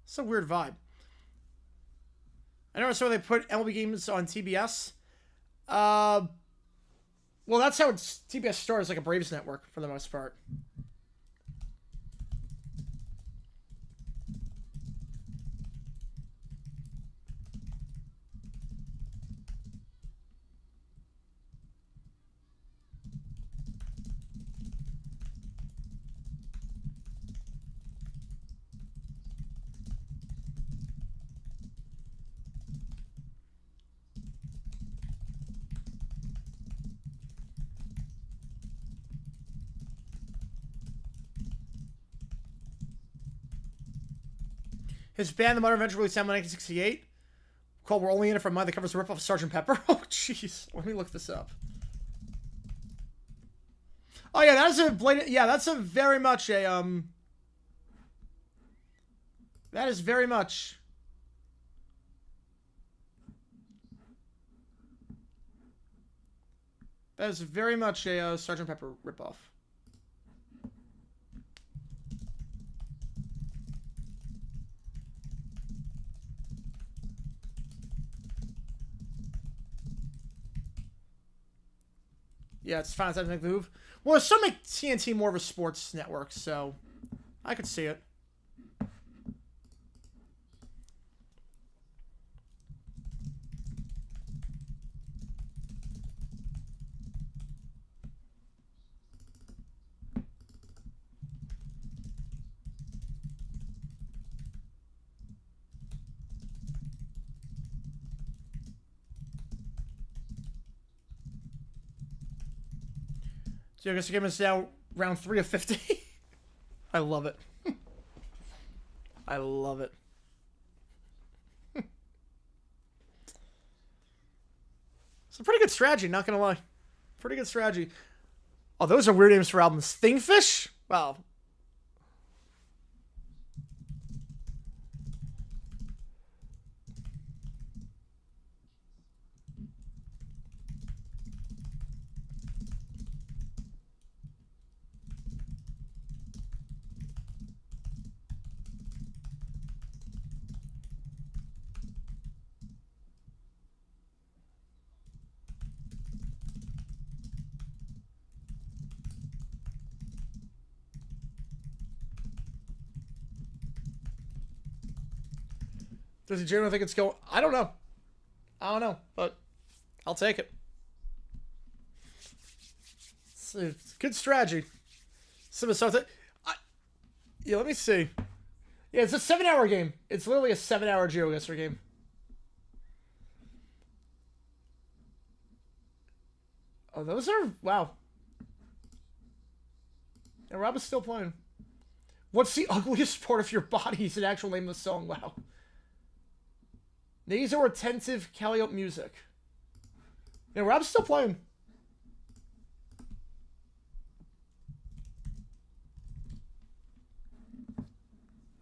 It's a weird vibe. I never saw they put MLB games on TBS. Well, that's how TBS starts, like a Braves network for the most part. His band, The Modern Adventure, released in 1968, called "We're Only in It for Money." That covers a ripoff of Sgt. Pepper. Oh, jeez. Let me look this up. Oh, yeah, that's a blatant... Yeah, that's a very much a, That is very much... That is very much a Sgt. Pepper ripoff. Yeah, it's fine. Make the move. Well, some make TNT more of a sports network, so I could see it. Geoguessr game is now round 3 of 50. I love it. I love it. It's a pretty good strategy, not gonna lie. Pretty good strategy. Oh, those are weird names for albums. Thingfish? Wow. Does he genuinely think it's going? I don't know. But I'll take it. It's a good strategy. Yeah, let me see. Yeah, it's a 7-hour game. It's literally a 7-hour Geoguessr game. Oh, those are... Wow. And Rob is still playing. What's the ugliest part of your body is an actual name of the song. Wow. Naso-retentive calliope music. Yeah, Rob's still playing.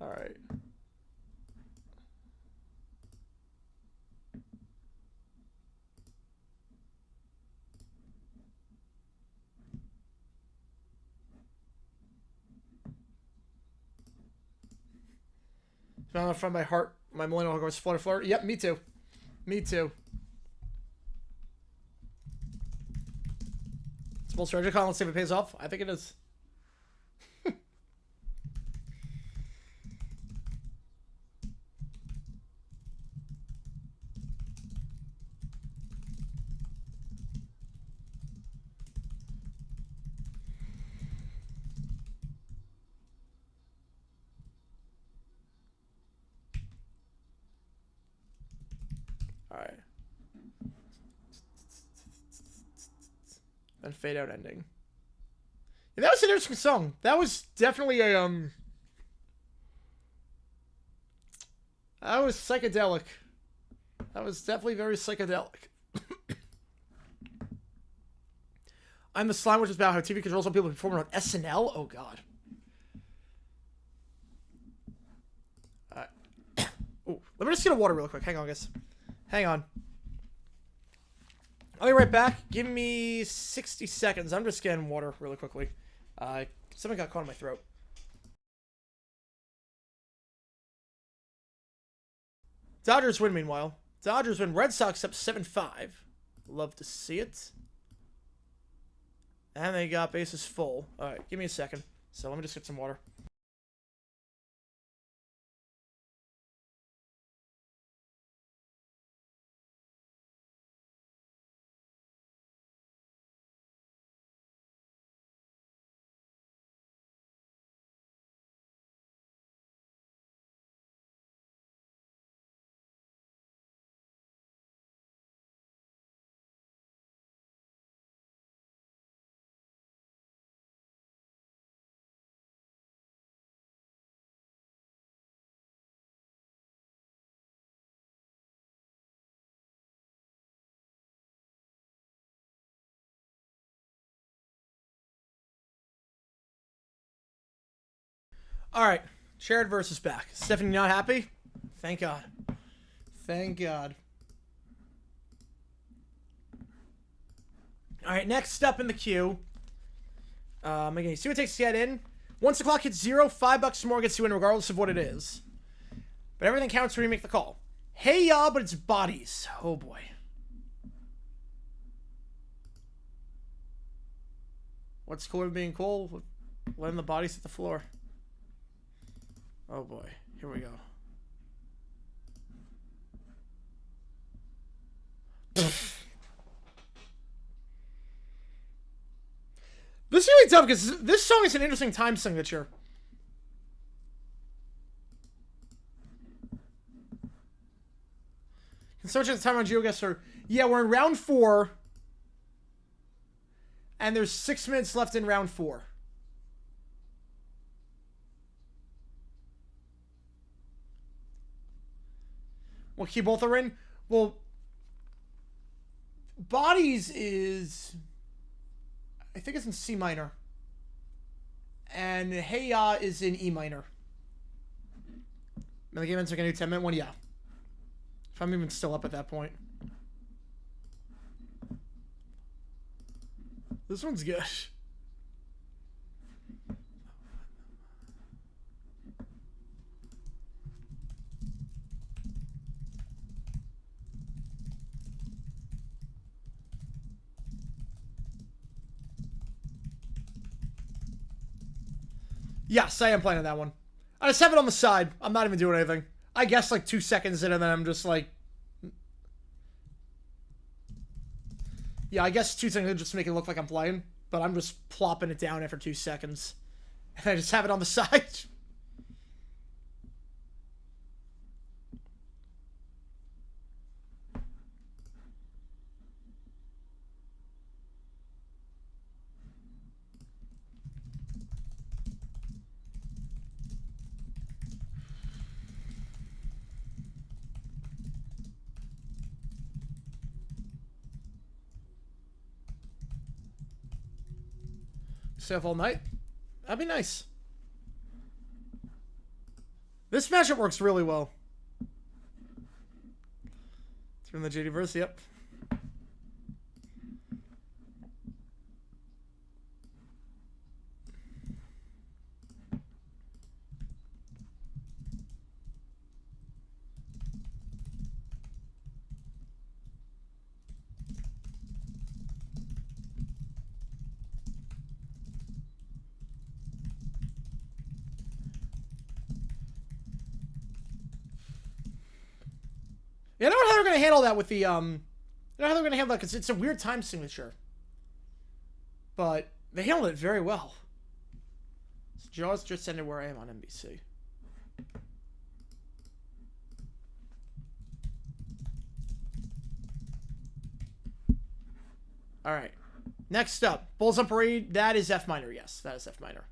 Alright. Found out from my heart, my millennial goes flutter. Yep, me too. Me too. It's a bull strategy. Let's see if it pays off. I think it is. Alright. And fade out ending. Yeah, that was an interesting song. That was definitely a that was psychedelic. That was definitely very psychedelic. I'm the Slime, which is about how TV controls some people performing on SNL. Oh god. Oh, let me just get a water real quick. Hang on, guys. Hang on. I'll be right back. Give me 60 seconds. I'm just getting water really quickly. Something got caught in my throat. Dodgers win, meanwhile. Dodgers win. Red Sox up 7-5. Love to see it. And they got bases full. Alright, give me a second. So let me just get some water. All right, shared versus back. Stephanie not happy? Thank God. Thank God. All right, next up in the queue. Again, see what it takes to get in. Once the clock hits 0, $5 more gets you in regardless of what it is. But everything counts when you make the call. Hey, y'all, but it's bodies. Oh, boy. What's cooler than being cool? Letting the bodies hit the floor. Oh boy, here we go. This is really tough because this song is an interesting time signature. Can so much of the time on Geoguessr. Yeah, we're in round 4. And there's 6 minutes left in round 4. What key both are in? Well, Bodies is... I think it's in C minor. And Hey Ya is in E minor. And the game ends like a new 10-minute one? Yeah. If I'm even still up at that point. This one's good. Yes, I am playing that one. I just have it on the side. I'm not even doing anything. I guess like 2 seconds in, and then I'm just like, yeah, I guess 2 seconds just make it look like I'm playing, but I'm just plopping it down after 2 seconds, and I just have it on the side. Stay up all night? That'd be nice. This matchup works really well. From the JD-verse, yep. Yeah, I don't know how they're going to handle that with the, I don't know how they're going to handle that, because it's a weird time signature. But they handled it very well. So Jaws just ended where I am on NBC. Alright. Next up, Bulls on Parade. That is F minor, yes. That is F minor.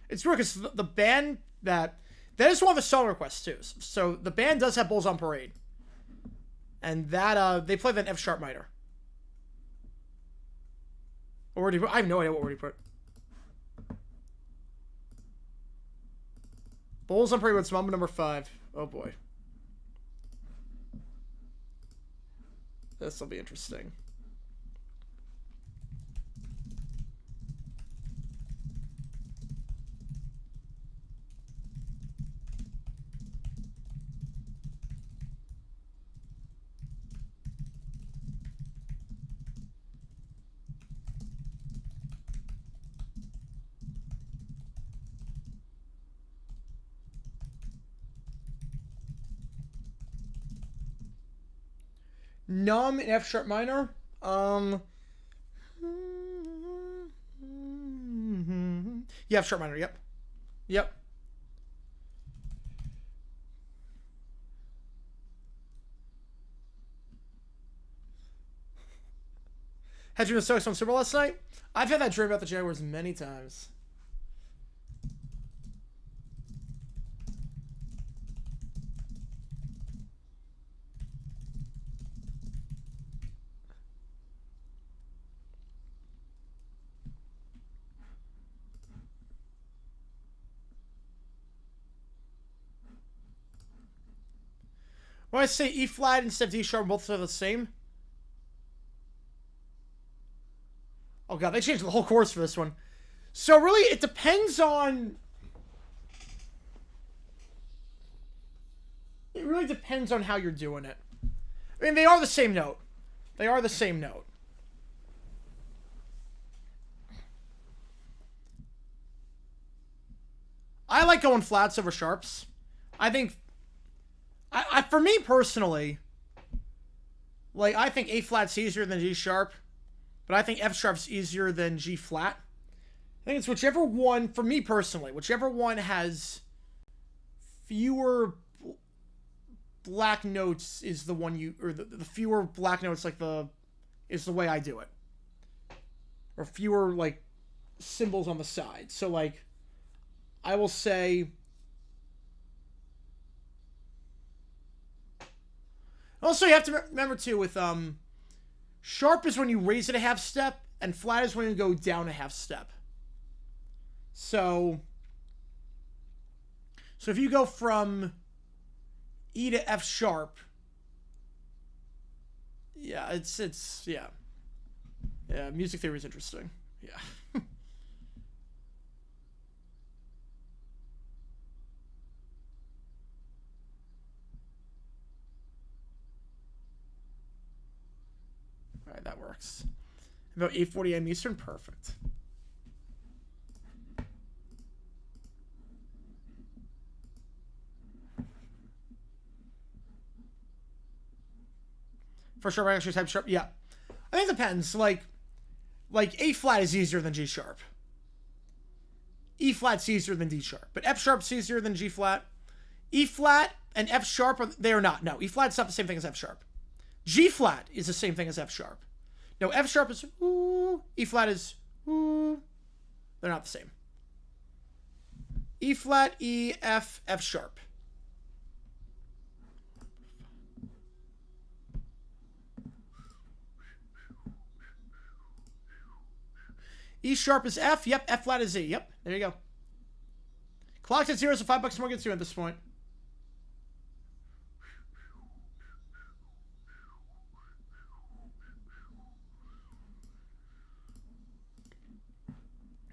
It's weird, because the band that is one of the song requests, too. So the band does have Bulls on Parade. And that, they play that in F sharp minor. Or where did he put? I have no idea what word he put. Bulls on Parade with Mamba number 5. Oh boy. This will be interesting. Numb in F sharp minor. Yeah, F sharp minor. Yep. Yep. Had you been so on Super Bowl last night? I've had that dream about the Jaguars many times. When I say E flat instead of D sharp, both are the same. Oh god, they changed the whole course for this one. So really, it depends on... It really depends on how you're doing it. I mean, they are the same note. They are the same note. I like going flats over sharps. I think... for me personally, like, I think A flat's easier than G sharp, but I think F sharp's easier than G flat. I think it's whichever one, for me personally, whichever one has fewer black notes is the one you, or the fewer black notes, like is the way I do it. Or fewer, like, symbols on the side. So, like, I will say... Also, you have to remember, too, with, sharp is when you raise it a half step, and flat is when you go down a half step. So if you go from E to F sharp, yeah, it's yeah. Yeah, music theory is interesting. Yeah. Alright, that works. About 8:40 a.m. Eastern, perfect. For sure, actually type sharp. Yeah. I think it depends. Like A flat is easier than G sharp. E flat's easier than D sharp. But F sharp's easier than G flat. E flat and F sharp, they are not. No, E flat's not the same thing as F sharp. G flat is the same thing as F sharp. No, F sharp is ooh. E flat is ooh. They're not the same. E flat, E, F, F sharp. E sharp is F. Yep, F flat is E. Yep, there you go. Clock's at 0, so $5 more gets you at this point.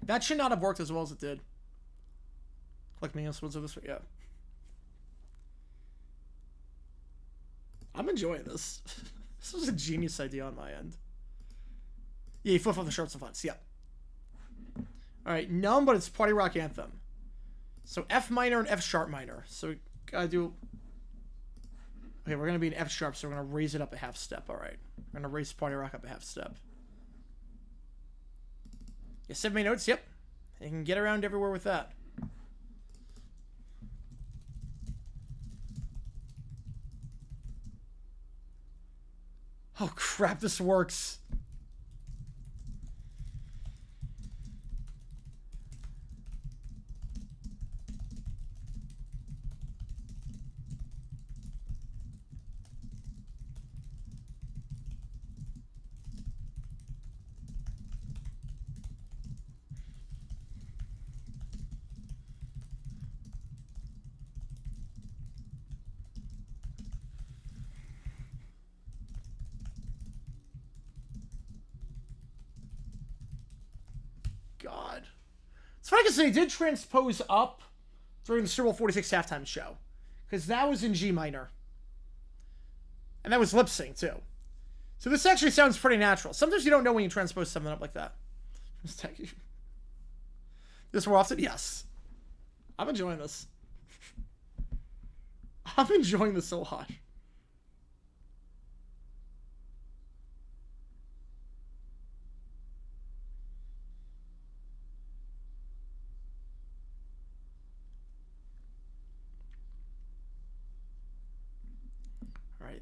That should not have worked as well as it did. Click me on this way. Yeah. I'm enjoying this. This was a genius idea on my end. Yeah, you flip off the shorts and flats. Yeah. Alright, numb, but it's Party Rock Anthem. So F minor and F sharp minor. So we gotta do... Okay, we're gonna be in F sharp, so we're gonna raise it up a half step. Alright. We're gonna raise Party Rock up a half step. Yeah, 7 main notes, yep. You can get around everywhere with that. Oh crap, this works. God. It's funny because they did transpose up during the Super Bowl 46 halftime show. Because that was in G minor. And that was lip sync too. So this actually sounds pretty natural. Sometimes you don't know when you transpose something up like that. This more often? Yes. I'm enjoying this. I'm enjoying this so hot.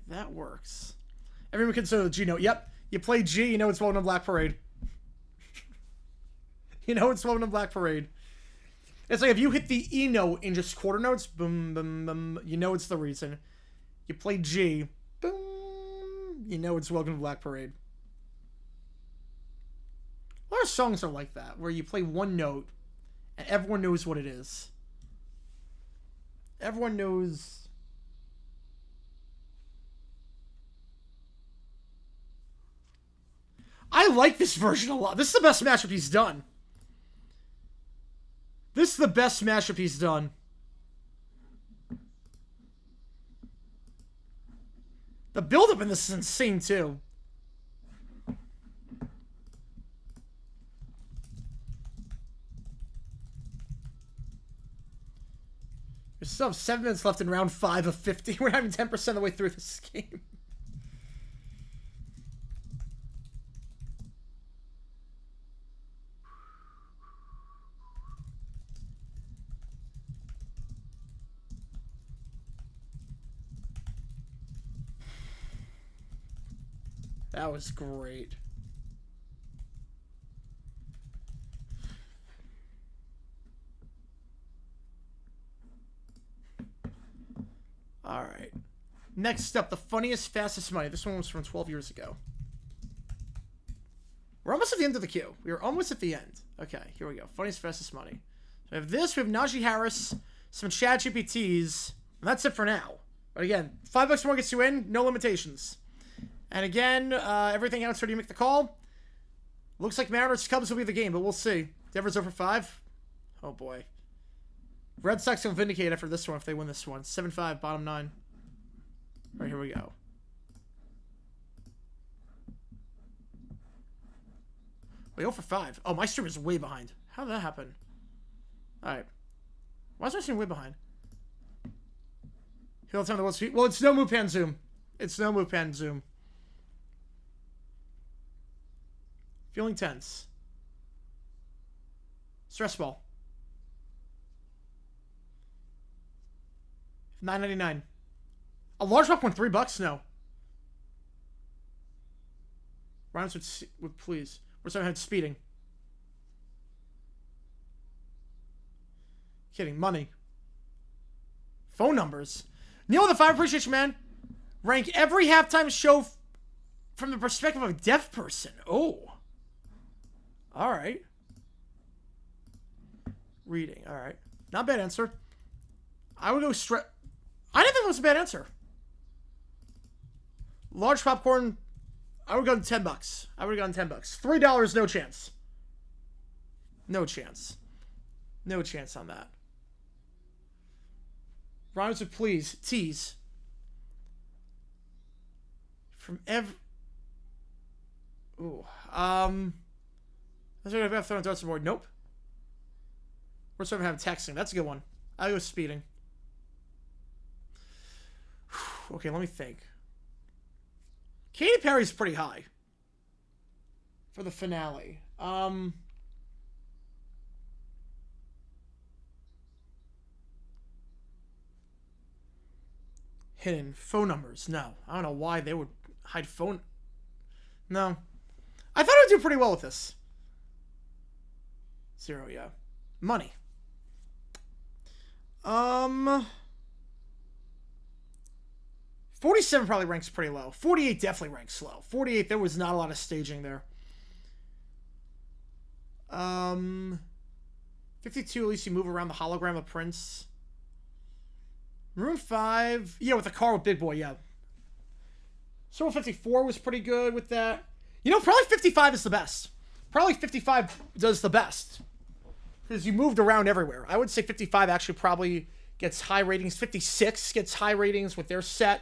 That works. Everyone consider the G note. Yep. You play G, you know it's Welcome to Black Parade. You know it's Welcome to Black Parade. It's like if you hit the E note in just quarter notes, boom, boom, boom, you know it's the reason. You play G, boom, you know it's Welcome to Black Parade. A lot of songs are like that, where you play one note and everyone knows what it is. Everyone knows... I like this version a lot. This is the best mashup he's done. This is the best mashup he's done. The build-up in this is insane, too. We still have 7 minutes left in round 5 of 50. We're not even 10% of the way through this game. That was great. All right. Next up, the funniest, fastest money. This one was from 12 years ago. We're almost at the end of the queue. We are almost at the end. Okay, here we go. Funniest, fastest money. So we have this. We have Najee Harris, some Chad GPTs, and that's it for now. But again, $5 more gets you in. No limitations. And again, everything else, where do you make the call? Looks like Mariners Cubs will be the game, but we'll see. Denver's over 5. Oh boy. Red Sox will vindicate after this one if they win this one. 7-5, bottom 9. All right, here we go. Wait, 0 for 5. Oh, my stream is way behind. How did that happen? All right. Why is my stream way behind? Well, it's no move pan zoom. It's no move pan zoom. Feeling tense. Stress ball. $9.99. A large popcorn, $3? No. Rhymes would please. We're starting to have speeding. Kidding. Money. Phone numbers. Neil with the 5 appreciation, man. Rank every halftime show from the perspective of a deaf person. Oh. Alright. Reading. Alright. Not a bad answer. I would go straight. I didn't think that was a bad answer. Large popcorn. I would go $10. I would have gone $10. $3, no chance. No chance. No chance on that. Rhymes with please. Tease. From every... Ooh. Let's go to throwing darts aboard. Nope. We're starting to have texting. That's a good one. I'll go speeding. Okay, let me think. Katy Perry's pretty high for the finale. Hidden phone numbers. No, I don't know why they would hide phone. No, I thought I would do pretty well with this. 0, yeah. Money. 47 probably ranks pretty low. 48 definitely ranks low. 48, there was not a lot of staging there. 52, at least you move around the hologram of Prince. Room 5, yeah, with the car with Big Boy, yeah. Circle 54 was pretty good with that. You know, probably 55 is the best. Probably 55 does the best. Because you moved around everywhere. I would say 55 actually probably gets high ratings. 56 gets high ratings with their set.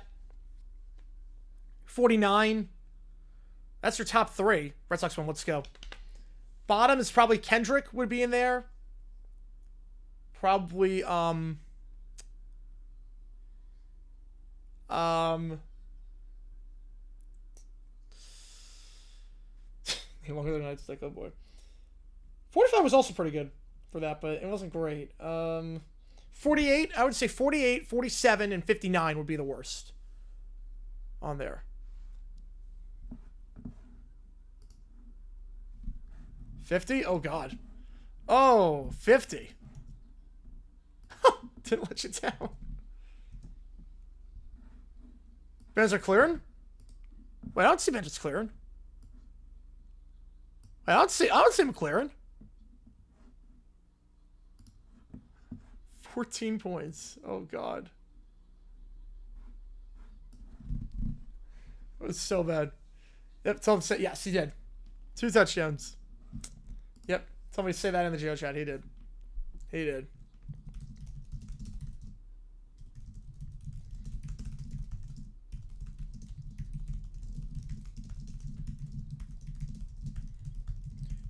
49. That's your top 3. Red Sox one, let's go. Bottom is probably Kendrick would be in there. Probably, Longer than Night's like, oh boy. 45 was also pretty good for that, but it wasn't great. 48, I would say 48, 47, and 59 would be the worst on there. 50? Oh, God. Oh, 50. Didn't let you down. Bands are clearing? Wait, I don't see Bandits clearing. Wait, I don't see them clearing. 14 points. Oh, God. It was so bad. Yep, tell him to say, yes, he did. 2 touchdowns. Yep, tell me to say that in the Geo chat. He did. He did.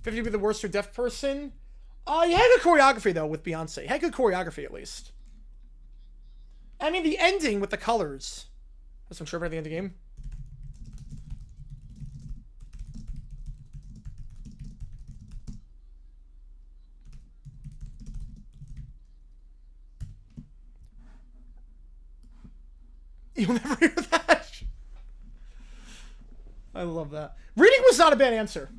$50 be the worst for deaf person? You had good choreography, though, with Beyonce. You had good choreography, at least. I mean, the ending with the colors. That's I'm sure about the end of the game. You'll never hear that. I love that. Reading was not a bad answer.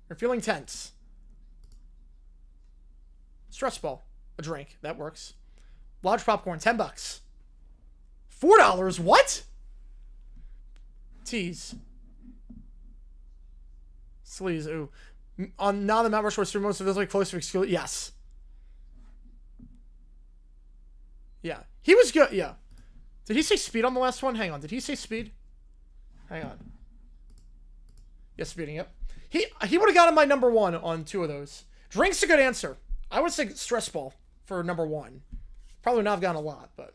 You're feeling tense. Stress ball. A drink. That works. Large popcorn. $10. $4? What? Tease. Sleaze. Ooh. On now the Mount Rushmore stream most of those like close to exclude. Yes. Yeah. He was good. Yeah. Did he say speed on the last one? Hang on. Did he say speed? Hang on. Yes, speeding. Yep. He would have gotten my number 1 on 2 of those. Drink's a good answer. I would say stress ball for number 1. Probably not have gotten a lot, but.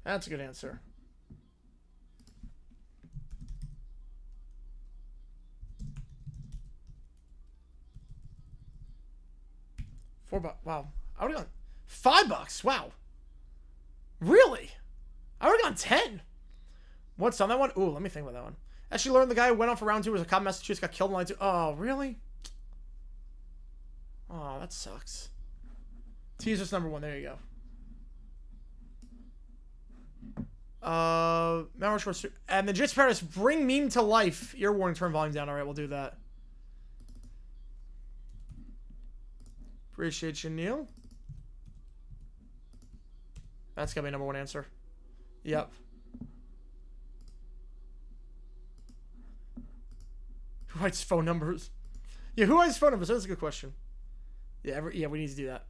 That's a good answer. $4. Wow. I would have gone $5. Wow. Really? I would have gone 10. What's on that one? Ooh, let me think about that one. Actually learned the guy who went on for round 2 was a cop in Massachusetts, got killed in line 2. Oh, really? Oh, that sucks. Teaser's number 1. There you go. Mount Rushmore. And the Jits Paradise, bring meme to life. Ear warning, turn volume down. Alright, we'll do that. Appreciate you, Neil. That's gotta be number 1 answer. Yep. Who writes phone numbers? Yeah, who writes phone numbers? That's a good question. Yeah, we need to do that.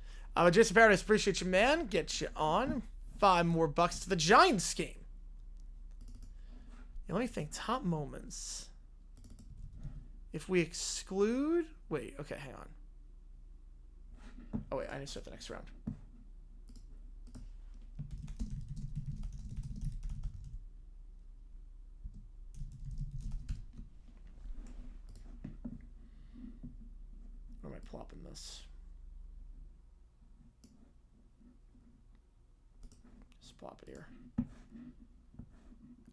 Jason Paradise, appreciate you, man. Get you on. $5 more to the Giants game. Yeah, let me think. Top moments. If we exclude... Wait, okay, hang on. Oh, wait, I need to start the next round. Where am I plopping this? Just plop it here.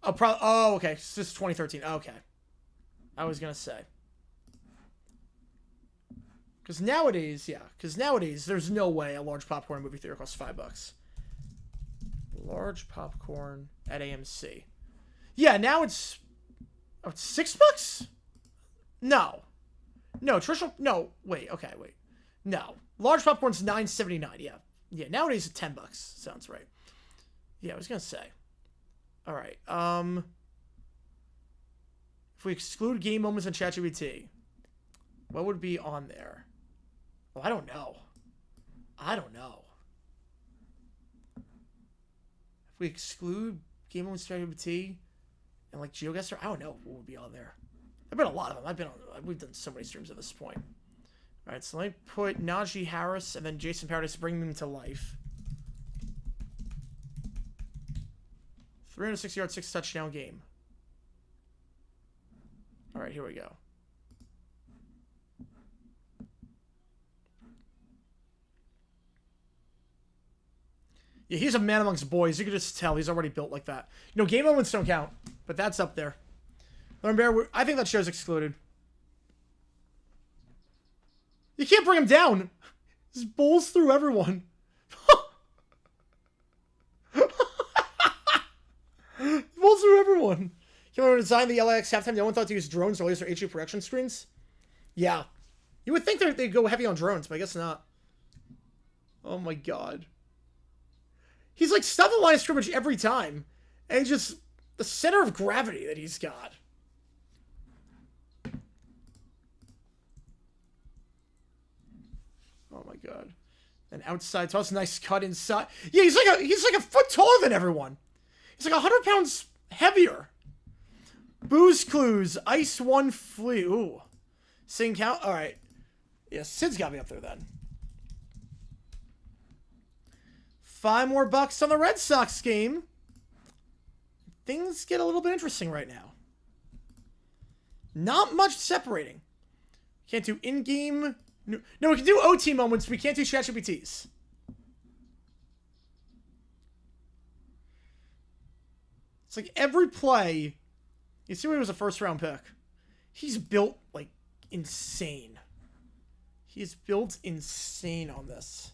Oh, oh, okay. This is 2013. Okay. I was gonna say. Because nowadays, there's no way a large popcorn movie theater costs $5. Large popcorn at AMC. Yeah, now it's... Oh, it's $6? No. No, traditional... No, wait, okay, wait. No. Large popcorn's $9.79, yeah. Yeah, nowadays it's $10. Sounds right. Yeah, I was gonna say. Alright, if we exclude game moments and ChatGPT, what would be on there? Well, I don't know. If we exclude game moments and ChatGPT and like Geoguessr, I don't know what would be on there. There've been a lot of them. We've done so many streams at this point. All right, so let me put Najee Harris and then Jason Paradise, bring them to life. 360-yard, 6-touchdown game. All right, here we go. Yeah, he's a man amongst boys. You can just tell he's already built like that. You know, game moments don't count, but that's up there. Bear, I think that show's excluded. You can't bring him down. He bowls through everyone. Bowls through everyone. Can we design the LAX halftime? No one thought to use drones or laser HU production screens? Yeah. You would think they'd go heavy on drones, but I guess not. Oh my god. He's like stuff in line of scrimmage every time. And just the center of gravity that he's got. Oh my god. And outside toss, nice cut inside. Yeah, he's like a foot taller than everyone. He's like 100 pounds heavier. Booze Clues, Ice One Flea. Ooh. Sing count. Alright. Yeah, Sid's got me up there then. $5 more on the Red Sox game. Things get a little bit interesting right now. Not much separating. Can't do in-game... No, we can do OT moments. We can't do ChatGPTs. It's like every play... You see when he was a first-round pick? He's built, like, insane. He's built insane on this.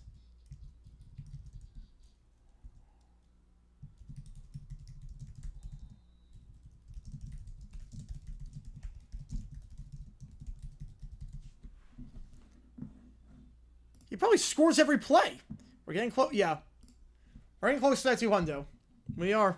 He probably scores every play. We're getting close. Yeah. We're getting close to that 200. We are.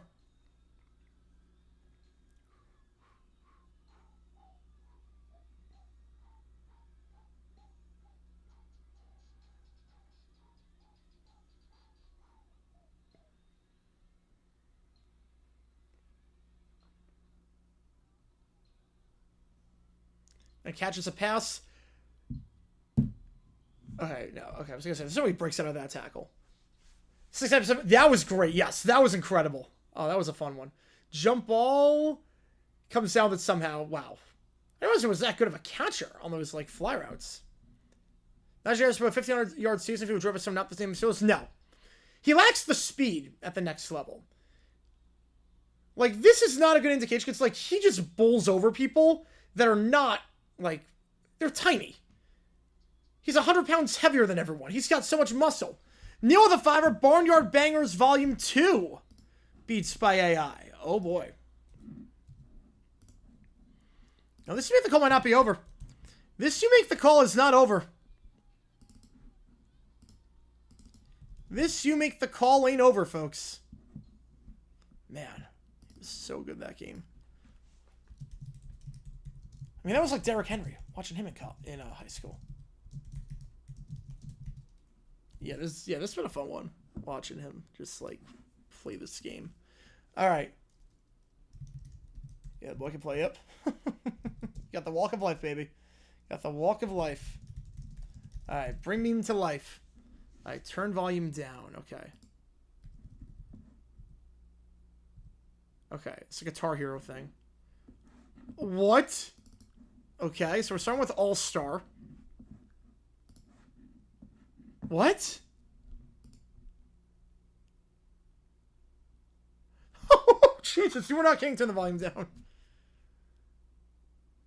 And catches a pass. Okay, no. Okay, I was going to say, somebody breaks out of that tackle. 6-7. That was great. Yes, that was incredible. Oh, that was a fun one. Jump ball comes down with somehow. Wow. I didn't realize it was that good of a catcher on those, like, fly routes. Najee Harris about 1,500-yard season if he would drove us some not the same skills. No. He lacks the speed at the next level. Like, this is not a good indication. It's like he just bowls over people that are not, like, they're tiny. He's 100 pounds heavier than everyone. He's got so much muscle. Neil with a fiver. Barnyard Bangers Volume 2. Beats by AI. Oh, boy. Now, this You Make the Call might not be over. This You Make the Call is not over. This You Make the Call ain't over, folks. Man, it was so good, that game. I mean, that was like Derrick Henry, watching him in high school. Yeah, this has been a fun one, watching him just, like, play this game. All right. Yeah, the boy can play up. Got the walk of life, baby. Got the walk of life. All right, bring me to life. All right, turn volume down. Okay. Okay, it's a Guitar Hero thing. What? Okay, so we're starting with All-Star. What? Oh, Jesus, you were not kidding. Turn the volume down.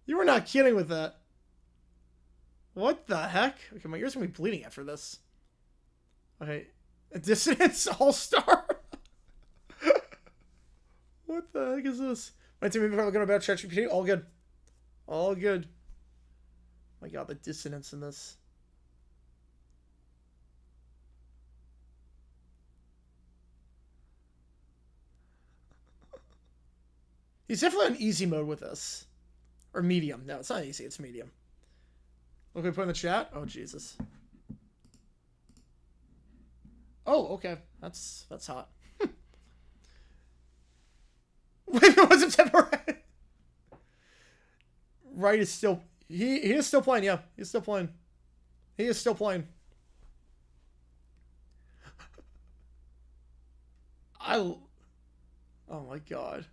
You were not kidding with that. What the heck? Okay, my ears are going to be bleeding after this. Okay. A Dissonance All-Star? What the heck is this? My team before looking about ChatGPT. All good. All good. Oh my god, the dissonance in this. He's definitely on easy mode with this. Or medium. No, it's not easy. It's medium. Look, we put in the chat. Oh, Jesus. Oh, okay. That's hot. Wait, it wasn't temporary. Right is still... He is still playing, yeah. He's still playing. He is still playing. Oh my god.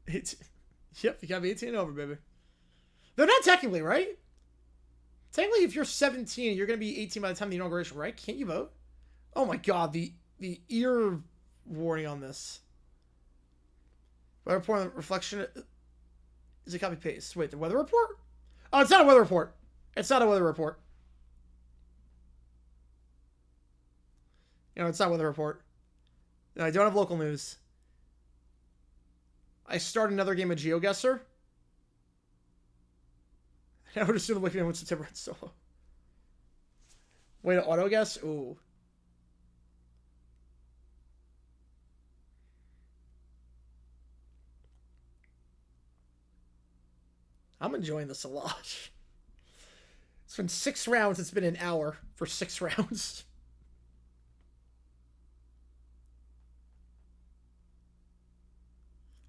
Yep, you gotta be 18 and over, baby. They're not technically, right? Technically, if you're 17, you're gonna be 18 by the time of the inauguration, right? Can't you vote? Oh my god, the ear warning on this. Weather report on the reflection is a copy paste. Wait, the weather report? Oh, it's not a weather report. It's not a weather report. You know, it's not a weather report. No, I don't have local news. I start another game of Geoguessr. I would assume the Wicked Man wins September and solo. Wait, to auto guess? Ooh. I'm enjoying this a lot. It's been 6 rounds. It's been an hour for 6 rounds.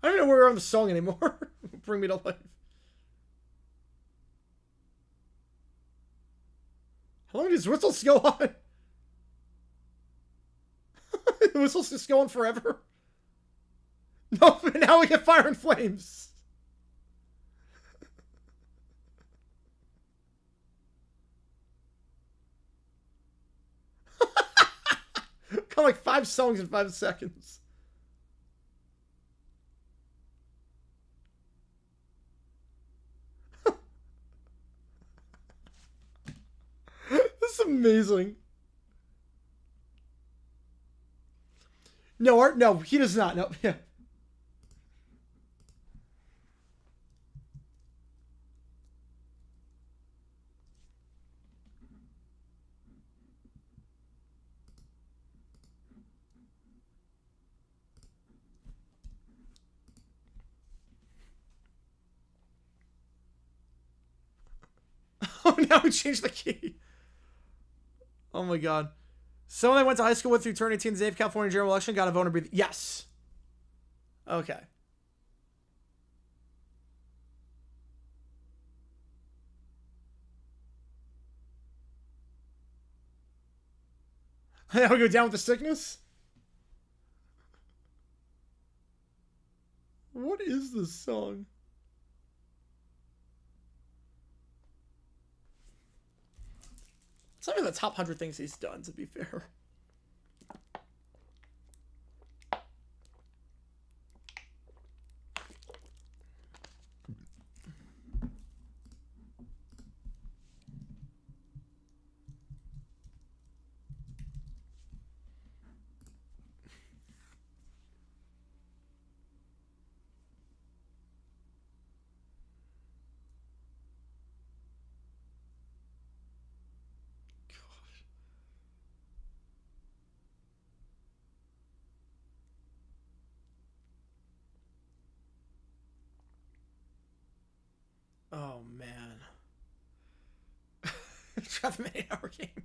I don't even know where we're on the song anymore. Bring me to life. How long does whistles go on? The whistles just go on forever. No, now we get fire and flames. Got like 5 songs in 5 seconds. This is amazing. No, Art. No, he does not. No, yeah. Oh, now we changed the key. Oh my god. Someone I went to high school with through turn 18 the day of California general election got a vote and breathe. Yes. Okay. I would go down with the sickness. What is this song? It's not even the top 100 things he's done, to be fair. Oh, man. Try the 8-hour game.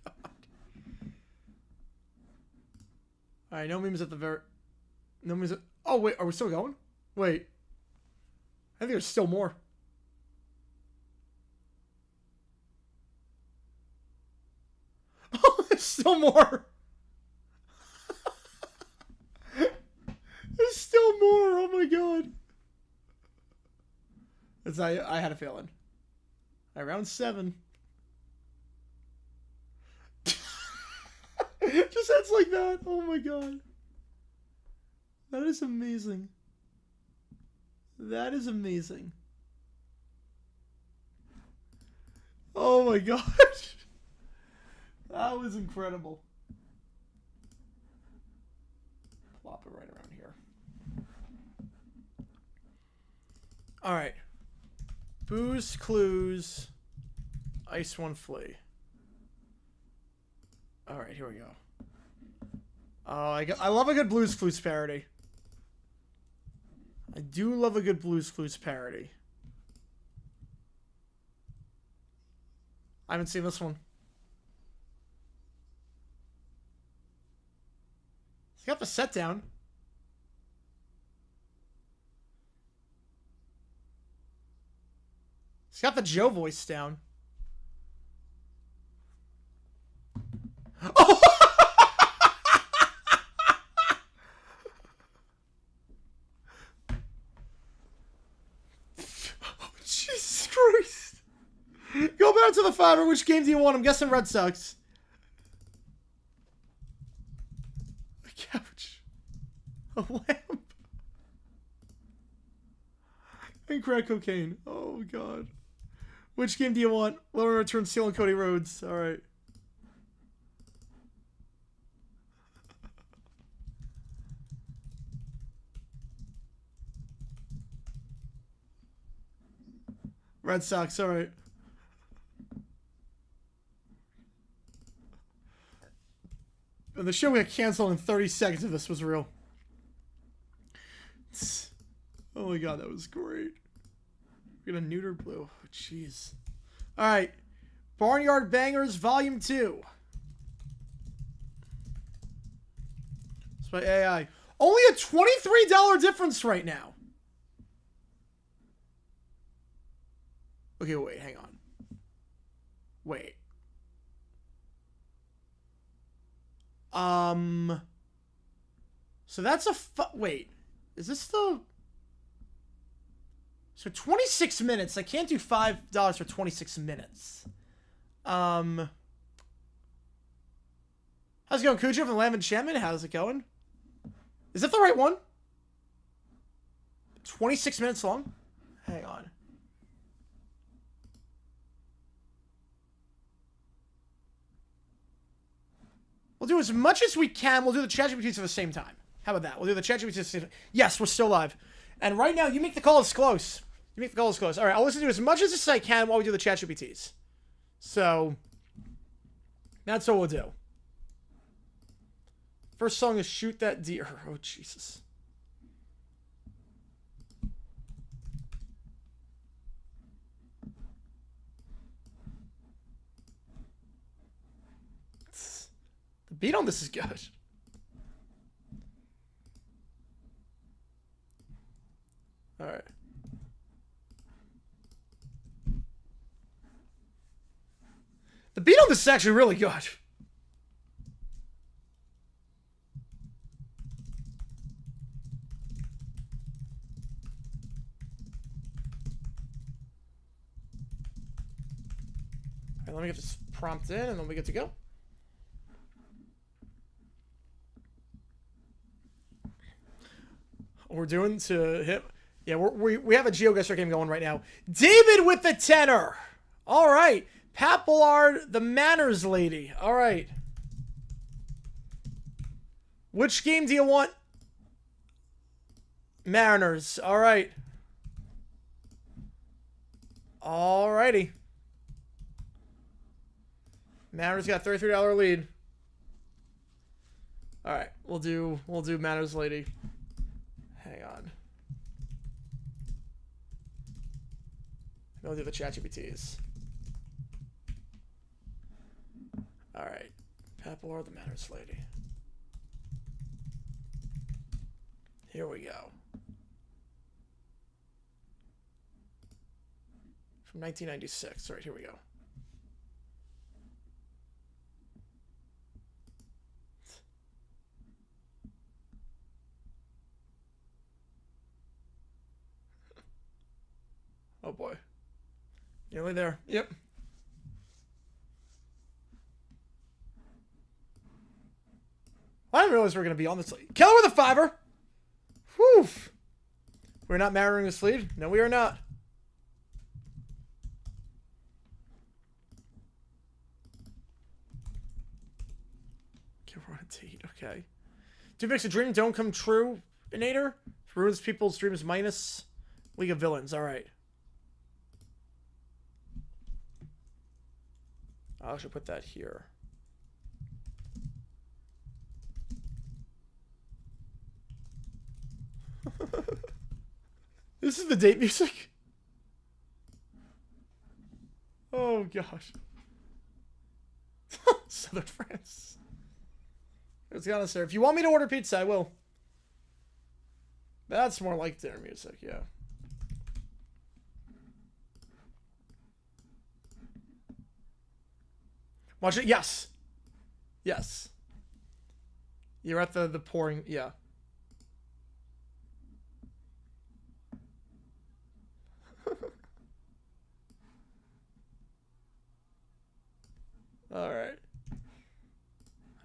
God. Alright, no memes at the very... No memes at... Oh, wait, are we still going? Wait. I think there's still more. Oh, there's still more. There's still more. Oh, my God. I had a feeling. All right, round 7. Just ends like that. Oh my God. That is amazing. That is amazing. Oh my God. That was incredible. Plop it right around here. All right. Booze, Clues, Ice One Flea. All right, here we go. Oh, I love a good Blues Clues parody. I do love a good Blues Clues parody. I haven't seen this one. He's got the set down. He's got the Joe voice down. Oh! Jesus Christ. Go back to the fiver. Which game do you want? I'm guessing Red Sox. A couch. A lamp. And crack cocaine. Oh, God. Which game do you want? Lower return Seal and Cody Rhodes. All right. Red Sox. All right. And the show got canceled in 30 seconds if this was real. Oh my God, that was great. We got a neuter blue. Oh, jeez. All right. Barnyard Bangers Volume 2. It's by AI. Only a $23 difference right now. Okay, wait, hang on. Wait. So that's a wait. Is this the... So 26 minutes. I can't do $5 for 26 minutes. How's it going, Cujo from Lamb Enchantment? How's it going? Is that the right one? 26 minutes long? Hang on. We'll do as much as we can. We'll do the ChatGPTs at the same time. How about that? We'll do the ChatGPTs at the same time. Yes, we're still live. And right now, you make the call as close. You make the call as close. All right, I'll listen to as much as I can while we do the ChatGPTs. So, that's what we'll do. First song is Shoot That Deer. Oh, Jesus. The beat on this is good. All right. The beat on this is actually really good. Right, let me get this prompt in, and then we get to go. We're doing to hit. Yeah, we have a Geoguessr game going right now. David with the tenor. All right. Papillard, the manners lady. All right. Which game do you want? Mariners. All right. All righty. Mariners got $33 lead. All right, we'll do Mariners lady. Hang on. We'll do the ChatGPTs. All right, Papillard, the Mariners lady. Here we go. From 1996. All right, here we go. Oh boy. Nearly there. Yep. I didn't realize we were going to be on this lead. Keller with a 5-er. Whew. We're not marrying this lead. No, we are not. Okay, we're on a date. Okay. Do makes a dream don't come true, Inator? Ruins people's dreams minus League of Villains. All right. I'll actually put that here. This is the date music? Oh, gosh. Southern France. It's gonna serve. If you want me to order pizza, I will. That's more like dinner music, yeah. Watch it. Yes. Yes. You're at the pouring. Yeah. All right.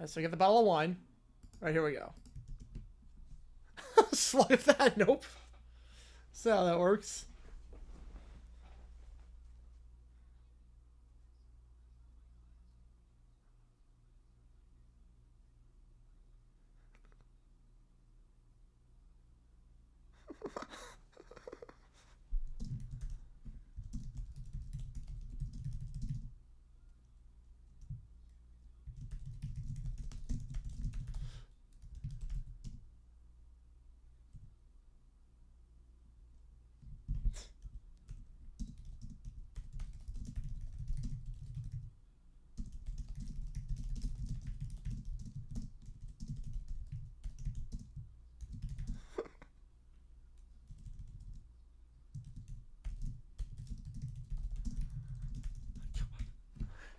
So get the bottle of wine. All right, here we go. Slug of that. Nope. That's not how that works.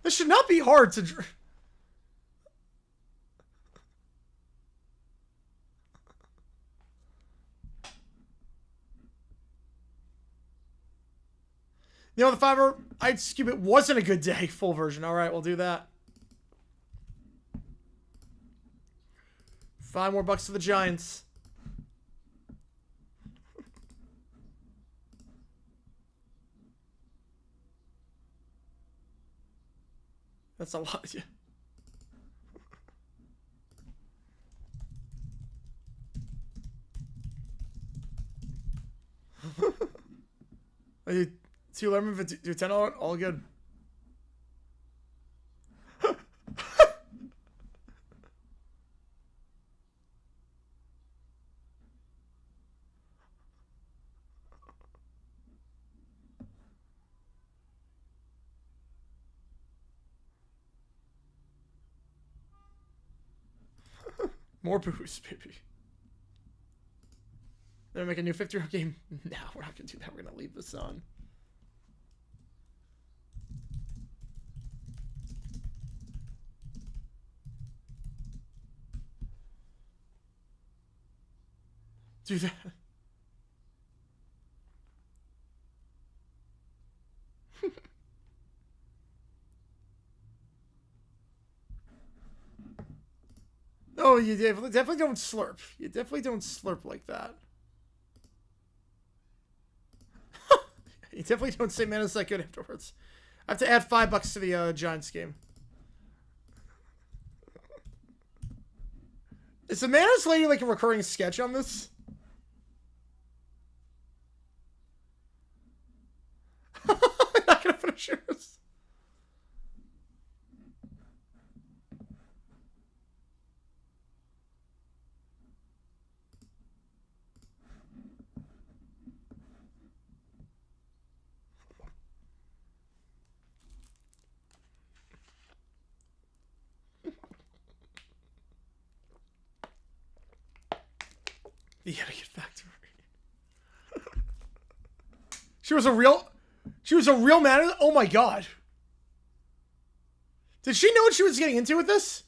This should not be hard to draw. You know, the 5-er, I'd skip it. Wasn't a good day. Full version. All right, we'll do that. $5 more to the Giants. That's a lot. Yeah. $2.11 for $10. All good. More boost, baby. They're gonna make a new 50-round game. No, we're not gonna do that. We're gonna leave this on. Do that. No, you definitely don't slurp. You definitely don't slurp like that. You definitely don't say Mana's that good afterwards. I have to add $5 to the Giants game. Is the Mana's lady like a recurring sketch on this? I'm not gonna finish yours. You gotta get back to her. She was a real man. Oh my god. Did she know what she was getting into with this?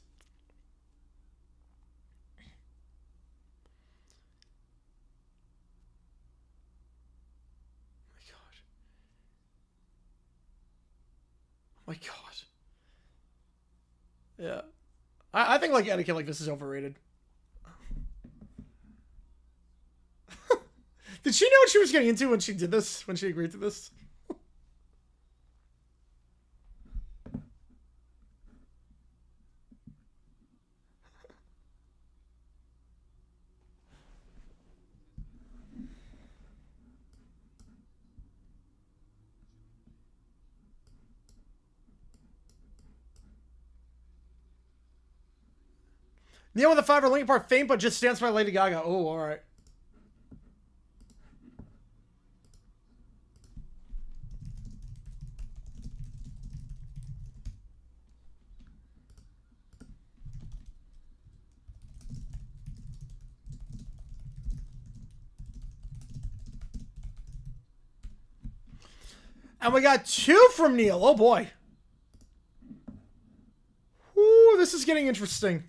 Oh my god. Yeah. I think like etiquette like this is overrated. Did she know what she was getting into when she did this? When she agreed to this? Neil with a $5 Linkin Park faint, but just stands by Lady Gaga. Oh, all right. And we got 2 from Neil. Oh boy. Ooh, this is getting interesting.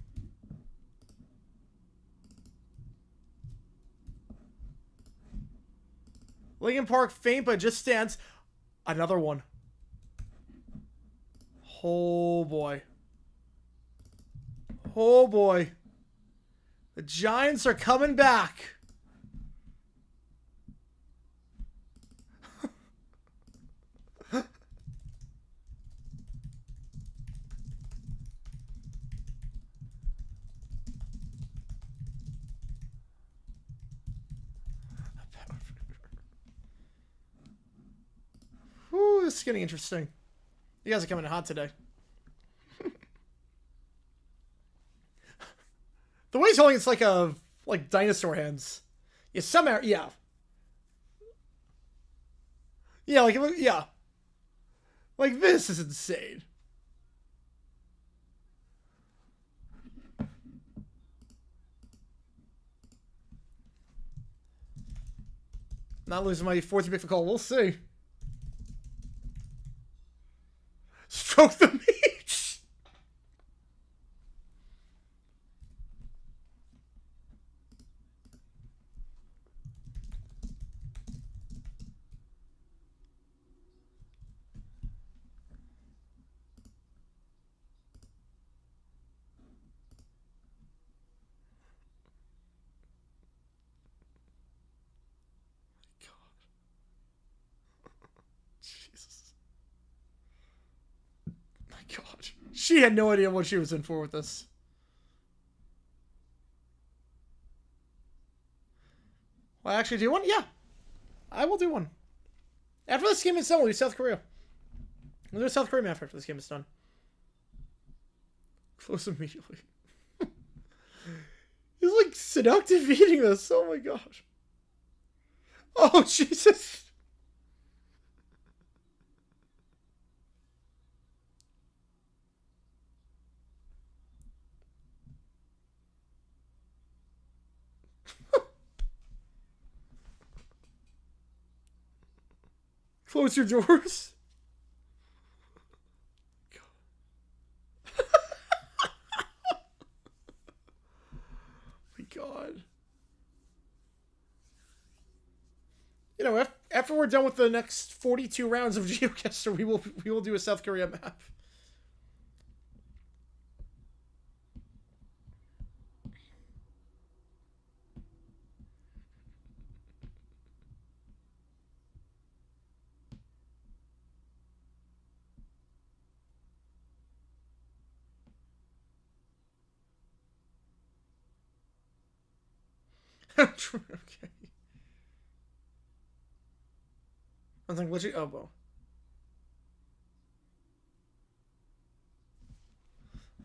Linkin Park faint, but just stands. Another one. Oh boy. Oh boy. The Giants are coming back. Ooh, this is getting interesting. You guys are coming in hot today. The way he's holding it's like dinosaur hands. Yeah, somehow, yeah. Yeah, yeah. Like this is insane. Not losing my 14 pick for call. We'll see. Stroke the meat. God. She had no idea what she was in for with this. Well, I actually do one? Yeah. I will do one. After this game is done, we'll do South Korea. We'll do South Korea after this game is done. Close immediately. He's like seductive eating this. Oh my gosh. Oh, Jesus. Close your doors. My God. You know, after we're done with the next 42 rounds of Geoguessr, we will do a South Korea map. Okay. I was like, legit. Oh, well.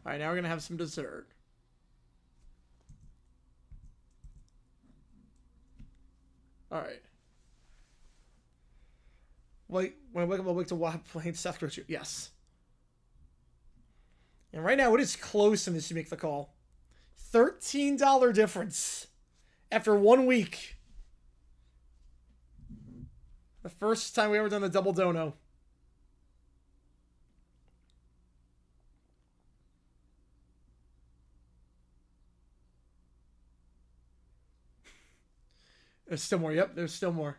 Alright, now we're gonna have some dessert. Alright. Wait, when I wake up, I'll wake to Wahab playing South Korea. Yes. And right now, it is close in this to make the call. $13 difference after 1 week. The first time we ever done the double dono. There's still more. Yep, there's still more.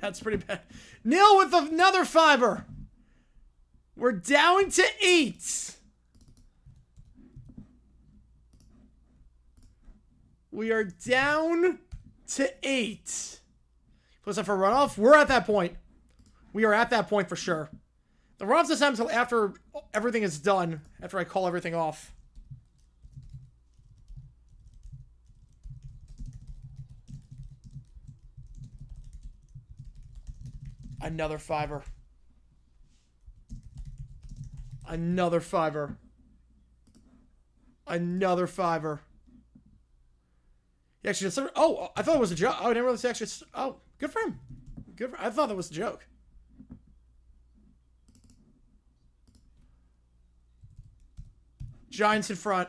That's pretty bad. Neil with another fiber. We're down to 8. We are down to 8. Plus, if a runoff, we're at that point. We are at that point for sure. The runoff doesn't happen until after everything is done. After I call everything off. Another fiver. Another fiver. Another fiver. He actually just... Oh, I thought it was a joke. Oh, I didn't realize he actually... Oh, good for him. Good for... I thought that was a joke. Giants in front.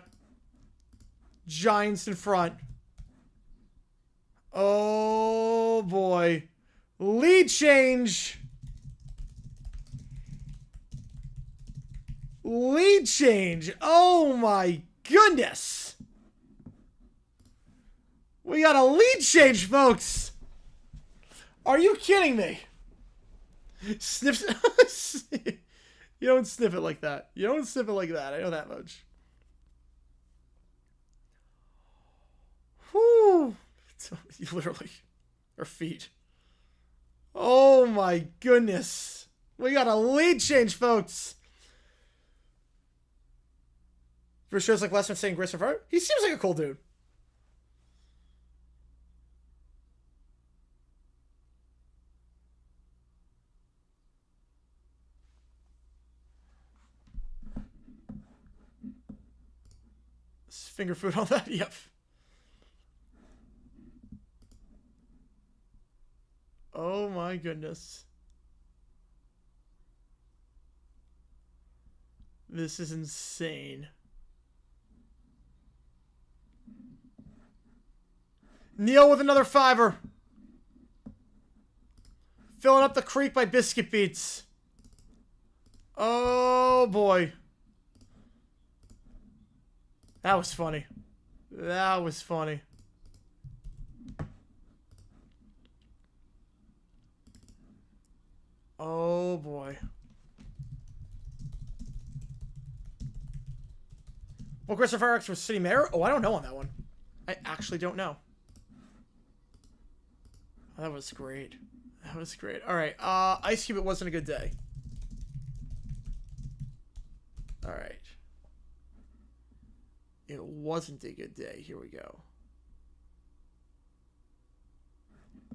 Giants in front. Oh, boy. Lead change. Lead change. Oh, my goodness. We got a lead change, folks. Are you kidding me? Sniff. You don't sniff it like that. You don't sniff it like that. I know that much. Whew. Literally. Or feet. Oh my goodness. We got a lead change, folks. For shows like last one saying Grace Fire, he seems like a cool dude. Finger food on that? Yep. Oh my goodness. This is insane. Neil with another fiver. Filling up the creek by Biscuit Beats. Oh boy. That was funny. That was funny. Oh boy. Well, Christopher X was city mayor? Oh, I don't know on that one. I actually don't know. Oh, that was great. That was great. Alright, Ice Cube, it wasn't a good day. Alright. It wasn't a good day. Here we go.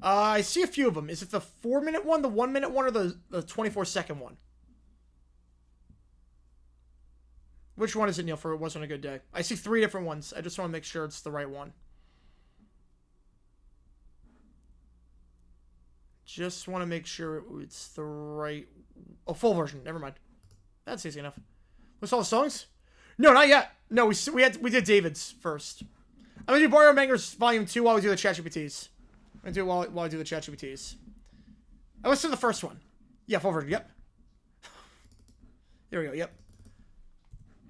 I see a few of them. Is it the 4-minute one, the 1-minute one, or the 24-second one? Which one is it, Neil, for it wasn't a good day? I see 3 different ones. I just want to make sure it's the right one. Just want to make sure it's the right... Oh, full version. Never mind. That's easy enough. What's all the songs? No, not yet. No, we did David's first. I'm gonna do Mario Bangers Volume 2 while we do the ChatGPTs. I'm gonna do it while I do the ChatGPTs. I listened to the first one. Yeah, full version. Yep. There we go. Yep.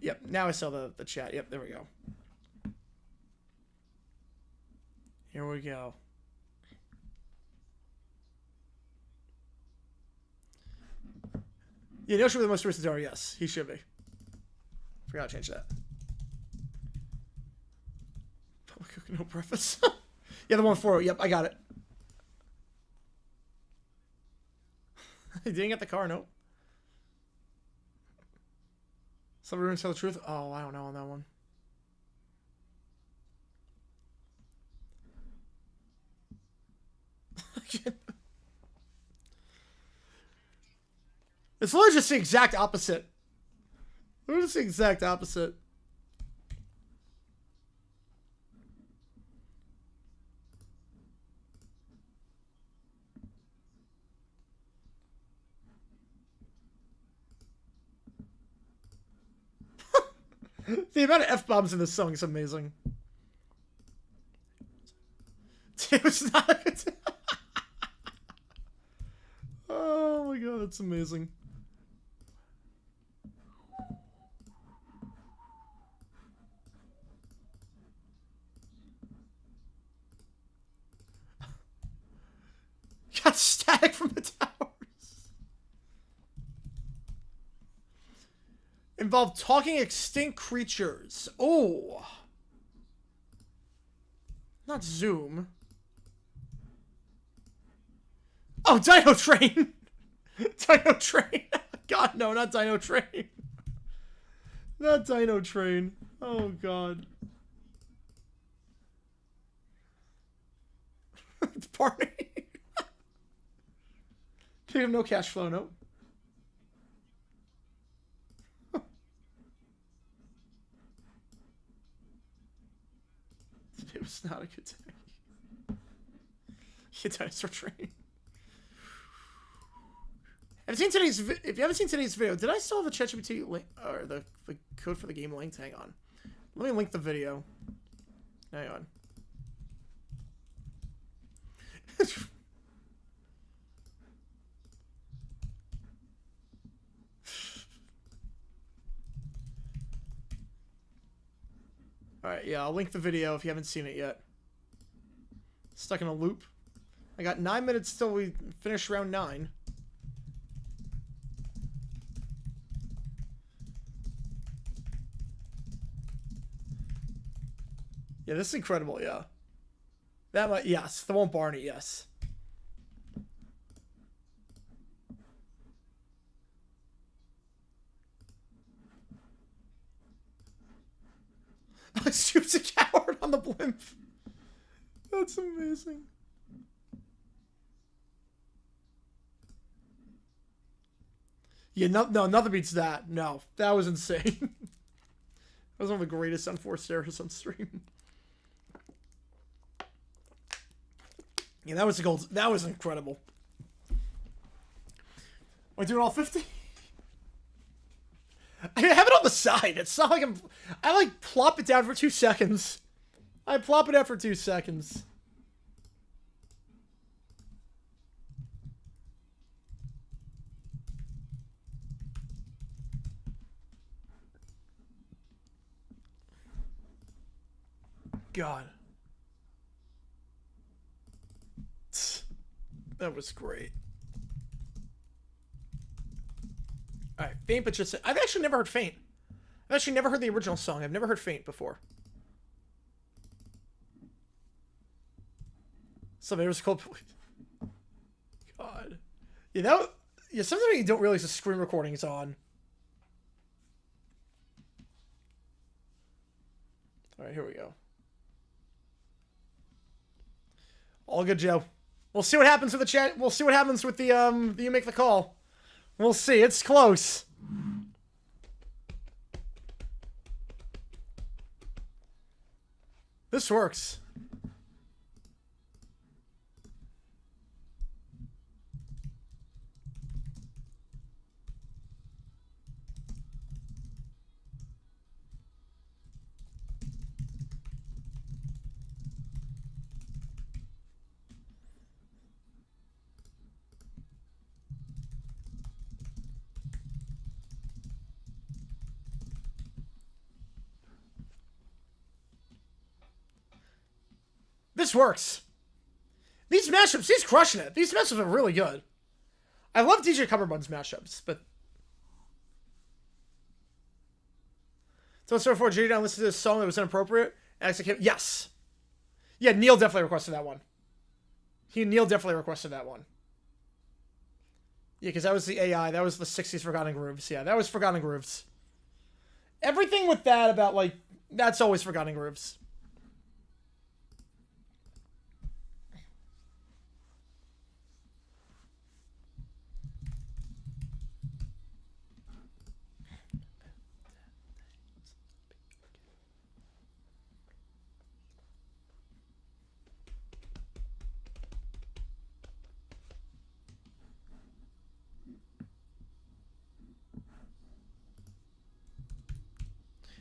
Yep. Now I saw the chat. Yep. There we go. Here we go. Yeah, Neil should be the most recent star. Yes, he should be. Forgot to change that. Public cooking, no preface. Yeah, the one before. Yep, I got it. You didn't get the car, nope. Somebody tell the truth? Oh, I don't know on that one. It's literally just the exact opposite. Literally just the exact opposite. The amount of F-bombs in this song is amazing. It was not a good Oh my god, that's amazing. Got static from the towers. Involve talking extinct creatures. Oh. Not Zoom. Oh, Dino Train. Dino Train. God, no, not Dino Train. Not Dino Train. Oh, God. It's Barney. They have no cash flow, no. It was not a good day. Yeah, Dinosaur Train. If you haven't seen today's video, did I still have the ChatGPT link or the code for the game linked? Hang on. Let me link the video. Hang on. Alright, yeah, I'll link the video if you haven't seen it yet. Stuck in a loop. I got 9 minutes till we finish round 9. Yeah, this is incredible, yeah. That might, yes, the one Barney, yes. Shoots a coward on the blimp. That's amazing. Yeah, no, nothing beats that. No, that was insane. That was one of the greatest unforced errors on stream. Yeah, that was the gold. That was incredible. Am I doing all 50? I have it on the side. It's not like I like plop it down for 2 seconds. I plop it out for 2 seconds. God. That was great. Alright, Faint but just... I've actually never heard Faint. I've actually never heard the original song. I've never heard Faint before. Something was called... God. Yeah, that... Yeah, something you don't realize the screen recording is on. Alright, here we go. All good, Joe. We'll see what happens with the chat. We'll see what happens with the, you make the call. We'll see. It's close. This works. This works. These mashups, he's crushing it. These mashups are really good. I love DJ Cumberbund's mashups, but... So, before JD down listened to this song that was inappropriate, yes. Yeah, Neil definitely requested that one. Neil definitely requested that one. Yeah, because that was the AI. That was the 60s Forgotten Grooves. Yeah, that was Forgotten Grooves. Everything with that about, like, that's always Forgotten Grooves.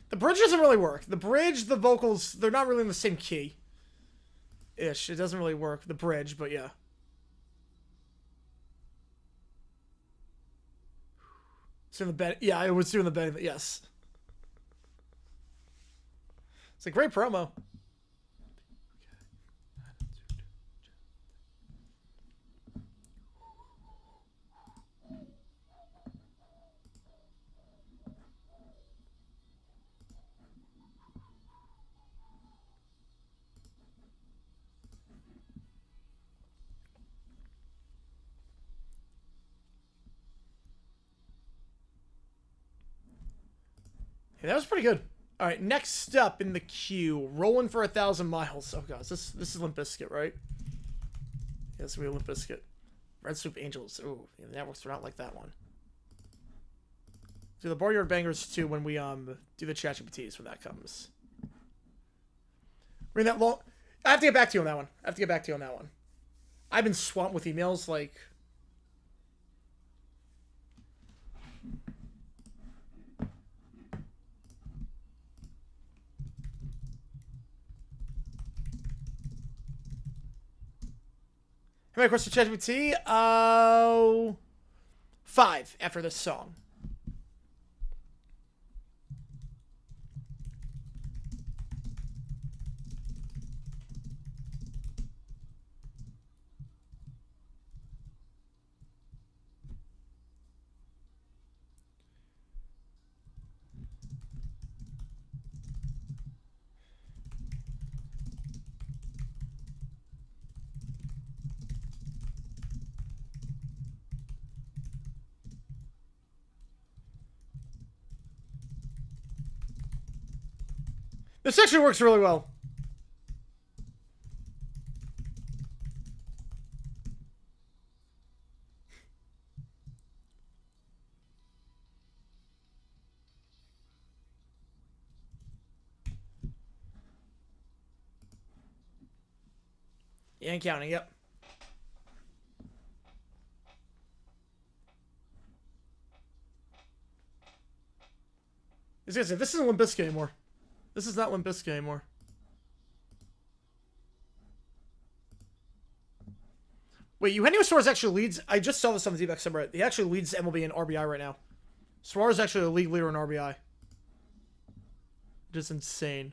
The bridge doesn't really work. The bridge, the vocals, they're not really in the same key. Ish. It doesn't really work. The bridge, but yeah. It's in the bed. Yeah, I was doing the bed. Yes. It's a great promo. Hey, that was pretty good. All right, next up in the queue, Rolling for 1,000 Miles. Oh gosh, this is Limp Bizkit, right? Yeah, this will be Limp Bizkit. Red Soup Angels. Ooh, yeah, the networks are not like that one. Do the Barnyard Bangers too when we do the ChatGPTs when that comes. We're in that long. I have to get back to you on that one. I've been swamped with emails like. How many questions to ChatGPT? 5 after this song. This actually works really well. Yeah, and counting, yep. I was gonna say, this isn't Limp Bizkit anymore. This is not Limp Bizkit anymore. Wait, Eugenio Suarez actually leads. I just saw this on the D-Back subreddit. He actually leads MLB in RBI right now. Suarez is actually the league leader in RBI. Just insane.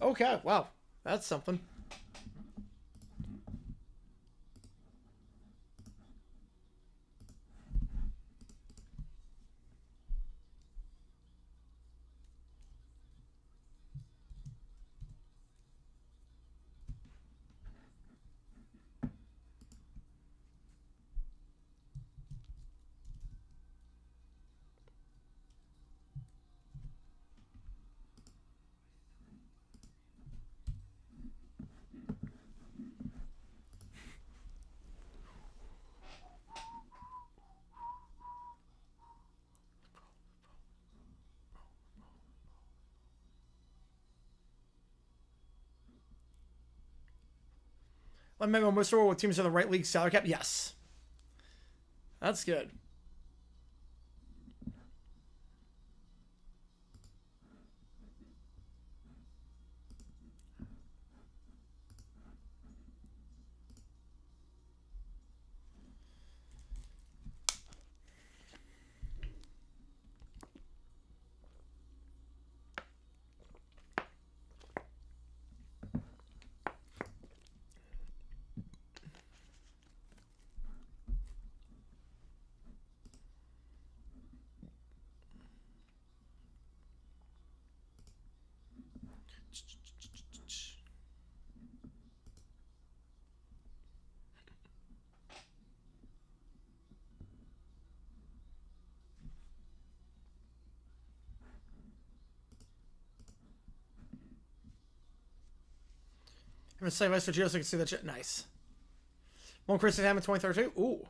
Okay, wow. That's something. Let me know most what teams are the right league salary cap. Yes. That's good. I'm gonna save Mr. Geo so I can see that shit. Nice. One Chris Hammond 2032. Ooh.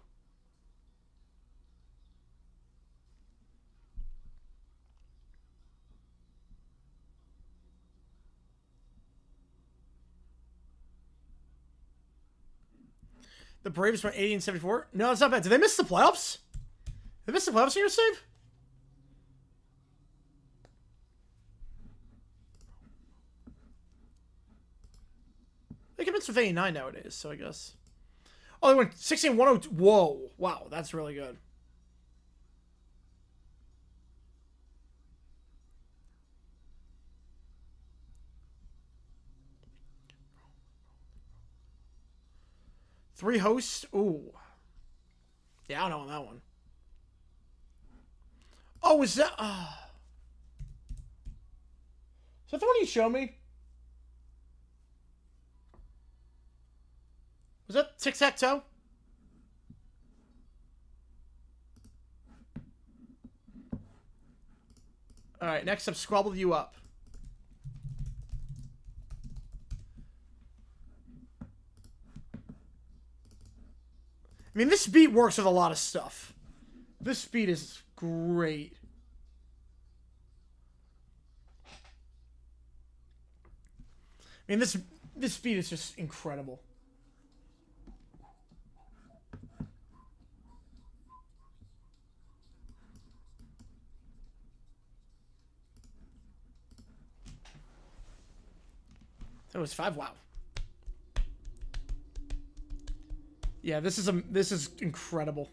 The Braves went 80 and 74. No, that's not bad. Did they miss the playoffs? Did they miss the playoffs in your save? They commits with 89 nowadays, so I guess. Oh, they went 16 102. Whoa. Wow, that's really good. Three hosts. Ooh. Yeah, I don't know on that one. Oh, is that... is that the one you showed me? Was that tic-tac-toe? Alright, next up, Squabble You Up. I mean, this beat works with a lot of stuff. This beat is great. I mean, this beat is just incredible. That was 5. Wow. Yeah, this is incredible.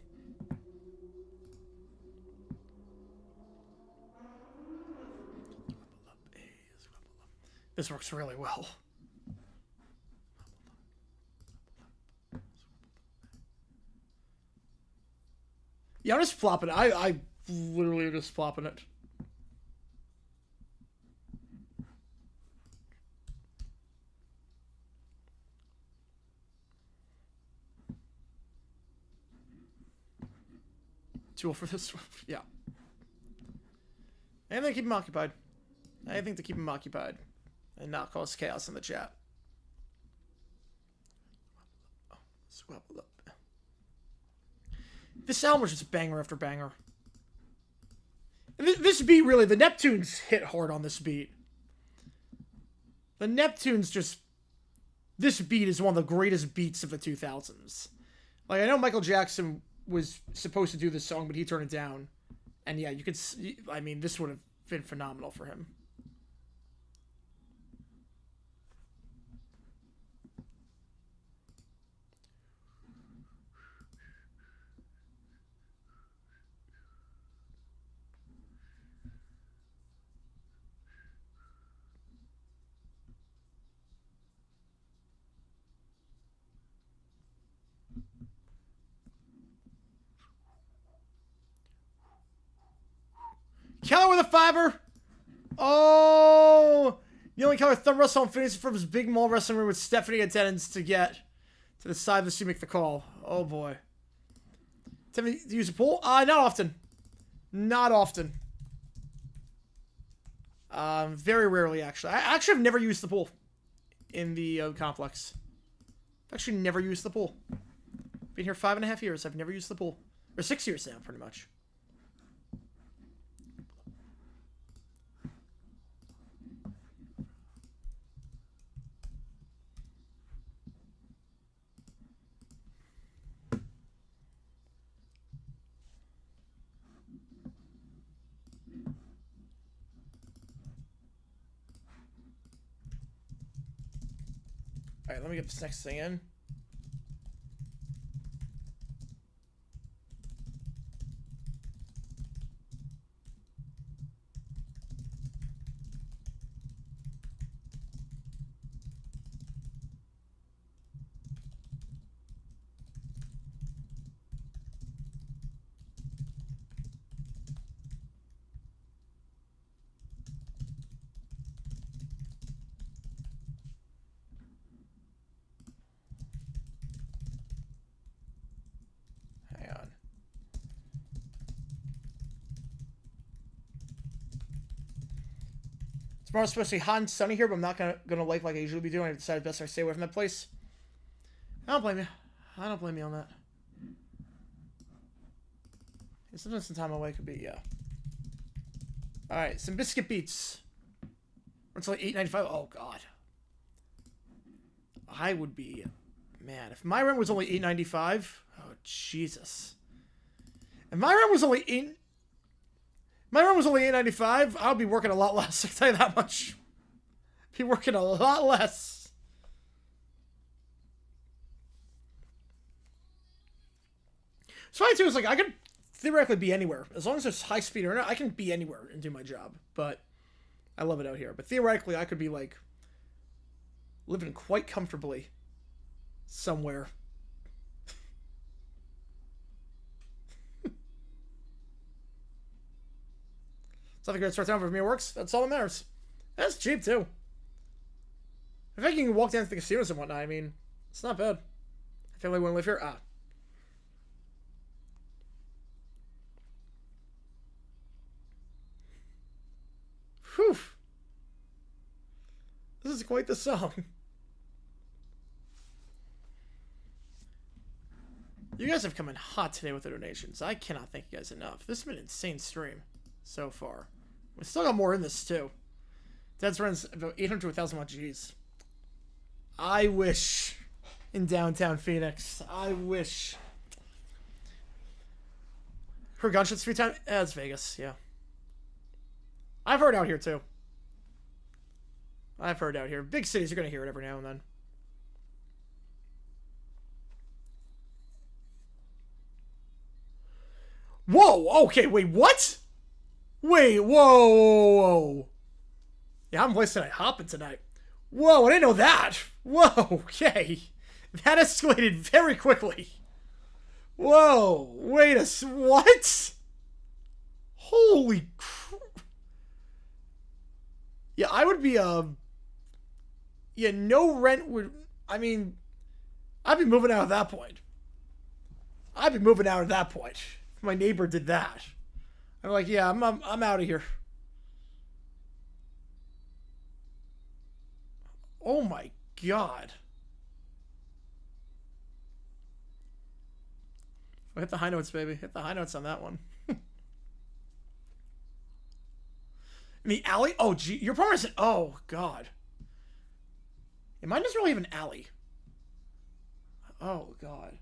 This works really well. Yeah, I'm just flopping it. I literally am just flopping it. Tool for this one. Yeah. Anything to keep him occupied. Anything to keep him occupied. And not cause chaos in the chat. Swabble up. This album was just banger after banger. This beat really, the Neptunes hit hard on this beat. The Neptunes just... This beat is one of the greatest beats of the 2000s. Like, I know Michael Jackson was supposed to do this song, but he turned it down. And yeah, you could see, I mean, this would have been phenomenal for him. Keller with a fiber. Oh, the only Keller thumb wrestle on Phoenix from his big mall wrestling room with Stephanie attendance to get to the side of the to make the call. Oh boy. Tiffany, to use a pool? Not often. Not often. Very rarely actually. I actually have never used the pool in the complex. I've actually never used the pool. Been here 5.5 years. I've never used the pool. Or 6 years now, pretty much. Alright, let me get this next thing in. Tomorrow's supposed to be hot and sunny here, but I'm not gonna like I usually be doing. I decided best I stay away from that place. I don't blame you. I don't blame you on that. Sometimes some time away could be, yeah. Alright, some biscuit beats. It's like $8.95. Oh, God. I would be... Man, if my rent was only $8.95... Oh, Jesus. If my rent was only $8.95, I would be working a lot less. I can tell you that much. Be working a lot less. So I too is like, I could theoretically be anywhere. As long as there's high speed internet, I can be anywhere and do my job. But I love it out here. But theoretically, I could be like living quite comfortably somewhere. It's not a great start time for me. It works. That's all that matters. That's cheap too. In fact, you can walk down to the casinos and whatnot. I mean, it's not bad. I family wouldn't live here. Ah. Whew. This is quite the song. You guys have come in hot today with the donations. I cannot thank you guys enough. This has been an insane stream so far. We still got more in this too. Dad's runs about 800 to 1,000 watts. Jeez. I wish in downtown Phoenix. I wish. Her gunshots 3 times. That's Vegas, yeah. I've heard out here too. I've heard out here. Big cities, you're going to hear it every now and then. Whoa! Okay, wait, what? Wait, whoa. Yeah, I'm wasting it hopping tonight. Whoa, I didn't know that. Whoa, okay. That escalated very quickly. Whoa, wait a... What? Holy crap. Yeah, I would be, yeah, no rent would... I mean, I'd be moving out at that point. I'd be moving out at that point. If my neighbor did that. I'm like, yeah, I'm out of here. Oh my God. Oh, hit the high notes, baby. Hit the high notes on that one. In the alley? Oh, gee. Your partner said, oh, God. Yeah, mine doesn't really have an alley. Oh, God.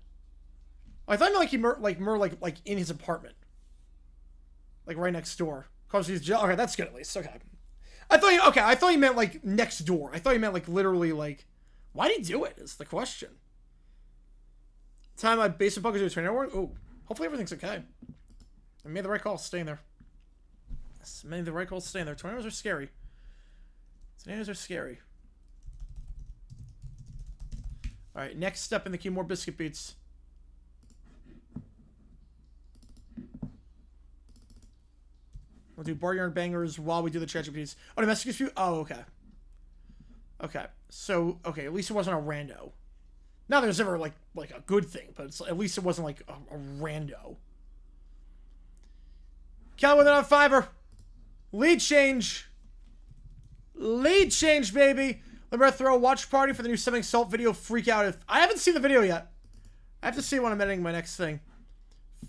I thought like he like in his apartment. Like right next door. Cause he's okay, that's good at least. Okay. I thought he meant like next door. I thought he meant like literally like why'd he do it is the question. Time my basement bunkers to trainer work. Oh, hopefully everything's okay. I made the right call staying there. Yes, made the right call staying there. Tornadoes are scary. Tornadoes are scary. Alright, next step in the queue, more biscuit beats. We'll do bar yarn bangers while we do the ChatGPTs. Oh, domestic dispute? Oh, okay. Okay. So, okay, at least it wasn't a rando. Now there's never, like a good thing, but it's, at least it wasn't, like, a rando. Kelly with it on Fiverr. Lead change. Lead change, baby. Let me throw a watch party for the new Something Salt video. Freak out. If I haven't seen the video yet. I have to see when I'm editing my next thing.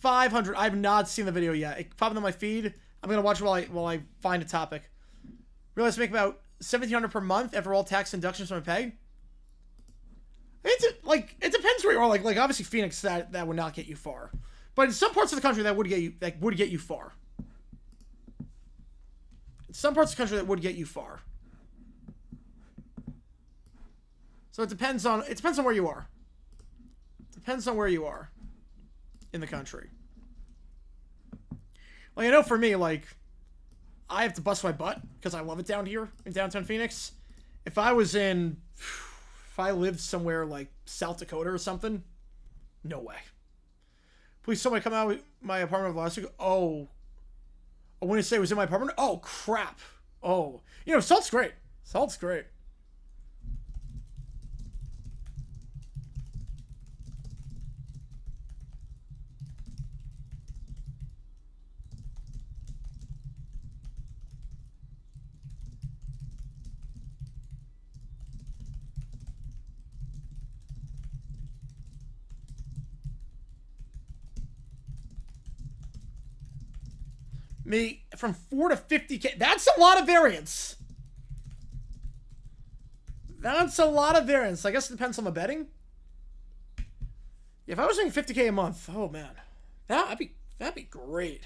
500. I have not seen the video yet. It popped on my feed. I'm gonna watch it while I find a topic. Realize I make about $1,700 per month after all tax deductions from my pay. It's like it depends where you are. Like obviously Phoenix that would not get you far, but in some parts of the country that would get you far. In some parts of the country that would get you far. So it depends on where you are. Depends on where you are in the country. Like, I know for me, like, I have to bust my butt because I love it down here in downtown Phoenix. If I lived somewhere like South Dakota or something, no way. Please, somebody come out with my apartment last week. Oh, when you say it was in my apartment? Oh, crap. Oh, salt's great. Salt's great. Me from 4 to 50K. That's a lot of variance. That's a lot of variance. I guess it depends on the betting. If I was doing 50K a month, oh man, that'd be great.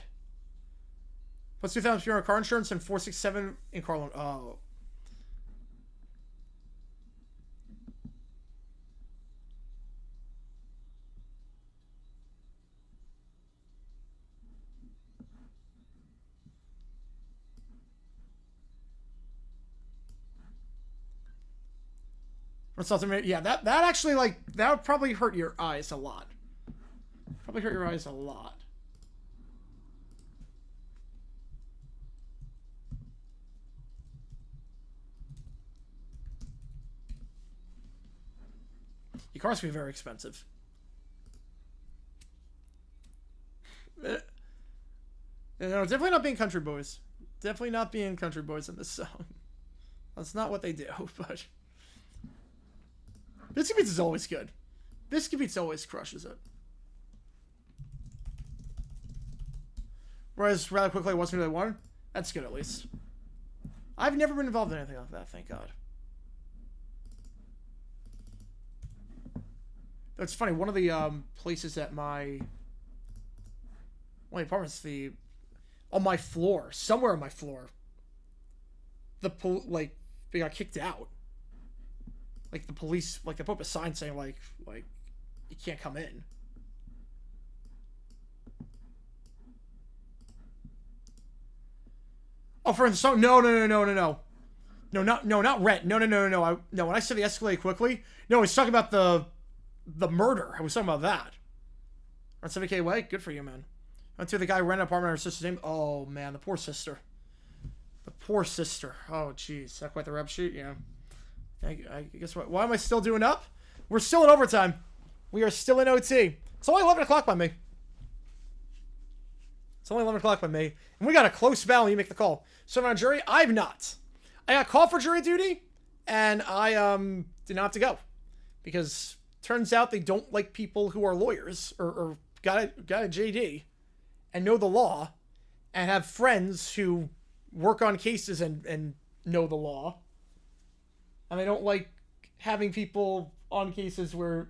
Plus 2,000 for car insurance and 467 in car loan. Oh. Yeah, that actually, like, that would probably hurt your eyes a lot. Probably hurt your eyes a lot. Your car's gonna be very expensive. No, definitely not being country boys. Definitely not being country boys in this song. That's not what they do, but... Biscuit Beats is always good. Biscuit Beats always crushes it. Whereas rather quickly wasn't really wanted. That's good at least. I've never been involved in anything like that, thank God. It's funny, one of the places at my apartment's on my floor, somewhere on my floor, they got kicked out. Like the police, like they put up a sign saying like you can't come in. Oh, for instance, no, not rent. No. No, when I said they escalated quickly, no, I was talking about the murder. I was talking about that. On 7K away, good for you, man. Went to the guy who rented an apartment on her sister's name. Oh man, the poor sister. The poor sister. Oh jeez, that quite the rap sheet, yeah. I guess what? Why am I still doing up? We're still in overtime. We are still in OT. It's only 11 o'clock by me. It's only 11 o'clock by me. And we got a close battle. You make the call. So I'm on jury. I've not. I got called for jury duty. And I did not have to go. Because turns out they don't like people who are lawyers. Or got a JD. And know the law. And have friends who work on cases and know the law. And they don't like having people on cases where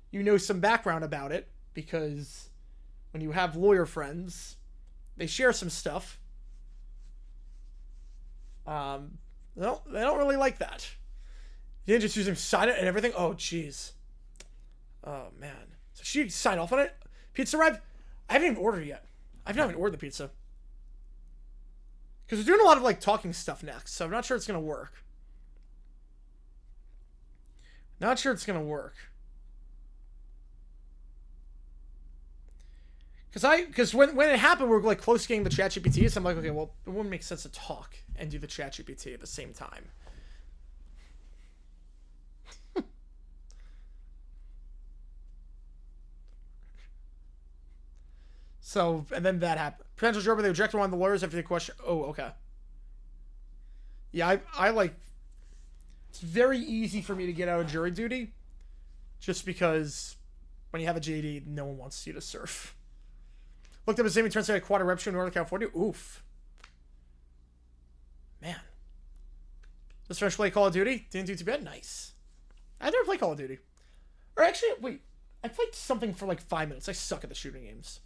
you know some background about it, because when you have lawyer friends, they share some stuff. They don't really like that. You're just using sign it and everything. Oh, jeez. Oh man. So she signed off on it. Pizza arrived. I haven't even ordered yet. I've not even ordered the pizza because we're doing a lot of like talking stuff next, so I'm not sure it's gonna work. Not sure it's gonna work. Because when it happened, we were like close getting the ChatGPT, so I'm like, okay, well, it wouldn't make sense to talk and do the ChatGPT at the same time. So, and then that happened. Potential jury, they rejected one of the lawyers after the question. Oh, okay. Yeah, I like. It's very easy for me to get out of jury duty, just because when you have a JD, no one wants you to surf. Looked up his name, he turns out a quad rep show in Northern California. Oof. Man. Just finished play Call of Duty. Didn't do too bad. Nice. I never played Call of Duty. Or actually, wait. I played something for like 5 minutes. I suck at the shooting games.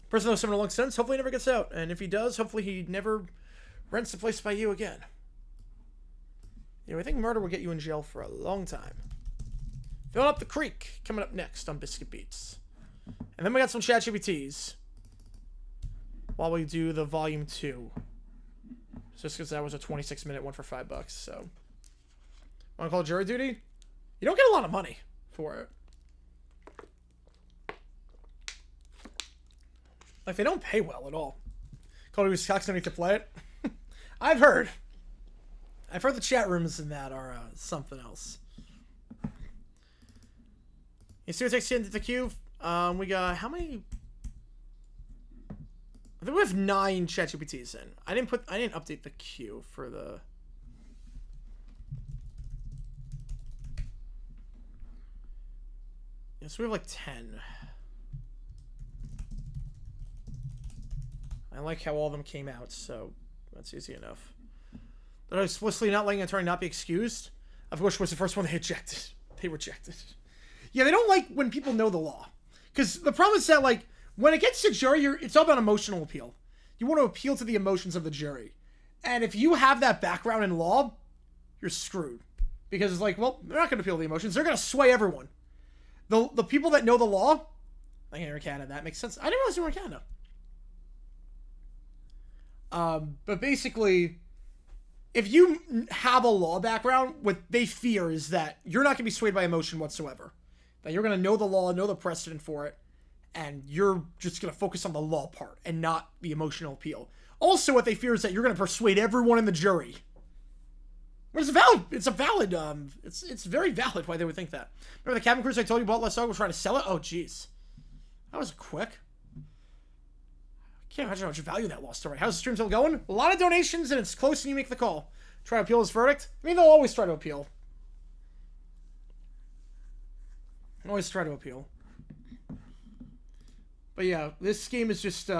Person knows someone long since. Hopefully he never gets out. And if he does, hopefully he never rents the place by you again. I think murder will get you in jail for a long time. Filling up the creek. Coming up next on Biscuit Beats. And then we got some ChatGPTs. While we do the volume 2. Just because that was a 26-minute one for $5, so. Want to call jury duty? You don't get a lot of money for it. Like, they don't pay well at all. Call Duty Cox don't need to play it. I've heard the chat rooms in that are something else. You see what takes you into the queue? We got how many? I think we have 9 ChatGPTs in. I didn't update the queue for the. Yeah, so we have like 10. I like how all of them came out, so that's easy enough. But explicitly not letting an attorney not be excused, of course, was the first one they ejected. They rejected. Yeah, they don't like when people know the law. Because the problem is that, like, when it gets to jury, it's all about emotional appeal. You want to appeal to the emotions of the jury. And if you have that background in law, you're screwed. Because it's like, well, they're not going to appeal to the emotions. They're going to sway everyone. The people that know the law, I think you're in Canada. That makes sense. I didn't realize you were in Canada. But basically, if you have a law background, what they fear is that you're not going to be swayed by emotion whatsoever. That you're going to know the law, know the precedent for it, and you're just going to focus on the law part and not the emotional appeal. Also, what they fear is that you're going to persuade everyone in the jury. But it's very valid why they would think that. Remember the cabin cruise I told you about last August? We're trying to sell it? Oh, jeez. That was quick. I can't imagine how much value that lost already. How's the stream still going? A lot of donations, and it's close and you make the call. Try to appeal this verdict? I mean, they'll always try to appeal. Always try to appeal. But yeah, this game is just,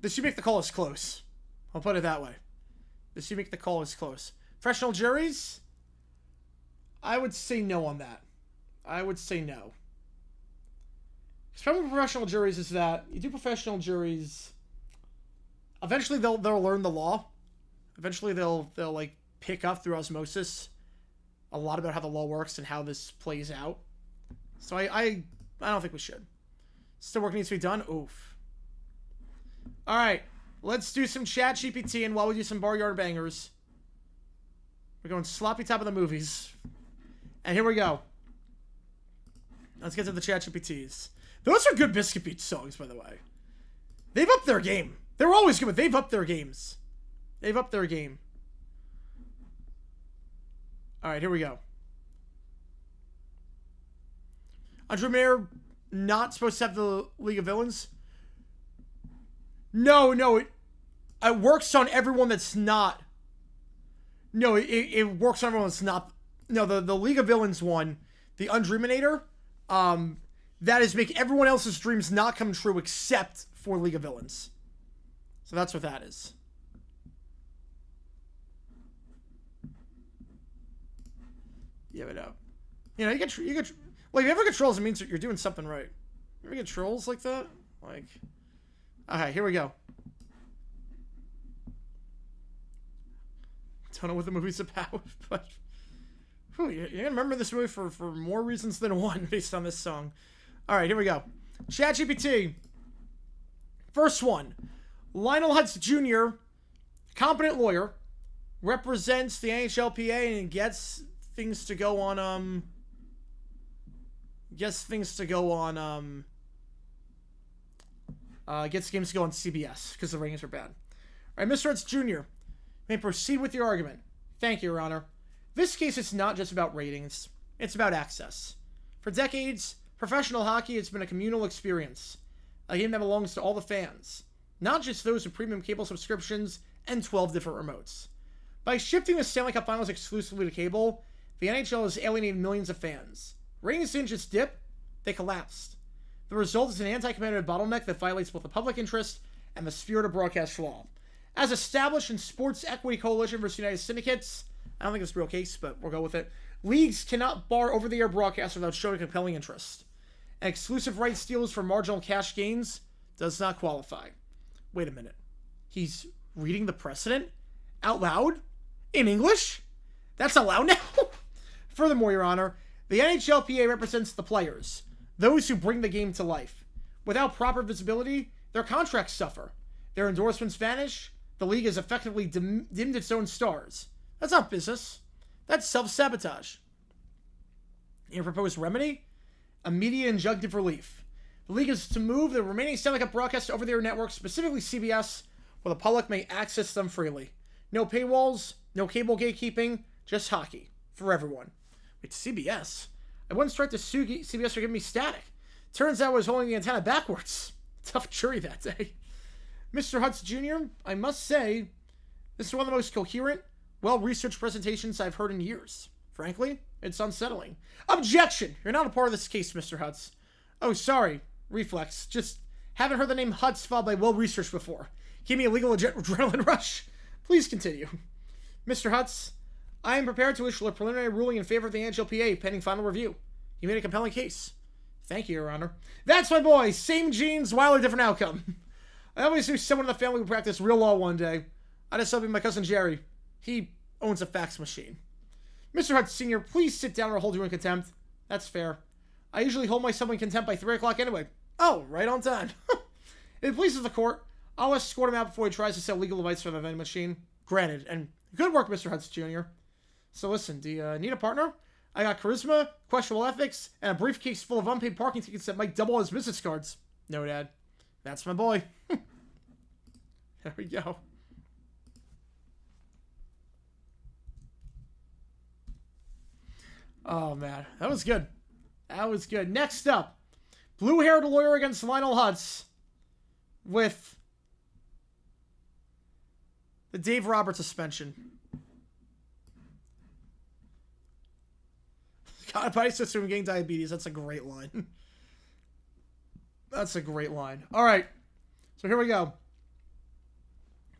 this you make the call is close. I'll put it that way. This you make the call is close. Professional juries? I would say no on that. I would say no. The problem with professional juries is that you do professional juries, eventually they'll learn the law. Eventually they'll like pick up through osmosis a lot about how the law works and how this plays out. So I don't think we should. Still work needs to be done. Oof. All right, let's do some chat GPT, and while we do some Barnyard Bangers, we're going sloppy top of the movies. And here we go. Let's get to the chat GPTs. Those are good Biscuit Beach songs, by the way. They've upped their game. They were always good, but they've upped their games. They've upped their game. All right, here we go. Andre Mayer not supposed to have the League of Villains? No, it works on everyone that's not. No, it works on everyone that's not. No, the League of Villains one, the Undreaminator, that is make everyone else's dreams not come true except for League of Villains. So that's what that is. Yeah, but no. You know, you get like, if you ever get trolls, it means that you're doing something right. You ever get trolls like that? Like, okay, here we go. Don't know what the movie's about, but you're gonna remember this movie for more reasons than one based on this song. All right, here we go. ChatGPT. First one. Lionel Hutz Jr., competent lawyer, represents the NHLPA and gets things to go on, gets games to go on CBS because the ratings are bad. All right, Mr. Hutz Jr., may proceed with your argument. Thank you, Your Honor. This case is not just about ratings. It's about access. For decades, professional hockey has been a communal experience. A game that belongs to all the fans, not just those with premium cable subscriptions and 12 different remotes. By shifting the Stanley Cup Finals exclusively to cable, the NHL has alienated millions of fans. Ratings didn't just dip, they collapsed. The result is an anti-competitive bottleneck that violates both the public interest and the spirit of broadcast law. As established in Sports Equity Coalition versus United Syndicates, I don't think it's a real case, but we'll go with it. Leagues cannot bar over-the-air broadcasts without showing compelling interest. And exclusive rights deals for marginal cash gains does not qualify. Wait a minute. He's reading the precedent out loud? In English? That's allowed now? Furthermore, Your Honor, the NHLPA represents the players, those who bring the game to life. Without proper visibility, their contracts suffer. Their endorsements vanish. The league has effectively dimmed its own stars. That's not business. That's self-sabotage. Your proposed remedy? Immediate injunctive relief. The league is to move the remaining Stanley Cup broadcasts over their network, specifically CBS, where the public may access them freely. No paywalls, no cable gatekeeping, just hockey. For everyone. Wait, CBS? I wouldn't start to sue CBS for giving me static. Turns out I was holding the antenna backwards. Tough jury that day. Mr. Hutz Jr., I must say, this is one of the most coherent, well-researched presentations I've heard in years. Frankly, it's unsettling. Objection! You're not a part of this case, Mr. Hutz. Oh, sorry. Reflex. Just Haven't heard the name Huts followed by well-researched before. Give me a legal adrenaline rush. Please continue. Mr. Huts, I am prepared to issue a preliminary ruling in favor of the NHLPA pending final review. You made a compelling case. Thank you, Your Honor. That's my boy. Same genes, wildly different outcome. I always knew someone in the family would practice real law one day. I just helped my cousin Jerry. He owns a fax machine. Mr. Hutt Sr., please sit down or I'll hold you in contempt. That's fair. I usually hold myself in contempt by 3 o'clock anyway. Oh, right on time. If it pleases the court, I'll escort him out before he tries to sell legal advice for the vending machine. Granted, and good work, Mr. Hutt Jr. So listen, do you need a partner? I got charisma, questionable ethics, and a briefcase full of unpaid parking tickets that might double as business cards. No, Dad. That's my boy. There we go. Oh, man. That was good. That was good. Next up, blue-haired lawyer against Lionel Hutz with the Dave Roberts suspension. God, if I used to assume getting diabetes, that's a great line. That's a great line. All right. So here we go.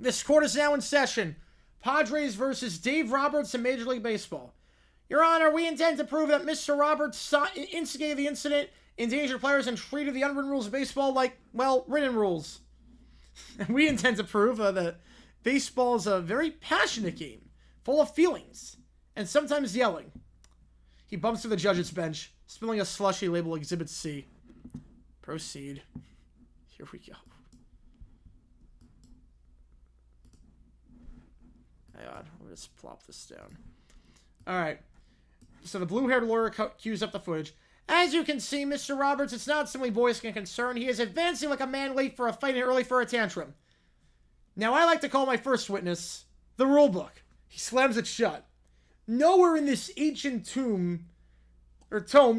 This court is now in session. Padres versus Dave Roberts in Major League Baseball. Your Honor, we intend to prove that Mr. Roberts instigated the incident, endangered players, and treated the unwritten rules of baseball like, well, written rules. And we intend to prove that baseball is a very passionate game, full of feelings, and sometimes yelling. He bumps to the judge's bench, spilling a slushy labeled Exhibit C. Proceed. Here we go. Hang on, let me just plop this down. Alright. So the blue-haired lawyer cues up the footage. As you can see, Mr. Roberts, it's not simply voicing a concern. He is advancing like a man late for a fight and early for a tantrum. Now, I like to call my first witness the rule book. He slams it shut. Nowhere in this ancient tome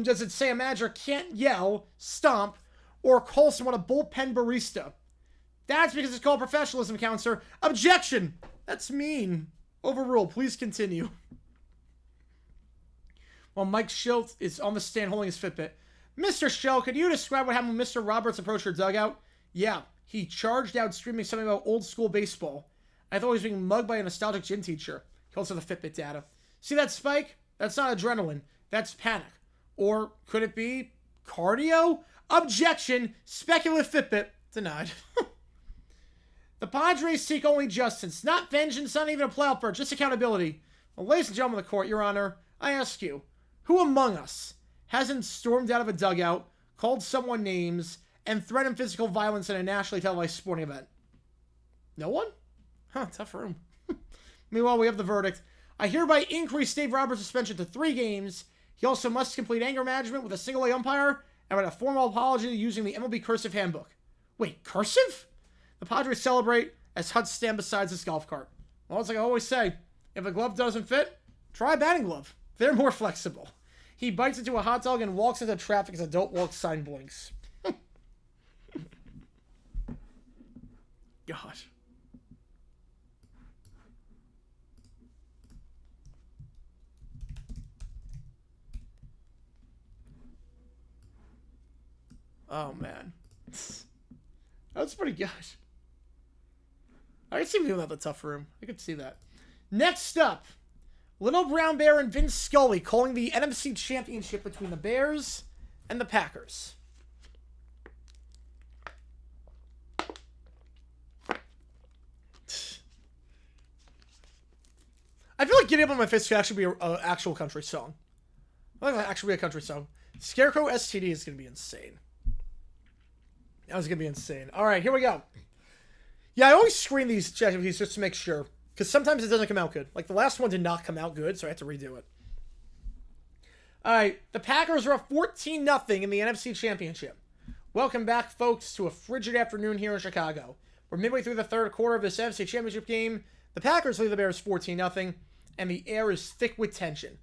does it say a manager can't yell, stomp, or call someone a bullpen barista. That's because it's called professionalism, counselor. Objection! That's mean. Overruled. Please continue. While Mike Schilt is on the stand holding his Fitbit. Mr. Schilt, could you describe what happened when Mr. Roberts approached your dugout? Yeah, he charged out screaming something about old school baseball. I thought he was being mugged by a nostalgic gym teacher. He also the Fitbit data. See that spike? That's not adrenaline. That's panic. Or could it be cardio? Objection. Speculative Fitbit. Denied. The Padres seek only justice, not vengeance, not even a playoff berth, just accountability. Well, ladies and gentlemen of the court, Your Honor, I ask you, who among us hasn't stormed out of a dugout, called someone names, and threatened physical violence in a nationally televised sporting event? No one? Huh, tough room. Meanwhile, we have the verdict. I hereby increase Dave Roberts' suspension to 3 games. He also must complete anger management with a single-A umpire and write a formal apology using the MLB cursive handbook. Wait, cursive? The Padres celebrate as Hutz stand beside his golf cart. Well, it's like I always say, if a glove doesn't fit, try a batting glove. They're more flexible. He bites into a hot dog and walks into traffic as a don't walk sign blinks. God. Oh, man. That's pretty good. I could see him doing that in the tough room. I could see that. Next up, Little Brown Bear and Vince Scully calling the NFC Championship between the Bears and the Packers. I feel like Getting Up on My Fist could actually be an actual country song. I think that actually be a country song. Scarecrow STD is going to be insane. That was going to be insane. All right, here we go. Yeah, I always screen these challenges just to make sure. Because sometimes it doesn't come out good. Like, the last one did not come out good, so I had to redo it. All right, the Packers are up 14-0 in the NFC Championship. Welcome back, folks, to a frigid afternoon here in Chicago. We're midway through the third quarter of this NFC Championship game. The Packers lead the Bears 14-0, and the air is thick with tension.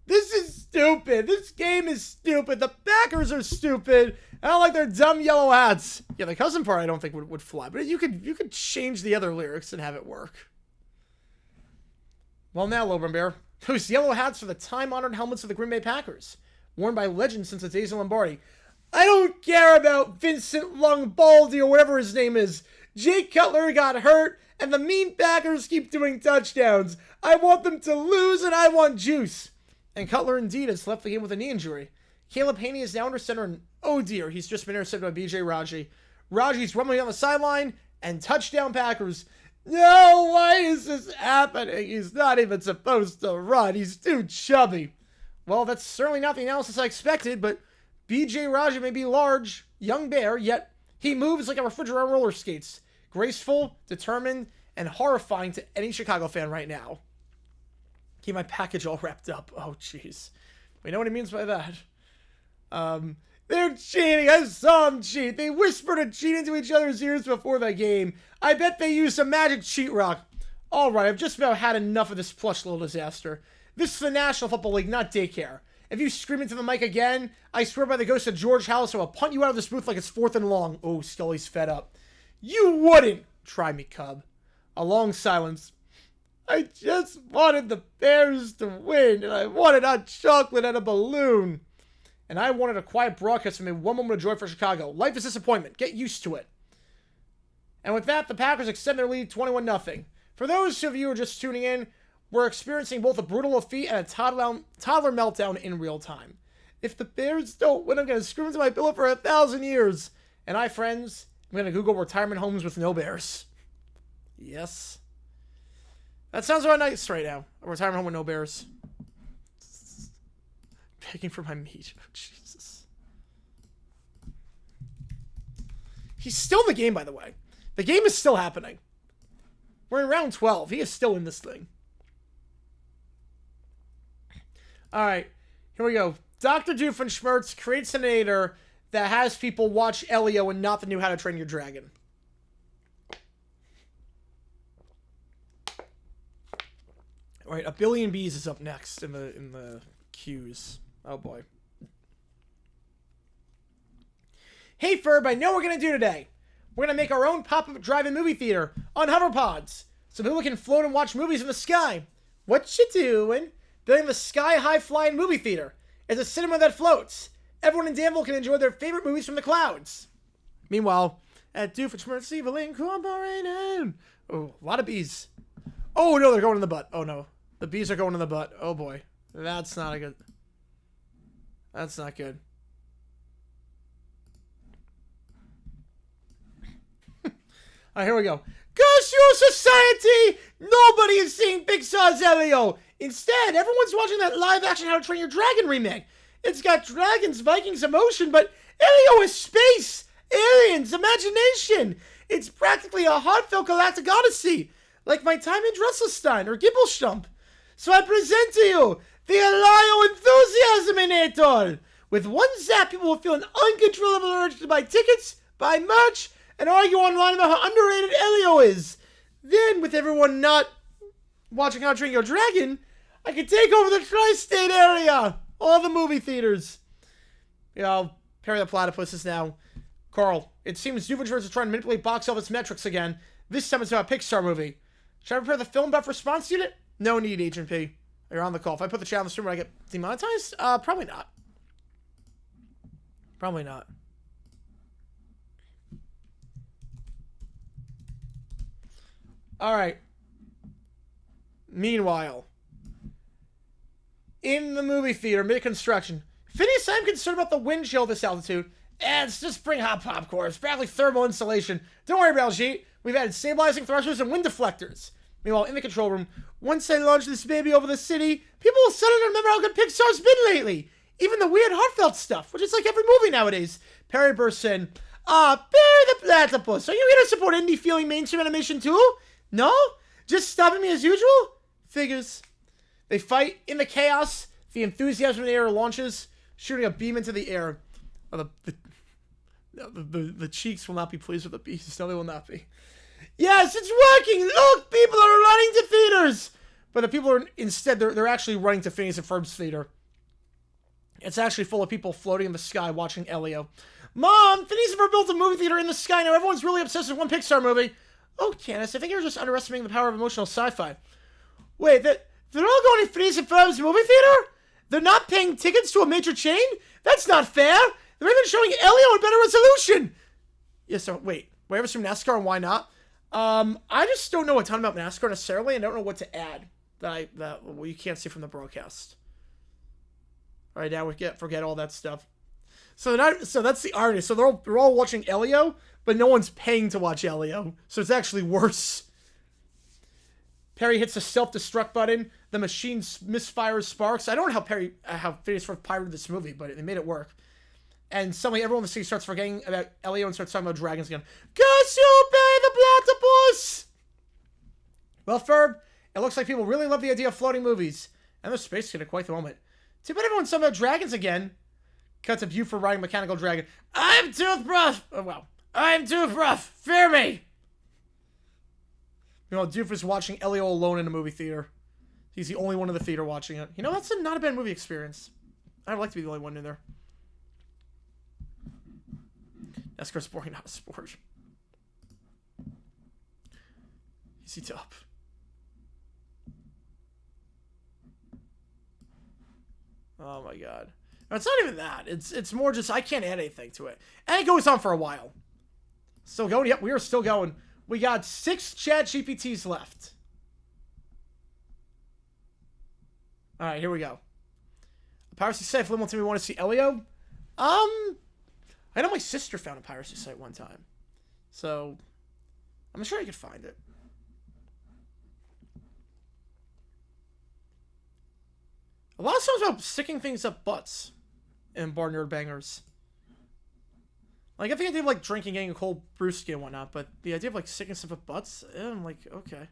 This is stupid. This game is stupid. The Packers are stupid. I don't like their dumb yellow hats. Yeah, the cousin part I don't think would fly, but you could change the other lyrics and have it work. Well, now, Loban Bear, those yellow hats are the time-honored helmets of the Green Bay Packers, worn by legends since the days of Lombardi. I don't care about Vincent Lombardi or whatever his name is. Jake Cutler got hurt, and the mean Packers keep doing touchdowns. I want them to lose, and I want juice. And Cutler indeed has left the game with a knee injury. Caleb Haney is now under center, and oh dear, he's just been intercepted by BJ Raji. Raji's rumbling on the sideline, and touchdown Packers. No, why is this happening? He's not even supposed to run. He's too chubby. Well, that's certainly not the analysis I expected, but BJ Raji may be large, young bear, yet he moves like a refrigerator on roller skates. Graceful, determined, and horrifying to any Chicago fan right now. Keep my package all wrapped up. Oh, jeez. We know what he means by that. They're cheating. I saw them cheat. They whispered a cheat into each other's ears before the game. I bet they used some magic cheat rock. All right, I've just about had enough of this plush little disaster. This is the National Football League, not daycare. If you scream into the mic again, I swear by the ghost of George Hallis, I will punt you out of this booth like it's 4th and long. Oh, Scully's fed up. You wouldn't! Try me, Cub. A long silence. I just wanted the Bears to win, and I wanted hot chocolate and a balloon. And I wanted a quiet broadcast from me, one moment of joy for Chicago. Life is disappointment. Get used to it. And with that, the Packers extend their lead 21-0. For those of you who are just tuning in, we're experiencing both a brutal defeat and a toddler meltdown in real time. If the Bears don't win, I'm going to scream into my pillow for 1,000 years. And I, friends, I'm going to Google retirement homes with no bears. Yes. That sounds about nice right now. A retirement home with no bears. Begging for my meat. Oh, Jesus. He's still in the game, by the way. The game is still happening. We're in round 12. He is still in this thing. Alright. Here we go. Dr. Doofenshmirtz creates an editor that has people watch Elio and not the new How to Train Your Dragon. Alright, A Billion Bees is up next in the queues. Oh boy. Hey Ferb, I know what we're going to do today. We're going to make our own pop-up drive-in movie theater on hoverpods so people can float and watch movies in the sky. What you doing? Building the sky-high flying movie theater. It's a cinema that floats. Everyone in Danville can enjoy their favorite movies from the clouds. Meanwhile, at Doofenshmirtz Evil Incorporated. Oh, a lot of bees. Oh no, they're going in the butt. Oh no. The bees are going in the butt. Oh boy. That's not a good... That's not good. Alright, here we go. Gosh, you society! Nobody is seeing Pixar's Elio. Instead, everyone's watching that live-action How to Train Your Dragon remake. It's got dragons, Vikings, emotion, but Elio is space, aliens, imagination. It's practically a heartfelt galactic odyssey, like my time in Dresselstein or Gibbelstump. So I present to you the Elio Enthusiasminator. With one zap, people will feel an uncontrollable urge to buy tickets, buy merch, and argue online about how underrated Elio is. Then, with everyone not watching How to Train Your Dragon, I can take over the tri-state area. All the movie theaters. You know, Perry the Platypus is now. Carl, it seems Doofenshmirtz is trying to manipulate box office metrics again. This time it's about a Pixar movie. Should I prepare the film buff response unit? No need, Agent P. You're on the call. If I put the chat on the stream, would I get demonetized? Probably not. Probably not. Alright. Meanwhile, in the movie theater, mid-construction, Phineas, I'm concerned about the wind chill at this altitude. It's just bring hot popcorn. It's practically thermal insulation. Don't worry, Baljeet. We've added stabilizing thrusters and wind deflectors. Meanwhile, in the control room, once I launch this baby over the city, people will suddenly remember how good Pixar's been lately. Even the weird heartfelt stuff, which is like every movie nowadays. Perry bursts in. Perry the Platypus, are you here to support indie-feeling mainstream animation too? No? Just stopping me as usual? Figures. They fight in the chaos. The enthusiasm in the air launches, shooting a beam into the air. Oh, the cheeks will not be pleased with the beast. No, they will not be. Yes, it's working! Look, people are running to theaters! But the people are instead, they're actually running to Phineas and Ferb's theater. It's actually full of people floating in the sky watching Elio. Mom, Phineas and Ferb built a movie theater in the sky now. Everyone's really obsessed with one Pixar movie. Oh, Candace, I think you're just underestimating the power of emotional sci-fi. Wait, they're all going to Phineas and Ferb's movie theater? They're not paying tickets to a major chain? That's not fair! They're even showing Elio in better resolution. Yeah, so wait. Whatever from NASCAR and why not? I just don't know a ton about NASCAR necessarily, and I don't know what to add that you can't see from the broadcast. All right, now we forget all that stuff. So that's the irony. So they're all watching Elio, but no one's paying to watch Elio, so it's actually worse. Perry hits the self-destruct button. The machine misfires sparks. I don't know how Phineas Wright pirated this movie, but they made it work. And suddenly everyone in the city starts forgetting about Elio and starts talking about dragons again. Cassiopeia the platypus! Well, Ferb, it looks like people really love the idea of floating movies. And the space kid at quite the moment. Too bad everyone's talking about dragons again. Cut to Buford riding mechanical dragon. I'm Toothbrush! Oh, wow. I'm Toothbrush! Fear me! You know, Doofus watching Elio alone in a movie theater. He's the only one in the theater watching it. You know, that's not a bad movie experience. I'd like to be the only one in there. NASCAR's boring, not a sport. Easy top. Oh my god. No, it's not even that. It's more just I can't add anything to it. And it goes on for a while. Still going? Yep, we are still going. We got 6 chat GPTs left. Alright, here we go. A piracy site for Littleton, we want to see Elio? I know my sister found a piracy site one time. So, I'm sure I could find it. A lot of songs about sticking things up butts in Barnyard Bangers. Like, I think I did like drinking, getting a cold brewski and whatnot, but the idea of like sticking stuff up butts, I'm like, okay.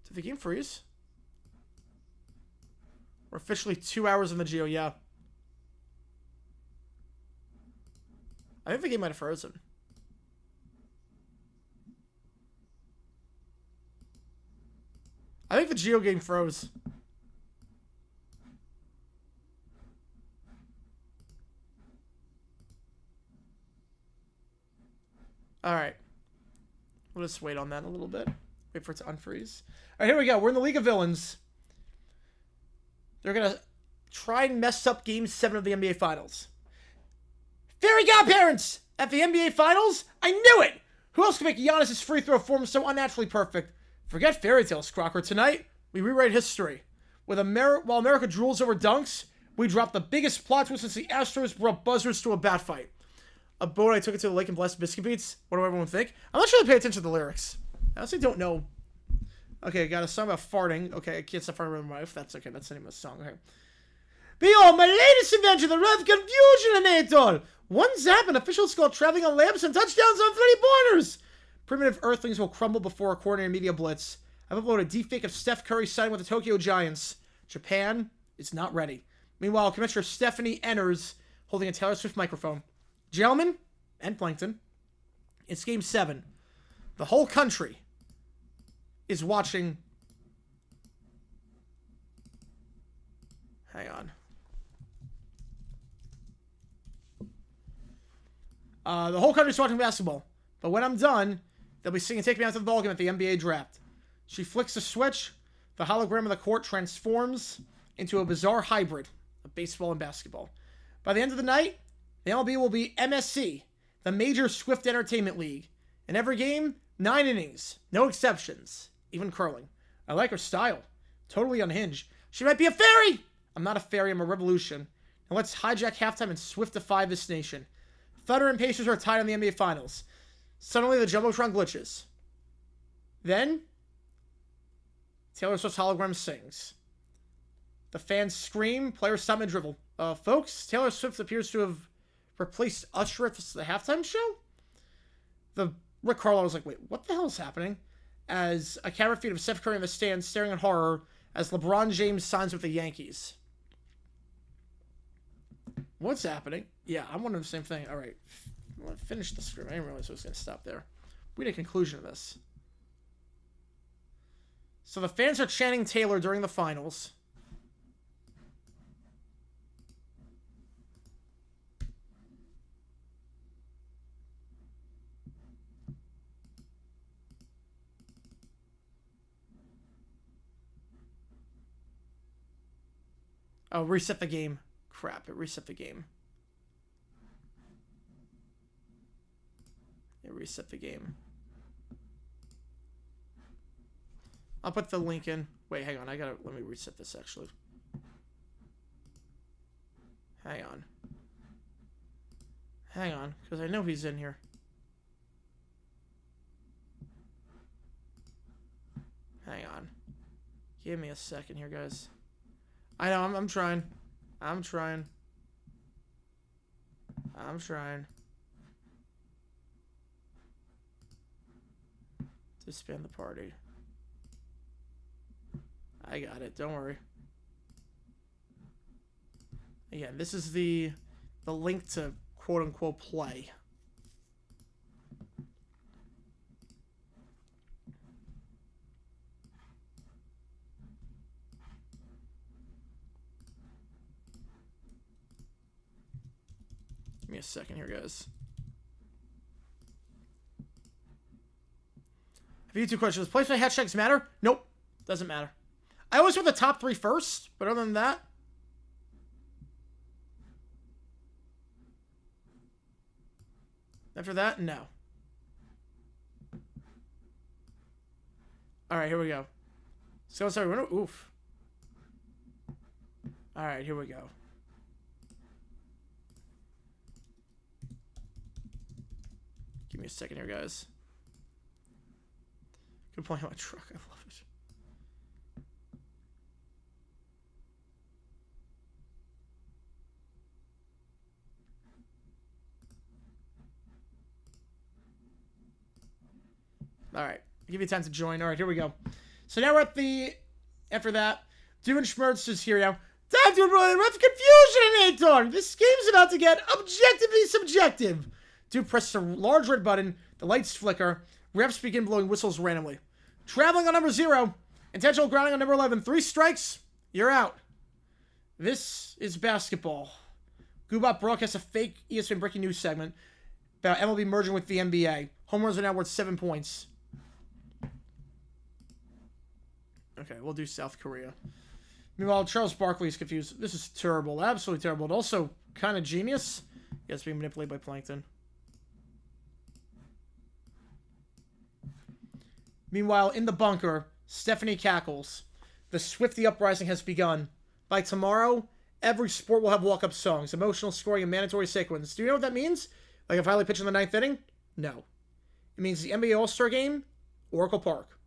Did the game freeze? We're officially 2 hours in the Geo, yeah. I think the game might have frozen. I think the Geo game froze. Alright. We'll just wait on that a little bit. Wait for it to unfreeze. Alright, here we go. We're in the League of Villains. They're going to try and mess up Game 7 of the NBA Finals. Fairy Godparents! At the NBA Finals? I knew it! Who else can make Giannis' free throw form so unnaturally perfect? Forget fairy tales, Crocker. Tonight, we rewrite history. While America drools over dunks, we drop the biggest plot twist since the Astros brought buzzers to a bat fight. A boat I took it to the lake and blessed biscuit beats. What do everyone think? I'm not sure they pay attention to the lyrics. I honestly don't know. Okay, got a song about farting. Okay, I can't stop farting with my wife. That's okay. That's the name of the song. Okay. Behold, my latest invention, the Rev Confusionator! One zap, and officials called traveling on lamps and touchdowns on 30-pointers! Primitive Earthlings will crumble before a coordinated media blitz. I've uploaded a deepfake of Steph Curry signing with the Tokyo Giants. Japan is not ready. Meanwhile, Commissioner Stephanie enters holding a Taylor Swift microphone. Gentlemen and Plankton, it's Game 7. The whole country is watching. Hang on. The whole country's watching basketball. But when I'm done, they'll be singing Take Me Out to the Ballgame at the NBA draft. She flicks the switch. The hologram of the court transforms into a bizarre hybrid of baseball and basketball. By the end of the night, the MLB will be MSC, the Major Swift Entertainment League. In every game, 9 innings. No exceptions. Even curling. I like her style. Totally unhinged. She might be a fairy! I'm not a fairy, I'm a revolution. Now let's hijack halftime and Swiftify this nation. Thunder and Pacers are tied in the NBA Finals. Suddenly the Jumbotron glitches. Then, Taylor Swift's hologram sings. The fans scream, players stop and drivel. Folks, Taylor Swift appears to have replaced Usher at the halftime show? The Rick Carlisle was like, wait, what the hell is happening? As a camera feed of Steph Curry in the stands staring in horror as LeBron James signs with the Yankees. What's happening? Yeah, I'm wondering the same thing. All right. I'm going to finish the script. I didn't realize it was going to stop there. We need a conclusion of this. So the fans are chanting Taylor during the finals. Oh, reset the game. Crap, it reset the game. It reset the game. I'll put the link in. Wait, hang on. Let me reset this, actually. Hang on. Hang on, because I know he's in here. Hang on. Give me a second here, guys. I know, I'm trying. I'm trying. I'm trying. Disband the party. I got it, don't worry. Again, this is the link to quote-unquote play. Give me a second here, guys. Have you 2 questions? Does placement hashtags matter? Nope. Doesn't matter. I always put the top 3 first, but other than that... After that, no. Alright, here we go. So sorry, oof. Alright, here we go. Give me a second here, guys. Good point on my truck. I love it. Alright. Give you time to join. Alright, here we go. So now we're at the... After that, Doom and Schmertz is here now. Time to avoid the rough confusion in Ator! This game's about to get objectively subjective. Doom presses a large red button. The lights flicker. Refs begin blowing whistles randomly. Traveling on number 0. Intentional grounding on number 11. 3 strikes. You're out. This is basketball. Goobot broadcasts a fake ESPN breaking news segment about MLB merging with the NBA. Home runs are now worth 7 points. Okay, we'll do South Korea. Meanwhile, Charles Barkley is confused. This is terrible. Absolutely terrible. And also kind of genius. Yes, being manipulated by Plankton. Meanwhile, in the bunker, Stephanie cackles. The Swiftie uprising has begun. By tomorrow, every sport will have walk-up songs, emotional scoring, and mandatory sequence. Do you know what that means? Like if I pitch in the 9th inning? No. It means the NBA All-Star Game, Oracle Park.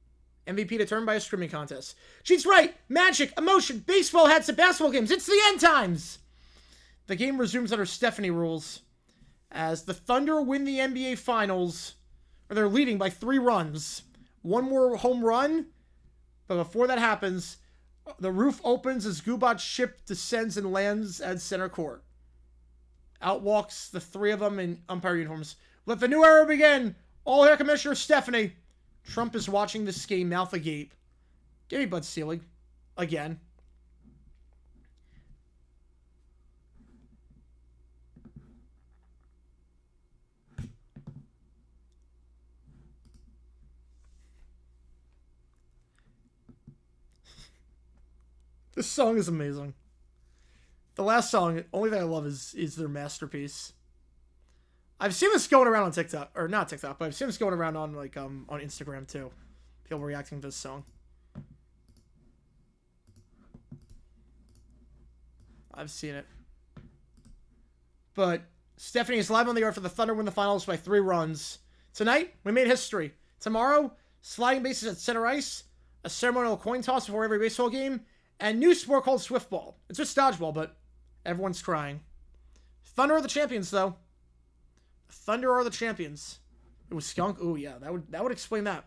MVP determined by a screaming contest. She's right! Magic, emotion, baseball hats, and basketball games. It's the end times! The game resumes under Stephanie rules. As the Thunder win the NBA Finals, or they're leading by 3 runs. 1 more home run, but before that happens, the roof opens as Goobot's ship descends and lands at center court. Out walks the 3 of them in umpire uniforms. Let the new era begin! All hair Commissioner Stephanie. Trump is watching this game, mouth agape. Give me Bud Selig. Again. This song is amazing. The last song, only thing I love is their masterpiece. I've seen this going around on TikTok, or not TikTok, but I've seen this going around on on Instagram too. People reacting to this song. I've seen it. But Stephanie is live on the air for the Thunder win the finals by 3 runs. Tonight, we made history. Tomorrow, sliding bases at center ice, a ceremonial coin toss before every baseball game, and new sport called Swiftball. It's just dodgeball, but everyone's crying. Thunder are the champions, though. Thunder are the champions. It was Skunk. Oh yeah, that would explain that.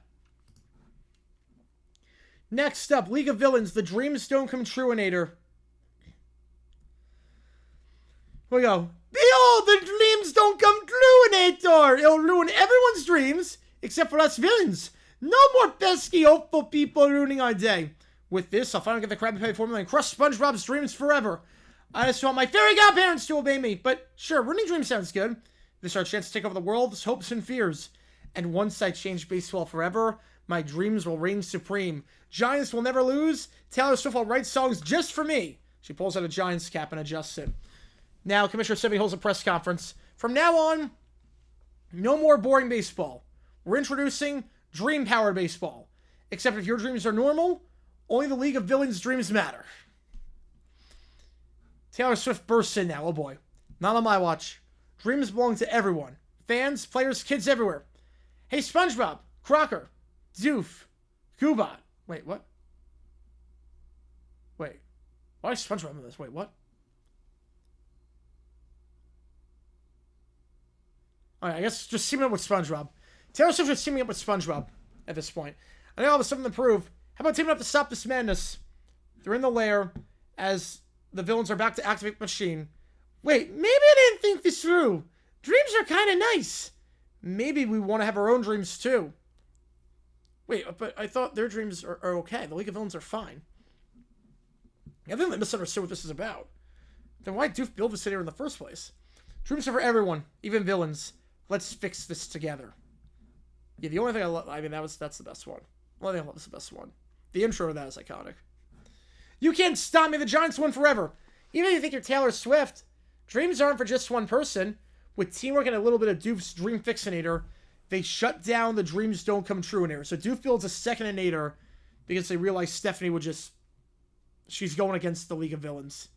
Next up, League of Villains, the Dreams Don't Come Trueinator. Here we go. Behold, the dreams don't come Trueinator. It'll ruin everyone's dreams, except for us villains. No more pesky, hopeful people ruining our day. With this, I'll finally get the Krabby Patty formula and crush SpongeBob's dreams forever. I just want my fairy godparents to obey me, but sure, ruining dreams sounds good. This is our chance to take over the world's hopes and fears. And once I change baseball forever, my dreams will reign supreme. Giants will never lose. Taylor Swift will write songs just for me. She pulls out a Giants cap and adjusts it. Now, Commissioner Stephanie holds a press conference. From now on, no more boring baseball. We're introducing dream-powered baseball. Except if your dreams are normal, only the League of Villains' dreams matter. Taylor Swift bursts in now. Oh boy. Not on my watch. Dreams belong to everyone. Fans, players, kids everywhere. Hey, SpongeBob, Crocker, Doof, Goobot. Wait, what? Wait. Why is SpongeBob in this? Wait, what? Alright, I guess just teaming up with SpongeBob. Taylor Swift is teaming up with SpongeBob at this point. I know I have something to prove. How about teaming up to stop this madness? They're in the lair as the villains are about to activate the machine. Wait, maybe I didn't think this through. Dreams are kind of nice. Maybe we want to have our own dreams too. Wait, but I thought their dreams are okay. The League of Villains are fine. I think they misunderstood what this is about. Then why Doof build the city in the first place? Dreams are for everyone, even villains. Let's fix this together. Yeah, the only thing I love, I mean, that's the best one. The only thing I love is the best one. The intro to that is iconic. You can't stop me, the Giants won forever. Even if you think you're Taylor Swift, dreams aren't for just one person. With teamwork and a little bit of Doof's dream fixinator, they shut down the dreams don't come true in here. So Doof builds a second inator because they realize Stephanie would just... She's going against the League of Villains.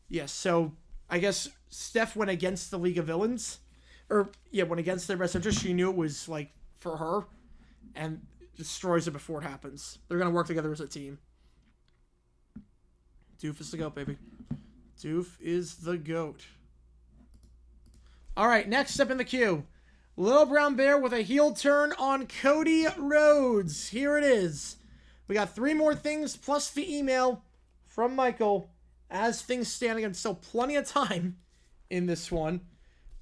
Yes, so I guess Steph went against the League of Villains. Or, yeah, went against their best interest. She knew it was, like, for her. And destroys it before it happens. They're going to work together as a team. Doof is the GOAT, baby. Doof is the GOAT. Alright, next up in the queue. Little Brown Bear with a heel turn on Cody Rhodes. Here it is. We got 3 more things plus the email from Michael. As things stand, again, still plenty of time in this one.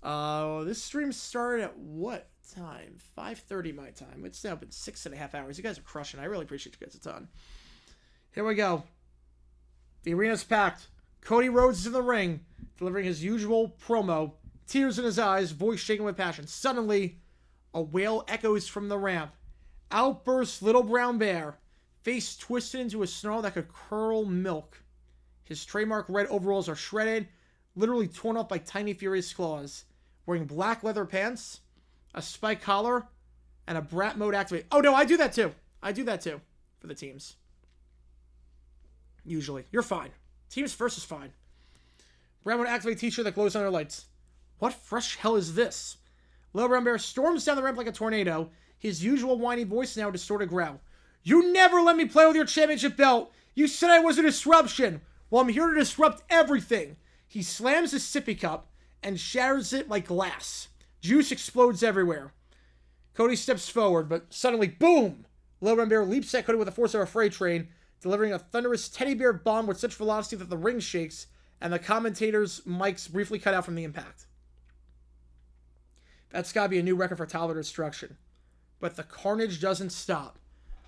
This stream started at what time? 5:30 my time. It's now been 6.5 hours. You guys are crushing. I really appreciate you guys a ton. Here we go. The arena's packed. Cody Rhodes is in the ring, delivering his usual promo. Tears in his eyes, voice shaking with passion. Suddenly, a wail echoes from the ramp. Out bursts Little Brown Bear, face twisted into a snarl that could curdle milk. His trademark red overalls are shredded, literally torn off by tiny furious claws. Wearing black leather pants, a spike collar, and a brat mode activate. Oh no, I do that too. I do that too for the teams. Usually. You're fine. Teams first is fine. Brat mode activate t-shirt that glows under lights. What fresh hell is this? Little Brown Bear storms down the ramp like a tornado, his usual whiny voice now a distorted growl. You never let me play with your championship belt! You said I was a disruption! Well, I'm here to disrupt everything! He slams his sippy cup and shatters it like glass. Juice explodes everywhere. Cody steps forward, but suddenly, boom! Little Brown Bear leaps at Cody with the force of a freight train, delivering a thunderous teddy bear bomb with such velocity that the ring shakes, and the commentators' mics briefly cut out from the impact. That's gotta be a new record for tower destruction. But the carnage doesn't stop.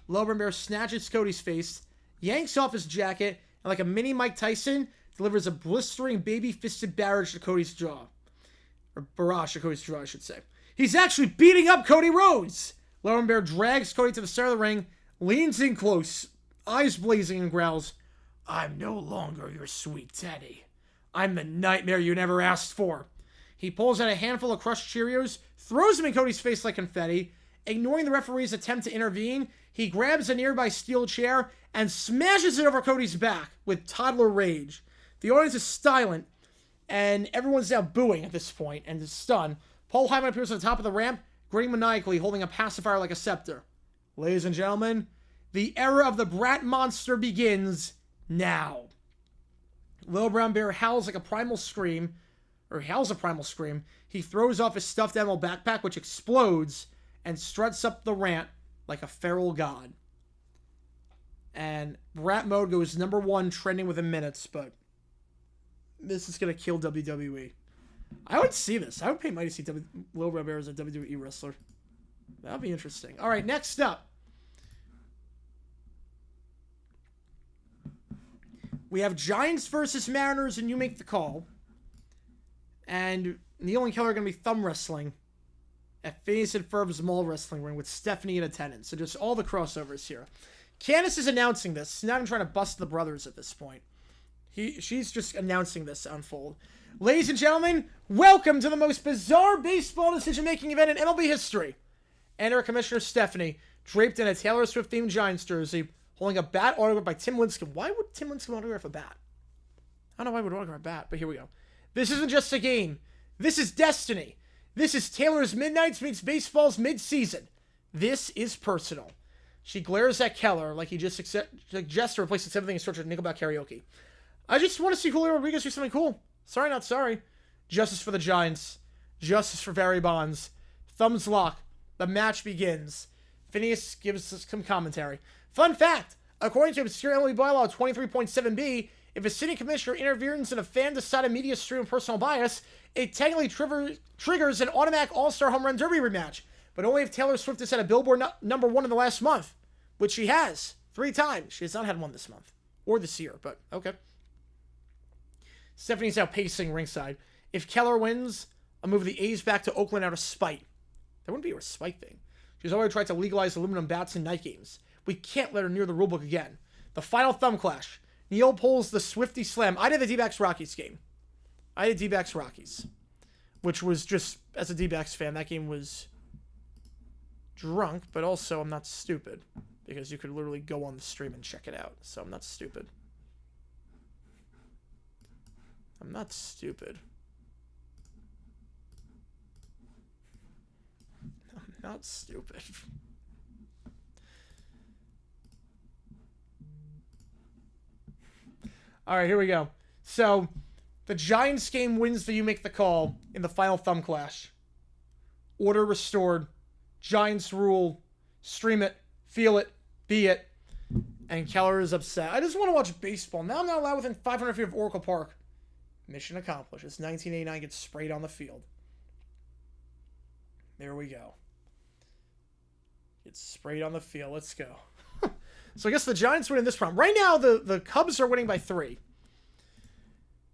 Little Brown Bear snatches Cody's face, yanks off his jacket, and like a mini Mike Tyson, delivers a blistering baby-fisted barrage to Cody's jaw. Or barrage to Cody's jaw, I should say. He's actually beating up Cody Rhodes! Little Brown Bear drags Cody to the center of the ring, leans in close, eyes blazing, and growls, I'm no longer your sweet Teddy. I'm the nightmare you never asked for. He pulls out a handful of crushed Cheerios, throws them in Cody's face like confetti. Ignoring the referee's attempt to intervene, he grabs a nearby steel chair and smashes it over Cody's back with toddler rage. The audience is silent, and everyone's now booing at this point and is stunned. Paul Heyman appears at the top of the ramp, grinning maniacally, holding a pacifier like a scepter. Ladies and gentlemen, the era of the Brat Monster begins now. Little Brown Bear howls a primal scream. He throws off his stuffed animal backpack, which explodes, and struts up the ramp like a feral god. And Brat mode goes #1 trending within minutes, but this is going to kill WWE. I would see this. I would pay money to see Little Brown Bear as a WWE wrestler. That would be interesting. All right, next up. We have Giants versus Mariners, and you make the call. And Neil and Keller are going to be thumb wrestling at Phineas and Ferb's Mall Wrestling Ring with Stephanie in attendance. So just all the crossovers here. Candace is announcing this. Not even trying to bust the brothers at this point. She's just announcing this to unfold. Ladies and gentlemen, welcome to the most bizarre baseball decision-making event in MLB history. Enter Commissioner Stephanie, draped in a Taylor Swift-themed Giants jersey, holding a bat autographed by Tim Lincecum. Why would Tim Lincecum autograph a bat? I don't know why he would autograph a bat, but here we go. This isn't just a game. This is destiny. This is Taylor's Midnights meets baseball's mid-season. This is personal. She glares at Keller like he just suggests to replace everything in search of Nickelback karaoke. I just want to see Julio Rodriguez do something cool. Sorry, not sorry. Justice for the Giants. Justice for Barry Bonds. Thumbs lock. The match begins. Phineas gives us some commentary. Fun fact. According to obscure MLB bylaw 23.7b, if a city commissioner intervenes in a fan-decided media stream of personal bias, it technically triggers an automatic All-Star Home Run Derby rematch, but only if Taylor Swift has had a Billboard number 1 in the last month, which she has 3 times. She has not had one this month or this year, but okay. Stephanie's now pacing ringside. If Keller wins, I'll move the A's back to Oakland out of spite. That wouldn't be a respite thing. She's already tried to legalize aluminum bats in night games. We can't let her near the rulebook again. The final thumb clash. Neil pulls the Swifty slam. I did the D-backs Rockies game. I did D-backs Rockies, which was just, as a D-backs fan, that game was drunk, but also I'm not stupid, because you could literally go on the stream and check it out, so I'm not stupid. I'm not stupid. I'm not stupid. All right, here we go. So, the Giants game wins the You Make the Call in the final thumb clash. Order restored. Giants rule. Stream it. Feel it. Be it. And Keller is upset. I just want to watch baseball. Now I'm not allowed within 500 feet of Oracle Park. Mission accomplished. It's 1989 gets sprayed on the field. There we go. Gets sprayed on the field. Let's go. So I guess the Giants win in this round. Right now, the Cubs are winning by 3.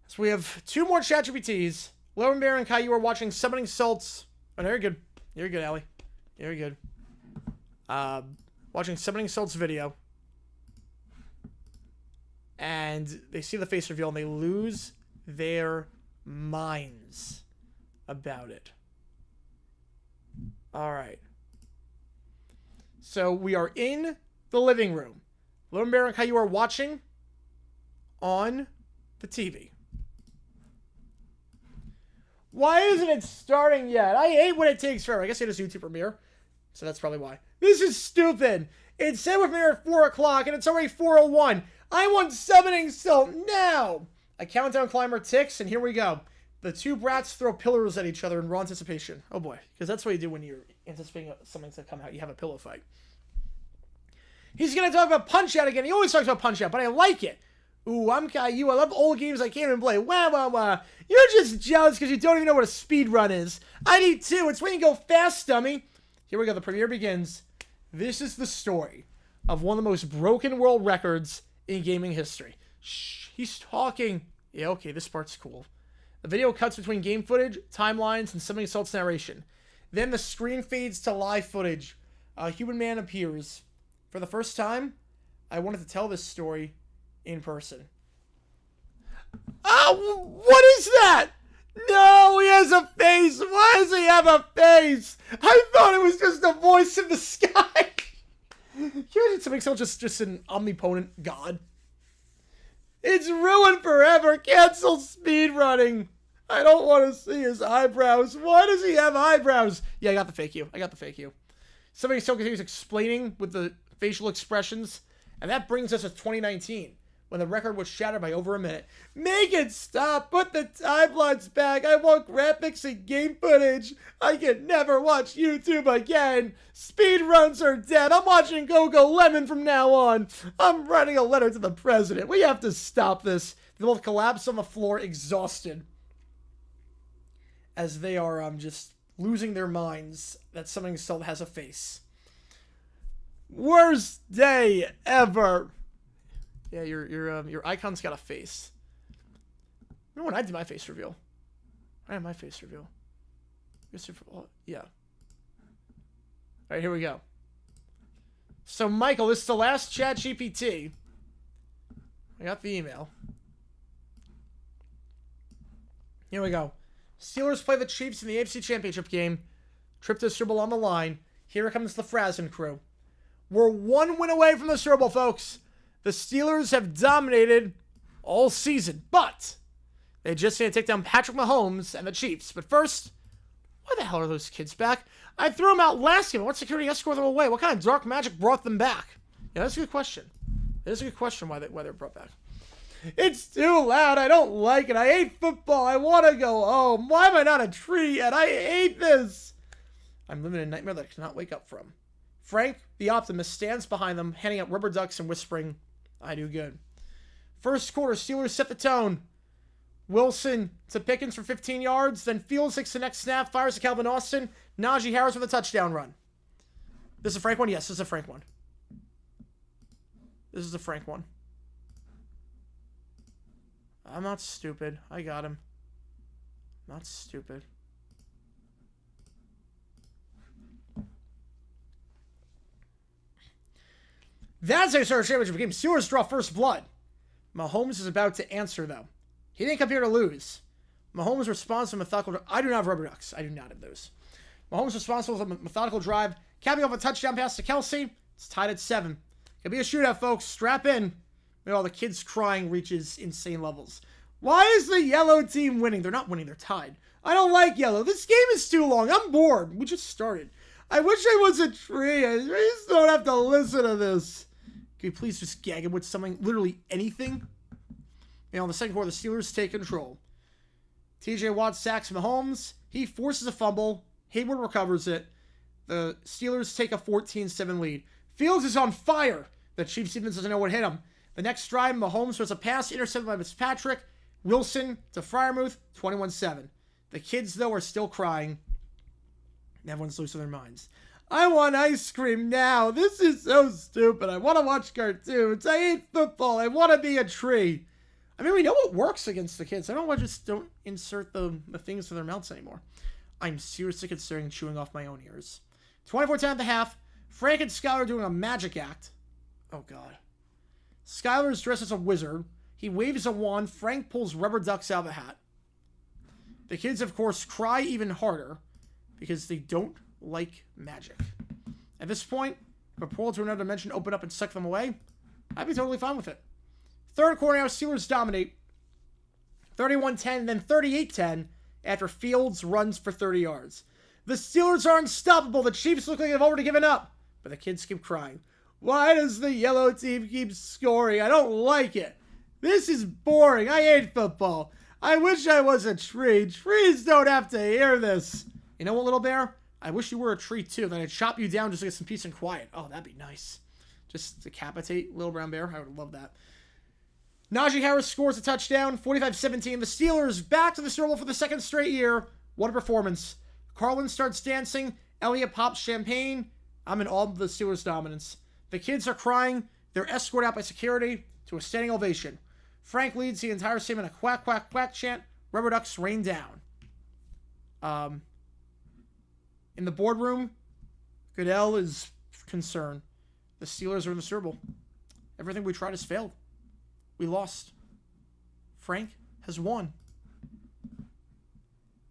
So we have 2 more ChatGPTs. Lowen Bear and Caillou are watching Summoning Salts. Oh, no, you're good. You're good, Allie. You're good. Watching Summoning Salts video. And they see the face reveal and they lose their minds about it. All right. So we are in the living room. Lowen Bear and Caillou are watching on the TV. Why isn't it starting yet? I hate when it takes forever. I guess it is YouTube premiere, so that's probably why. This is stupid. It said with premiere at 4 o'clock, and it's already 4:01. I want Summoning Salt now. A countdown climber ticks, and here we go. The 2 brats throw pillars at each other in raw anticipation. Oh boy, because that's what you do when you're anticipating something to come out. You have a pillow fight. He's going to talk about Punch-Out again. He always talks about Punch-Out, but I like it. Ooh, I'm Caillou. I love old games I can't even play. Wah, wah, wah. You're just jealous because you don't even know what a speed run is. I need to. It's when you go fast, dummy. Here we go. The premiere begins. This is the story of one of the most broken world records in gaming history. Shh, he's talking. Yeah, okay, this part's cool. The video cuts between game footage, timelines, and Summoning Salt's narration. Then the screen fades to live footage. A human man appears. For the first time, I wanted to tell this story in person. Oh, what is that? No, he has a face. Why does he have a face? I thought it was just a voice in the sky. Can you imagine something so just an omnipotent god? It's ruined forever. Cancel speedrunning. I don't want to see his eyebrows. Why does he have eyebrows? Yeah, I got the fake you. Somebody still continues explaining with the facial expressions. And that brings us to 2019, when the record was shattered by over a minute. Make it stop. Put the timelines back. I want graphics and game footage. I can never watch YouTube again. Speedruns are dead. I'm watching Go-Go Lemon from now on. I'm writing a letter to the president. We have to stop this. They both collapse on the floor, exhausted, as they are just losing their minds that Summoning Salt has a face. Worst day ever. Yeah, your icon's got a face. Remember when I did my face reveal? I had my face reveal. Yeah. All right, here we go. So, Michael, this is the last chat GPT. I got the email. Here we go. Steelers play the Chiefs in the AFC Championship game. Trip to the Super Bowl on the line. Here comes the Frazen crew. We're 1 win away from the Super Bowl, folks. The Steelers have dominated all season, but they just need to take down Patrick Mahomes and the Chiefs. But first, why the hell are those kids back? I threw them out last game. What security escort them away? What kind of dark magic brought them back? Yeah, that's a good question. That is a good question why they're brought back. It's too loud. I don't like it. I hate football. I want to go home. Why am I not a tree? And I hate this. I'm living in a nightmare that I cannot wake up from. Frank, the optimist, stands behind them, handing out rubber ducks and whispering, I do good. First quarter, Steelers set the tone. Wilson to Pickens for 15 yards. Then Fields takes the next snap, fires to Calvin Austin. Najee Harris with a touchdown run. This is a Frank one? Yes, this is a Frank one. This is a Frank one. I'm not stupid. I got him. Not stupid. That's how you start a championship game. Steelers draw first blood. Mahomes is about to answer, though. He didn't come here to lose. Mahomes responds to methodical... I do not have rubber ducks. I do not have those. Mahomes responsible for a methodical drive. Capping off a touchdown pass to Kelsey. It's tied at 7. Could be a shootout, folks. Strap in. All the kids crying reaches insane levels. Why is the yellow team winning? They're not winning. They're tied. I don't like yellow. This game is too long. I'm bored. We just started. I wish I was a tree. I just don't have to listen to this. Can you please just gag him with something? Literally anything? In the second quarter, the Steelers take control. TJ Watt sacks Mahomes. He forces a fumble. Hayward recovers it. The Steelers take a 14-7 lead. Fields is on fire. The Chiefs defense doesn't know what hit him. The next drive, Mahomes throws a pass intercepted by Fitzpatrick. Wilson to Freiermuth, 21-7. The kids, though, are still crying. Everyone's losing their minds. I want ice cream now. This is so stupid. I want to watch cartoons. I hate football. I want to be a tree. I mean, we know it works against the kids. I don't want to just don't insert the things in their mouths anymore. I'm seriously considering chewing off my own ears. 24-10 at the half. Frank and Skylar doing a magic act. Oh, God. Skylar is dressed as a wizard. He waves a wand. Frank pulls rubber ducks out of the hat. The kids, of course, cry even harder because they don't like magic. At this point, if a portal to another dimension opened up and sucked them away, I'd be totally fine with it. Third quarter now, Steelers dominate. 31-10, then 38-10 after Fields runs for 30 yards. The Steelers are unstoppable. The Chiefs look like they've already given up. But the kids keep crying. Why does the yellow team keep scoring? I don't like it. This is boring. I hate football. I wish I was a tree. Trees don't have to hear this. You know what, little bear? I wish you were a tree too. Then I'd chop you down just to get some peace and quiet. Oh, that'd be nice. Just decapitate little brown bear. I would love that. Najee Harris scores a touchdown. 45-17. The Steelers back to the Super Bowl for the second straight year. What a performance. Carlin starts dancing. Elliott pops champagne. I'm in awe of the Steelers' dominance. The kids are crying. They're escorted out by security to a standing ovation. Frank leads the entire team in a quack, quack, quack chant. Rubber ducks rain down. In the boardroom, Goodell is concerned. The Steelers are in the Super Bowl. Everything we tried has failed. We lost. Frank has won.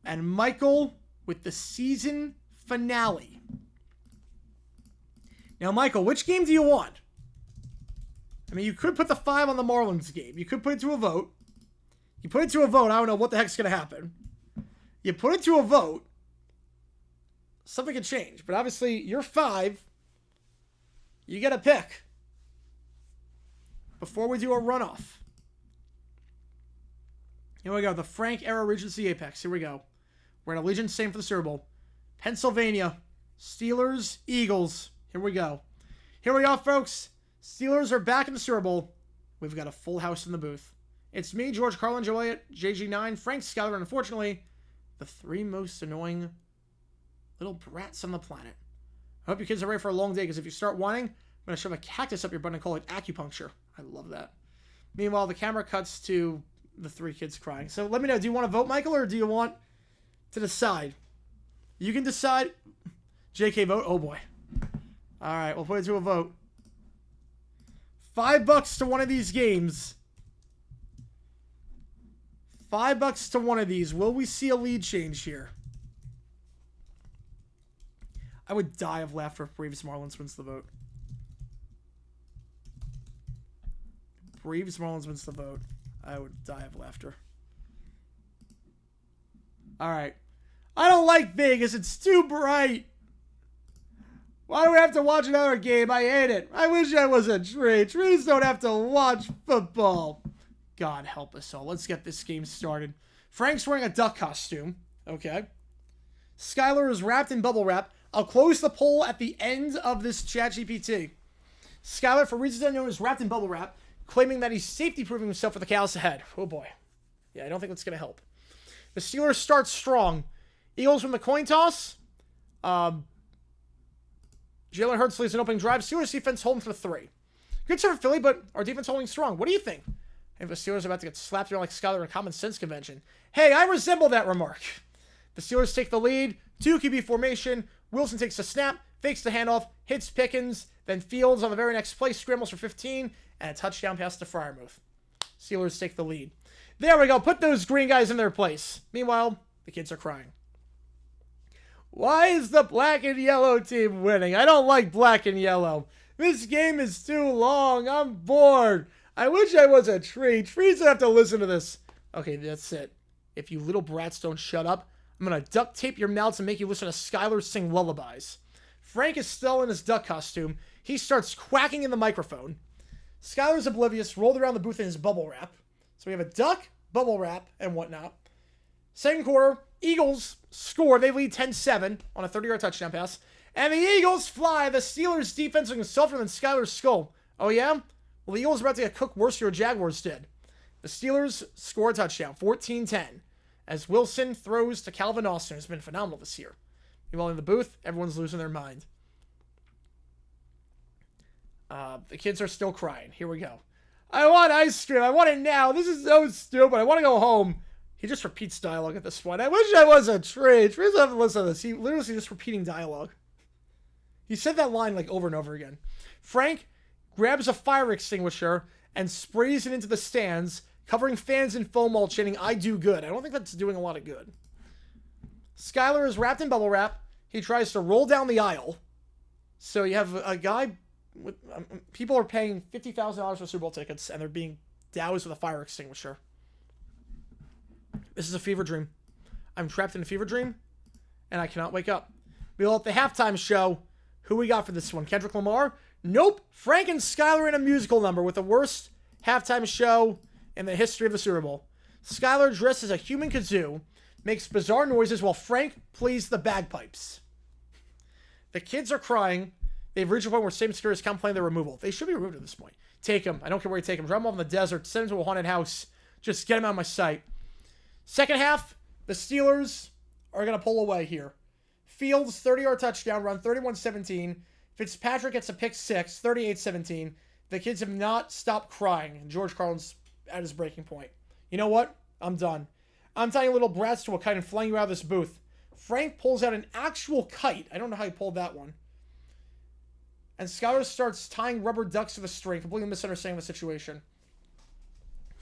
And Michael with the season finale. Now, Michael, which game do you want? I mean, you could put the 5 on the Marlins game. You could put it to a vote. You put it to a vote, I don't know what the heck's going to happen. You put it to a vote, something could change. But obviously, you're 5. You get a pick. Before we do a runoff. Here we go. The Frank era Regency Apex. Here we go. We're in Allegiant Stadium for the Super Bowl. Pennsylvania. Steelers, Eagles. Here we go. Here we go, folks. Steelers are back in the Super Bowl. We've got a full house in the booth. It's me, George Carlin, Joe Elliott, JG9, Frank Skyler, and unfortunately, the 3 most annoying little brats on the planet. I hope you kids are ready for a long day, because if you start whining, I'm going to shove a cactus up your butt and call it acupuncture. I love that. Meanwhile, the camera cuts to the 3 kids crying. So let me know, do you want to vote, Michael, or do you want to decide? You can decide. JK vote? Oh, boy. All right, we'll put it to a vote. $5 to one of these games. $5 to one of these. Will we see a lead change here? I would die of laughter if Braves Marlins wins the vote. Braves Marlins wins the vote. I would die of laughter. Alright. I don't like Vegas. It's too bright. Why do we have to watch another game? I hate it. I wish I was a tree. Trees don't have to watch football. God help us all. Let's get this game started. Frank's wearing a duck costume. Okay. Skylar is wrapped in bubble wrap. I'll close the poll at the end of this ChatGPT. Skylar, for reasons unknown, is wrapped in bubble wrap, claiming that he's safety-proofing himself for the cows ahead. Oh boy. Yeah, I don't think that's going to help. The Steelers start strong. Eagles from the coin toss. Jalen Hurts leads an opening drive. Steelers defense holding for 3. Good start for Philly, but our defense holding strong. What do you think? If the Steelers are about to get slapped around like Skylar in a common sense convention. Hey, I resemble that remark. The Steelers take the lead. 2 QB formation. Wilson takes the snap, fakes the handoff, hits Pickens, then Fields on the very next play, scrambles for 15, and a touchdown pass to Freiermuth. Steelers take the lead. There we go. Put those green guys in their place. Meanwhile, the kids are crying. Why is the black and yellow team winning? I don't like black and yellow. This game is too long. I'm bored. I wish I was a tree. Trees don't have to listen to this. Okay, that's it. If you little brats don't shut up, I'm going to duct tape your mouths and make you listen to Skylar sing lullabies. Frank is still in his duck costume. He starts quacking in the microphone. Skylar's oblivious, rolled around the booth in his bubble wrap. So we have a duck, bubble wrap, and whatnot. Second quarter, Eagles score. They lead 10-7 on a 30-yard touchdown pass. And the Eagles fly. The Steelers' defense looking softer than Skylar's skull. Oh, yeah? Well, the Eagles are about to get cooked worse than your Jaguars did. The Steelers score a touchdown, 14-10. As Wilson throws to Calvin Austin, who's been phenomenal this year. Meanwhile, in the booth, everyone's losing their mind. The kids are still crying. Here we go. I want ice cream. I want it now. This is so stupid. I want to go home. He just repeats dialogue at this point. I wish I was a tree. Trees have to listen to this. He literally just repeating dialogue. He said that line like over and over again. Frank grabs a fire extinguisher and sprays it into the stands, covering fans in foam while chanting, I do good. I don't think that's doing a lot of good. Skylar is wrapped in bubble wrap. He tries to roll down the aisle. So you have a guy with... people are paying $50,000 for Super Bowl tickets, and they're being doused with a fire extinguisher. This is a fever dream. I'm trapped in a fever dream, and I cannot wake up. We'll at the halftime show. Who we got for this one? Kendrick Lamar? Nope. Frank and Skylar in a musical number with the worst halftime show in the history of the Super Bowl. Skylar, dressed as a human kazoo, makes bizarre noises while Frank plays the bagpipes. The kids are crying. They've reached a point where state securities contemplating their removal. They should be removed at this point. Take them. I don't care where you take them. Drop them off in the desert. Send them to a haunted house. Just get them out of my sight. Second half, the Steelers are going to pull away here. Fields, 30-yard touchdown run, 31-17. Fitzpatrick gets a pick 6, 38-17. The kids have not stopped crying. And George Carlin's at his breaking point. You know what? I'm done. I'm tying little brats to a kite and flying you out of this booth. Frank pulls out an actual kite. I don't know how he pulled that one. And Skylar starts tying rubber ducks to the string, completely misunderstanding the situation.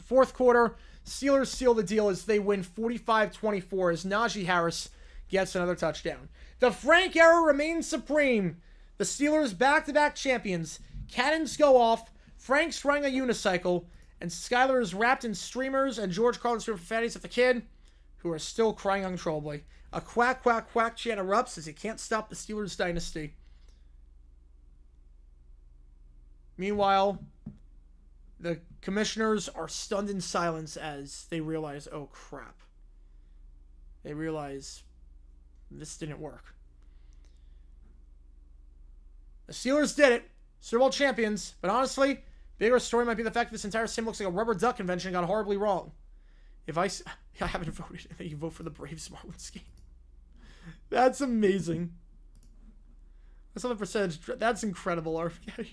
Fourth quarter, Steelers seal the deal as they win 45-24 as Najee Harris gets another touchdown. The Frank era remains supreme. The Steelers back-to-back champions. Cannons go off. Frank's riding a unicycle. And Skylar is wrapped in streamers and George Carlin's screaming profanities at the kid, who are still crying uncontrollably. A quack, quack, quack chant erupts as he can't stop the Steelers dynasty. Meanwhile, the commissioners are stunned in silence as they realize, oh crap. They realize this didn't work. The Steelers did it. Super Bowl champions. But honestly, bigger story might be the fact that this entire sim looks like a rubber duck convention and got horribly wrong. If I haven't voted, and then you vote for the Braves Marlins game. That's amazing. That's not the percentage. That's incredible, RFK.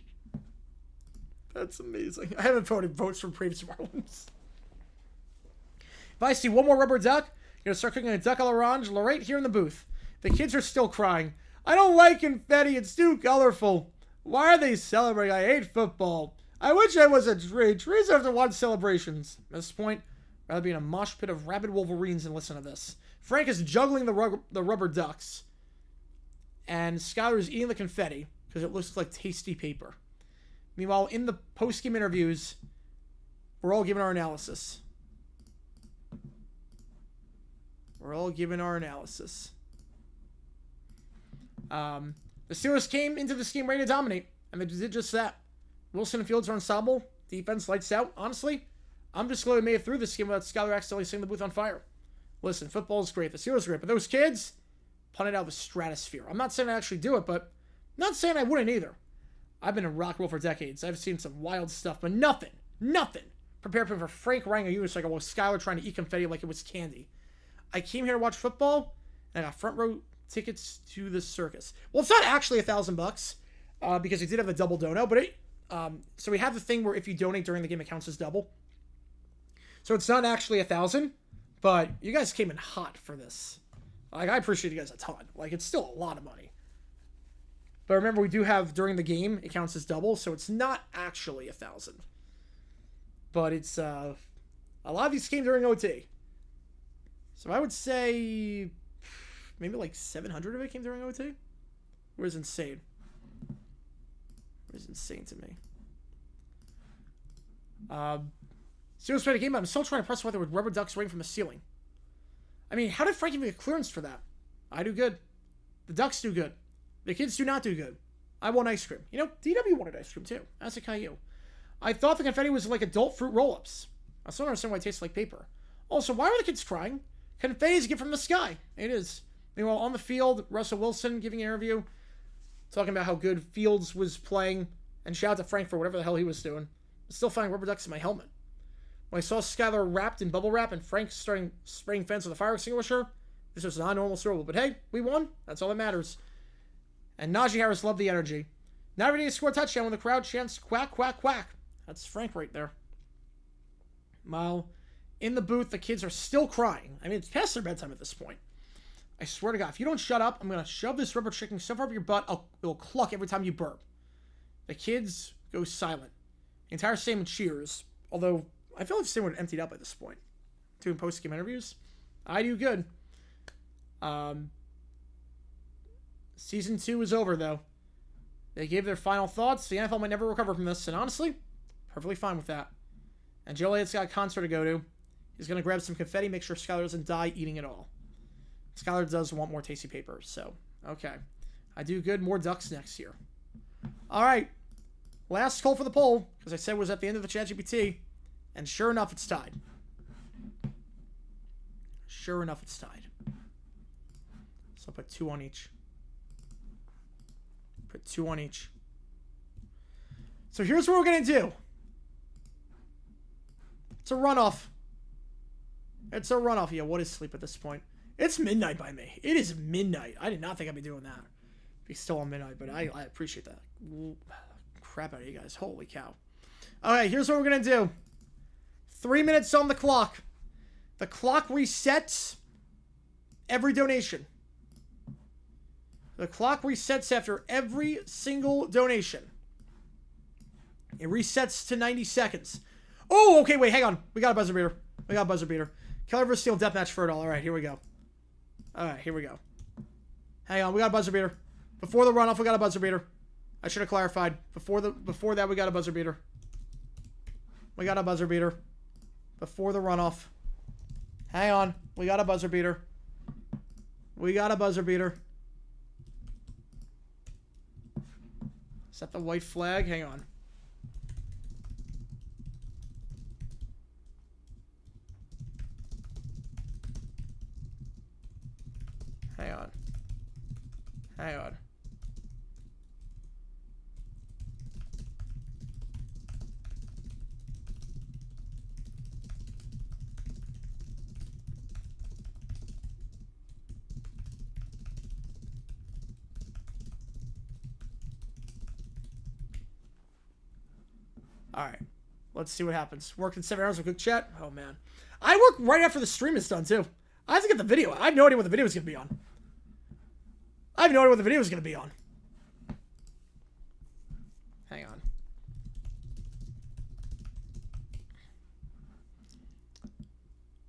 That's amazing. I haven't voted votes for Braves Marlins. If I see one more rubber duck, you're going to start cooking a duck a l'orange right here in the booth. The kids are still crying. I don't like confetti. It's too colorful. Why are they celebrating? I hate football. I wish I was a tree. Trees have to watch celebrations. At this point, I'd rather be in a mosh pit of rabid wolverines and listen to this. Frank is juggling the rubber ducks. And Skylar is eating the confetti because it looks like tasty paper. Meanwhile, in the post-game interviews, we're all giving our analysis. We're all giving our analysis. The Steelers came into this game ready to dominate, and they did just that. Wilson and Fields are ensemble. Defense lights out. Honestly, I'm just glad we made it through this game without Skylar accidentally setting the booth on fire. Listen, football is great. The Steelers are great. But those kids, punted out of the stratosphere. I'm not saying I actually do it, but I'm not saying I wouldn't either. I've been in rock and roll for decades. I've seen some wild stuff, but nothing prepared me for Frank riding a unicycle while Skylar trying to eat confetti like it was candy. I came here to watch football, and I got front row tickets to the circus. Well, it's not actually $1,000 because we did have a double dono, but so we have the thing where if you donate during the game, it counts as double. So it's not actually $1,000, but you guys came in hot for this. Like, I appreciate you guys a ton. Like, it's still a lot of money. But remember, we do have during the game, it counts as double, so it's not actually $1,000. But it's a lot of these came during OT. So I would say maybe like 700 of it came during OT. Where's insane? Where's insane to me? Steelers played a game, but I'm still trying to press whether with rubber ducks raining from the ceiling. I mean, how did Frank even get clearance for that? I do good. The Ducks do good. The kids do not do good. I want ice cream. You know, DW wanted ice cream too. As a Caillou. I thought the confetti was like adult fruit roll-ups. I still don't understand why it tastes like paper. Also, why were the kids crying? Confetti is a gift from the sky. It is. Meanwhile, on the field, Russell Wilson giving an interview, talking about how good Fields was playing, and shout out to Frank for whatever the hell he was doing. I'm still finding rubber ducks in my helmet. When I saw Skylar wrapped in bubble wrap and Frank starting spraying fence with a fire extinguisher, this was not a normal Super Bowl. But hey, we won. That's all that matters. And Najee Harris loved the energy. Not ready to score a touchdown when the crowd chants quack, quack, quack. That's Frank right there. While in the booth, the kids are still crying. I mean, it's past their bedtime at this point. I swear to God, if you don't shut up, I'm going to shove this rubber chicken so far up your butt, it'll cluck every time you burp. The kids go silent. The entire stadium cheers. Although, I feel like the stadium would have emptied out by this point. Doing post-game interviews. I do good. Season 2 is over, though. They gave their final thoughts. The NFL might never recover from this, and honestly, perfectly fine with that. And Joe Elliott's got a concert to go to. He's going to grab some confetti, make sure Skylar doesn't die eating it all. Skylar does want more tasty paper, so, okay. I do good. More Ducks next year. All right. Last call for the poll, because I said it was at the end of the ChatGPT, and sure enough, it's tied. Sure enough, it's tied. So I'll put 2 on each. Put 2 on each. So here's what we're going to do. It's a runoff. It's a runoff. Yeah, what is sleep at this point? It's midnight by me. It is midnight. I did not think I'd be doing that. Be still on midnight, but I appreciate that. Crap out of you guys. Holy cow. Okay, here's what we're going to do. 3 minutes on the clock. The clock resets every donation. The clock resets after every single donation. It resets to 90 seconds. Oh, okay, wait, hang on. We got a buzzer beater. We got a buzzer beater. Keller vs. Steel deathmatch for it all. All right, here we go. All right, here we go. Hang on, we got a buzzer beater. Before the runoff, we got a buzzer beater. I should have clarified. Before that, we got a buzzer beater. We got a buzzer beater. Before the runoff. Hang on. We got a buzzer beater. We got a buzzer beater. Is that the white flag? Hang on. Hang on. Hang on. All right, let's see what happens. Worked in 7 hours with quick chat. Oh, man. I work right after the stream is done, too. I have to get the video. I have no idea what the video is going to be on. I have no idea what the video is going to be on. Hang on.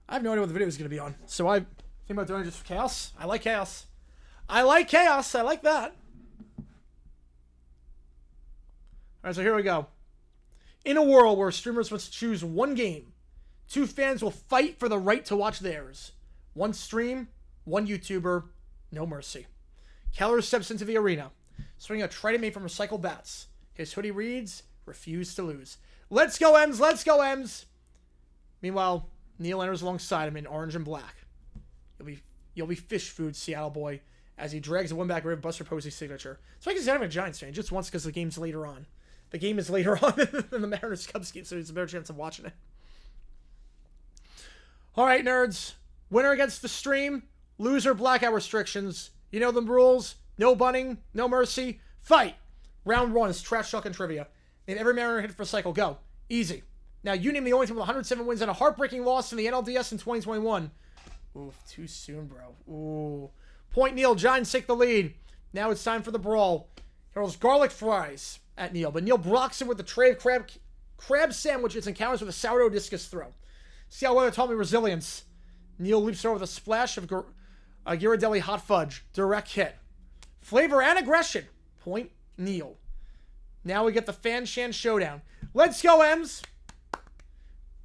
I have no idea what the video is going to be on. So I think about doing it just for chaos. I like chaos. I like chaos. I like that. Alright, so here we go. In a world where streamers must choose one game, two fans will fight for the right to watch theirs. One stream, one YouTuber, no mercy. Keller steps into the arena, swinging a trident made from recycled bats. His hoodie reads, "Refuse to lose." Let's go, Ems! Let's go, Ems! Meanwhile, Neil enters alongside him in orange and black. You'll be fish food, Seattle boy, as he drags a one-back rib Buster Posey's signature. So I guess he's not even a Giants fan, just once because the game's later on. The game is later on than the Mariners-Cubs game, so there's a better chance of watching it. Alright, nerds. Winner against the stream. Loser blackout restrictions. You know the rules. No bunning. No mercy. Fight. Round 1 is trash talk and trivia. Name every Mariner hit for cycle. Go. Easy. Now, you name the only team with 107 wins and a heartbreaking loss in the NLDS in 2021. Ooh, too soon, bro. Ooh. Point Neil. Giants take the lead. Now it's time for the brawl. Harold's garlic fries at Neil, but Neil blocks him with the tray of crab sandwiches and counters with a sourdough discus throw. See how weather taught me resilience. Neil leaps over with a splash of Ghirardelli hot fudge. Direct hit. Flavor and aggression. Point Neil. Now we get the Fan Shan showdown. Let's go, Ems!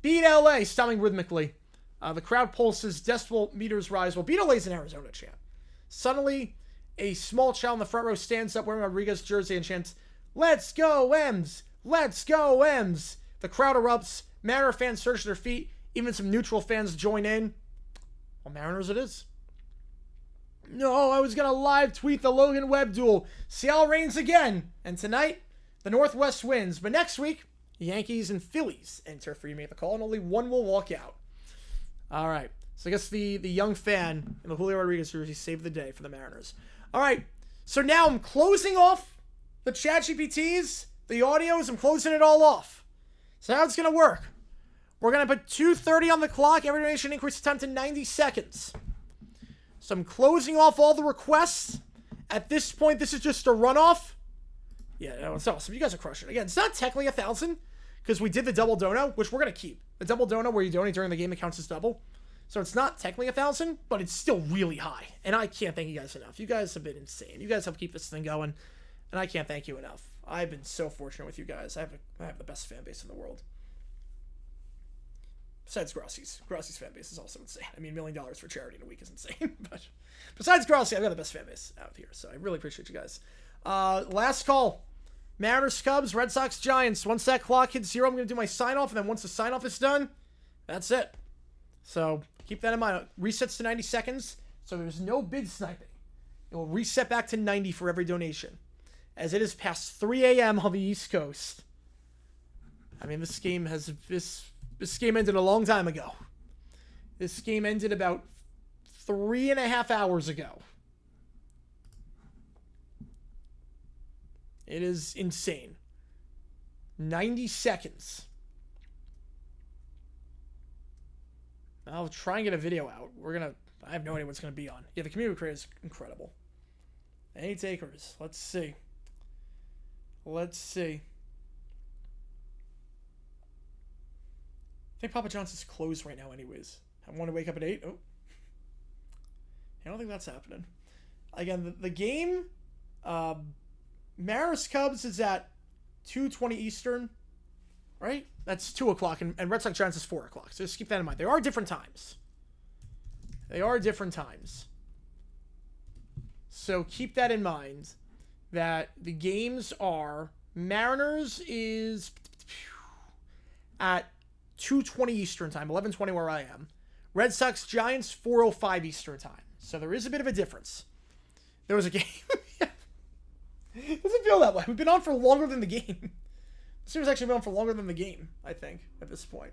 Beat LA, stomping rhythmically. The crowd pulses, decibel meters rise. Well, beat LA's in Arizona, chant. Suddenly, a small child in the front row stands up wearing a Rodriguez jersey and chants, "Let's go, Ems! Let's go, Ems!" The crowd erupts. Mariner fans surge to their feet. Even some neutral fans join in. Well, Mariners it is. No, I was going to live tweet the Logan Webb duel. Seattle reigns again. And tonight, the Northwest wins. But next week, Yankees and Phillies enter for you to make the call, and only one will walk out. All right. So I guess the young fan in the Julio Rodriguez jersey saved the day for the Mariners. All right. So now I'm closing off the ChatGPTs, the audios. I'm closing it all off. So how it's going to work. We're going to put 2:30 on the clock. Every donation increases time to 90 seconds. So I'm closing off all the requests. At this point, this is just a runoff. Yeah, no, it's awesome. You guys are crushing it. Again, it's not technically 1,000 because we did the double dono, which we're going to keep. The double dono where you donate during the game, it counts as double. So it's not technically 1,000, but it's still really high. And I can't thank you guys enough. You guys have been insane. You guys help keep this thing going. And I can't thank you enough. I've been so fortunate with you guys. I have the best fan base in the world. Besides Grossi's. Grossi's fan base is also insane. I mean, $1 million for charity in a week is insane. But besides Grossi, I've got the best fan base out here. So I really appreciate you guys. Last call. Mariners, Cubs, Red Sox, Giants. Once that clock hits 0, I'm going to do my sign-off. And then once the sign-off is done, that's it. So keep that in mind. Resets to 90 seconds. So there's no bid sniping. It will reset back to 90 for every donation. As it is past 3 a.m. on the East Coast. I mean, this game ended a long time ago. This game ended about 3.5 hours ago. It is insane. 90 seconds. I'll try and get a video out. I have no idea what's going to be on. Yeah, the community creator is incredible. Any takers? Let's see. I think Papa John's is closed right now anyways. I want to wake up at 8. Oh. I don't think that's happening. Again, the game, Mariners Cubs is at 2:20 Eastern, right? That's 2 o'clock, and Red Sox Giants is 4 o'clock. So just keep that in mind. They are different times. So keep that in mind, that the games are, Mariners is at 2:20 Eastern time, 11:20 where I am. Red Sox Giants 4:05 Eastern time. So there is a bit of a difference. There was a game. It doesn't feel that way. We've been on for longer than the game. The series actually been on for longer than the game, I think, at this point.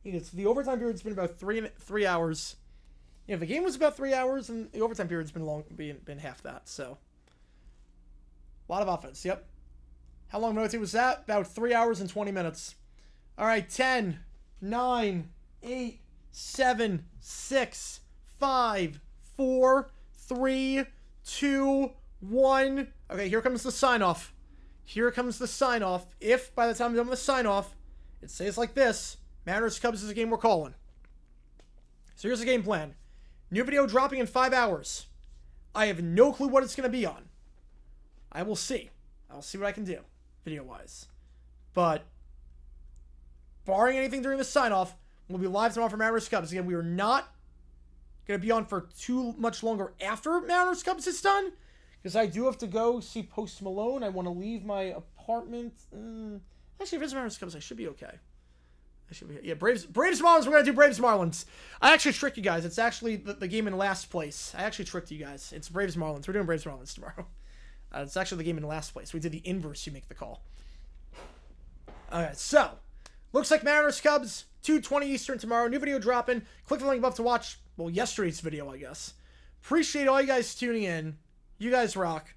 The overtime period's been about 3 hours. You know, the game was about 3 hours, and the overtime period's been half that. So a lot of offense. Yep. How long was that? About 3 hours and 20 minutes. All right, 10, 9, 8, 7, 6, 5, 4, 3, 2, 1. Okay, here comes the sign-off. If by the time I'm done with the sign-off, it says like this, Mariners Cubs is a game we're calling. So here's the game plan. New video dropping in 5 hours. I have no clue what it's going to be on. I will see. I'll see what I can do, video-wise. But, barring anything during the sign-off, we'll be live tomorrow for Mariners Cubs. Again, we are not going to be on for too much longer after Mariners Cubs is done, because I do have to go see Post Malone. I want to leave my apartment. Actually, if it's Mariners Cubs, I should be okay. Yeah, Braves Marlins. We're going to do Braves Marlins. I actually tricked you guys. It's actually the game in last place. I actually tricked you guys. It's Braves Marlins. We're doing Braves Marlins tomorrow. It's actually the game in last place. We did the inverse. You make the call. Alright, so. Looks like Mariners Cubs, 2:20 Eastern tomorrow. New video dropping. Click the link above to watch, well, yesterday's video, I guess. Appreciate all you guys tuning in. You guys rock.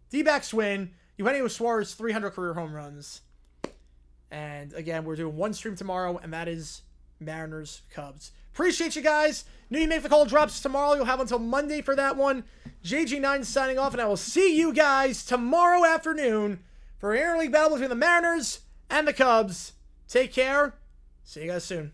D-backs win. Eugenio Suarez, 300 career home runs. And again, we're doing one stream tomorrow, and that is Mariners Cubs. Appreciate you guys. New You Make the Call drops tomorrow. You'll have until Monday for that one. JG9 signing off, and I will see you guys tomorrow afternoon for an interleague battle between the Mariners and the Cubs. Take care. See you guys soon.